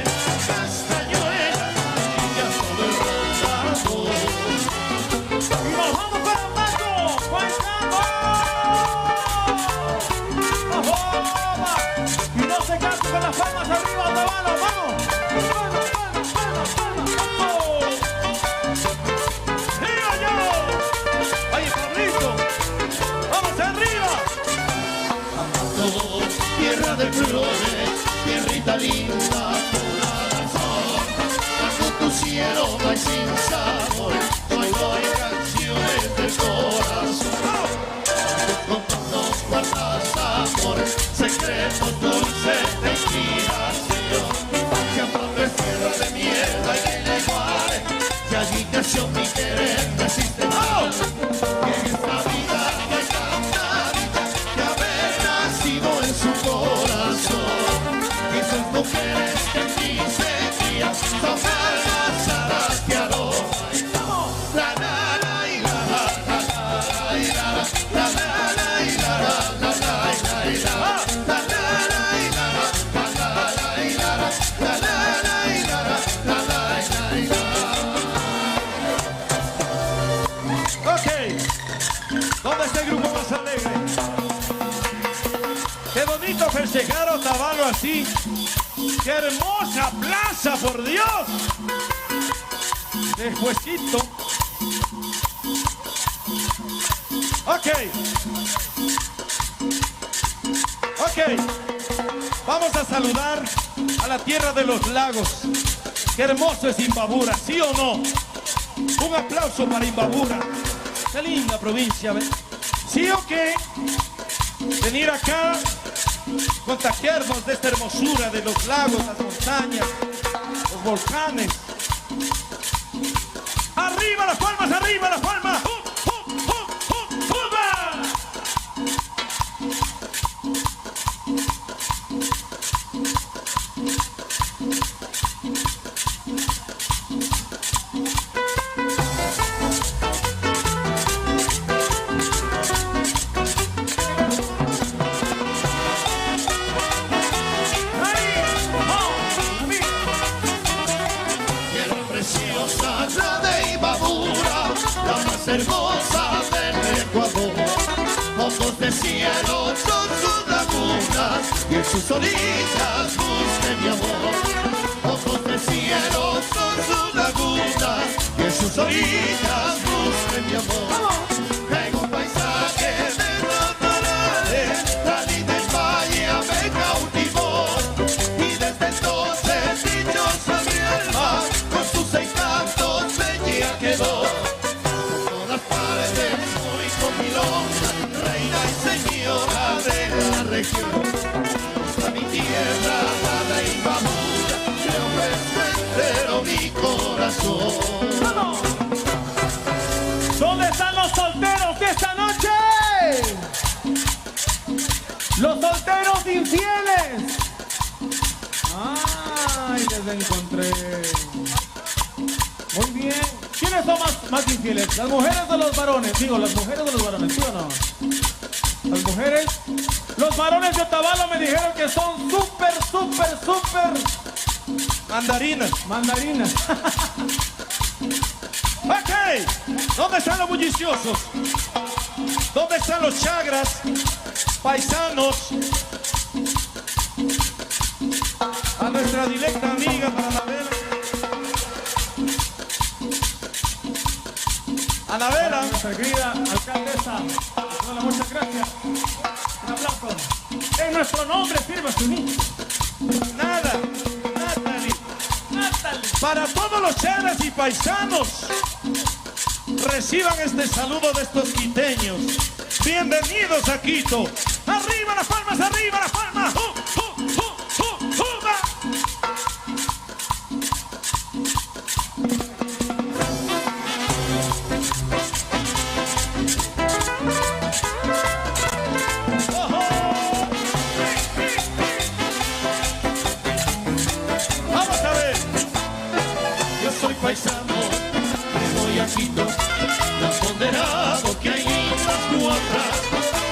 castañuela, mira todo el rondador. Y nos vamos para el marco, y no se canse con las palmas arriba, Otavalo, vamos. Tierra de flores, tierrita linda, colada al sol, bajo tu cielo no hay sin sabor, hoy doy canciones del corazón. Con nos guardas amor, secretos dulces de inspiración, que amor es tierra de mierda y que le iguale, que allí nació mi querer, no existe mal, que en esta vida no hay tanta vida que haber nacido en su corazón. Y sus mujeres que en ti seguían son almas aras que aroman. La la la y la la la la y la la la la y la la la la y la la la la y la la la y la la la y la la. Ok, ¿dónde está el grupo más alegre? Qué bonito festejar Otavalo así. ¡Qué hermosa plaza, por Dios! Despuésito. Ok. Ok. Vamos a saludar a la tierra de los lagos. ¡Qué hermoso es Imbabura! ¿Sí o no? Un aplauso para Imbabura. ¡Qué linda provincia! ¿Ves? ¿Sí o qué? Venir acá, contagiarnos de esta hermosura de los lagos, las montañas, los volcanes. ¡Arriba las palmas, arriba las palmas! Hermosa del Ecuador, ojos de cielo son sus lagunas y en sus orillas busque mi amor. Ojos de cielo son sus lagunas y en sus orillas busque mi amor. En un paisaje de matorrales, la linda España me cautivó y desde entonces dichosa mi alma con sus encantos bella quedó. Reina y señora de la región. las encontré. Muy bien. ¿Quiénes son más infieles? ¿Las mujeres o los varones? Digo, ¿las mujeres o los varones? ¿Sí o no? Las mujeres. Los varones de Otavalo me dijeron que son súper. Mandarinas. Mandarinas. Ok, ¿dónde están los bulliciosos? ¿Dónde están los chagras, paisanos? A nuestra directa amiga para Anabela. Anabela. Nuestra querida alcaldesa. Hola, muchas gracias. Un aplauso. En nuestro nombre sirva su niño. Nada, Natalie. Para todos los chagras y paisanos, reciban este saludo de estos quiteños. Bienvenidos a Quito. ¡Arriba las palmas, arriba las palmas! Vamos a ver. Yo soy paisano, voy a Quito, lo ponderado que hay en las cuadras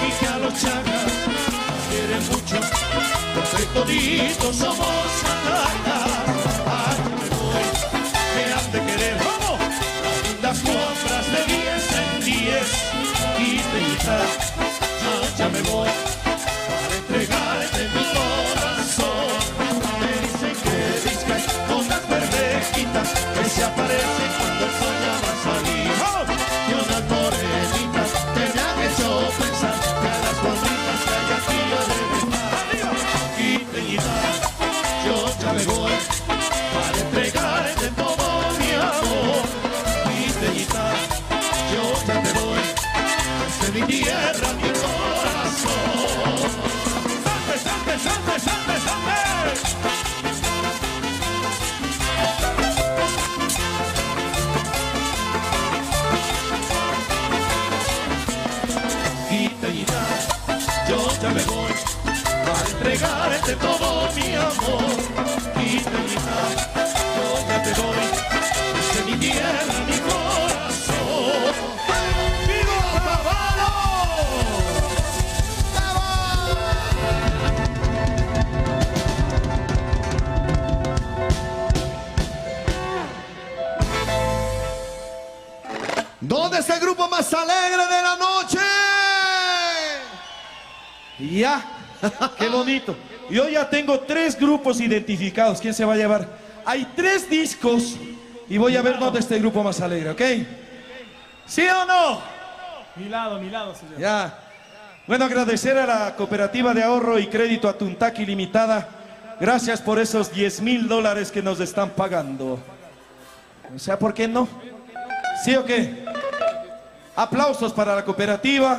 y que a los chagras quieren mucho, porque toditos somos anacas. Ay, me voy, me han de querer, vamos, las cuadras de 10 en 10 y de mitad. Ya me voy para entregarte mi corazón. Me dicen que discas con las verdejitas que se aparecen cuando el sol ya va a salir. ¡Oh! Y unas morenitas que me han hecho pensar que a las cuadritas que hay aquí yo debo estar. Quiteñita, yo ya me voy para entregarte todo mi amor. Quiteñita, yo ya me voy desde mi tierra, mi corazón. ¡Salve, salve, salve, salve, salve! Quiteñita, yo ya me voy para entregarte todo mi amor. Quiteñita, yo ya te doy desde mi tierra, mi corazón. ¡Viva Otavalo! ¿Dónde está el grupo más alegre de la noche? Ya, qué bonito. Yo ya tengo 3 grupos identificados. ¿Quién se va a llevar? Hay 3 discos y voy a ver dónde está el grupo más alegre, ¿ok? ¿Sí o no? Mi lado, señor. Ya. Bueno, agradecer a la Cooperativa de Ahorro y Crédito Atuntaqui Limitada. Gracias por esos $10,000 que nos están pagando. O sea, ¿por qué no? ¿Sí o qué? Aplausos para la cooperativa,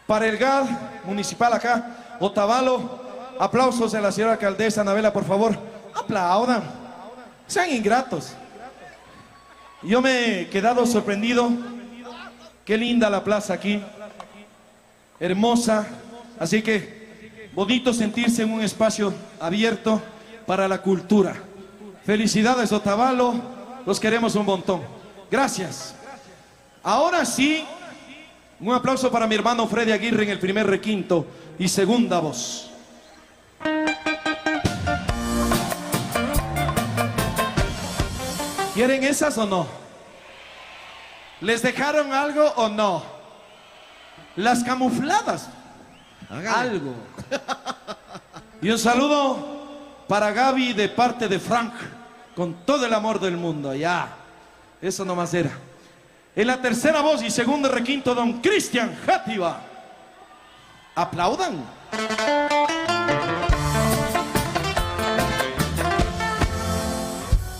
para el GAD municipal acá, Otavalo. Aplausos a la señora alcaldesa Anabela, por favor. Aplaudan. Sean ingratos. Yo me he quedado sorprendido. Qué linda la plaza aquí. Hermosa. Así que bonito sentirse en un espacio abierto para la cultura. Felicidades, Otavalo. Los queremos un montón. Gracias. Ahora sí, un aplauso para mi hermano Freddy Aguirre en el primer requinto y segunda voz. ¿Quieren esas o no? ¿Les dejaron algo o no? Las camufladas. Algo. Y un saludo para Gaby de parte de Frank, con todo el amor del mundo. Ya, eso nomás era. En la tercera voz y segundo requinto, don Cristian Játiva. Aplaudan.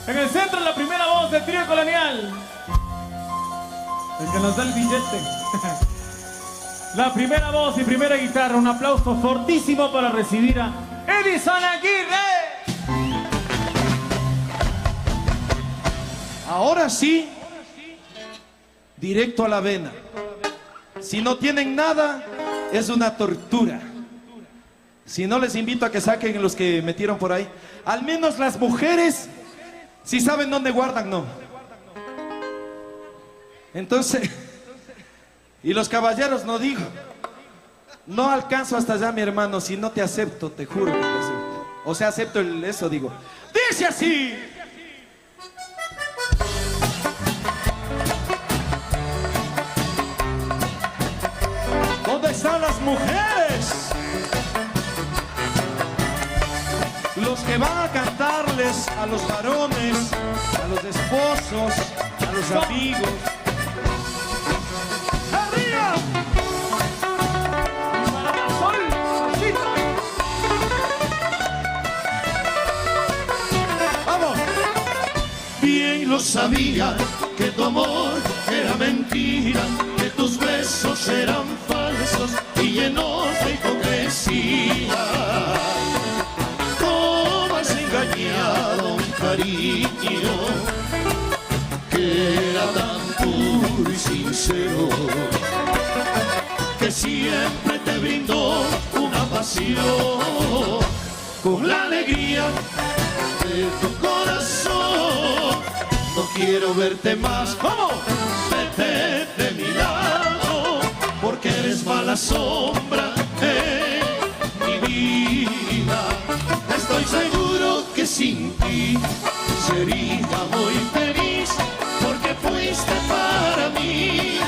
En el centro, la primera voz del trío colonial. El que nos da el billete. La primera voz y primera guitarra. Un aplauso fortísimo para recibir a Edison Aguirre. Ahora sí, directo a la vena. Si no tienen nada, es una tortura. Si no, les invito a que saquen los que metieron por ahí. Al menos las mujeres, si saben dónde guardan, no. Entonces, y los caballeros no digo. No alcanzo hasta allá, mi hermano. Si no te acepto, te juro que te acepto. O sea, acepto eso, digo. Dice así. ¿Dónde están las mujeres? Los que van a cantarles a los varones, a los esposos, a los amigos. ¡Arriba! ¡Vamos! Bien lo sabía que tu amor era mentira, que tus besos eran falsos y llenos de hipocresía. Cómo has engañado un cariño que era tan puro y sincero, que siempre te brindó una pasión con la alegría de tu corazón. No quiero verte más, ¿cómo? Vete de mi lado, porque eres mala sombra en mi vida. Estoy seguro que sin ti sería muy feliz, porque fuiste para mí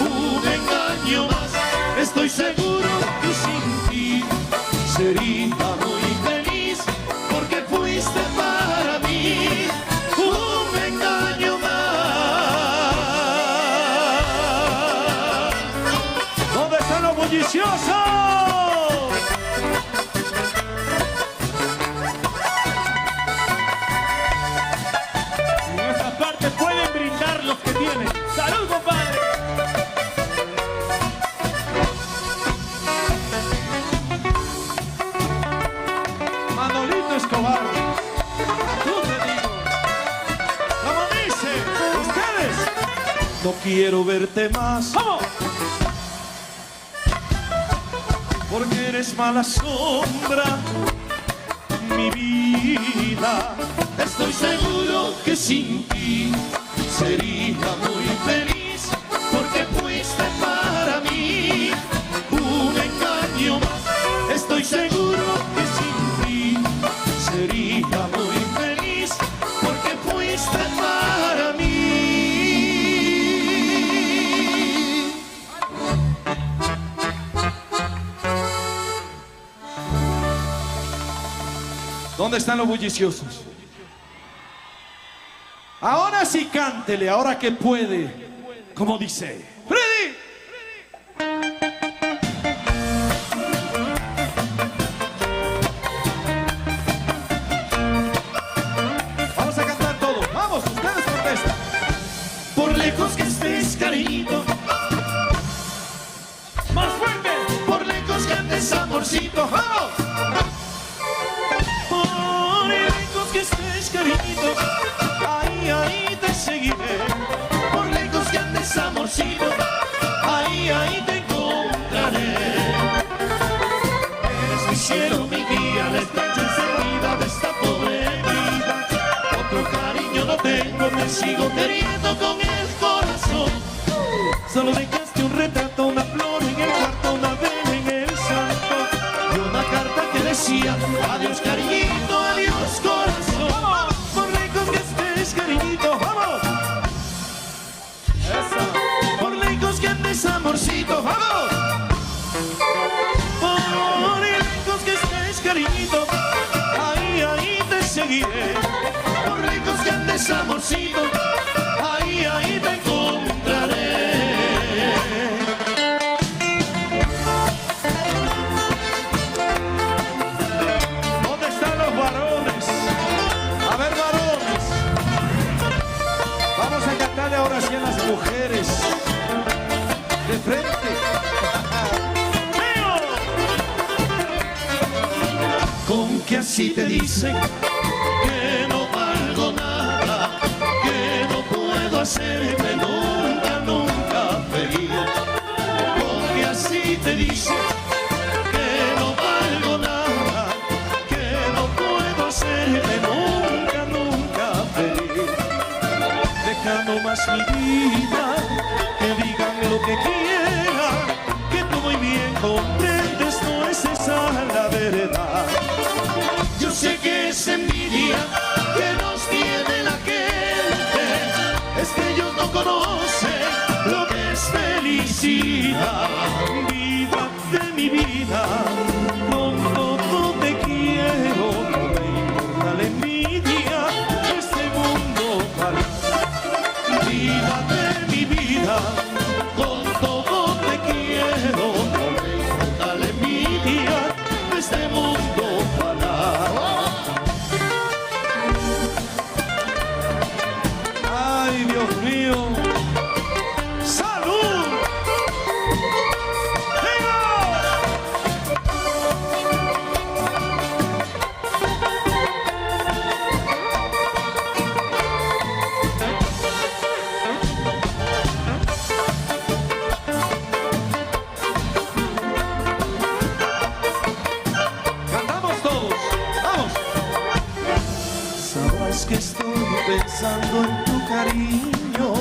un engaño más. Estoy seguro que sin ti sería muy feliz, porque fuiste para mí un engaño más. ¿Dónde están los bulliciosos? En esa parte pueden brindar los que tienen. ¡Salud, compadre! Manolito Escobar, tú te digo. ¿Cómo dice? Ustedes. No quiero verte más. ¡Vamos! Porque eres mala sombra, mi vida. Estoy seguro que sin ti sería muy feliz, porque fuiste para mí un engaño más. Estoy seguro que sin ti sería muy feliz, porque fuiste para mí. ¿Dónde están los bulliciosos? Ahora sí cántele, ahora que puede. Como dice. ¡Freddy! Vamos a cantar todo. Vamos, ustedes contestan. Por lejos que estés, cariñito. ¡Más fuerte! Por lejos que andes, amorcito. ¡Vamos! Por lejos que estés, cariñito, ahí, ahí te seguiré. Por lejos que andes, amorcito, ahí, ahí te encontraré. Eres mi cielo, mi guía, la estrella encendida de esta pobre vida. Otro cariño no tengo, te sigo queriendo con el corazón. Solo dejaste un retrato, una flor en el cuarto, una vela en el santo y una carta que decía: adiós, cariñito, adiós, corazón. ¡Vamos! Por lejos que estés, cariñito, ¡vamos! Eso. Por lejos que andes, amorcito, vamos. Por lejos que estés, cariñito, ahí, ahí te seguiré. Por lejos que andes, amorcito, ahí, ahí te encontraré. ¿Dónde están los varones? A ver, varones. Vamos a cantarle ahora sí a las mujeres. De frente. ¡Veo! Con que así te dicen que no valgo nada, que no puedo hacerme nunca, nunca feliz. Con que así te dicen que no valgo nada, nomás mi vida, que digan lo que quieran, que tú muy bien comprendes, no es esa la verdad. Yo sé que es envidia que nos tiene la gente, es que ellos no conocen lo que es felicidad. Vida de mi vida, con todo te quiero, no me importa la envidia, este mundo para. Vida de mi vida, con todo te quiero, no me importa la envidia, este mundo para. Ay, Dios mío. ¡Salud! Cantamos todos, vamos. Sabes que estoy pensando en tu cariño,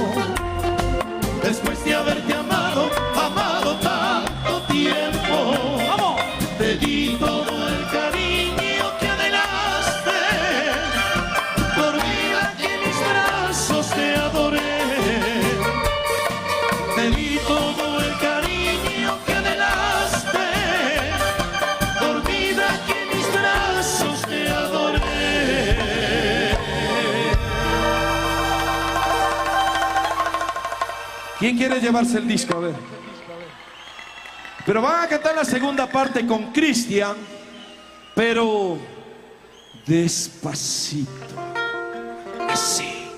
después de haberte amado, amado tanto tiempo. ¡Vamos! Te di todo el cariño que anhelaste, por vida que en mis brazos te adoré. Te di todo el cariño que anhelaste, por vida que en mis brazos te adoré. ¿Quién quiere llevarse el disco? A ver. Pero van a cantar la segunda parte con Cristian, pero despacito. Así.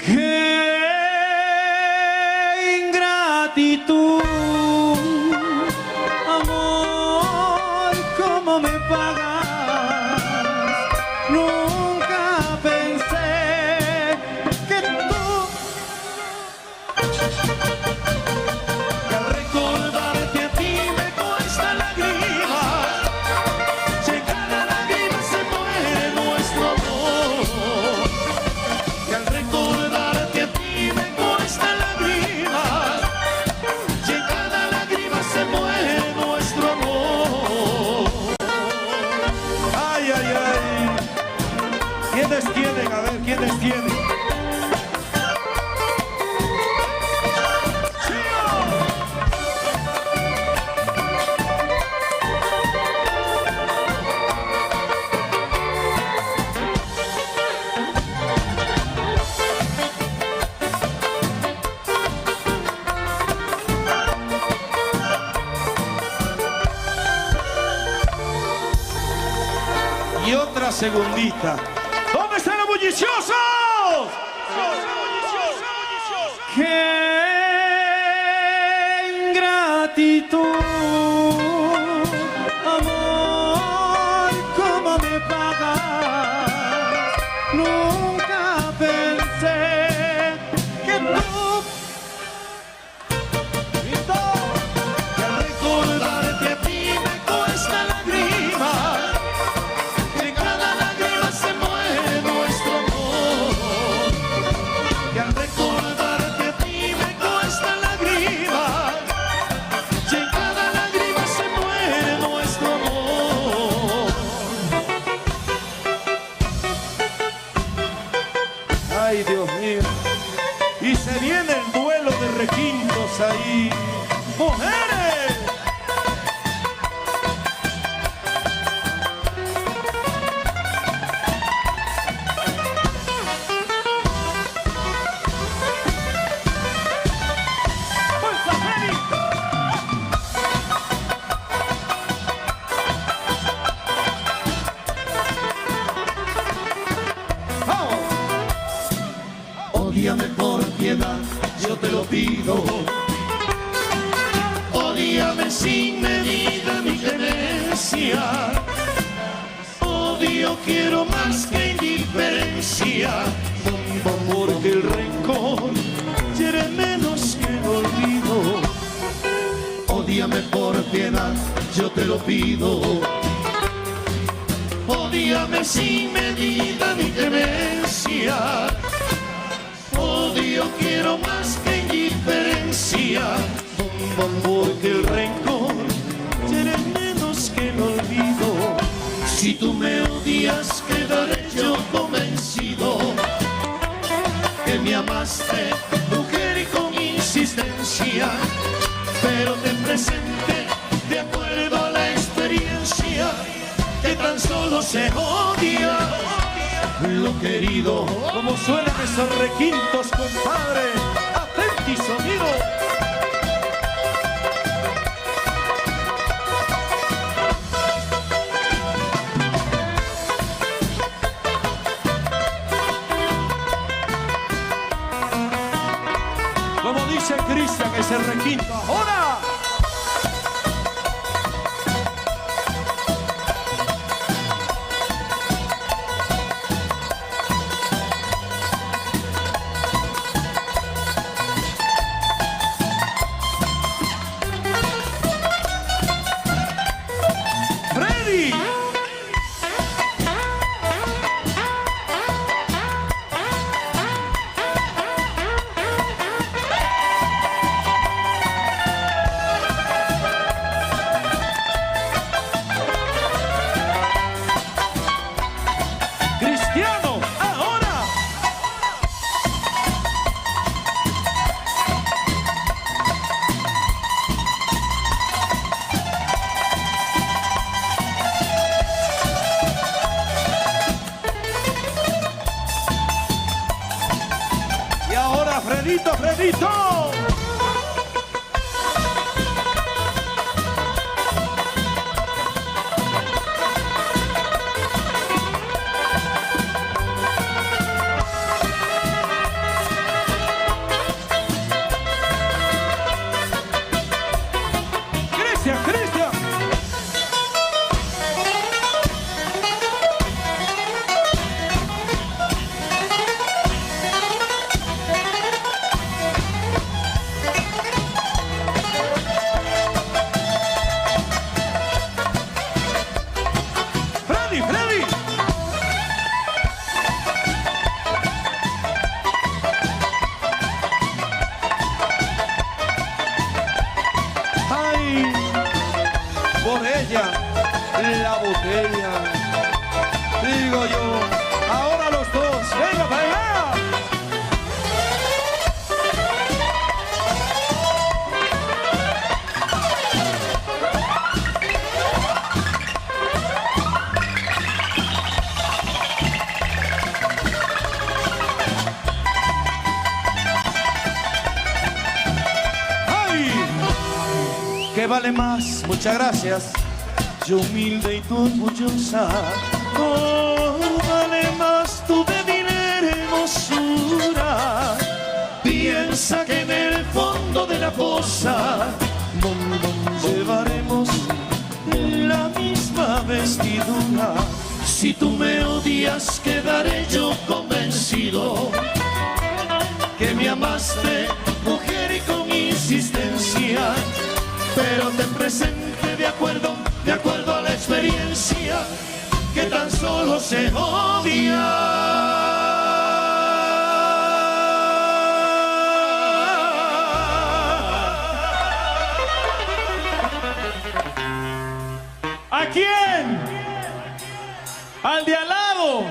¡Qué ingratitud! Amor, ¿cómo me pagas? Nunca pensé que tú... Que al recordarte a ti me cuesta lágrimas, si en cada lágrima se muere nuestro amor. Que al recordarte a ti me cuesta lágrimas, si en cada lágrima se muere nuestro amor. Ay, ay, ay. ¿Quiénes tienen? A ver, ¿quiénes tienen? Y otra segundita. ¿Dónde están los bulliciosos? ¡Qué ingratitud! Amor, ¿cómo me pagas? Nunca pensé que tú... ¿Listo? Que al recordarte a ti me cuesta lágrimas, que cada lágrima se muere nuestro amor. Que al recordarte a ti me cuesta lágrimas, si en cada lágrima se muere nuestro amor. Ay, Dios mío. Y se viene el duelo de requintos ahí. ¡Mujeres! Ódiame por piedad, yo te lo pido. Ódiame sin medida ni clemencia. Odio quiero más que indiferencia, porque el rencor hiere menos que el olvido. Ódiame por piedad, yo te lo pido. Ódiame sin medida ni clemencia. yo quiero más que indiferencia, porque el rencor será menos que el olvido. Si tú me odias, quedaré yo convencido que me amaste, mujer, y con insistencia, pero te presenté de acuerdo a la experiencia, que tan solo se odia lo querido. Como suenan esos requintos, compadre. Atenti sonido. Como dice Cristian, ese requinto. ¡Ahora! Fredito. Cristian. Por ella, la botella. Digo yo, ahora los dos, venga para allá. ¿Qué vale más? Muchas gracias. Yo humilde y tú orgullosa. Oh, vale más tu débil hermosura. Piensa que en el fondo de la fosa llevaremos la misma vestidura. Si tú me odias, quedaré yo convencido que me amaste, mujer, y con insistencia, pero te presente de acuerdo a la experiencia, que tan solo se odia. ¿A quién? Al de al lado.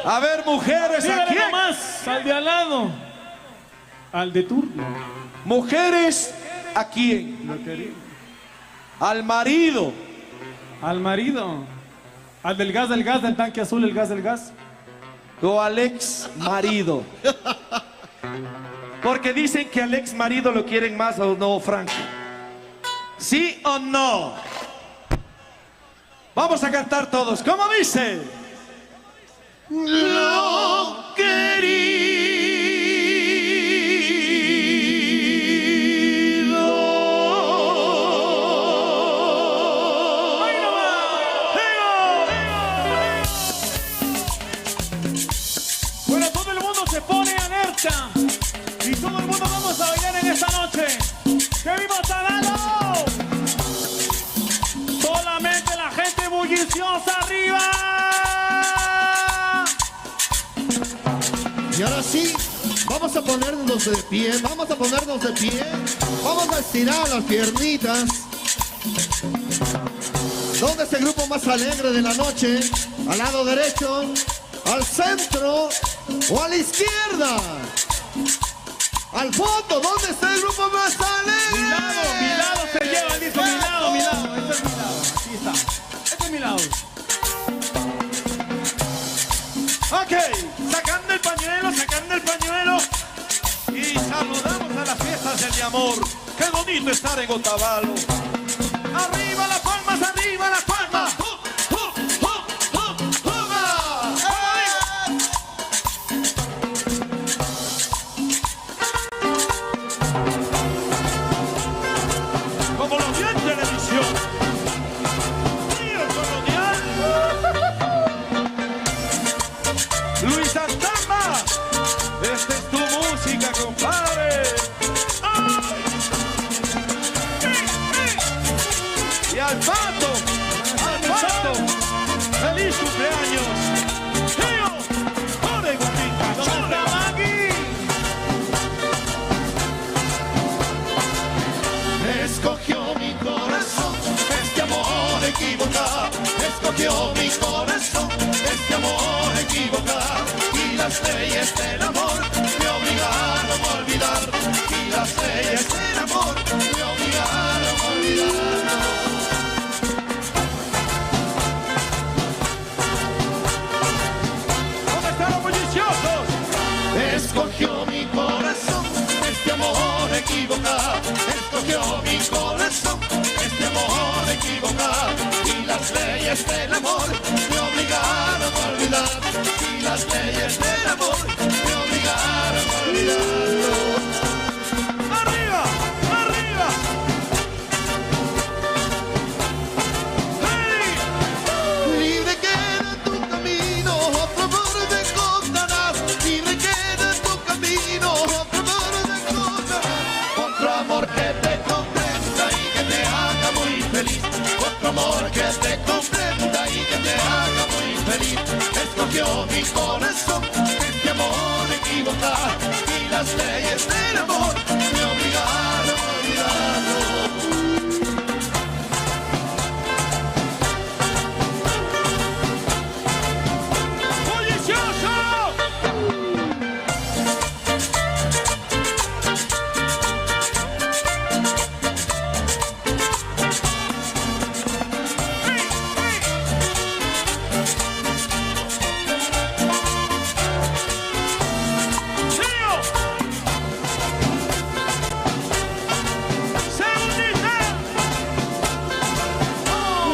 A ver, mujeres, ¿a quién? Más, al de al lado. Al de turno. Mujeres, ¿a quién? Al marido. Al marido. Al del gas, del tanque azul, el gas del gas. O al ex marido. Porque dicen que al ex marido lo quieren más, ¿o no, Frank? ¿Sí o no? Vamos a cantar todos. ¿Cómo dice? Lo y todo el mundo vamos a bailar en esta noche. ¡Que viva Tagalo! Solamente la gente bulliciosa arriba. Ya Vamos a ponernos de pie, vamos a ponernos de pie. Vamos a estirar las piernitas. ¿Dónde es el grupo más alegre de la noche? ¿Al lado derecho? ¿Al centro? ¿O a la izquierda? Al fondo, ¿dónde está el grupo más alegre? Mi lado se lleva el disco, mi lado. Este es mi lado, aquí está. Este es mi lado. Ok, sacando el pañuelo y saludamos a las fiestas del amor. Qué bonito estar en Otavalo. Arriba las palmas, arriba las palmas. Como lo vi en televisión. Río Colonial. Luis Santana, esta es tu música, compadre. ¡Ay! Y al pato, feliz cumpleaños. Tío, ¡ore, guapita! ¿Dónde está Maggie? Escogió mi corazón este amor equivocado. Escogió mi corazón este amor equivocado. Y las leyes del amor me obligaron a olvidar. Y las leyes del amor me obligaron a olvidar. ¿Dónde están los bulliciosos? Escogió mi corazón este amor equivocado. Escogió mi corazón este amor equivocado. Y las leyes del amor me obligaron a olvidar. Y las leyes del amor me obligaron a olvidarlo. ¡Arriba! ¡Arriba! Libre queda tu camino, otro amor te contarás. Libre queda tu camino, otro amor te contarás. Otro amor que te comprenda y que te haga muy feliz. Otro amor que te comprenda y que te haga muy feliz. Escogió mi corazón este amor equivocado. Y las leyes del amor me obligaron a olvidarlo.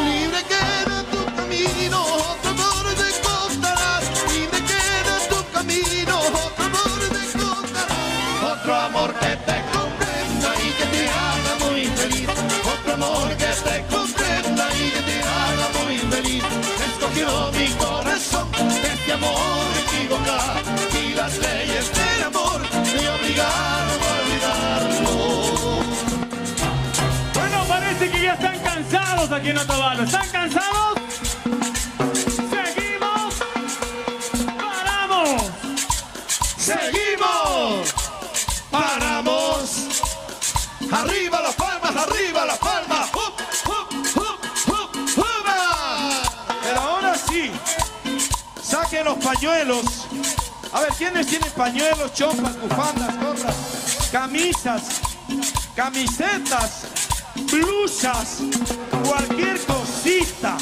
Libre queda tu camino, otro amor te contarás. Libre queda tu camino, otro amor te contarás. Otro amor que te comprenda y que te haga muy feliz. Otro amor que te comprenda y que te haga muy feliz. Escogió mi corazón este amor equivocado. Y las leyes del amor me obligaron a olvidarlo. Bueno, parece que ya están cansados aquí en Otavalo. ¿Están cansados? Seguimos. Paramos. Seguimos. Paramos. Arriba las palmas, arriba las palmas. Pero ahora sí, saquen los pañuelos. A ver, ¿quiénes tienen pañuelos, chompas, bufandas, gorras, camisas, camisetas, blusas, cualquier cosita?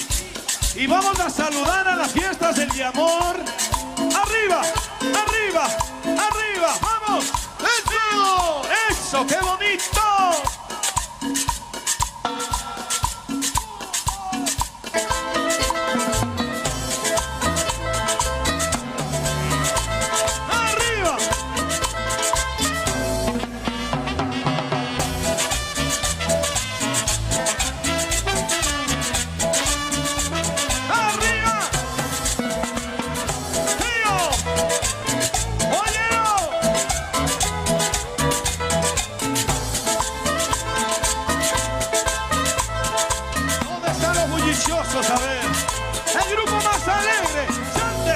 Y vamos a saludar a las fiestas del amor. ¡Arriba! ¡Arriba! ¡Arriba! ¡Vamos! ¡Eso! ¡Eso! ¡Qué bonito! ¡Arriba! ¡Arriba! ¡Tío! ¡Óyelo! ¿Dónde están los bulliciosos? A ver. El grupo más alegre. ¡Salte!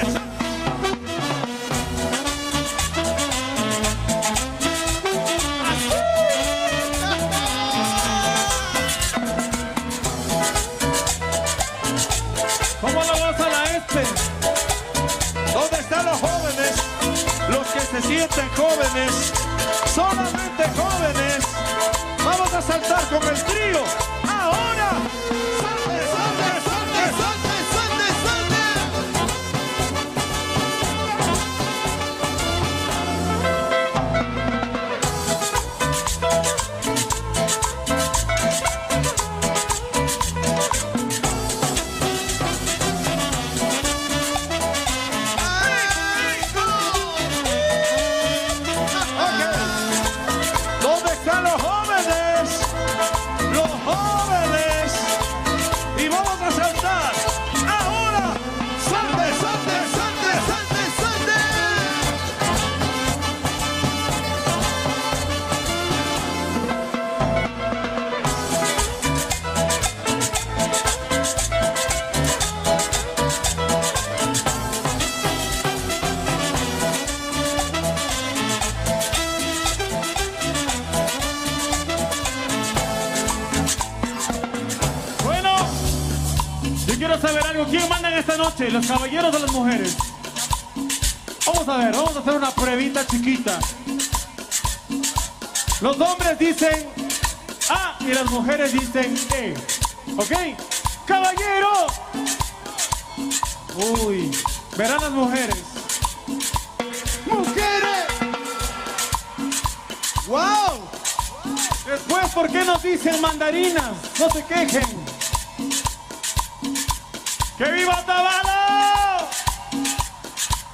sienten jóvenes, solamente jóvenes, vamos a saltar con el trío. Ahora, salte, salte, salte, salte, salte, salte. ¿Dónde están los jóvenes? Los jóvenes. Y vamos a saltar. Ahora. Salte, salte, salte, salte, salte. Bueno, yo quiero saber algo. ¿Quién manda en esta noche? ¿Los caballeros o las mujeres? Vamos a ver, vamos a hacer una pruebita chiquita. Los hombres dicen A y las mujeres dicen E. ¿Ok? ¡Caballero! Uy, verán las mujeres. ¡Mujeres! ¡Wow! Después, ¿por qué nos dicen mandarinas? No se quejen. ¡Que viva Tabalo!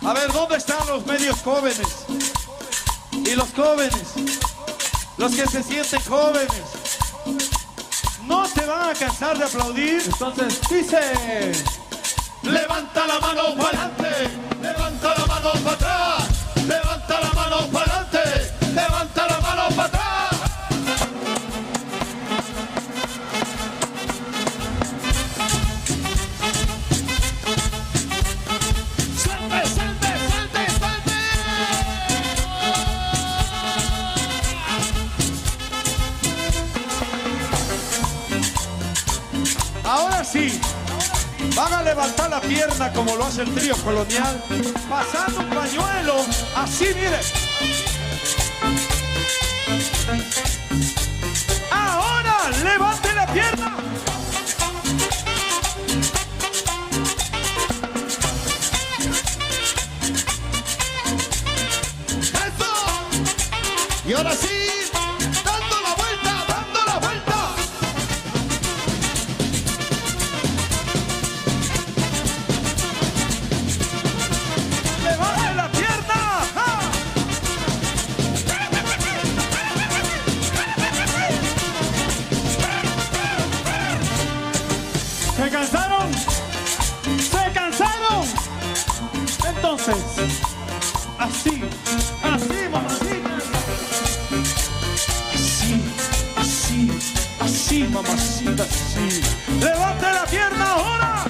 A ver, ¿dónde están los medios jóvenes? Y los jóvenes, los que se sienten jóvenes, no se van a cansar de aplaudir. Entonces dice: Levanta la mano para adelante, levanta la mano para atrás, levanta la mano para adelante, levanta la mano para atrás. Salte, salte, salte, salte. Ahora sí, van a levantar la pierna como lo hace el trío colonial, pasando un pañuelo, así mire. Ahora, levante la pierna. ¡Eso! Y ahora sí, dando la vuelta, dando la vuelta. ¡Levante la pierna! ¡Ja! ¿Se cansaron? ¿Se cansaron? Entonces, así, así, mamacita. Así, así, así, mamacita, así. ¡Levante la pierna ahora!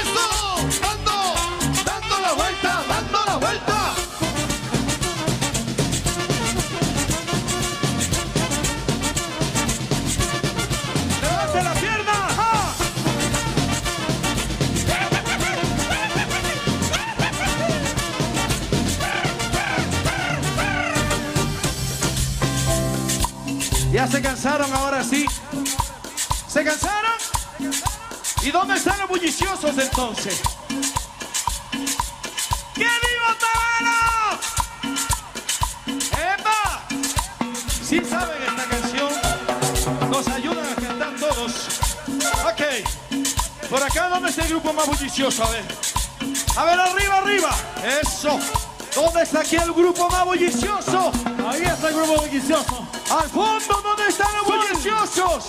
¡Eso! Dando la vuelta, dando la vuelta. ¡Levante la pierna! ¡Ja! Ya se cansaron, ahora sí. ¿Se cansaron? ¿Y dónde están los bulliciosos entonces? ¡Que viva Tabalo! ¡Epa! Si saben esta canción, nos ayudan a cantar todos. Ok. Por acá, ¿dónde está el grupo más bullicioso? A ver, arriba, arriba. Eso. ¿Dónde está aquí el grupo más bullicioso? Ahí está el grupo bullicioso. Al fondo, ¿dónde están los bulliciosos?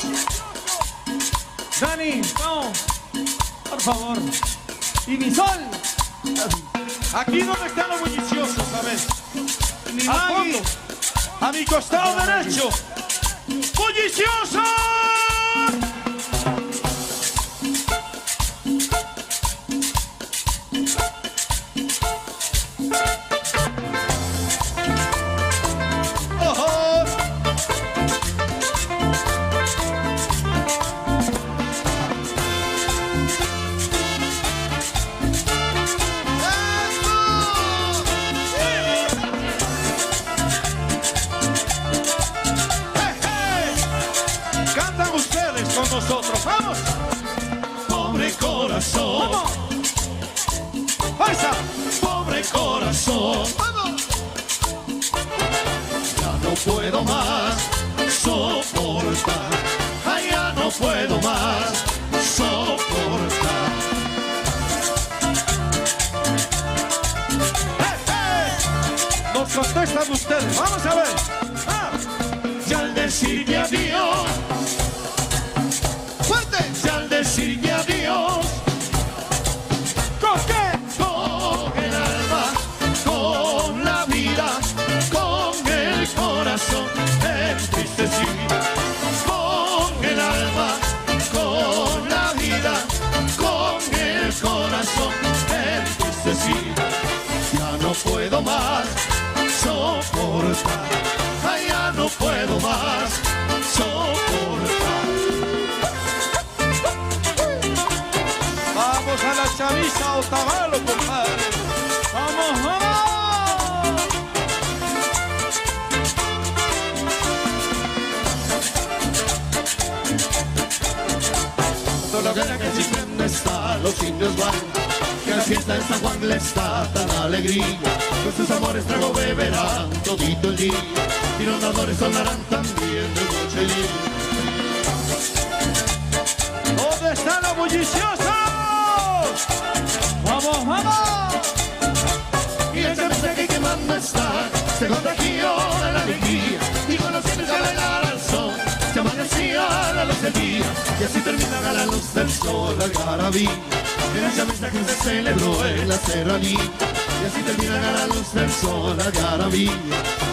Dani, no, por favor. Y mi sol. Aquí donde están los bulliciosos, a ver. Mi Al Maggie. fondo. A mi costado derecho. ¡Bulliciosos! puedo más soportar. Ay, ya no puedo más soportar. Nos contestan ustedes, vamos a ver. Y al decirme adiós, fuerte. Y al decirme adiós, ¿con qué? Con el alma, con la vida, con el corazón entristecido. Con el alma, con la vida, con el corazón entristecido. Ya no puedo más soportar. Ay, ya no puedo más soportar. Vamos a la chaviza Otavalo, compadre. Vamos, vamos. Toda la vida que siempre está, los indios van, que la fiesta en San Juan le está tan alegría. Con sus amores trago beberán todito el día, y los nadadores sonarán también de noche y día. ¿Dónde están los bulliciosos? ¡Vamos, vamos! Y el mensaje que manda está, se contagió de la alegría, y con los cielos a bailar al sol, se amanecía la luz del día, y así terminaba la luz del sol, la algarabía. Era esa mesa que se celebró en la serranía, y así terminaba la luz del sol, la algarabía.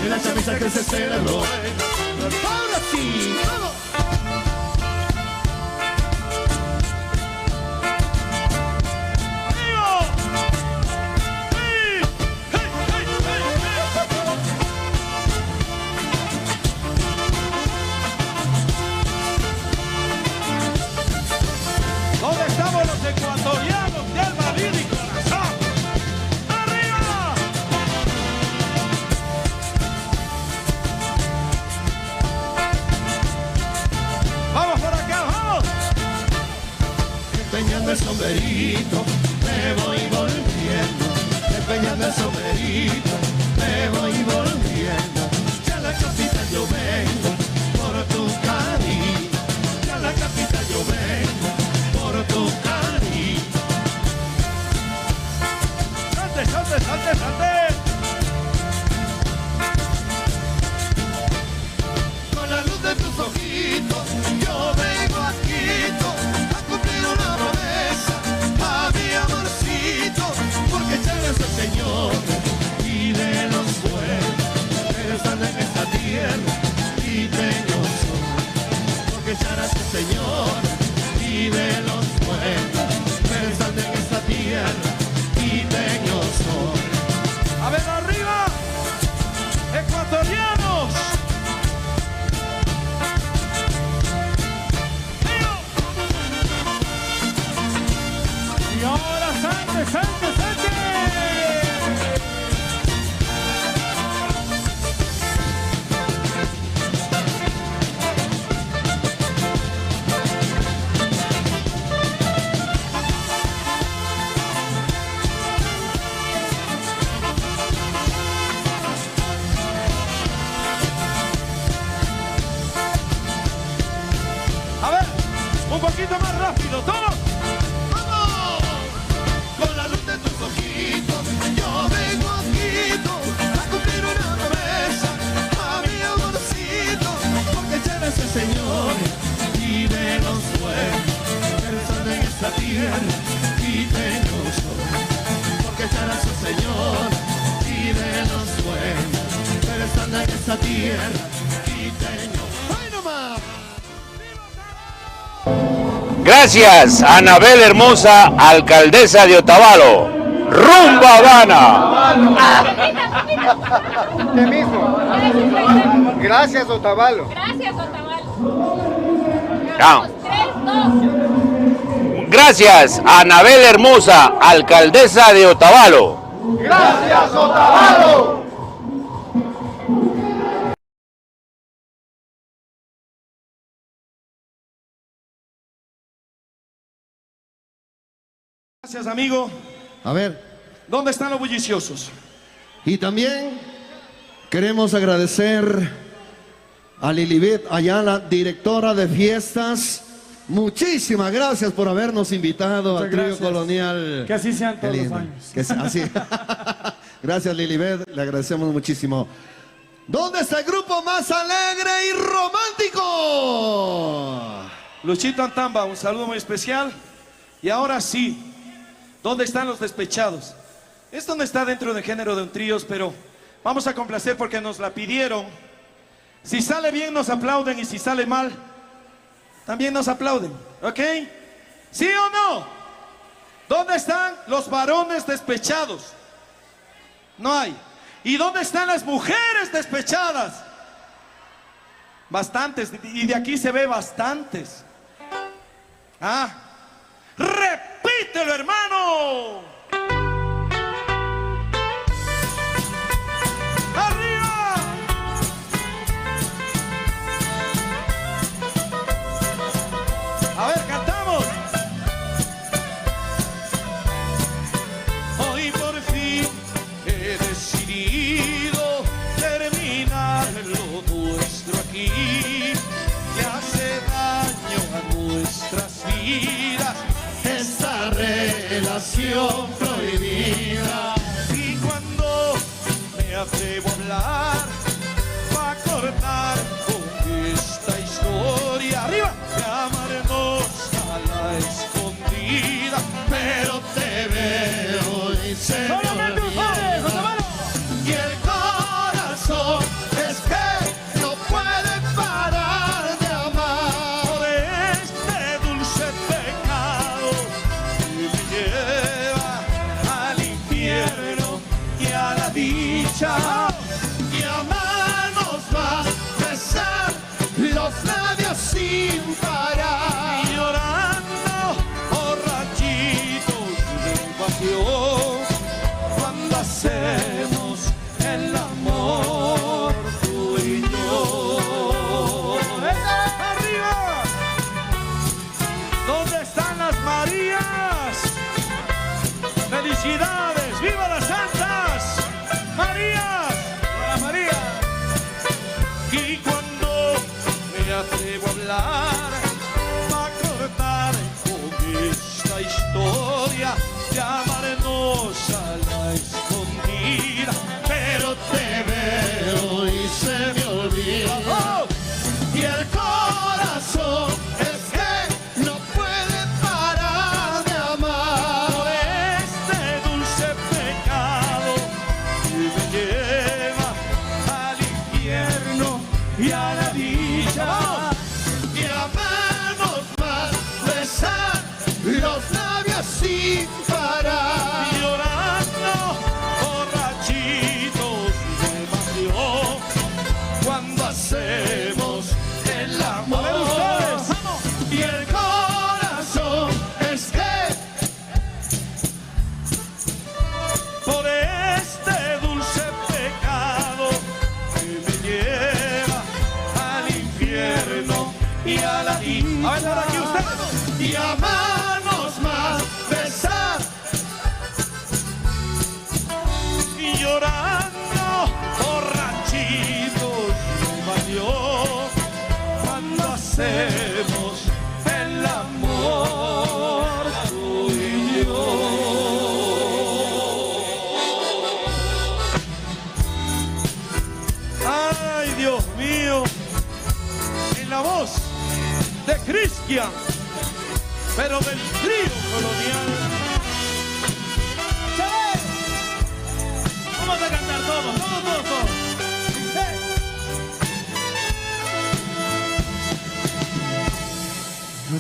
Era esa mesa que se celebró en la serranía. Ahora sí, vamos. ¿Dónde estamos los ecuatorianos de alma, vida y corazón? ¡Arriba! ¡Vamos por acá, vamos! Empeñando el sombrerito, me voy volviendo. Empeñando el sombrerito, me voy volviendo. Ya a la capital yo vengo por tu cariño. Ya a la capital yo vengo por tu cariño. ¡Salte, salte, salte, salte! Con la luz de tus ojitos, yo vengo aquí a cumplir una promesa a mi amorcito, porque ya eres el Señor y de los buenos, pero están en esta tierra y tengo sol, porque ya eres el Señor y de los buenos, pero están en esta tierra y tengo sol. A ver, arriba, ecuatorianos. Y ahora salte, salte, salte. A ver, un poquito más rápido, todos. Con la luz de tus ojitos, yo vengo aquí a cumplir una promesa a mi amorcito, porque ya eres el Señor y de los buenos, pero en esta tierra y tengo sol, porque ya eres el Señor y de los buenos, pero están en esta tierra y tengo. ¡Ay, no más! Gracias, Anabel Hermosa, alcaldesa de Otavalo. ¡Rumba Habana! Usted mismo. Gracias, Otavalo. Gracias, Otavalo. Chao. 3, 2. Gracias, Anabel Hermosa, alcaldesa de Otavalo. Gracias, Otavalo. Gracias, amigo. A ver. ¿Dónde están los bulliciosos? Y también queremos agradecer a Lilibet Ayala, directora de fiestas. Muchísimas gracias por habernos invitado al trío colonial. Que así sean todos los años. Que sea así. Gracias, Lilibet, le agradecemos muchísimo. ¿Dónde está el grupo más alegre y romántico? Luchito Antamba, un saludo muy especial. Y ahora sí, ¿dónde están los despechados? Esto no está dentro del género de un tríos, pero vamos a complacer porque nos la pidieron. Si sale bien nos aplauden y si sale mal, también nos aplauden, ¿ok? ¿Sí o no? ¿Dónde están los varones despechados? No hay. ¿Y dónde están las mujeres despechadas? Bastantes, y de aquí se ve bastantes. Ah, repítelo, hermano. ¡Arriba! A ver, cantamos. Hoy por fin he decidido terminar lo nuestro aquí, que hace daño a nuestras vidas esta relación prohibida. Y cuando me atrevo a hablar, va a cortar con esta historia. ¡Arriba! De amarnos a la escondida, pero te veo y se me olvida. Y el corazón es que no puede parar de amar por este dulce pecado que me lleva al infierno y a la dicha. Y amarnos va a besar los labios sin parar, y llorando borrachitos de pasión cuando hacemos el amor tú y yo. ¡Arriba! ¿Dónde están las Marías? ¡Felicidades! ¡Viva las santas! ¡Marías! ¡Hola, María! Y cuando me atrevo a hablar, va a cortar con esta historia de amarnos a la escondida, pero te veo y se me olvida. ¡Oh! Y el corazón es que no puede parar de amar por este dulce pecado que me lleva al infierno y a la dicha. Y amarnos más, besar los labios sin parar, y llorando borrachitos de pasión cuando hacemos el amor. Y el corazón es que por este dulce pecado que me lleva al infierno y a la dicha. A ver, por aquí ustedes. Y amarnos más, besar y llorando borrachitos de pasión cuando hacemos el amor tú y yo. Ay, Dios mío, en la voz de Cristian, pero del trío colonial. Vamos a cantar todos.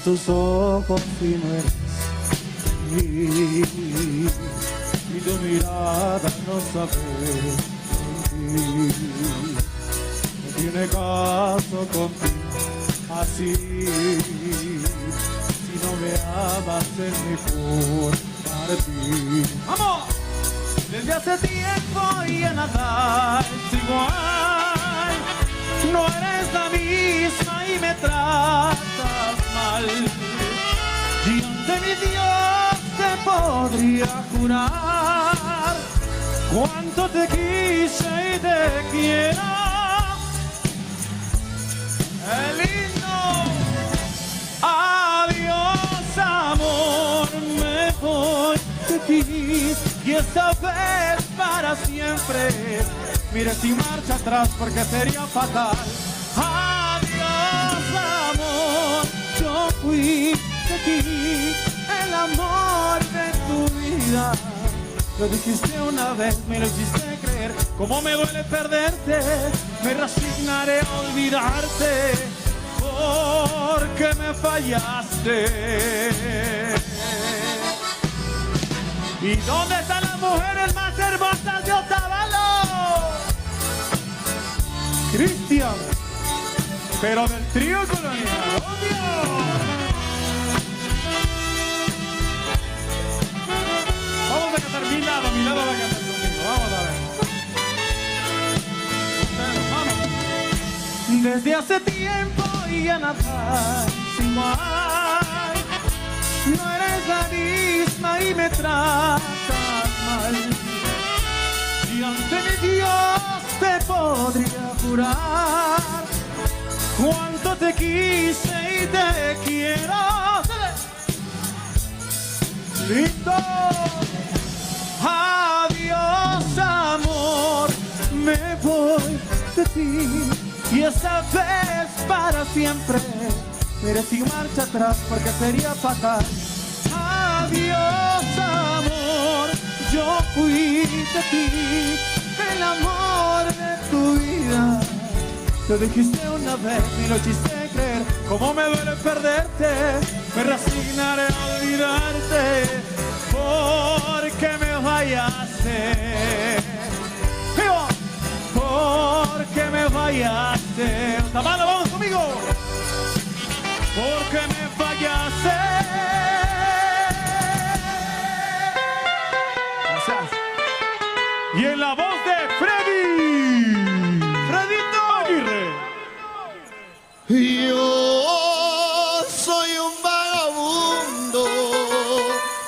Tus ojos si no eres feliz, y tu mirada no sabe mentir. No tiene caso contigo así, si no me amas en mi por partir. ¡Vamos! Desde hace tiempo y en nada es igual. No eres la misma y me tratas mal. Y ante mi Dios te podría jurar cuánto te quise y te quiero. ¡Qué lindo! Adiós, amor, me voy de ti. Y esta vez para siempre. Mire sin marcha atrás porque sería fatal. Adiós, amor, yo fui de ti, el amor de tu vida. Lo dijiste una vez, me lo hiciste creer. Cómo me duele perderte, me resignaré a olvidarte, porque me fallaste. ¿Y dónde están las mujeres más hermosas de Otavalo? Cristian, pero del trío colonial, obvio. Vamos a cantar mi lado va a cantar conmigo. Vamos a ver. Vamos. Desde hace tiempo y ya nada es igual. No eres la misma y me tratas mal. Y ante mi Dios te podría jurar cuánto te quise y te quiero. ¡Listo! Adiós, amor, me voy de ti. Y esta vez para siempre. Pero sin marcha atrás porque sería fatal. Adiós, amor, yo fui de ti, el amor de tu vida. Lo dijiste una vez y lo hiciste creer. Cómo me duele perderte, me resignaré a olvidarte, porque me fallaste. ¡Viva! Porque me fallaste. Otavalo, vamos conmigo. Porque me fallaste. Gracias. Y en la voz de Fredito Aguirre. Yo soy un vagabundo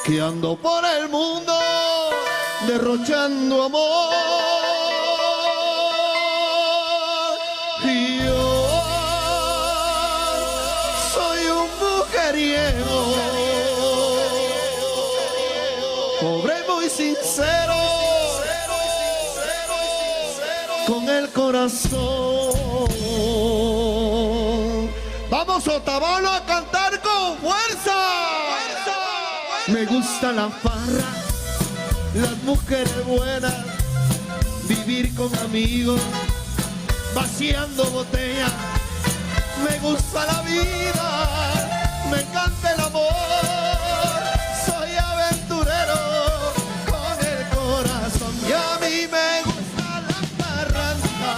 que ando por el mundo derrochando amor. Pobre muy sincero, con el corazón. Vamos, Otavalo, a cantar con fuerza. Me gusta la farra, las mujeres buenas, vivir con amigos, vaciando botellas. Me gusta la vida, me encanta el amor. Soy aventurero con el corazón. Y a mí me gusta la parranda.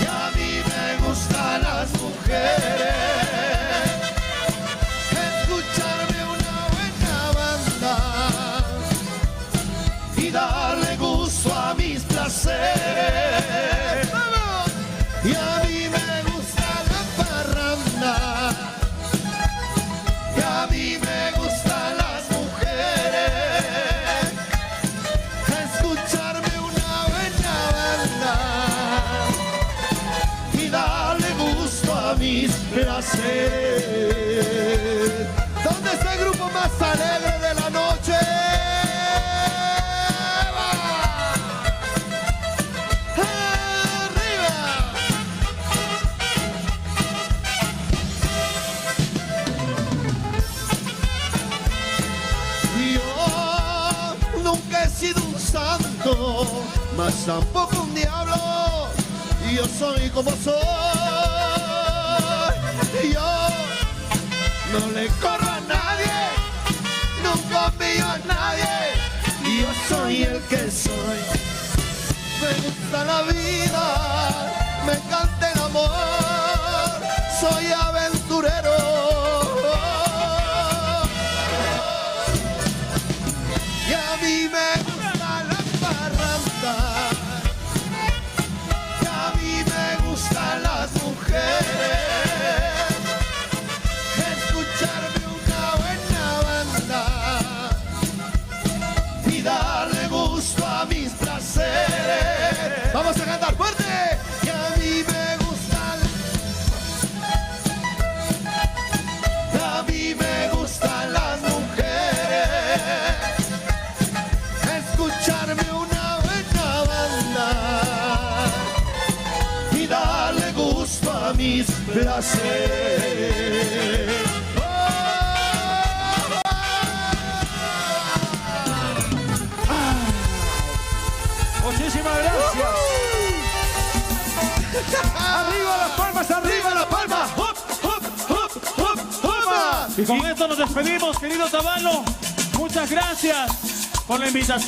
Y a mí me gustan las mujeres. Escucharme una buena banda y darle gusto a mis placeres. Y a mí me gusta la parranda. Y a mí me gustan las mujeres. Escucharme una buena banda y darle gusto a mis placeres. ¿Dónde está el grupo más alegre de la noche? Mas tampoco un diablo, yo soy como soy. Yo no le corro a nadie, nunca envío a nadie. Yo soy el que soy. Me gusta la vida, me encanta el amor. Soy aventurero. Y a mí me gusta la parranda. Y a mí me gustan las mujeres. Escucharme una buena banda y darle gusto a mis placeres. Vamos a cantar fuerte. Y a mí me mis placeres. Muchísimas gracias. Arriba las palmas, arriba las palmas. Y con esto nos despedimos, querido Otavalo. Muchas gracias por la invitación.